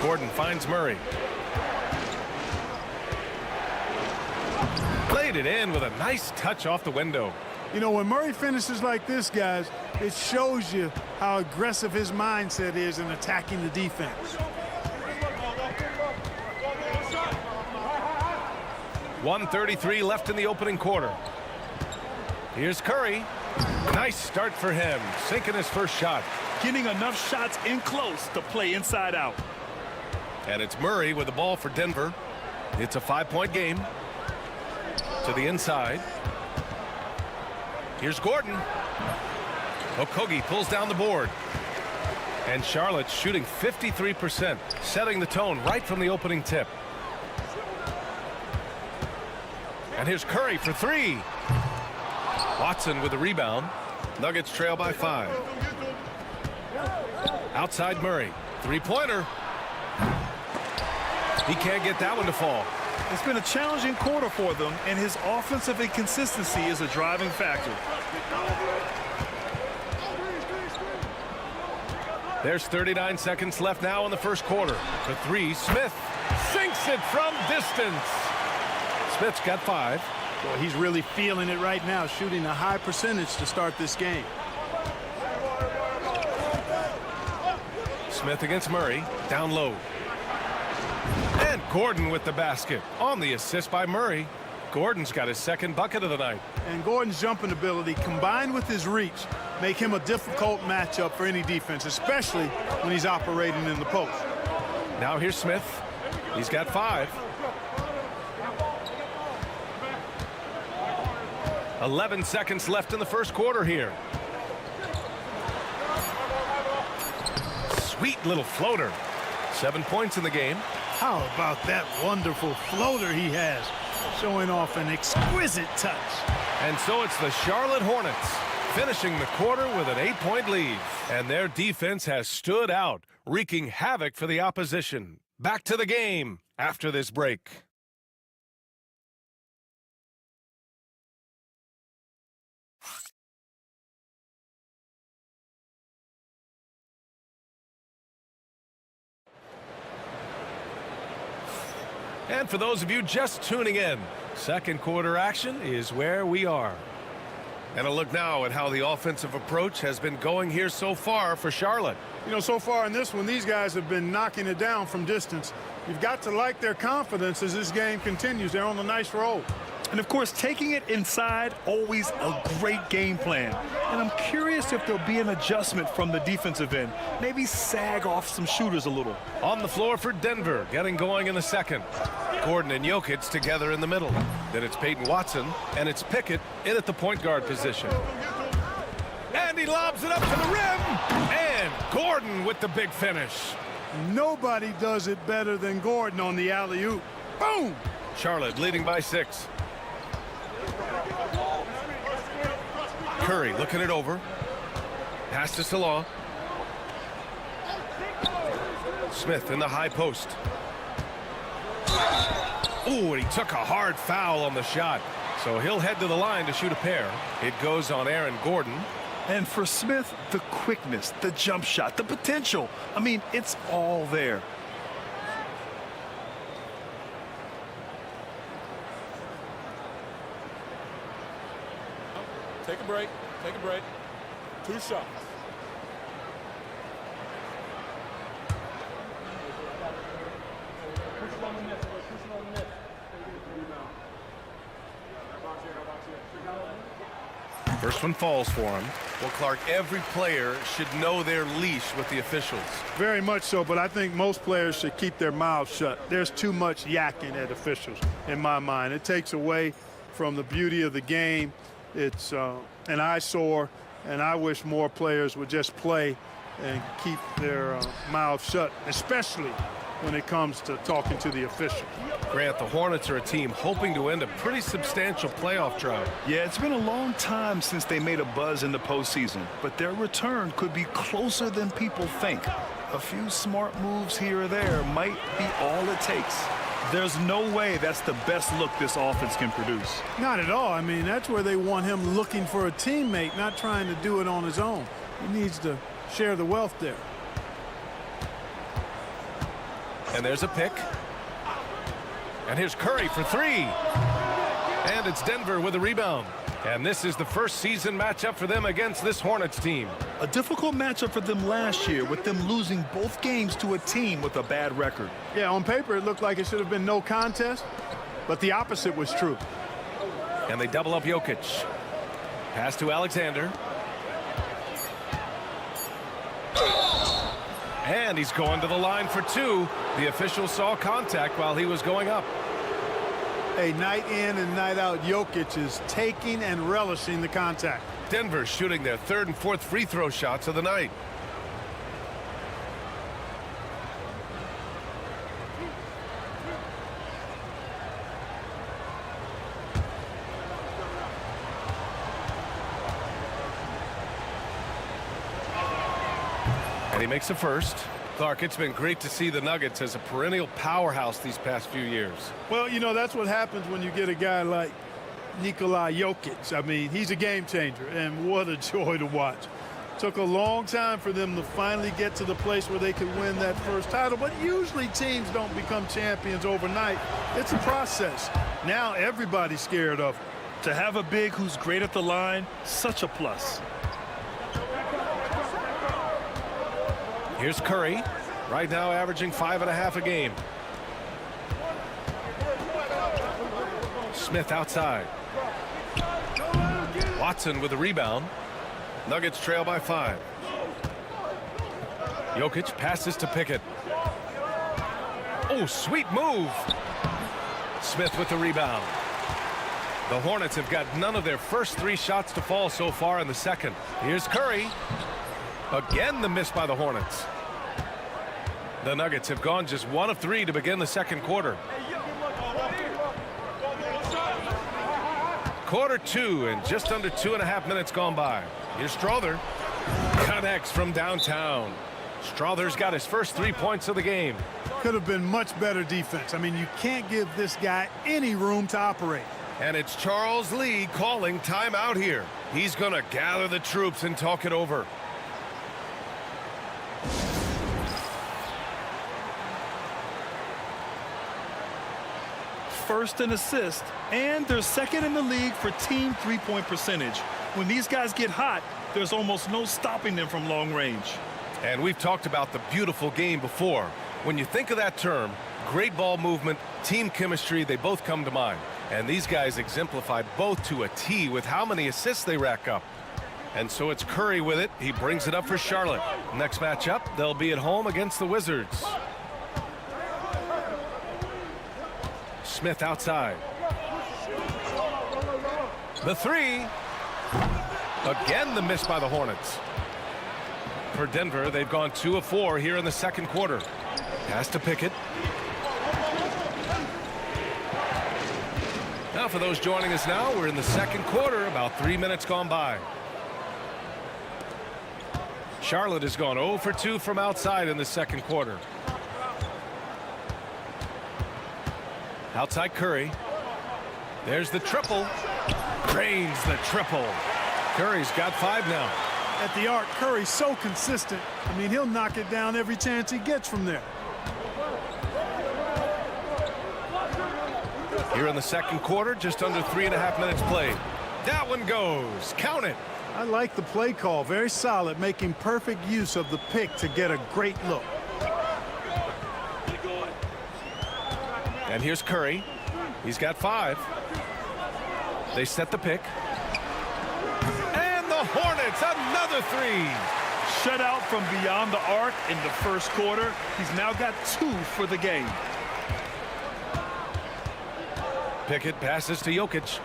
Gordon finds Murray. Played it in with a nice touch off the window. You know, when Murray finishes like this, guys, it shows you how aggressive his mindset is in attacking the defense. 1:33 left in the opening quarter. Here's Curry. Nice start for him, sinking his first shot. Getting enough shots in close to play inside out. And it's Murray with the ball for Denver. It's a 5-point game. To the inside. Here's Gordon. Okogie pulls down the board. And Charlotte's shooting 53%, setting the tone right from the opening tip. And here's Curry for 3. Watson with the rebound. Nuggets trail by 5. Outside Murray. 3-pointer. He can't get that one to fall. It's been a challenging quarter for them, and his offensive inconsistency is a driving factor. There's 39 seconds left now in the first quarter. For 3, Smith sinks it from distance. Smith's got 5. Boy, he's really feeling it right now, shooting a high percentage to start this game. Smith against Murray, down low. And Gordon with the basket on the assist by Murray. Gordon's got his second bucket of the night. And Gordon's jumping ability combined with his reach make him a difficult matchup for any defense, especially when he's operating in the post. Now here's Smith. He's got 5. 11 seconds left in the first quarter here. Sweet little floater. 7 points in the game. How about that wonderful floater he has, showing off an exquisite touch. And so it's the Charlotte Hornets finishing the quarter with an 8-point lead. And their defense has stood out, wreaking havoc for the opposition. Back to the game after this break. And for those of you just tuning in, second quarter action is where we are. And a look now at how the offensive approach has been going here so far for Charlotte. You know, so far in this one, these guys have been knocking it down from distance. You've got to like their confidence as this game continues. They're on a nice roll. And, of course, taking it inside, always a great game plan. And I'm curious if there'll be an adjustment from the defensive end. Maybe sag off some shooters a little. On the floor for Denver, getting going in the second. Gordon and Jokic together in the middle. Then it's Peyton Watson, and it's Pickett in at the point guard position. And he lobs it up to the rim. And Gordon with the big finish. Nobody does it better than Gordon on the alley-oop. Boom! Charlotte leading by 6. Curry looking it over. Pass to Salah. Smith in the high post. Ooh, and he took a hard foul on the shot. So he'll head to the line to shoot a pair. It goes on Aaron Gordon. And for Smith, the quickness, the jump shot, the potential. I mean, it's all there. Take a break. Take a break. 2 shots. First one falls for him. Well, Clark, every player should know their leash with the officials. Very much so, but I think most players should keep their mouths shut. There's too much yakking at officials, in my mind. It takes away from the beauty of the game. It's an eyesore, and I wish more players would just play and keep their mouths shut, especially when it comes to talking to the officials. Grant, the Hornets are a team hoping to end a pretty substantial playoff drought. Yeah, it's been a long time since they made a buzz in the postseason, but their return could be closer than people think. A few smart moves here or there might be all it takes. There's no way that's the best look this offense can produce. Not at all. I mean, that's where they want him looking for a teammate, not trying to do it on his own. He needs to share the wealth there. And there's a pick. And here's Curry for 3. And it's Denver with a rebound. And this is the first season matchup for them against this Hornets team. A difficult matchup for them last year, with them losing both games to a team with a bad record. Yeah, on paper it looked like it should have been no contest, but the opposite was true. And they double up Jokic. Pass to Alexander. And he's going to the line for 2. The official saw contact while he was going up. A night in and night out, Jokic is taking and relishing the contact. Denver shooting their 3rd and 4th free throw shots of the night. And he makes the first. Clark, it's been great to see the Nuggets as a perennial powerhouse these past few years. Well, you know, that's what happens when you get a guy like Nikola Jokic. I mean, he's a game changer, and what a joy to watch. Took a long time for them to finally get to the place where they could win that first title, but usually teams don't become champions overnight. It's a process. Now everybody's scared of him. To have a big who's great at the line, such a plus. Here's Curry, right now averaging 5.5 a game. Smith outside. Watson with a rebound. Nuggets trail by 5. Jokic passes to Pickett. Oh, sweet move. Smith with the rebound. The Hornets have got none of their first 3 shots to fall so far in the second. Here's Curry. Again, the miss by the Hornets. The Nuggets have gone just 1 of 3 to begin the second quarter. Quarter 2 and just under 2.5 minutes gone by. Here's Strother. Connects from downtown. Strother's got his first 3 points of the game. Could have been much better defense. I mean, you can't give this guy any room to operate. And it's Charles Lee calling timeout here. He's going to gather the troops and talk it over. First in assist, and they're second in the league for team three-point percentage. When these guys get hot, there's almost no stopping them from long range. And we've talked about the beautiful game before. When you think of that term, great ball movement, team chemistry, they both come to mind. And these guys exemplified both to a T with how many assists they rack up. And so it's Curry with it. He brings it up for Charlotte. Next matchup, they'll be at home against the Wizards. Smith outside. The three. Again, the miss by the Hornets. For Denver, they've gone 2 of 4 here in the second quarter. Pass to Pickett. Now for those joining us now, we're in the second quarter, about 3 minutes gone by. Charlotte has gone 0 for 2 from outside in the second quarter. Outside Curry. There's the triple. Drains the triple. Curry's got 5 now. At the arc, Curry's so consistent. I mean, he'll knock it down every chance he gets from there. Here in the second quarter, just under 3.5 minutes played. That one goes. Count it. I like the play call. Very solid, making perfect use of the pick to get a great look. And here's Curry. He's got 5. They set the pick. And the Hornets, another 3. Shut out from beyond the arc in the first quarter. He's now got 2 for the game. Pickett passes to Jokic.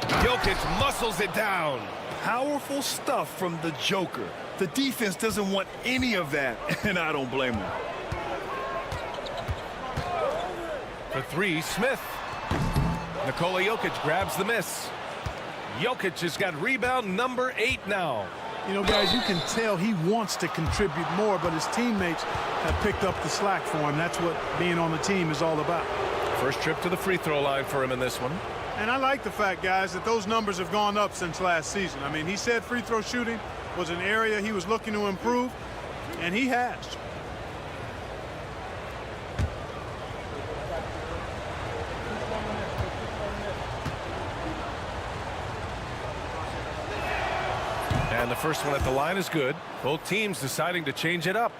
Jokic muscles it down. Powerful stuff from the Joker. The defense doesn't want any of that, and I don't blame him. For 3, Smith. Nikola Jokic grabs the miss. Jokic has got rebound number 8 now. You know, guys, you can tell he wants to contribute more, but his teammates have picked up the slack for him. That's what being on the team is all about. First trip to the free throw line for him in this one. And I like the fact, guys, that those numbers have gone up since last season. I mean, he said free throw shooting was an area he was looking to improve, and he has. And the first one at the line is good. Both teams deciding to change it up.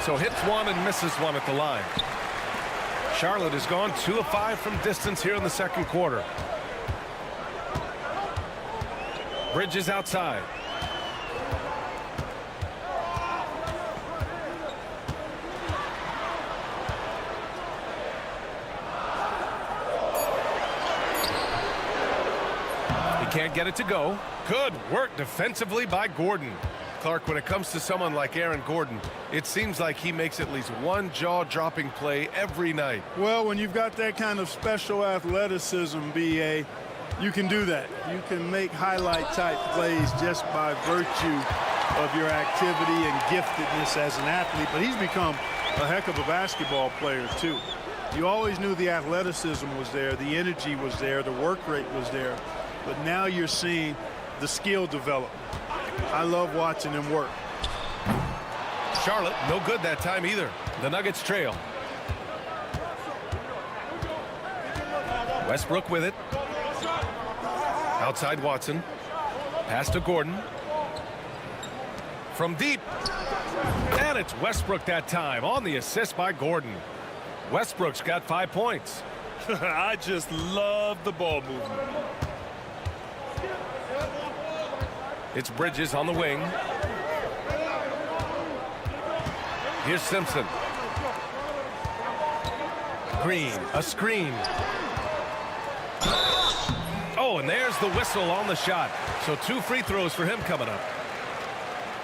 So hits 1 and misses 1 at the line. Charlotte has gone 2 of 5 from distance here in the second quarter. Bridges outside. He can't get it to go. Good work defensively by Gordon. Clark, when it comes to someone like Aaron Gordon, it seems like he makes at least one jaw-dropping play every night. Well, when you've got that kind of special athleticism, B.A., you can do that. You can make highlight-type plays just by virtue of your activity and giftedness as an athlete. But he's become a heck of a basketball player, too. You always knew the athleticism was there, the energy was there, the work rate was there. But now you're seeing the skill develop. I love watching him work. Charlotte, no good that time either. The Nuggets trail. Westbrook with it. Outside Watson. Pass to Gordon. From deep. And it's Westbrook that time on the assist by Gordon. Westbrook's got 5 points. I just love the ball movement. It's Bridges on the wing. Here's Simpson. Green, a screen. Oh, and there's the whistle on the shot. So 2 free throws for him coming up.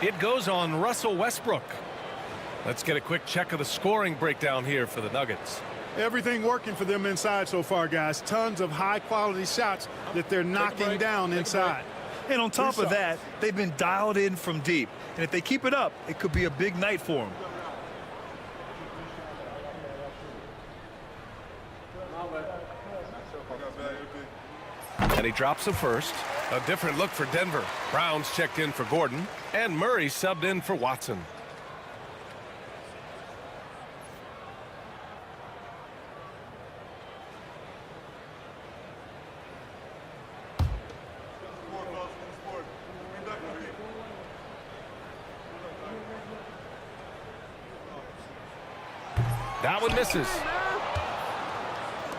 It goes on Russell Westbrook. Let's get a quick check of the scoring breakdown here for the Nuggets. Everything working for them inside so far, guys. Tons of high-quality shots that they're knocking down inside. And on top of that, they've been dialed in from deep. And if they keep it up, it could be a big night for them. And he drops the first. A different look for Denver. Brown's checked in for Gordon. And Murray subbed in for Watson. That one misses.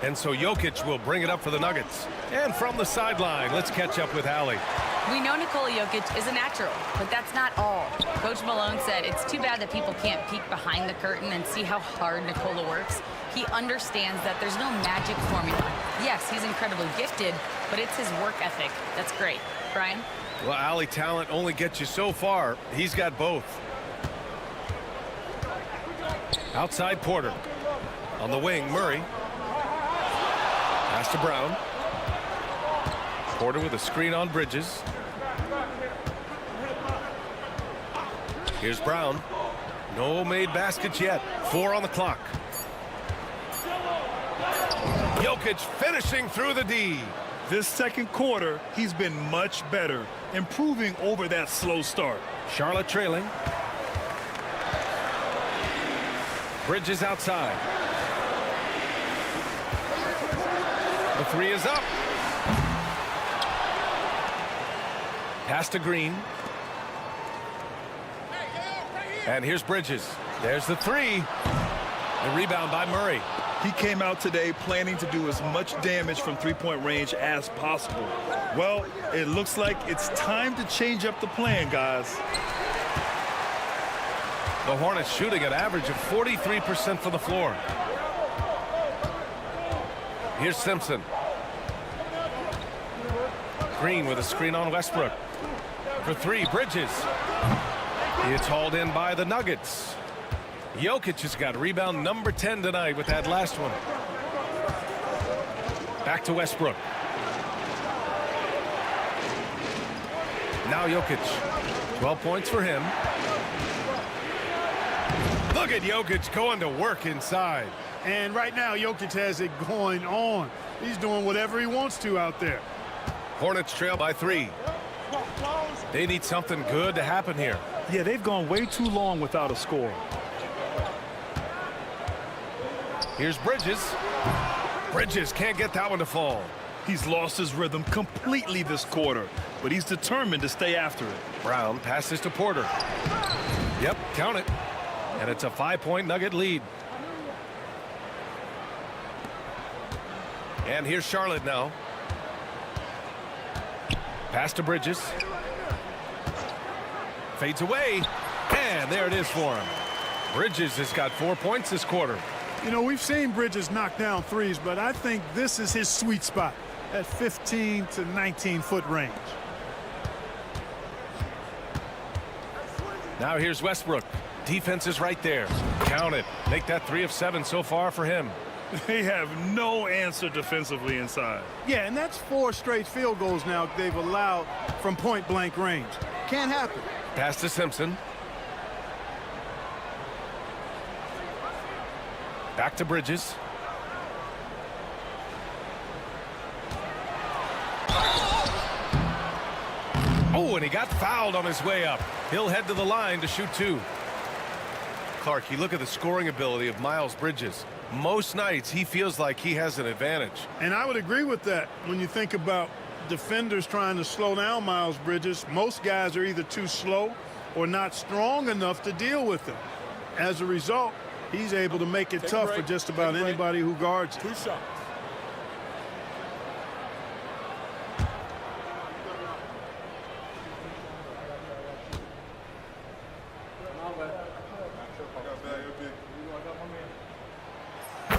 And so Jokic will bring it up for the Nuggets. And from the sideline, let's catch up with Allie. We know Nikola Jokic is a natural, but that's not all. Coach Malone said it's too bad that people can't peek behind the curtain and see how hard Nikola works. He understands that there's no magic formula. Yes, he's incredibly gifted, but it's his work ethic that's great. Brian? Well, Allie, talent only gets you so far. He's got both. Outside Porter. On the wing, Murray. Pass to Brown. Porter with a screen on Bridges. Here's Brown. No made baskets yet. 4 on the clock. Jokic finishing through the D. This second quarter, he's been much better, improving over that slow start. Charlotte trailing. Bridges outside. The 3 is up. Pass to Green. And here's Bridges. There's the 3. The rebound by Murray. He came out today planning to do as much damage from three-point range as possible. Well, it looks like it's time to change up the plan, guys. The Hornets shooting an average of 43% from the floor. Here's Simpson. Green with a screen on Westbrook. For 3, Bridges. It's hauled in by the Nuggets. Jokic has got rebound number 10 tonight with that last one. Back to Westbrook. Now Jokic. 12 points for him. Look at Jokic going to work inside. And right now, Jokic has it going on. He's doing whatever he wants to out there. Hornets trail by 3. They need something good to happen here. Yeah, they've gone way too long without a score. Here's Bridges. Bridges can't get that one to fall. He's lost his rhythm completely this quarter, but he's determined to stay after it. Brown passes to Porter. Yep, count it. And it's a 5-point Nugget lead. And here's Charlotte now. Pass to Bridges. Fades away. And there it is for him. Bridges has got 4 points this quarter. You know, we've seen Bridges knock down threes, but I think this is his sweet spot at 15 to 19-foot range. Now here's Westbrook. Defense is right there. Count it. Make that 3 of 7 so far for him. They have no answer defensively inside. Yeah, and that's 4 straight field goals now they've allowed from point-blank range. Can't happen. Pass to Simpson. Back to Bridges. Oh, and he got fouled on his way up. He'll head to the line to shoot 2. Clark, you look at the scoring ability of Miles Bridges. Most nights he feels like he has an advantage. And I would agree with that when you think about defenders trying to slow down Miles Bridges. Most guys are either too slow or not strong enough to deal with him. As a result, he's able to make it tough for just about anybody who guards him. 2 shots.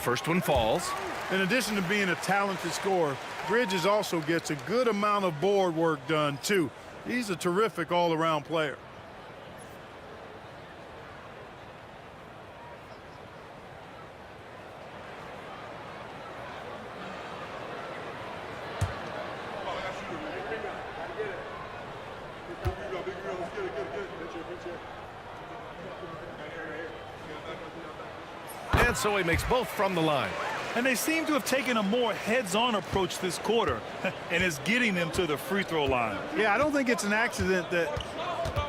first one falls. In addition to being a talented scorer, Bridges also gets a good amount of board work done, too. He's a terrific all-around player. And so he makes both from the line. And they seem to have taken a more heads-on approach this quarter, and it's getting them to the free throw line. Yeah, I don't think it's an accident that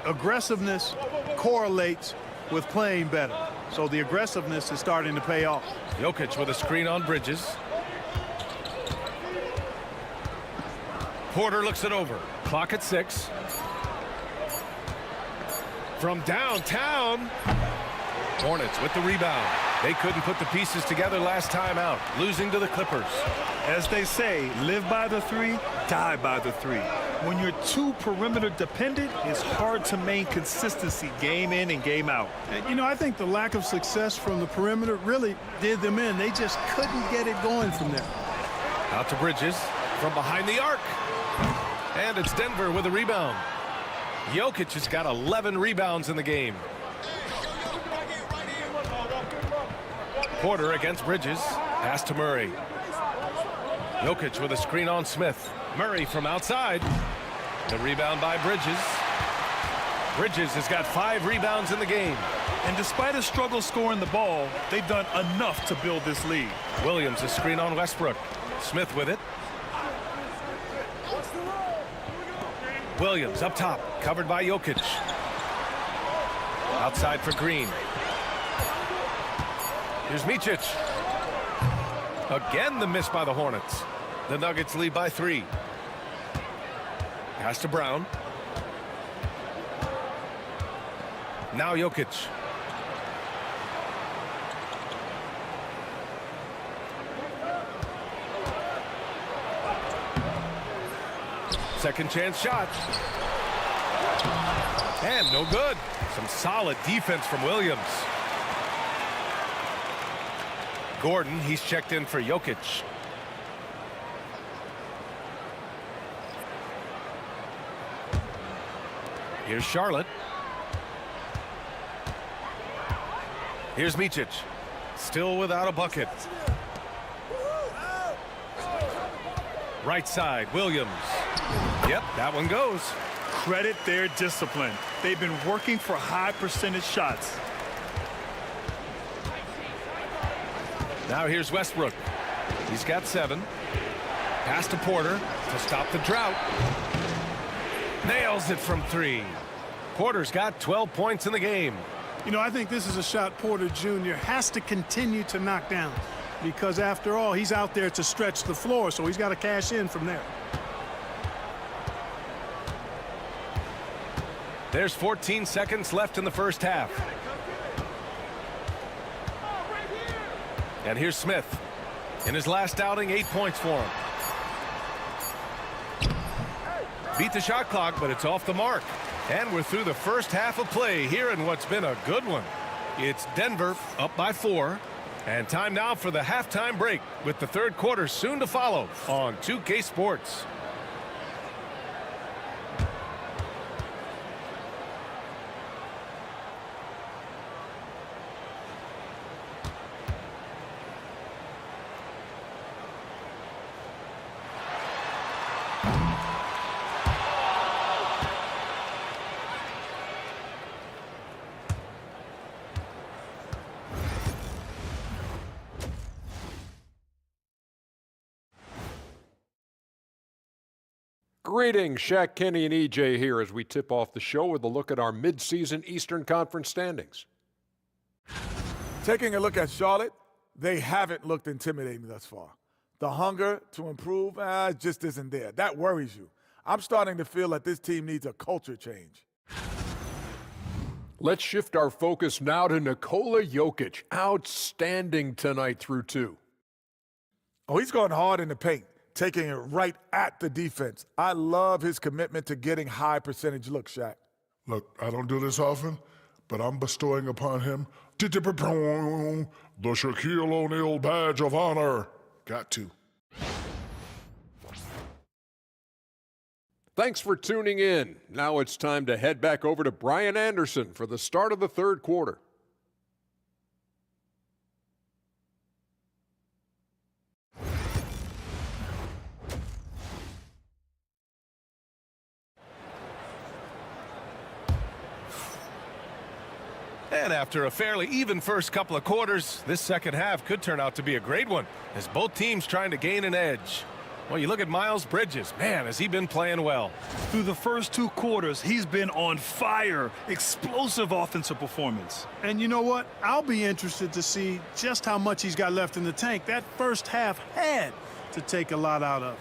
aggressiveness correlates with playing better. So the aggressiveness is starting to pay off. Jokic with a screen on Bridges. Porter looks it over. Clock at 6. From downtown. Hornets with the rebound. They couldn't put the pieces together last time out, losing to the Clippers. As they say, live by the 3, die by the 3. When you're too perimeter dependent, it's hard to maintain consistency game in and game out. And, you know, I think the lack of success from the perimeter really did them in. They just couldn't get it going from there. Out to Bridges from behind the arc. And it's Denver with a rebound. Jokic has got 11 rebounds in the game. Porter against Bridges. Pass to Murray. Jokic with a screen on Smith. Murray from outside. The rebound by Bridges. Bridges has got 5 rebounds in the game. And despite a struggle scoring the ball, they've done enough to build this lead. Williams a screen on Westbrook. Smith with it. Williams up top, covered by Jokic. Outside for Green. Here's Micic. Again the miss by the Hornets. The Nuggets lead by 3. Pass to Brown. Now Jokic. Second chance shot. And no good. Some solid defense from Williams. Gordon, he's checked in for Jokic. Here's Charlotte. Here's Micic. Still without a bucket. Right side, Williams. Yep, that one goes. Credit their discipline. They've been working for high percentage shots. Now here's Westbrook. He's got 7. Pass to Porter to stop the drought. Nails it from 3. Porter's got 12 points in the game. You know, I think this is a shot Porter Jr. has to continue to knock down, because after all, he's out there to stretch the floor, so he's got to cash in from there. There's 14 seconds left in the first half. And here's Smith. In his last outing, 8 points for him. Beat the shot clock, but it's off the mark. And we're through the first half of play here in what's been a good one. It's Denver up by 4. And time now for the halftime break, with the third quarter soon to follow on 2K Sports. Greetings, Shaq, Kenny, and EJ here as we tip off the show with a look at our midseason Eastern Conference standings. Taking a look at Charlotte, they haven't looked intimidating thus far. The hunger to improve just isn't there. That worries you. I'm starting to feel that this team needs a culture change. Let's shift our focus now to Nikola Jokic. Outstanding tonight through 2. Oh, he's going hard in the paint, taking it right at the defense. I love his commitment to getting high percentage looks, Shaq. Look, I don't do this often, but I'm bestowing upon him The Shaquille O'Neal badge of honor. Got to. Thanks for tuning in. Now it's time to head back over to Brian Anderson for the start of the third quarter. And after a fairly even first couple of quarters, this second half could turn out to be a great one as both teams trying to gain an edge. Well, you look at Miles Bridges. Man, has he been playing well. Through the first 2 quarters, he's been on fire. Explosive offensive performance. And you know what? I'll be interested to see just how much he's got left in the tank. That first half had to take a lot out of.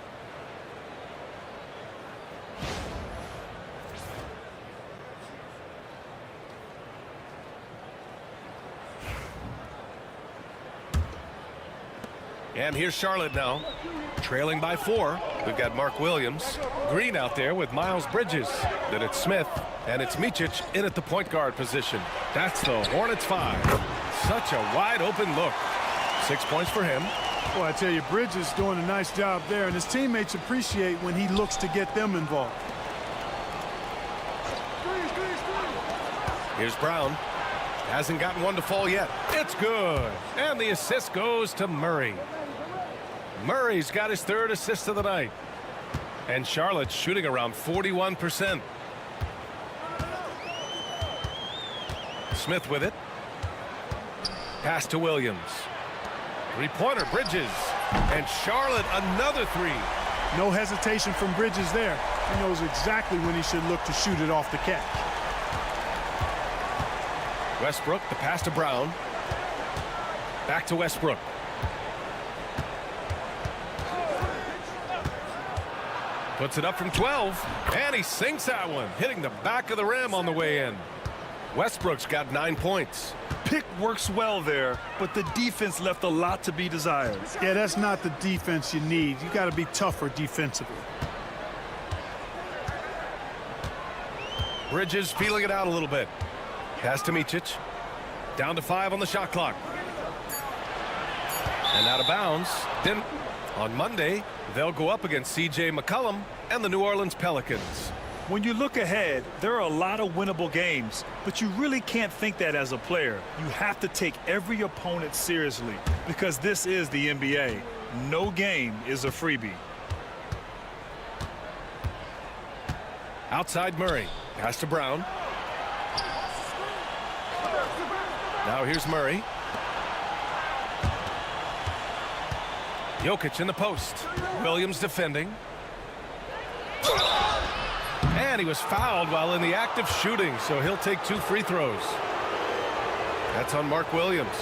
And here's Charlotte now, trailing by 4. We've got Mark Williams. Green out there with Miles Bridges. Then it's Smith, and it's Micic in at the point guard position. That's the Hornets 5. Such a wide open look. 6 points for him. Well, I tell you, Bridges doing a nice job there, and his teammates appreciate when he looks to get them involved. Here's Brown. Hasn't gotten one to fall yet. It's good. And the assist goes to Murray. Murray's got his 3rd assist of the night. And Charlotte's shooting around 41%. Smith with it. Pass to Williams. 3-pointer, Bridges. And Charlotte another 3. No hesitation from Bridges there. He knows exactly when he should look to shoot it off the catch. Westbrook, the pass to Brown. Back to Westbrook. Puts it up from 12, and he sinks that one, hitting the back of the rim on the way in. Westbrook's got 9 points. Pick works well there, but the defense left a lot to be desired. Yeah, that's not the defense you need. You got to be tougher defensively. Bridges feeling it out a little bit. Pass to Micic. Down to 5 on the shot clock. And out of bounds. Then on Monday, they'll go up against C.J. McCollum and the New Orleans Pelicans. When you look ahead, there are a lot of winnable games, but you really can't think that as a player. You have to take every opponent seriously because this is the NBA. No game is a freebie. Outside Murray. Pass to Brown. Now here's Murray. Jokic in the post. Williams defending. And he was fouled while in the act of shooting, so he'll take 2 free throws. That's on Mark Williams.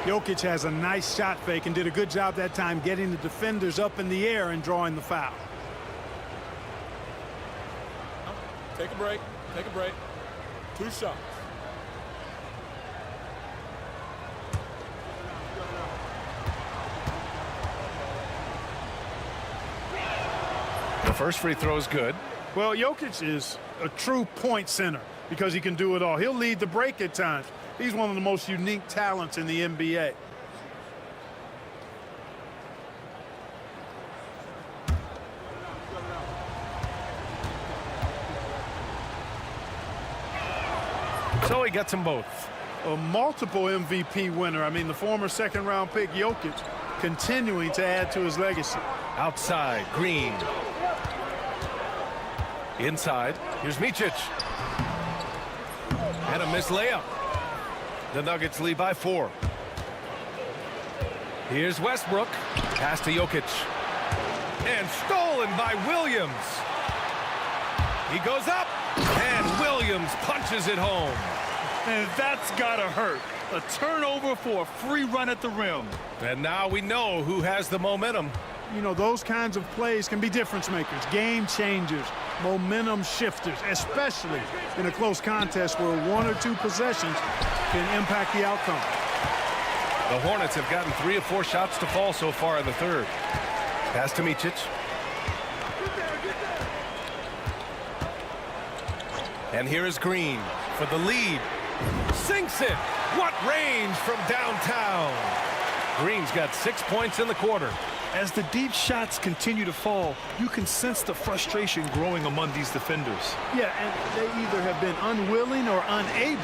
Jokic has a nice shot fake and did a good job that time getting the defenders up in the air and drawing the foul. Take a break. Take a break. 2 shots. The first free throw is good. Well, Jokic is a true point center because he can do it all. He'll lead the break at times. He's one of the most unique talents in the NBA. So he gets them both. A multiple MVP winner. I mean, the former second-round pick, Jokic, continuing to add to his legacy. Outside, Green. Inside, here's Micic. And a missed layup. The Nuggets lead by 4. Here's Westbrook. Pass to Jokic. And stolen by Williams. He goes up, and Williams punches it home. And that's gotta hurt. A turnover for a free run at the rim. And now we know who has the momentum. You know, those kinds of plays can be difference makers, game changers, momentum shifters, especially in a close contest where 1 or 2 possessions can impact the outcome. The Hornets have gotten 3 or 4 shots to fall so far in the third. Pass to Micic. And here is Green for the lead. Sinks it. What range from downtown. Green's got 6 points in the quarter. As the deep shots continue to fall, you can sense the frustration growing among these defenders. Yeah, and they either have been unwilling or unable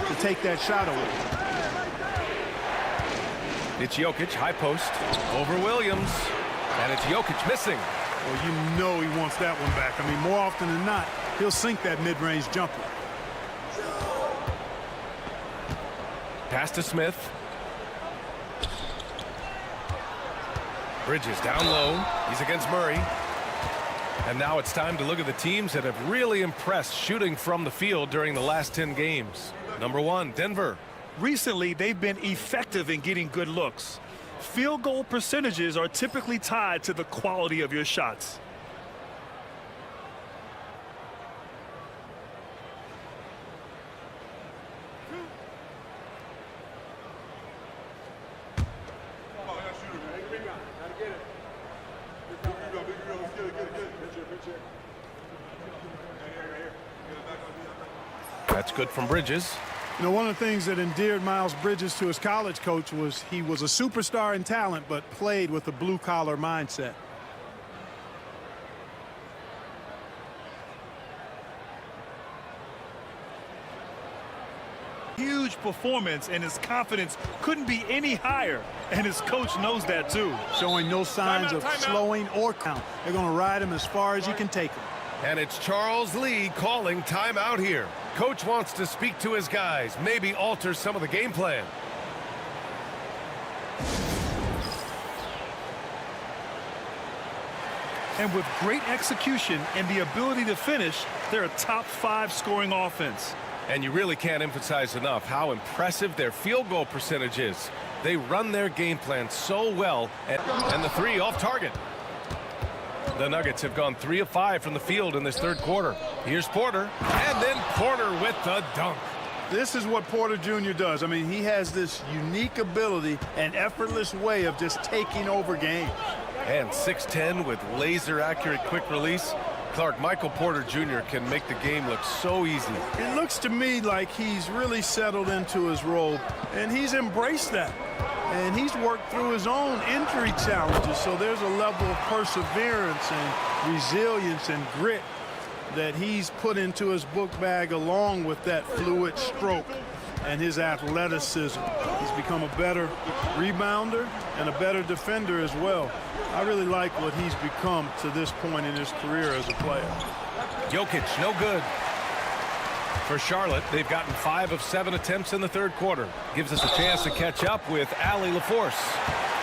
to take that shot away. It's Jokic, high post, over Williams, and it's Jokic missing. Well, you know he wants that one back. I mean, more often than not, he'll sink that mid-range jumper. Pass to Smith. Bridges down low. He's against Murray. And now it's time to look at the teams that have really impressed shooting from the field during the last 10 games. Number 1, Denver. Recently, they've been effective in getting good looks. Field goal percentages are typically tied to the quality of your shots. That's good from Bridges. You know, one of the things that endeared Miles Bridges to his college coach was he was a superstar in talent, but played with a blue-collar mindset. Huge performance, and his confidence couldn't be any higher, and his coach knows that too. Showing no signs of slowing or count. They're going to ride him as far as you can take him. And it's Charles Lee calling timeout here. Coach wants to speak to his guys, maybe alter some of the game plan. And with great execution and the ability to finish, they're a top 5 scoring offense. And you really can't emphasize enough how impressive their field goal percentage is. They run their game plan so well, and the 3 off target. The Nuggets have gone 3 of 5 from the field in this third quarter. Here's Porter, and then Porter with the dunk. This is what Porter Jr. does. I mean, he has this unique ability and effortless way of just taking over games. And 6'10" with laser-accurate quick release. Clark, Michael Porter Jr. can make the game look so easy. It looks to me like he's really settled into his role, and he's embraced that. And he's worked through his own injury challenges, so there's a level of perseverance and resilience and grit that he's put into his book bag, along with that fluid stroke and his athleticism. He's become a better rebounder and a better defender as well. I really like what he's become to this point in his career as a player. Jokic, no good. For Charlotte, they've gotten 5 of 7 attempts in the third quarter. Gives us a chance to catch up with Allie LaForce.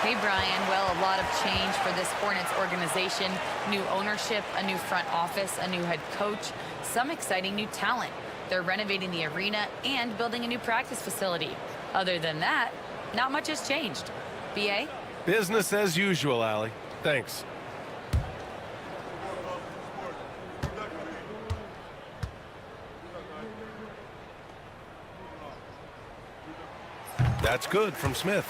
Hey, Brian. Well, a lot of change for this Hornets organization. New ownership, a new front office, a new head coach, some exciting new talent. They're renovating the arena and building a new practice facility. Other than that, not much has changed. BA? Business as usual, Allie. Thanks. That's good from Smith.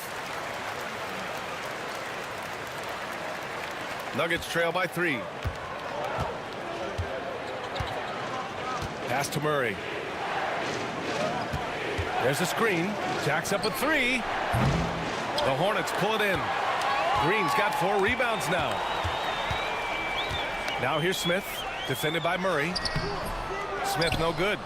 Nuggets trail by 3. Pass to Murray. There's a screen. Jacks up a 3. The Hornets pull it in. Green's got 4 rebounds now. Now here's Smith, defended by Murray. Smith no good.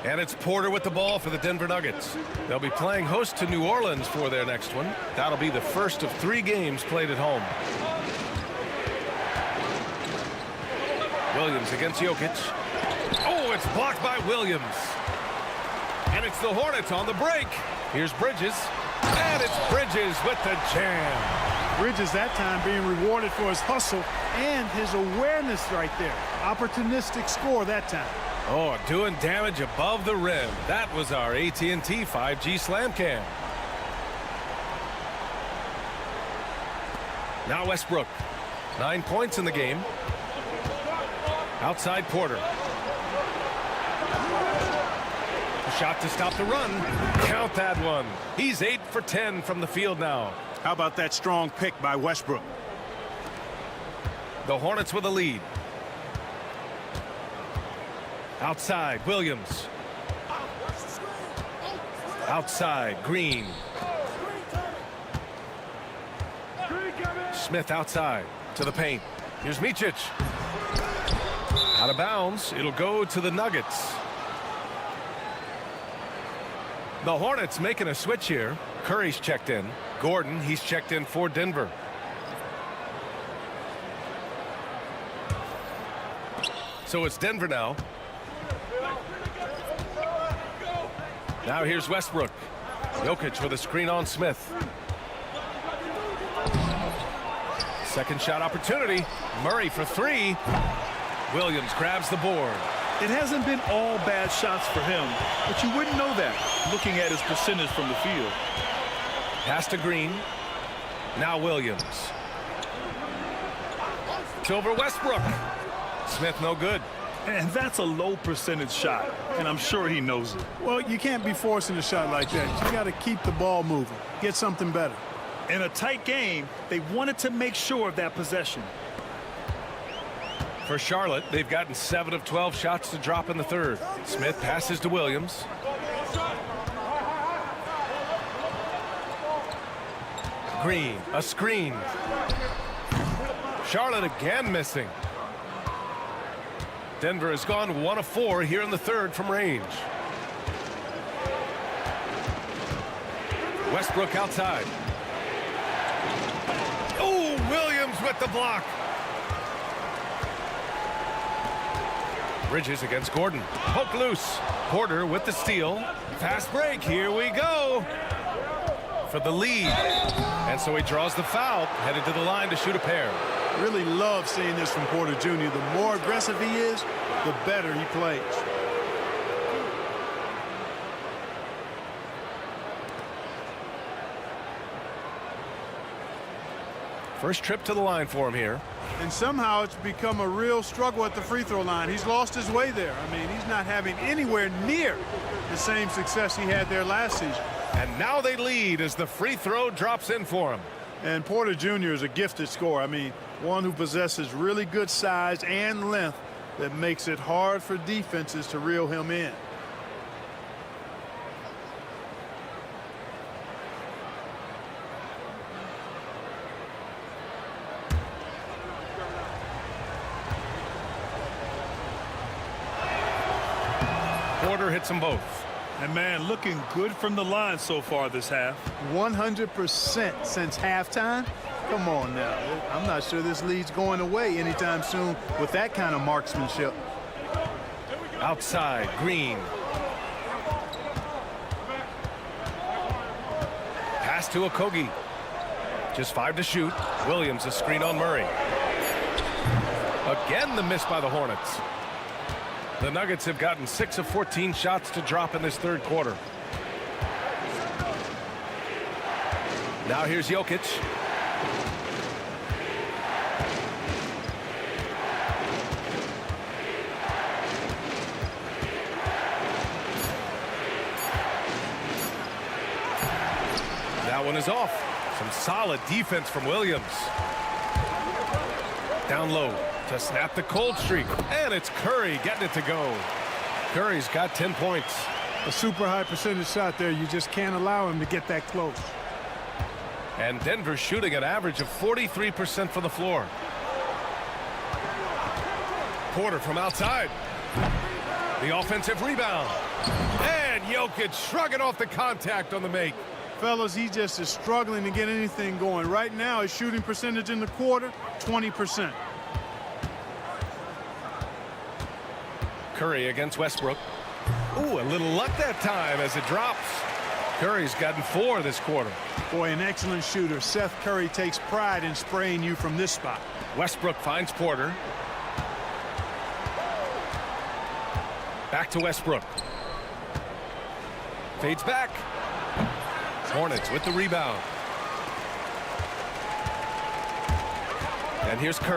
And it's Porter with the ball for the Denver Nuggets. They'll be playing host to New Orleans for their next one. That'll be the first of 3 games played at home. Williams against Jokic. Oh, it's blocked by Williams. And it's the Hornets on the break. Here's Bridges. And it's Bridges with the jam. Bridges that time being rewarded for his hustle and his awareness right there. Opportunistic score that time. Oh, doing damage above the rim. That was our AT&T 5G Slam Cam. Now Westbrook. 9 points in the game. Outside Porter. Shot to stop the run. Count that one. He's 8 for 10 from the field now. How about that strong pick by Westbrook? The Hornets with a lead. Outside, Williams. Outside, Green. Smith outside to the paint. Here's Micic. Out of bounds. It'll go to the Nuggets. The Hornets making a switch here. Curry's checked in. Gordon, he's checked in for Denver. So it's Denver now. Now here's Westbrook. Jokic with a screen on Smith. Second shot opportunity. Murray for three. Williams grabs the board. It hasn't been all bad shots for him, but you wouldn't know that looking at his percentage from the field. Pass to Green. Now Williams. It's over Westbrook. Smith no good. And that's a low percentage shot, and I'm sure he knows it. Well, you can't be forcing a shot like that. You got to keep the ball moving. Get something better. In a tight game, they wanted to make sure of that possession. For Charlotte, they've gotten 7 of 12 shots to drop in the third. Smith passes to Williams. Green, a screen. Charlotte again missing. Denver has gone 1 of 4 here in the third from range. Westbrook outside. Oh, Williams with the block. Bridges against Gordon. Poke loose. Porter with the steal. Fast break. Here we go. For the lead. And so he draws the foul. Headed to the line to shoot a pair. Really love seeing this from Porter Jr. The more aggressive he is, the better he plays. First trip to the line for him here. And somehow it's become a real struggle at the free throw line. He's lost his way there. I mean, he's not having anywhere near the same success he had there last season. And now they lead as the free throw drops in for him. And Porter Jr. is a gifted scorer. I mean, one who possesses really good size and length that makes it hard for defenses to reel him in. Porter hits them both. And man, looking good from the line so far this half. 100% since halftime. Come on now. I'm not sure this lead's going away anytime soon with that kind of marksmanship. Outside, Green. Pass to Okogie. Just 5 to shoot. Williams a screen on Murray. Again the miss by the Hornets. The Nuggets have gotten 6 of 14 shots to drop in this third quarter. Now here's Jokic. That one is off. Some solid defense from Williams. Down low to snap the cold streak. And it's Curry getting it to go. Curry's got 10 points. A super high percentage shot there. You just can't allow him to get that close. And Denver shooting an average of 43% from the floor. Porter from outside. The offensive rebound. And Jokic shrugging off the contact on the make. Fellas, he just is struggling to get anything going. Right now, his shooting percentage in the quarter, 20%. Curry against Westbrook. Ooh, a little luck that time as it drops. Curry's gotten 4 this quarter. Boy, an excellent shooter. Seth Curry takes pride in spraying you from this spot. Westbrook finds Porter. Back to Westbrook. Fades back. Hornets with the rebound. And here's Curry.